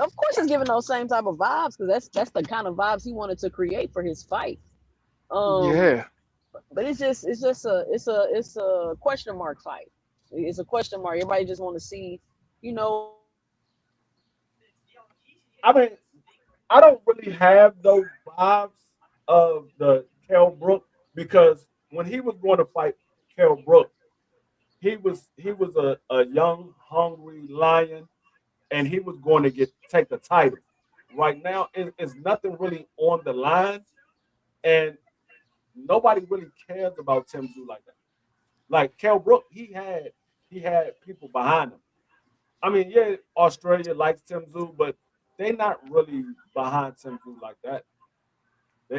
Of course, it's giving those same type of vibes because that's the kind of vibes he wanted to create for his fight. Yeah. But it's a question mark fight. It's a question mark. Everybody just want to see, I mean, I don't really have those vibes of the Kell Brook because when he was going to fight Kell Brook, he was a young, hungry lion, and he was going to take the title. Right now, it's nothing really on the line, and nobody really cares about Tim Tszyu like that. Like Kell Brook, he had people behind him. I mean, yeah, Australia likes Tim Tszyu, but they not really behind Tim Tszyu like that.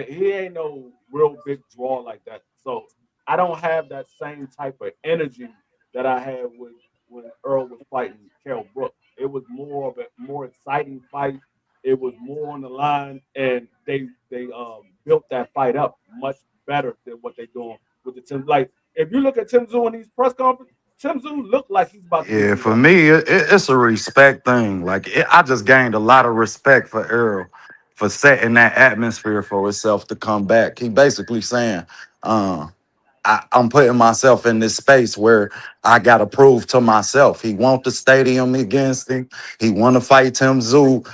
He ain't no real big draw like that. So I don't have that same type of energy that I had with when Earl was fighting Kell Brook. It was more of a more exciting fight. It was more on the line, and they built that fight up much better than what they doing with the Tim. Like if you look at Tim Tszyu in these press conferences, Tim Tszyu looked like he's about to get Yeah, beat for up. me, it's a respect thing. Like I just gained a lot of respect for Earl for setting that atmosphere for himself to come back. He basically saying, uh, I'm putting myself in this space where I got to prove to myself. He want the stadium against him. He want to fight Tim Tszyu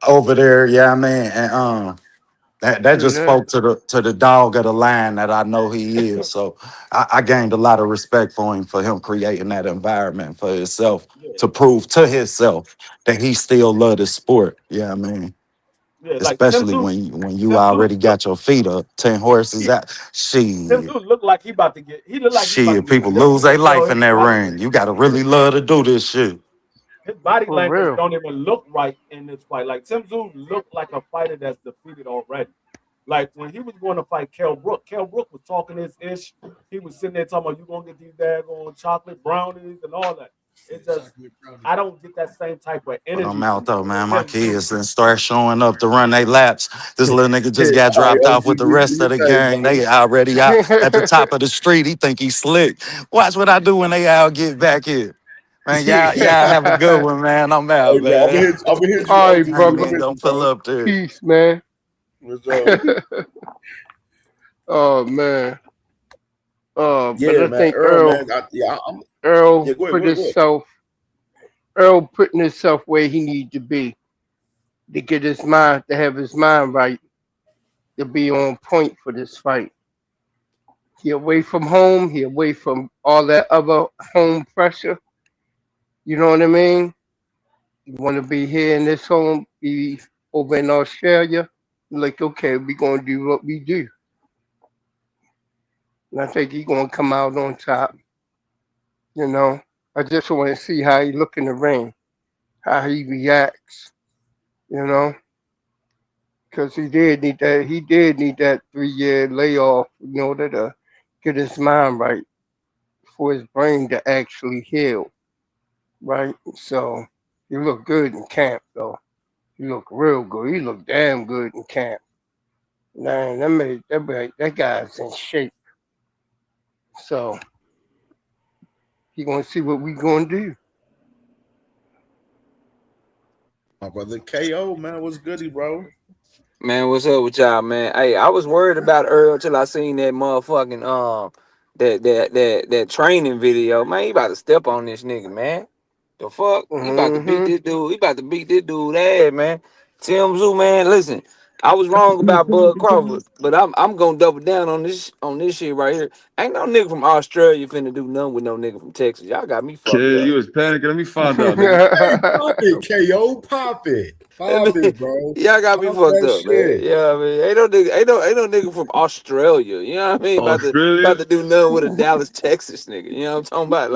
over there. Yeah, I mean, and that True just that. spoke to the dog of the line that I know he is. So I gained a lot of respect for him creating that environment for himself Yeah, to prove to himself that he still love the sport. Yeah, I mean, yeah. Like especially when you Tim Tszyu already got your feet up, 10 horses out. Tim Shit. Tszyu looked like he about to get. He looked like he's about to Shit, get people beat up. lose their Yo, life in that ring. You gotta really love to do this shit. his body For language real. don't even look right in this fight. Like Tim Tszyu looked like a fighter that's defeated already. Like when he was going to fight Kell Brook was talking his ish. He was sitting there talking about you gonna get these daggone chocolate brownies and all that. It just I don't get that same type of But I'm energy out from though, man. My Tim Tszyu. kids then start showing up to run their laps. This little nigga just got All right, dropped OG, off with the do rest your of the thing, gang. They already out at the top of the street. He think he's slick. Watch what I do when they all get back here. Man, y'all have a good brother. one, man. I'm out, Hey man, man. I'm gonna hit you, All OG. right, I ain't I'm brother. gonna even hit gonna you, pull bro. up there. Peace, man. What's Oh man. But Yeah, I man. think Earl, man. Yeah, Earl go ahead, put go ahead, go ahead. himself Earl putting himself where he need to be to get his mind to have his mind right to be on point for this fight. He away from home, he away from all that other home pressure. You know what I mean? You wanna be here in this home, be over in Australia. Like, okay, we gonna do what we do. And I think he gonna come out on top, you know. I just wanna see how he look in the ring, how he reacts, you know. Because he did need that 3 year layoff in order to get his mind right for his brain to actually heal, right? So he looked good in camp though. He looked real good. He looked damn good in camp. Man, that guy's in shape. So he gonna see what we gonna do. My brother KO, man, what's goody, bro? Man, what's up with y'all, man? Hey, I was worried about Earl till I seen that motherfucking that training video. Man, he about to step on this nigga, man. The fuck? He about to beat Mm-hmm. this dude. He about to beat this dude ass, man. Tim Zoo, man. Listen, I was wrong about Bud Crawford, but I'm gonna double down on this shit right here. Ain't no nigga from Australia finna do nothing with no nigga from Texas. Y'all got me fucked Kid, up. you was panicking. Let me find out, nigga. Hey, pop it, KO, pop it. Pop it, bro. Y'all got me Pop fucked that up, man. shit. Yeah, I mean, ain't no nigga from Australia. You know what I mean? Australia? About to do nothing with a Dallas, Texas nigga. You know what I'm talking about?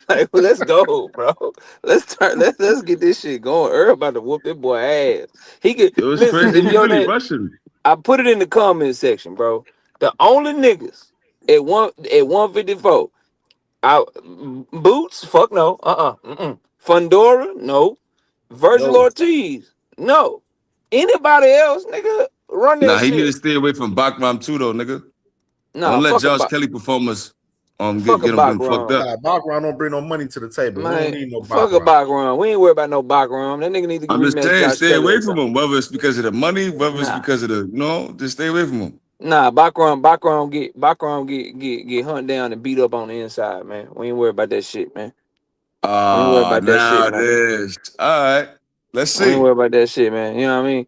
Like, well, let's go, bro. Let's get this shit going. Earl about to whoop that boy ass. He could It was listen. crazy. If He your really name, rushing. I put it in the comment section, bro. The only niggas at 154, out Boots, fuck no, Fundora, no. Virgil No. Ortiz, no. Anybody else, nigga, run Nah, that he need to shit. stay away from Bakram too, though, nigga. Nah, Don't let fuck a Josh Kelly performers fuck a get him fucked background. up. Nah, background don't bring no money to the table. We don't Man, need no fuck a background. background. We ain't worried about no background. That nigga need to I'm just rematch saying, Josh stay Kelly away or from something. him. Whether it's because of the money, whether it's Nah. because of just stay away from him. Nah, background get hunt down and beat up on the inside, man. We ain't worried about that shit, man. We ain't worried about that shit, Now man. this. All right. Let's We ain't see. worried about that shit, man. You know what I mean?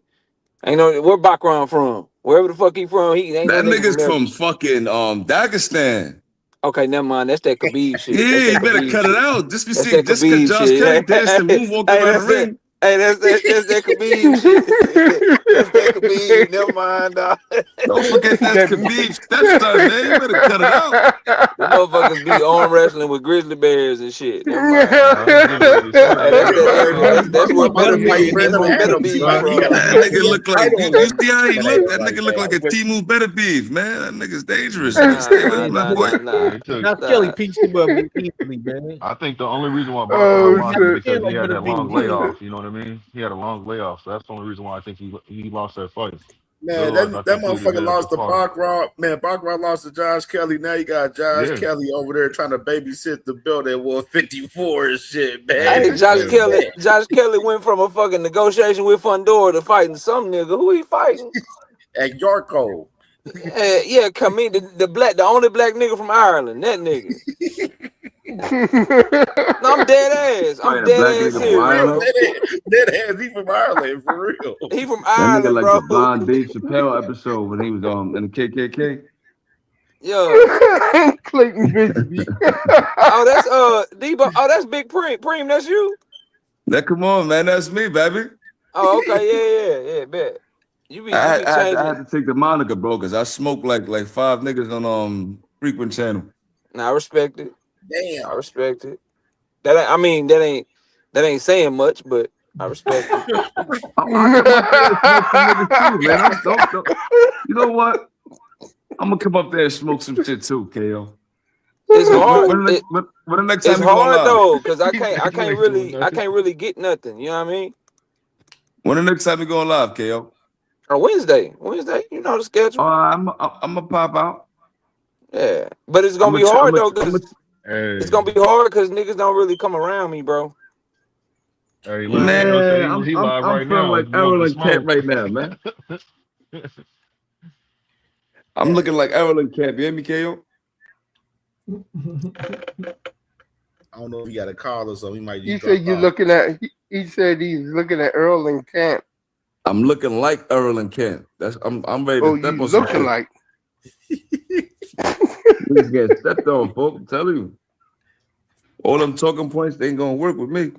Ain't no where Bakram from. Wherever the fuck he from, he ain't no That nigga from nigga's there. from fucking Dagestan. Okay, never mind. That's that Khabib shit. That's Yeah, that you better Khabib cut it shit. out. Just That's that because Khabib Josh shit. Kelly danced and moonwalked Hey, around the that's that. ring. Hey, that's that Khabib shit. That's that Khabib. Never mind, dog. Don't forget that's Khabib's stepson, man. You better cut it out. The motherfuckers be arm wrestling with grizzly bears and shit. Never mind. Hey, that's that area. That's where better be. That's where better be from. That nigga look like you see how he look. That nigga look like a Timu Better Beef, man. That nigga's dangerous. Stay away from that boy. Josh Kelly pieced him up easily, man. I think the only reason why Oh, Baccarat lost is shit. because he had that long layoff. You know what I mean? He had a long layoff, so that's the only reason why I think he lost that fight. Man, Otherwise, I that think he would've motherfucker been lost to far. Baccarat. Man, Baccarat lost to Josh Kelly. Now you got Josh Yeah. Kelly over there trying to babysit the belt at 154 and shit, man. Hey, Josh Kelly went from a fucking negotiation with Fundora to fighting some nigga. Who he fighting? At Yarko. Yeah, come in the only black nigga from Ireland. That nigga. No, I'm dead ass. I'm dead ass serious. Dead ass. He from Ireland for real. He from That nigga Ireland, like bro. the blonde Dave Chappelle episode when he was in the KKK. Yeah. Clayton Bigsby. Oh, that's Debo. Oh, that's Big Preem. Preem, that's you. That come on, man. That's me, baby. Oh, okay, yeah, bet. You be I changing. had to take the moniker, bro, because I smoked like 5 niggas on Frequent Channel. Nah, I respect it. Damn. I respect it. That ain't saying much, but I respect it. I come up there and smoke some niggas too, man. Don't. You know what? I'm gonna come up there and smoke some shit too, KO. It's hard. When the next time It's you going hard live? though, because I can't really get nothing. You know what I mean? When the next time you going live, KO? Or Wednesday, you know the schedule. I'm gonna pop out. Yeah, but it's gonna be hard though, because it's gonna be hard because niggas don't really come around me, bro. Hey, man, he live right feeling now. like Errol and Camp right now, man. I'm looking like Errol and Camp. You hear me, KO? I don't know if he got a call or so. He might. He said you're looking at. He said he's looking at Earl and Camp. I'm looking like Errol and Camp. I'm ready to step on some looking shit. like. Niggas get stepped on, folks. I'm telling you. All them talking points, they ain't gonna work with me.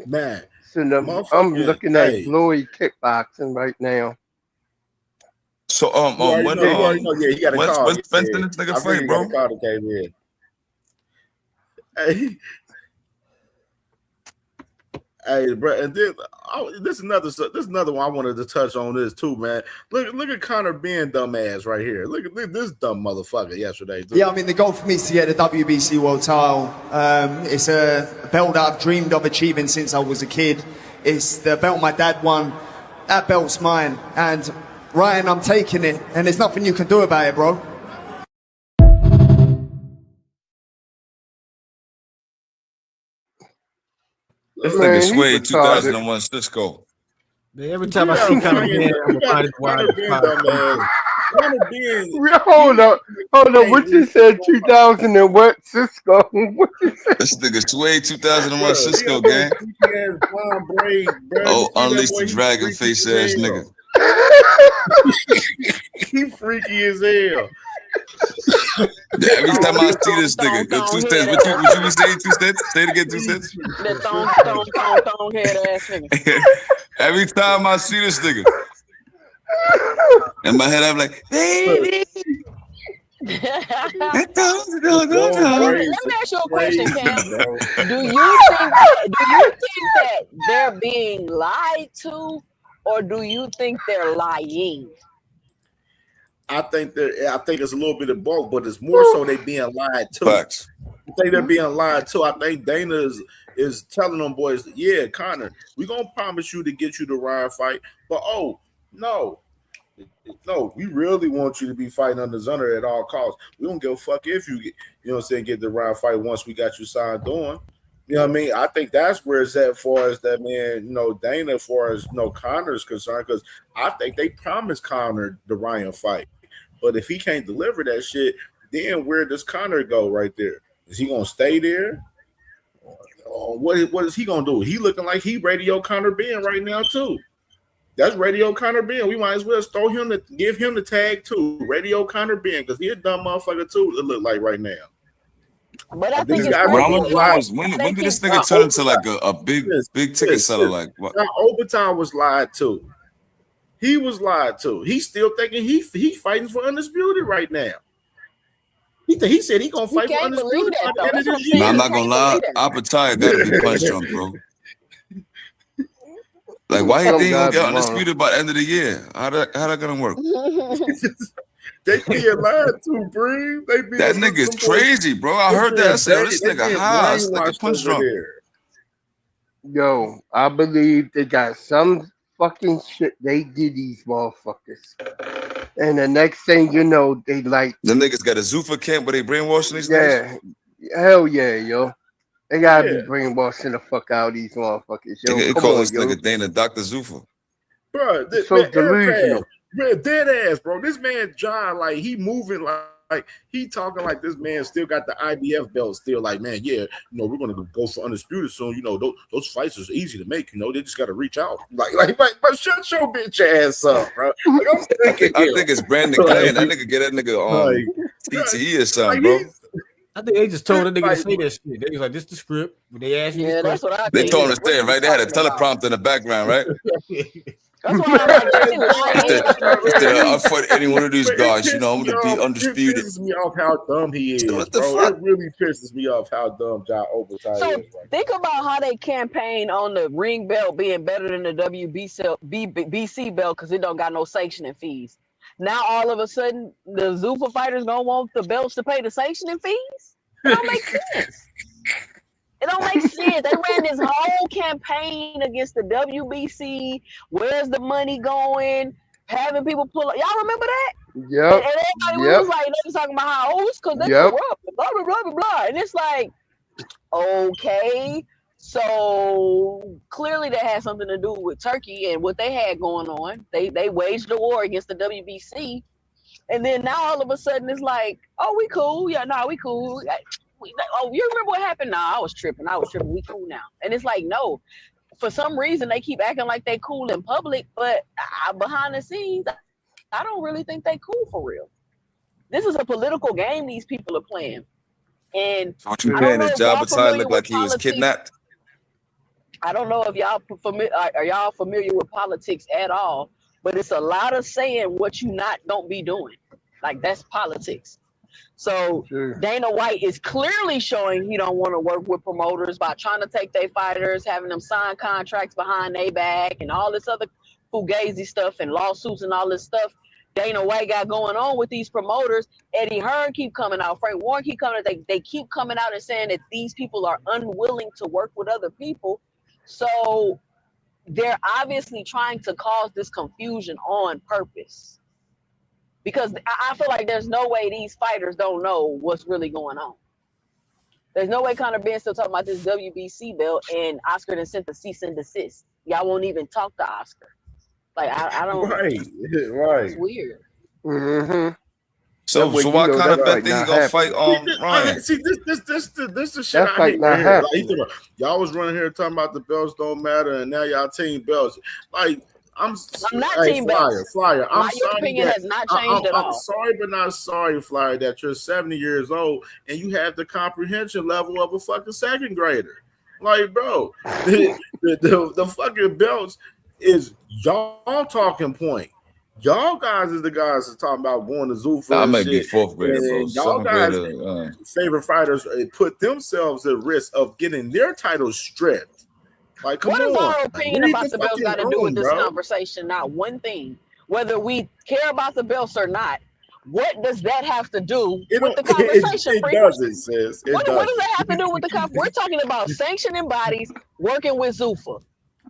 Man. So I'm looking at Glory kickboxing right now. So when he got a call. When's Spencer this nigga fight, bro? Got a call that came in. Hey, bro, and then this is another one I wanted to touch on this too, man. Look at Conor being dumbass right here. Look at this dumb motherfucker yesterday. Too. Yeah, I mean the goal for me is to get the WBC World Title. It's a belt that I've dreamed of achieving since I was a kid. It's the belt my dad won. That belt's mine, and Ryan, I'm taking it, and there's nothing you can do about it, bro. This nigga Sway 2001 Cisco. Man, every time I see Conor Ben, I'm reminded why. Hold up. What you said? 2000 and what? Cisco. What you said? This nigga Sway 2001 Cisco gang. Oh, unleash the dragon face ass nigga. He freaky as hell. Every time I see this nigga, go 2 cents. What you be saying? 2 cents? Say it again, 2 cents. That thong head ass nigga. Every time I see this nigga, in my head I'm like, baby. Let me ask you a question, Cam. Do you think that they're being lied to, or do you think they're lying? I think it's a little bit of both, but it's more so they being lied to. Facts. I think they're being lied to. I think Dana is telling them boys, yeah, Conor, we're gonna promise you to get you the Ryan fight, but no, we really want you to be fighting under Zunner at all costs. We don't give a fuck if you get, get the Ryan fight once we got you signed on. You know what I mean? I think that's where it's at as far as that man, Dana, as far as Conor's concerned, because I think they promised Conor the Ryan fight. But if he can't deliver that shit, then where does Conor go right there? Is he gonna stay there? what is he gonna do? He looking like he Radio Conor Ben right now too. That's Radio Conor Ben. We might as well give him the tag too, Radio Conor Ben, because he a dumb motherfucker too. It look like right now. But I think What I want to know is when did this nigga turn into like a big ticket seller? Like what? Now, Overtime was lied to. He was lied to. He's still thinking he fighting for undisputed right now. He said he gonna fight for undisputed. No, I'm not gonna lie. Appetite gotta be punch drunk, bro. Like, why he ain't gonna get undisputed by the end of the year? How that gonna work? They being lied to, Bree. That nigga is crazy, bro. I heard that. I said, this nigga high. It's like a punch drunk. Yo, I believe they got some fucking shit they did these motherfuckers. And the next thing you know, they like the niggas got a Zuffa camp where they brainwashing these niggas. Hell yeah, yo. They gotta be brainwashing the fuck out of these motherfuckers. Yo, They come call on, this yo. nigga Dana Dr. Zuffa. Bro, So delusional. Dead ass, bro. This man John, like he moving like he talking like this man still got the IBF belt. Still like, man, yeah, we're gonna go for undisputed soon. Those fights is easy to make. They just gotta reach out. Like, shut your bitch ass up, bro. Like, I think it's Brandon Glenn. That nigga get that nigga on TTE or something, bro. I think they just told that nigga to say that shit. They was like, "This the script." When they asked you, that's what I They think. told him to say it, right? They had a teleprompter in the background, right? That's why I'm like, I fought any one of these guys. I'm gonna be undisputed. It pisses me off how dumb he is, What the bro. fuck? It really pisses me off how dumb John Overtime So is. think about how they campaign on the ring belt being better than the WBC belt because it don't got no sanctioning fees. Now all of a sudden the Zuffa fighters gonna want the belts to pay the sanctioning fees? It don't make sense. It don't make sense. They ran this whole campaign against the WBC. Where's the money going? Having people pull up. Y'all remember that? Yep. And everybody was like, they was talking about how it's because they corrupt, blah, blah, blah, blah, blah. And it's like, okay. So clearly that had something to do with Turkey and what they had going on. They waged a war against the WBC. And then now all of a sudden it's like, oh, we cool. Yeah, no, we cool. Oh, you remember what happened? Nah, I was tripping. We cool now. And it's like, no. For some reason, they keep acting like they cool in public, but behind the scenes, I don't really think they cool for real. This is a political game these people are playing. And What you saying that Job Atai looked like he was kidnapped? I don't know if y'all are y'all familiar with politics at all, but it's a lot of saying what you don't be doing. Like that's politics. So Dana White is clearly showing he don't want to work with promoters by trying to take their fighters, having them sign contracts behind their back and all this other fugazi stuff and lawsuits and all this stuff Dana White got going on with these promoters. Eddie Hearn keep coming out. Frank Warren keep coming out. They keep coming out and saying that these people are unwilling to work with other people. So they're obviously trying to cause this confusion on purpose. Because I feel like there's no way these fighters don't know what's really going on. There's no way Conor Ben's still talking about this WBC belt and Oscar done sent the cease and desist. Y'all won't even talk to Oscar. Like I don't. Right. It's weird. Mm-hmm. So why Conor Ben think he gonna fight Ryan? See, this the shit That I fight hate. not Like, happening. y'all was running here talking about the belts don't matter, and now y'all team belts. Like I'm not hey, team Flyer. belts. I'm My sorry opinion that- has not changed at I'm all. sorry, but not sorry, Flyer, that you're 70 years old and you have the comprehension level of a fucking second grader. Like, bro, the fucking belts is y'all talking point. Y'all guys is the guys that's talking about going to Zuffa. I and might be shit. fourth grader, bro. And y'all Seventh guys, grader. favorite fighters, put themselves at risk of getting their titles stripped. Like, come What on. does our opinion Read about the belts fucking got to do with room, this bro. conversation? Not one thing. Whether we care about the belts or not, what does that have to do with the conversation? It doesn't, sis. What does that have to do with the conversation? We're talking about sanctioning bodies working with Zuffa.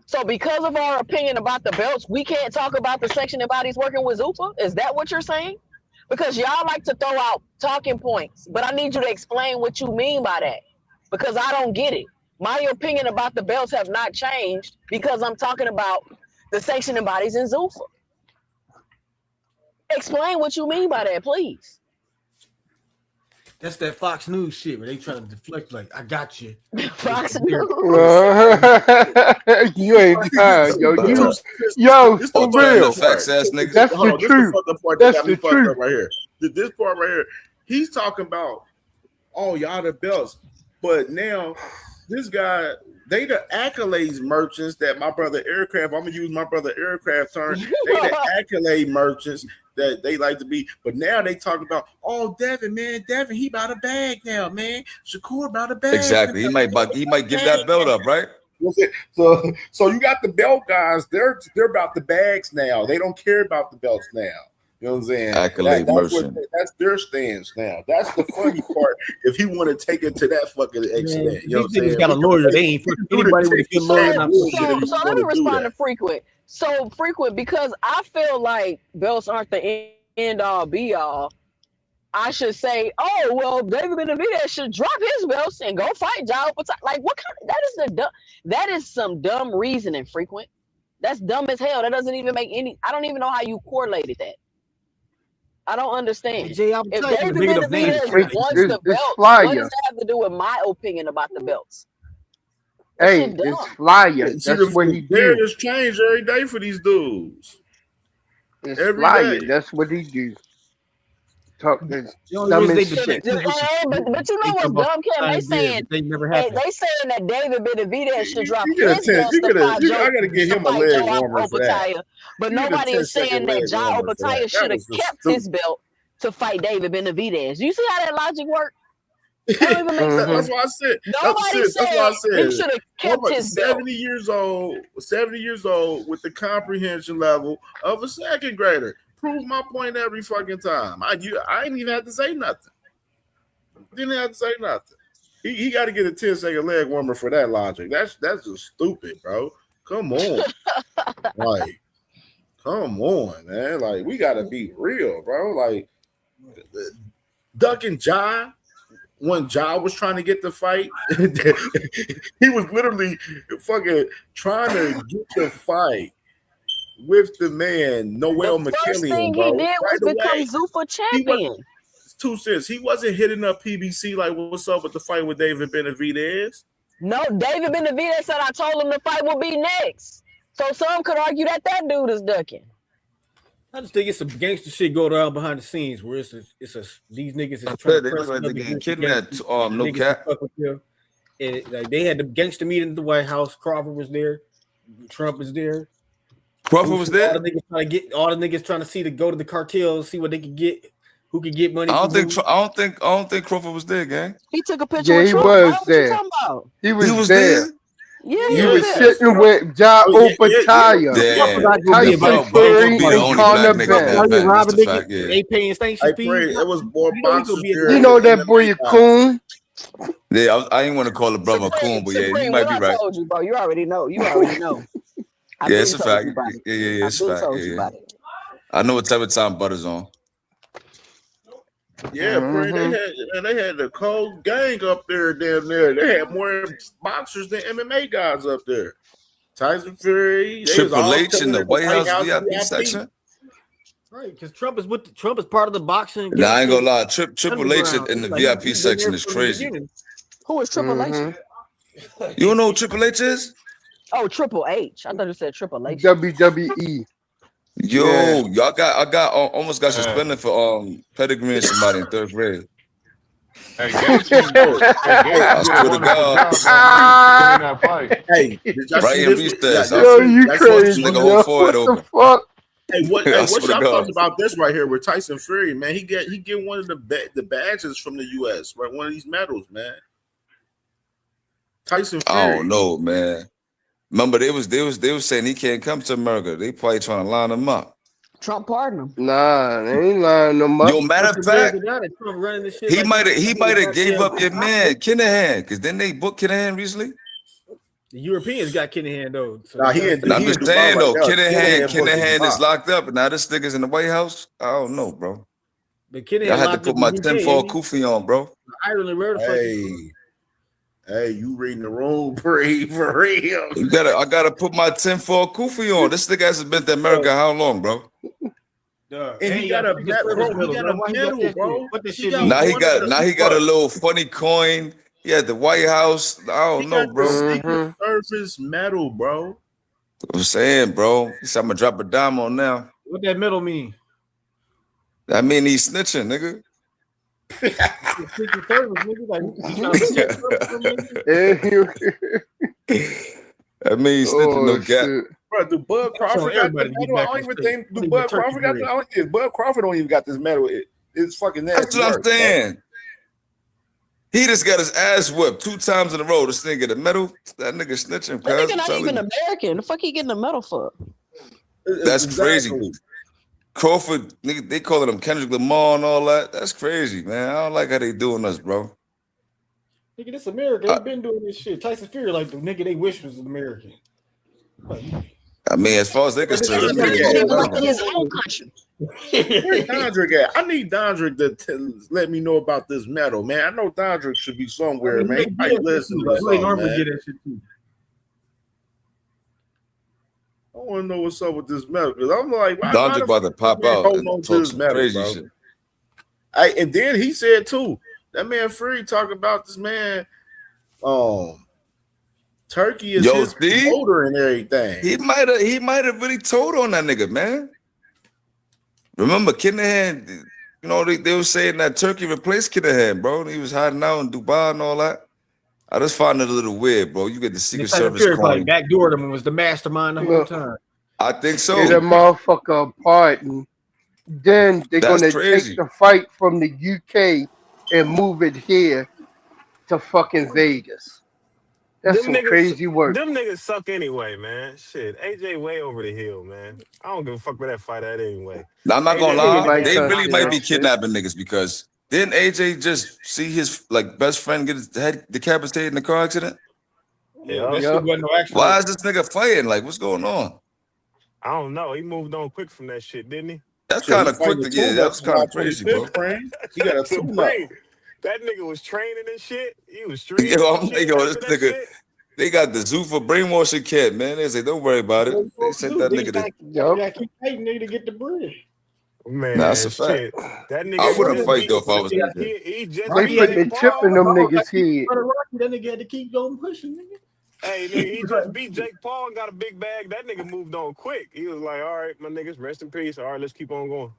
So because of our opinion about the belts, we can't talk about the sanctioning bodies working with Zuffa? Is that what you're saying? Because y'all like to throw out talking points, but I need you to explain what you mean by that, because I don't get it. My opinion about the belts have not changed because I'm talking about the sanctioning bodies in Zuffa. Explain what you mean by that, please. That's that Fox News shit where they try to deflect. Like, I got you. Fox News. You ain't tired, yo. This For the fucked real. up part. That's the Hold on, this the truth. fucked up part that That's got me the fucked truth. up right here. This part right here. He's talking about, oh, y'all the belts, but now this guy, they the accolades merchants that my brother Aircraft. I'm gonna use my brother Aircraft term. They the accolade merchants that they like to be, but now they talk about, oh, Devin, he about a bag now, man. Shakur about a bag. Exactly. He might give that belt up, right? So you got the belt guys. They're about the bags now. They don't care about the belts now. You know what I'm saying? Accolade merchant. That's their stance now. That's the funny part. If he want to take it to that fucking extent, you know what I'm These niggas saying? got a lawyer. They ain't fucking anybody with a good lawyer. So let me respond to Frequent. So Frequent, because I feel like belts aren't the end all be all. I should say, oh well, David Benavidez should drop his belts and go fight Jao. Like, what kind of that is some dumb reasoning, Frequent. That's dumb as hell. That doesn't even make any. I don't even know how you correlated that. I don't understand. Hey, Jay, I'm if telling you, David Benavidez wants the belt, what does that have to do with my opinion about the belts? Hey, it's flyer. That's what he do. It's changed every day for these dudes. It's every flyer. day. That's what he do. Talk this The dumb only as reason shit. But you know what's dumb, Cam? They saying they never they happened. saying that David Benavidez should drop You get a his 10. belts You to get a. fight You, I gotta get him a leg Joe warmer for that. Opataya, but You get a nobody is 10-second saying that leg Joe warmer for that. Opataya That should have was just kept his belt to fight David Benavidez. You see how that logic works? That don't even make sense. That's why I said. Nobody That's why I said said he should have kept his belt. 70 years old. 70 years old with the comprehension level of a second grader. Prove my point every fucking time. I ain't even have to say nothing. Didn't have to say nothing. He got to get a 10-second leg warmer for that logic. That's just stupid, bro. Come on. Like, come on, man. Like, we got to be real, bro. Like, ducking Ja when Ja was trying to get the fight, he was literally fucking trying to get the fight with the man, Noel The first McKillian, thing bro. he did was Right become away. Zuffa champion. 2 cents. He wasn't hitting up PBC like, what's up with the fight with David Benavidez? No, David Benavidez said I told him the fight will be next. So some could argue that dude is ducking. I just think it's some gangster shit going around behind the scenes where these niggas is I trying said to they press look like another they getting group of kidnapped. gangsters. No Niggas cap. fuck with them. And like they had the gangster meeting at the White House. Crawford was there. Trump was there. Crawford was there. All the niggas trying to see to go to the cartels, see what they could get. Who could get money? I don't think Crawford was there, gang. He took a picture Yeah, with he Trump. was What there. you talking about? He was there. Yeah, He was sitting with Ja Opataya, Tyson Fury, and Conor Benn. They paying sanctions fees. It was more boxers there. You know that boy a coon? Yeah, I ain't want to call a brother coon, but yeah, you might be I right. told you, bro. You already know. Yeah, it's a fact. Yeah, it's a fact. Yeah. I know what type of time Butter's on. Yeah, they had the cold gang up there damn near. They had more boxers than MMA guys up there. Tyson Fury, Triple H in the White House VIP section. Right, because Trump is part of the boxing. Nah, I ain't gonna lie. Triple H in the VIP section is crazy. Who is Triple H? You don't know who Triple H is? Oh, Triple H. I thought you said Triple H. WWE. Yo, I almost got suspended for pedigreeing somebody in 3rd grade. Hey, I swear to God. Hey, did y'all right see in this? recess. Yo, you crazy, nigga yo. whole forehead What the open. fuck? Hey, what I y'all swear to God. thoughts about this right here with Tyson Fury, man? He get one of the badges from the US, right? One of these medals, man. Tyson Fury. I don't know, man. Remember, they was saying he can't come to America. They probably trying to line him up. Trump pardoned him. Nah, they ain't lining them up. Yo, matter of fact, he might have gave up your man Kinahan, because then they booked Kinahan recently. The Europeans got Kinahan though. So I'm just saying though, Kinahan is locked up, and now this nigga's in the White House. I don't know, bro. But Kinahan I had to locked put up my in the UK, tinfoil ain't he? kufi on, bro. Ireland, where the fuck is Hey, you reading the room, Bree, for real. I gotta put my tinfoil kufi on. This nigga hasn't been to America how long, bro? And he got a medal, bro. Put this He shit got in. Now he one of got a little funny coin. He had the White House. I don't know, the bro. Secret Service medal, bro. I'm saying, bro. He said I'm gonna drop a dime on now. What that medal mean? That mean he's snitching, nigga. Secret Service, nigga. Like, he trying to protect That means snitching, no gap. Bro, do Bud Crawford got the medal? I don't even think Bud Crawford got the. Bud Crawford don't even got this medal. It's fucking nasty. That's what I'm saying. He just got his ass whipped 2 times in a row. This nigga the medal. That nigga snitching. That nigga not even American. The fuck he getting a medal for? That's crazy. Crawford, nigga, they calling him Kendrick Lamar and all that. That's crazy, man. I don't like how they doing us, bro. Nigga, this America. They been doing this shit. Tyson Fury, like the nigga they wish was American. I mean, as far as they concerned, his own country. Where's Dondrick at? I need Dondrick to let me know about this medal, man. I know Dondrick should be somewhere, man. He might listen to something, man. I want to know what's up with this medal because I'm like, Dondrick about to pop out holding and on to talk this some medal, crazy bro. shit. And then he said too, that man Free talk about this man, Turkey is his promoter and everything. He might have really told on that nigga, man. Remember, Kinahan, you know, they were saying that Turkey replaced Kinahan, bro. And he was hiding out in Dubai and all that. I just find it a little weird, bro. You get the Secret Service like backdoored him and was the mastermind the whole time. I think so. Get a motherfucker apart, and then they're That's gonna crazy. take the fight from the UK and move it here to fucking Vegas. That's some crazy work. Them niggas suck anyway, man. Shit, AJ way over the hill, man. I don't give a fuck with that fight at anyway. Now, I'm not gonna AJ lie, they really might be kidnapping niggas because didn't AJ just see his best friend get his head decapitated in a car accident? Yeah, that shit wasn't no accident. Why is this nigga fighting? Like, what's going on? I don't know. He moved on quick from that shit, didn't he? That's kind of quick to get. That was kind of crazy, bro. He got a Supreme. That nigga was training and shit. He was streaming. Yo, I'm like, yo, this nigga. They got the Zuffa brainwashing kid, man. They say, don't worry about it. They sent that nigga to. You gotta keep fighting nigga to get the bread. Man, Nah, that's a fact. shit. That nigga I wouldn't fight though if I was. He just They putting the chip in them niggas' head. That nigga had to keep going pushing, nigga. Hey, nigga, he just beat Jake Paul and got a big bag. That nigga moved on quick. He was like, all right, my niggas, rest in peace. All right, let's keep on going.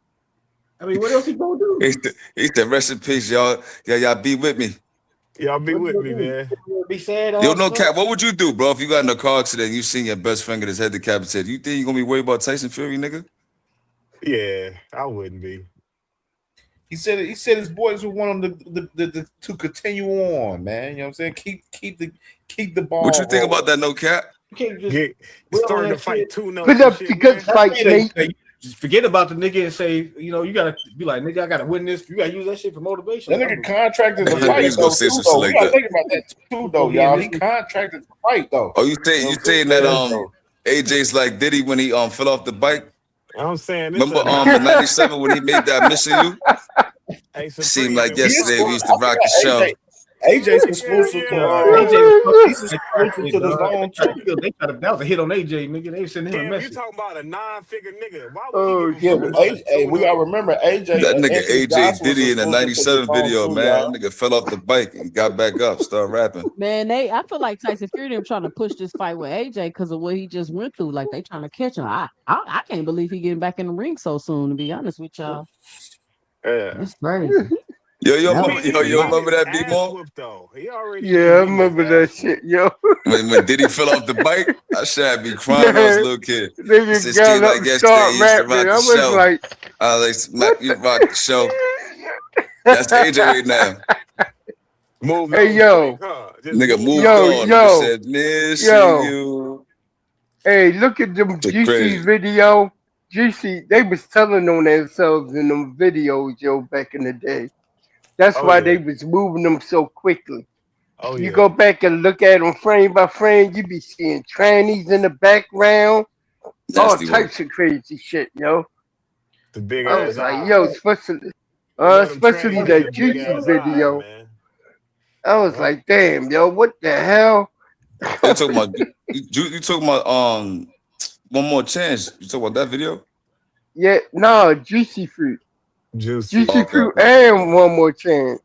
I mean, what else he gonna do? He said, rest in peace, y'all. Yeah, y'all be with me. Y'all be with me, man. Be sad. Yo, no cap. What would you do, bro, if you got in a car accident and you seen your best friend get his head decapitated? You think you gonna be worried about Tyson Fury, nigga? Yeah, I wouldn't be. He said his boys would want him to continue on, man. You know what I'm saying? Keep the ball. What you think about that, no cap? You can't just starting to fight 2-0. Put up the good fight, mate. Just forget about the nigga and say, you know, you gotta be like, nigga, I gotta win this. You gotta use that shit for motivation. That nigga contracted to fight. He's gonna say some shit We like gotta that. think about that too, though, y'all. He contracted to fight, though. Oh, you saying that AJ's like Diddy when he fell off the bike? I'm saying this. Remember in '97 when he made that Missing You? Hey, Seemed like yesterday we used to rock the show. AJ's exclusive to He's exclusive to the zone too. That was a hit on AJ, nigga. They sent him a You message. talking about a 9-figure nigga? Why would Oh, he give a fuck? Hey, we gotta remember AJ. That nigga Anthony AJ Johnson was Diddy in the exclusive to '97 the video, zone, man. y'all. Nigga fell off the bike and got back up, started rapping. Man, I feel like Tyson Fury them trying to push this fight with AJ because of what he just went through. Like they trying to catch him. I can't believe he getting back in the ring so soon. To be honest with y'all, Yeah, it's crazy. Yo, remember that B-Ball? Yeah, I remember that shit, yo. When Diddy fell off the bike, I should be crying when I was a little kid. Nigga Since got kid up like and yesterday, start he used to rapping. rock I the was show. like, You rock the show. That's AJ right now. Move hey, on yo. quick, huh? Just Nigga move moved Yo, on. yo. He said, missing Yo. you. Hey, look at them GC crazy. video. GC, they was telling on themselves in them videos, yo, back in the day. That's Oh, why yeah. they was moving them so quickly. Oh, You yeah. go back and look at them frame by frame, you be seeing trannies in the background, all Nasty work. types of crazy shit, yo. The big I ass was like, eye. yo, especially Love them especially trannies that with the big Juicy ass eye, video. man. I was like, damn, yo, what the hell? You talking about one more chance? You talking about that video? Yeah, no, Juicy Fruit. Juicy. Juicy Okay. Fruit and One More Chance.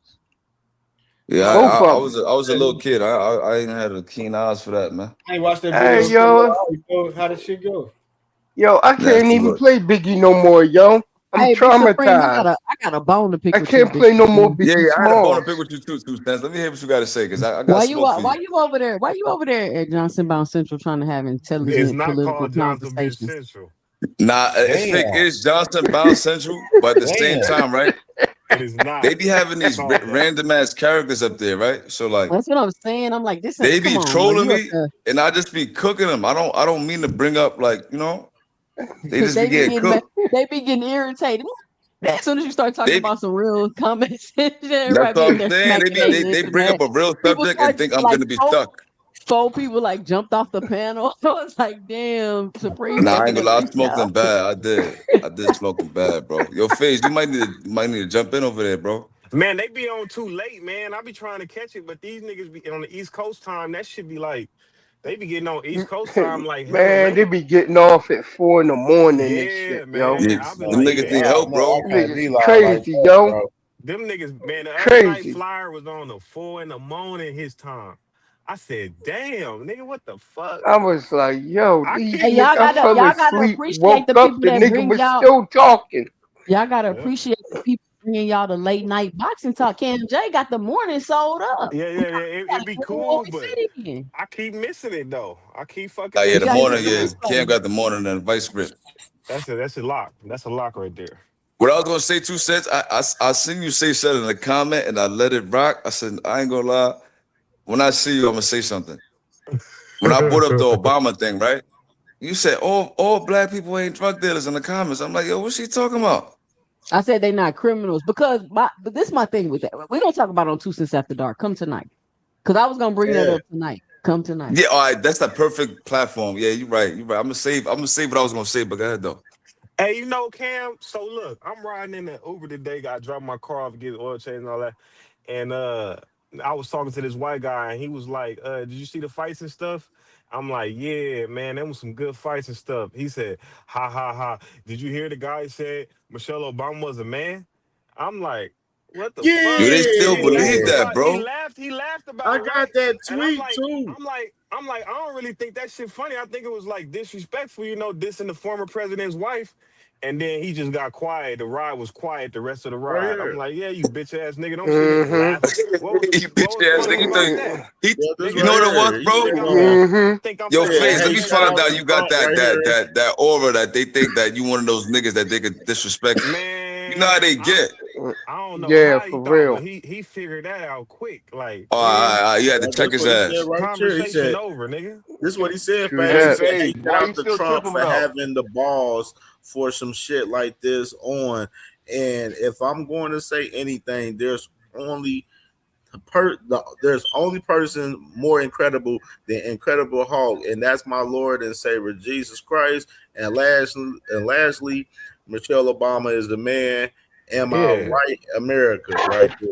Yeah, Both I of was them. I was a little kid. I ain't had a keen eyes for that, man. I ain't watched that Hey, video in so long. yo. I always know how this shit go. Yo, I Nah, can't too even much. play Biggie no more, yo. I'm Hey, Big Supreme, traumatized. I got a bone to pick I with you, can't Big play no more Supreme. Yeah, Biggie I had a bone to Smalls. pick with you too, Stance. Let me hear what you got to say, because I got Why smoke for you. you over there? Why you over there at Johnson Bound Central trying to have It's intelligent not political called Johnson Beach conversations? Central. Nah, it's Damn. fake. It's Johnson Bound Central, but at the same Damn. time, right? It is not They be having these called that. random ass characters up there, right? So like, That's what I'm saying. I'm like, this ain't. they Come be on, bro. trolling You up me, there? and I just be cooking them. I don't mean to bring up like, they just be They be getting getting cooked. they be getting irritated. As soon as you start talking They about some real comments, That's everybody be what in I'm there saying. smacking their They lips and bring mad. up a real People subject and start think I'm like gonna be stuck. four people like jumped off the panel. I was like, damn, Supreme Nah, I ain't fucking gonna up lie, I this smoked y'all. them bad. I did smoke them bad, bro. Yo, Face, you might need to jump in over there, bro. Man, they be on too late, man. I be trying to catch it, but these niggas be on the East Coast time. That should be like, they be getting on East Coast time like hella Man, they late. be getting off at 4 in the morning and Yeah, shit, yo. Yeah, man. I be them like, niggas need damn. help, bro. Niggas crazy, yo. Them niggas, man, the other night Crazy. Flyer was on the 4 in the morning his time. I said, damn, nigga, what the fuck? I was like, yo, I these keep Hey, niggas, missing I the fell y'all live. gotta asleep, appreciate the woke up, people the that nigga bring was y'all. still talking. Y'all gotta Yeah. appreciate the people bringing y'all the late night boxing talk. CamJ got the morning sold up. Yeah, yeah, yeah. It Gotta be go to what cool, we but sitting. I keep missing it though. I keep Oh fucking yeah, You the gotta missing hit it, morning, the yeah. man. Cam replay. got the morning and vice grip. That's a lock. That's a lock right there. What I was gonna say, 2 cents. I seen you say something in the comment, and I let it rock. I said, I ain't gonna lie. When I see you, I'm gonna say something. When I brought up the Obama thing, right? You said all black people ain't drug dealers in the comments. I'm like, yo, what's she talking about? I said they not criminals because but this is my thing with that. We're gonna talk about it on 2 Cents After Dark. Come tonight. Cause I was gonna bring that up tonight. Come tonight. Yeah, all right, that's the perfect platform. Yeah, you're right. You're right. I'm gonna save what I was gonna say, but go ahead though. Hey, you know, Cam. So look, I'm riding in the Uber today. Got to drop my car off, get the oil change and all that. And I was talking to this white guy, and he was like, "Did you see the fights and stuff?" I'm like, "Yeah, man, there was some good fights and stuff." He said, "Ha ha ha! Did you hear the guy said Michelle Obama was a man?" I'm like, "What the fuck?" Do they And still he laughed believe Yeah, that, about he bro? laughed he laughed I about it, got right? that And tweet too. I'm like, I don't really think that shit funny. I think it was like disrespectful, dissing the former president's wife. And then he just got quiet. The ride was quiet the rest of the Oh ride. I'm yeah, like, yeah, you bitch ass nigga. Don't sit here Mm-hmm. laughing. You What bitch was ass funny nigga. about that? yeah, this You Nigga, know right what it here. was, He bro? said, I Mm-hmm. think I'm Yo, finna yeah, Face, let elevate me hey, his shout find out out to career. you got Trump right here. that aura that they think that you one of those niggas that they could disrespect. You know how Man, they get. I don't know Yeah, how he for thought, but real. he figured that out quick. Like, Oh, man, you had to Yeah, check that's his what he said ass. right here. He conversation said, over, nigga. this is what he said, True fast. He Hey, that. said, Fade, hey, shout why you out to still Trump tripping for though? having the balls for some shit like this on. And if I'm going to say anything, there's only person more incredible than Incredible Hulk, and that's my Lord and Savior Jesus Christ. And lastly, Michelle Obama is the man. Am I Yeah, right, America? Right there.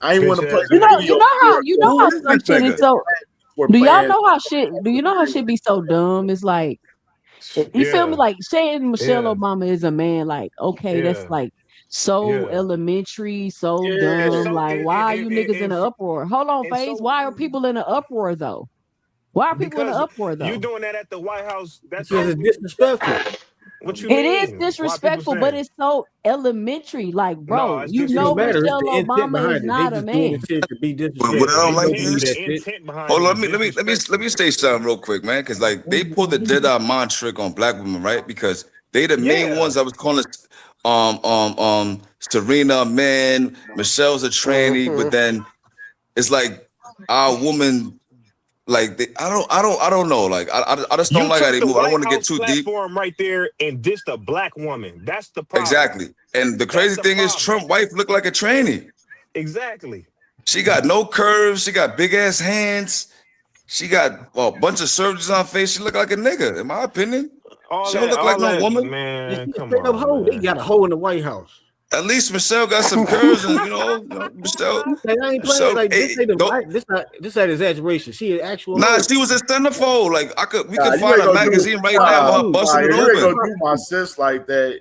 I ain't want bitch to play ass the nigga. video for it, You but know Who how is some this shit is nigga? so. we're Do y'all playing. know how shit? Do you know how shit be so dumb? It's like you feel me? Yeah, Like saying Michelle yeah, Obama is a man. Like okay, that's yeah, like so yeah. elementary, so It's Yeah, dumb. so Like why are you niggas in an uproar? Hold on, and Phase. so Why are people in an uproar though? Why are people in an because uproar you though? doing that at the White House, Because it's disrespectful. what you It is mean? Why people disrespectful, but saying? it's so elementary. Like, No, bro, it's you It don't know matter. It's Michelle disrespectful. the intent Obama is behind it. They not a just doing man. this shit to be What I disrespectful. don't Ain't like no The is bullshit that. shit. intent behind Hold it on, was let disrespectful. me say something real quick, man. Because like they pulled the Jedi mind trick on black women, right? Because they the main Yeah. ones I was calling Serena man, Michelle's a tranny, but Mm-hmm. then it's like our woman, like I don't know. Like I just don't You like how took they the move. I don't White want to get House too deep. platform right there and dissed a black woman. That's the problem. Exactly. And the That's crazy the thing is problem. Trump wife looked like a tranny. Exactly. She got no curves, she got big ass hands. She got a bunch of surgeries on her face. She look like a nigga, in my opinion. She don't look like All no that, woman. And man. she a Come straight up on, hoe. They man. got a hoe in the White House. At least Michelle got some curves, and Like, I ain't playing. Michelle. Like this Hey, ain't the don't. right. This not exaggeration. She an actual Nah, hoe. she was a centerfold. Like we nah, could you find ain't a gonna do magazine right now Nah, of her dude. busting fire. it You ain't open. gonna do my sis like that.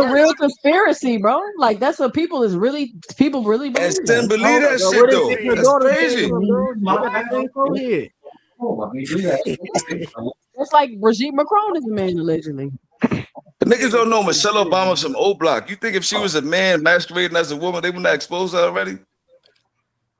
a real conspiracy, bro. Like that's what people really believe. And Sten That. believe that So shit what if though. your That's daughter crazy. It's like Brigitte Macron is a man allegedly. The niggas don't know Michelle Obama from O Block. You think if she was a man masquerading as a woman, they would not expose her already?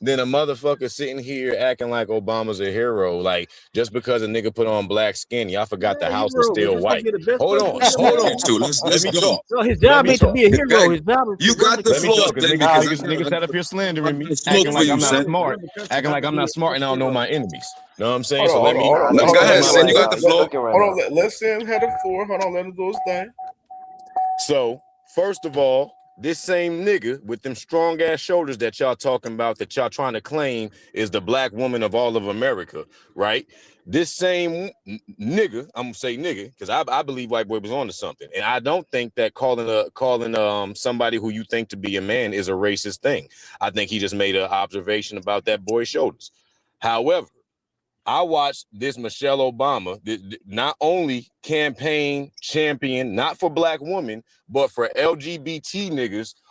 than a motherfucker sitting here acting like Obama's a hero. Like, just because a nigga put on black skin, y'all forgot the Yeah, house is hero, but still just because white. you're the best Hold person on, we ever hold had. on. Let's Let me go. talk. No, his Let job me ain't to talk. be a hero. His job is to You run got the the Let me floor, country. talk. Because thing, niggas, because niggas sat up here slandering me, smoke acting for like you, I'm His not job son. is to smart, run the country, acting not like to I'm be not the smart best and I don't know hero. my enemies. Know what I'm saying? Hold on, So hold let on, me hold on, No, let me go hold ahead, on, land hold my son. on, You hold got plane. the on. floor. Hold on, let Sam have the floor. Hold on, let him do his thing. So, first of all, this same nigga with them strong ass shoulders that y'all talking about, that y'all trying to claim is the black woman of all of America, right? This same nigga, I'm gonna say nigga, because I believe White Boy was on to something, and I don't think that calling somebody who you think to be a man is a racist thing. I think he just made an observation about that boy's shoulders. However, I watched this Michelle Obama not only campaign champion, not for black women, but for LGBT niggas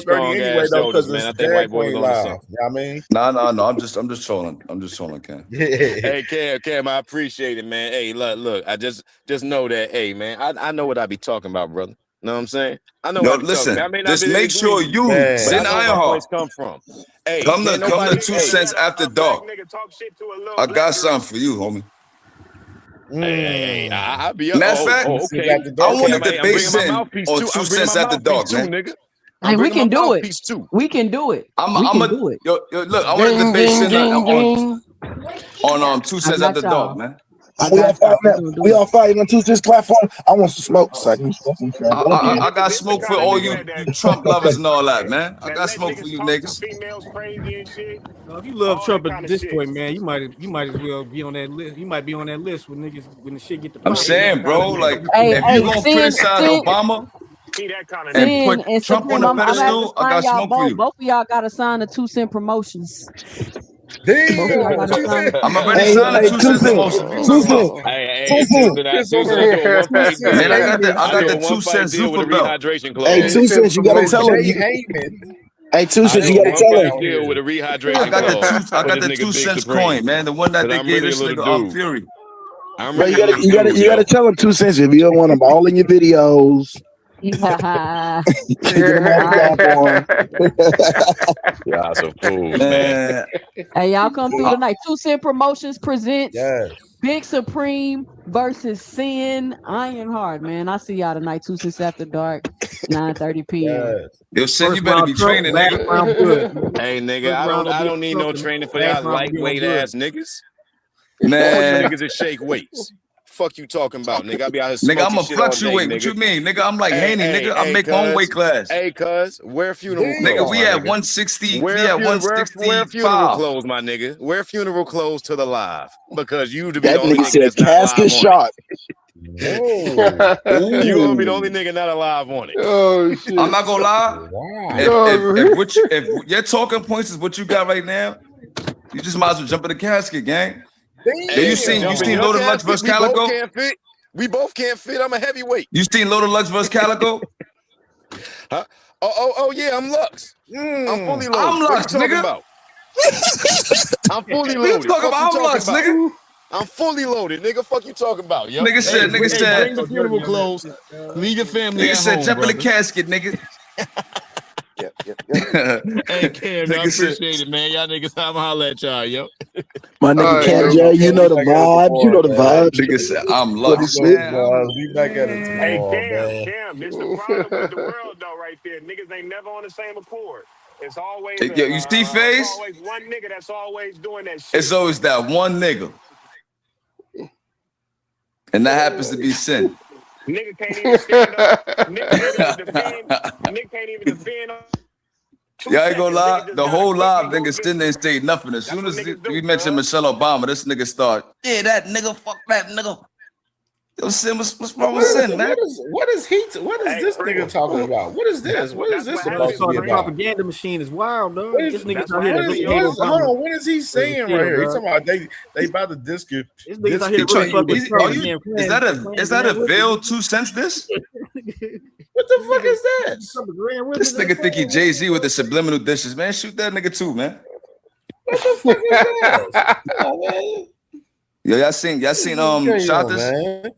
strong anyway ass though, shoulders, because man. I it's think Drag white boy was Queen on to Live. something. You know what I mean? No. I'm just trolling. I'm just trolling, Ken. Hey, Cam, I appreciate it, man. Hey, look, I just know that, hey, man, I know what I be talking about, brother. Know what I'm saying? I know No, what you're talking listen. about. I may not Just be make agree sure with you, you, but I Sin know where my Ironheart, points come from. Hey, come can't to nobody. 2 cents after dark. I got something for you, homie. Hey, I be Matter of fact, okay. I want Okay, to I'm debate bringing my Sin mouthpiece on too. two I'm bringing cents my after mouthpiece dark, too, man. nigga. Hey, I'm we bringing my can do it. mouthpiece too. We can do it. I'm We can a do it. yo, look. I want to Ding, debate ding, Sin ding, ding. on 2 I cents got after dark, y'all. man. I We all got y'all. fighting we all fighting on 2 cents platform. I want some smoke, son. I got smoke for all you Trump lovers and all that, man. I got smoke for you niggas. If you love Trump at this point, man, you might as well be on that list. You might be on that list when niggas when the shit get to I'm popping. saying, bro, like if you Hey, gonna criticize Obama and Sin put and Trump on the Supreme, I'm gonna have to pedestal, I sign got y'all smoke for both. you. Both of y'all gotta sign the 2 cent promotions. Damn, Both of y'all gotta sign the I'm 2 already cent signing 2 2 cents cents. emotions. What you 2 talking about? cents. Hey, 2 cents. Tucson, I do a one fight deal. Man, I got I do the a 2 one fight cents deal with a Zupa belt. rehydration Hey, clause. 2 cents, you gotta tell him. Jay Heyman. Hey, 2 I cents, do you a gotta one tell fight him. deal with a I rehydration got clause for this the nigga 2 Big cents Supreme. coin, man. The one that But they I'm gave really a this little nigga dude. Fury. I'm Bro, really a little dude, you gotta yo. tell him 2 cents if you don't want them all in your videos. Yeah. Get them on the platform. Y'all some fools, man. Man, Hey, y'all come through tonight. 2 cent promotions presents Yes. Big Supreme versus Sin Ironheart. Man, I see y'all tonight. 2 cents after dark, 9:30 p.m. Yes. yo, Sin, you First better round be Trump, training, last nigga. round Bush. Hey, nigga, First round I will be don't need Trump, no and training for last y'all round will be on lightweight Bush. ass niggas. All you Man, niggas is shake weights. Fuck you talking about, nigga. I be out here nigga, I'm smoking a shit all day, fluctuate. What nigga. you mean, nigga? I'm like Haney, nigga. I make my own weight class. Hey, cuz, wear funeral Nigga, clothes, we my at nigga. 160. We Wear at funeral 165. clothes, my nigga. Wear funeral clothes to the live because you to be the That only nigga nigga said that's not live casket on shot. Whoa. Ooh. You gonna be the only nigga not alive on it. Oh shit. I'm not gonna lie. Wow. If your talking points is what you got right now, you just might as well jump in the casket, gang. Yo, you seen Jump in your Loaded Lux casket. versus We both Calico? can't fit. We both can't fit. I'm a heavyweight. You seen Loaded Lux versus Calico? Huh? Oh yeah, I'm Lux. I'm fully loaded. I'm What Lux, you talking nigga. about? I'm fully What you loaded. talking Fuck about? you I'm talking Lux, about? nigga. I'm fully loaded, nigga. Fuck you talking about, yo. Nigga said, Bring the funeral clothes. Leave your family nigga at said, home, jump in the brother. casket, nigga. Hey, Cam, I Nigga said, appreciate it, man. Y'all niggas, I'm holla at y'all, yo. My nigga All right, Cam yo. J, you know the We back at it vibes. You know tomorrow, the man. vibes. nigga said, I'm For the Lux, shit. man. We back at it Hey, tomorrow, man. Cam, this the problem with the world though, right there. Niggas ain't never on the same accord. It's always Yo, you see it's Face? always one nigga that's always doing that shit. It's always that one nigga. And that happens to be Sin. Nigga can't even stand up. Nigga can't even defend. Nigga can't even defend. Yeah, I ain't gonna lie. The whole live nigga still didn't say nothing. As soon as we mentioned Michelle Obama, this nigga start, yeah, that nigga, fuck that nigga. Yo, Sin, what's wrong with Sin, man? What is this nigga talking about? What is this? What is this supposed to be The about? propaganda machine is wild, dog. This nigga's out here to really hate hold Obama. on, what is he saying right here? He's talking about they about to discount. This nigga's out here to really fuck with Trump and damn Is that a veiled 2 cents this? What the fuck is this? This nigga think he Jay-Z with the subliminal dishes, man. Shoot that nigga too, man. What the fuck is this? Oh, man. Yo, y'all seen Shot this? Man.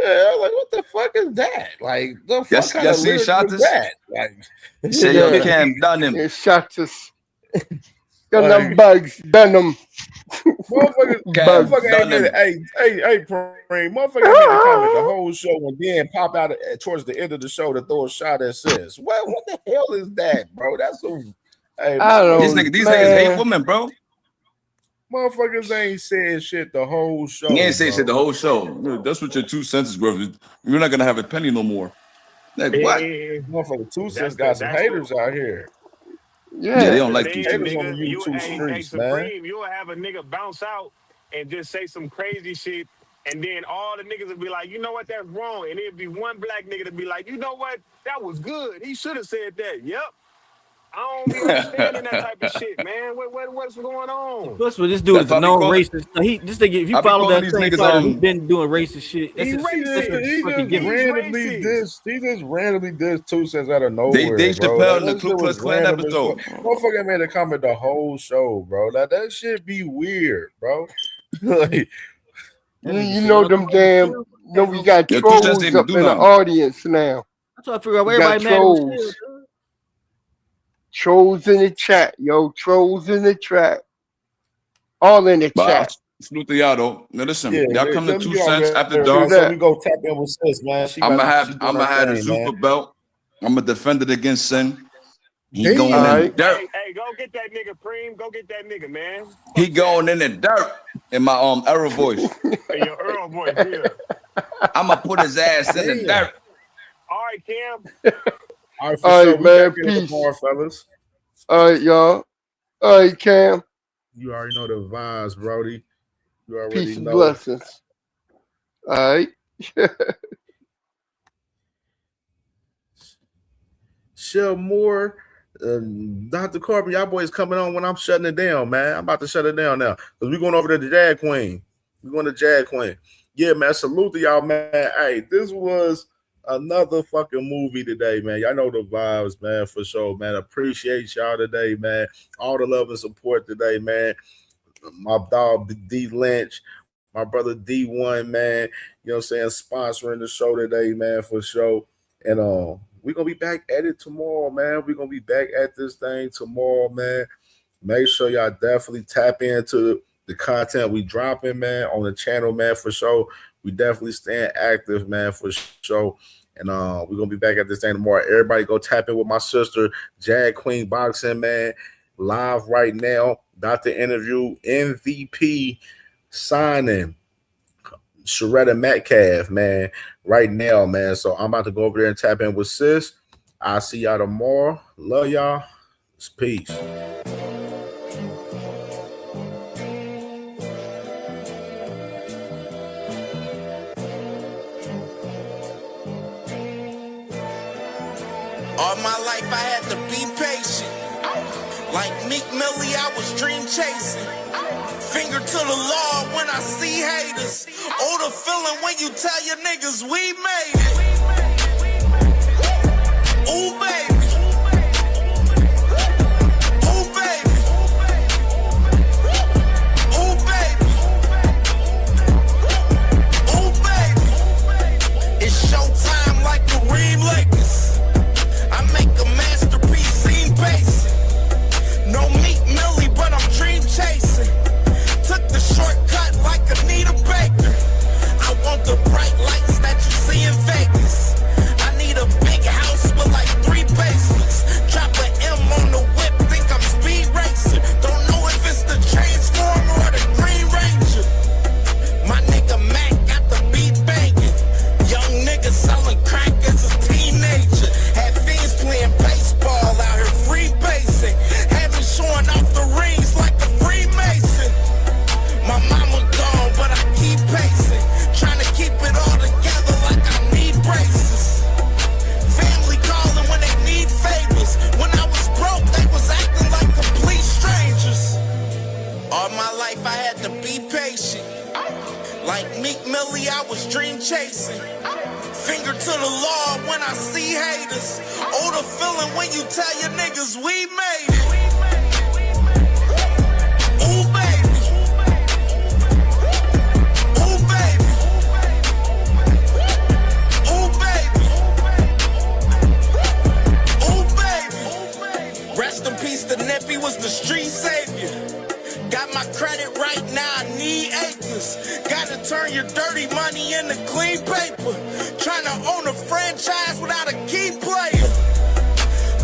Yeah, like what the fuck is that? Like the fuck Yes, kind y'all of seen lyric Shot is this? that? Like Say yo, Cam, done him. It shot us. Got them bugs, done them. Motherfucker ain't made it. Hey, Preem, motherfucker ain't made a comment the whole show and then pop out towards the end of the show to throw a shot at sis. What the hell is that, bro? That's some. Hey, These niggas hate women, bro. Motherfuckers ain't saying shit the whole show. He ain't say bro. shit the whole show. That's what your 2 cents is worth. You're not gonna have a penny no more. Like what? Motherfucker, 2 cents got some haters out here. Yeah, they don't like 2 haters cents. on the YouTube streets, man. Supreme, you'll have a nigga bounce out and just say some crazy shit, and then all the niggas will be like, you know what, that's wrong. And it'd be one black nigga to be like, you know what, that was good. He should have said that. Yep. I don't be understanding that type of shit, man. What's going on? Plus, what this dude is a known racist. This nigga, if you follow that same fighter, he's been doing racist shit. He just randomly dissed 2 cents out of nowhere, Dave bro. Chappelle Like, in the that Ku shit Klux was Klan random as episode. fuck. Motherfucker made a comment the whole show, bro. Like that shit be weird, bro. Like, You know them damn. No, we got Yeah, 2 cents trolls didn't up do in the nothing. audience now. I'm trying to figure out why We got everybody mad at Michelle. trolls. Trolls in the chat, yo. Trolls in the chat. All in the But I chat. salute to y'all though. Now listen, Yeah, y'all come to let me 2 get on cents after there, True dark. man. So we that. go tap in with sis, man. She I'm doing gonna her have the thing, man. Zuka belt. I'm gonna defend it against sin. He Damn. going All in the right. dirt. Hey, go get that nigga, Preem. Go get that nigga, man. He Fuck that. going in the dirt in my error voice. Hey, your Earl voice, yeah. I'ma put his ass in the Damn. dirt. All right, Cam. All right, for All sure. right, We back man. here Peace. tomorrow, fellas. All right, y'all. All right, Cam. You already know the vibes, Brody. You already Peace and know. blessings. All right. Shell Moore, Dr. Carpenter, y'all boys coming on when I'm shutting it down, man. I'm about to shut it down now because we're going over to the Jag Queen. We're going to Jag Queen. Yeah, man. Salute to y'all, man. Hey, this was another fucking movie today, man. Y'all know the vibes, man, for sure, man. Appreciate y'all today, man. All the love and support today, man. My dog D Lynch, my brother D1, man. You know what I'm saying? Sponsoring the show today, man, for sure. And we're gonna be back at it tomorrow, man. We're gonna be back at this thing tomorrow, man. Make sure y'all definitely tap into the content we dropping, man, on the channel, man, for sure. We definitely staying active, man, for sure. And we're gonna be back at this thing tomorrow. Everybody go tap in with my sister, Jag Queen Boxing, man. Live right now. Dr. Interview MVP signing Sharetta Metcalf, man, right now, man. So I'm about to go over there and tap in with sis. I'll see y'all tomorrow. Love y'all. It's peace. All my life I had to be patient. Like Meek Millie, I was dream chasing. Finger to the law when I see haters. Oh, the feeling when you tell your niggas we made it. Ooh, baby. Ooh, baby. Ooh, baby. Ooh, baby. It's showtime like Kareem Lakers. I make a masterpiece, scene basic. No Meek Millie, but I'm dream chasing. Took the shortcut like Anita Baker. I want the bright lights that you see in Vegas. I need a big house with like 3 basements. Drop an M on the whip, think I'm speed racing. Don't know if it's the Transformer or the Green Ranger. My nigga Mac got the beat banging. Young nigga selling crack as a teenager. Had fiends playing baseball out here free basing. Had me showing off the rings like a Freemason. My mama gone, but I keep pacing. Trying to keep it all together like I need braces. Family calling when they need favors. When I was broke, they was acting like complete strangers. All my life I had to be patient. Like Meek Millie, I was dream chasing. Finger to the law when I see haters. Oh, the feeling when you tell your niggas we made it. Ooh, baby. Ooh, baby. Ooh, baby. Ooh, baby. Rest in peace, the Nippy was the street savior. Got my credit right now, I need acres. Gotta turn your dirty money into clean paper. Trying to own a franchise without a key player.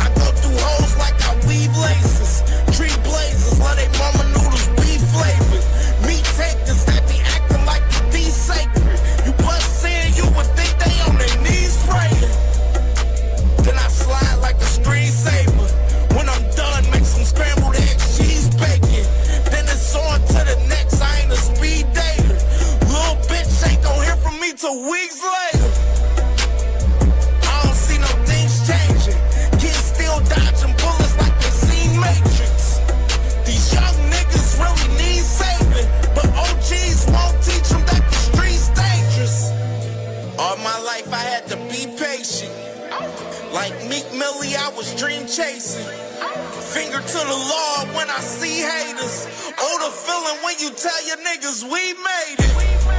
I go through hoes like I weave laces. Tree blazers, let they mama noodles be flavored. Meat takers that be acting like the D sacred. You bust in, you would think they on their knees praying. Then I slide like a screensaver. When I'm done, make some scrambled eggs, cheese bacon. Then it's on to the next, I ain't a speed dater. Little bitch ain't gon' hear from me till weeks later. I don't see no things changing. Kids still dodging bullets like they seen Matrix. These young niggas really need saving, but OGs won't teach them that the street's dangerous. All my life I had to be patient. Like Meek Millie, I was dream chasing. Finger to the law when I see haters. Oh, the feeling when you tell your niggas we made it.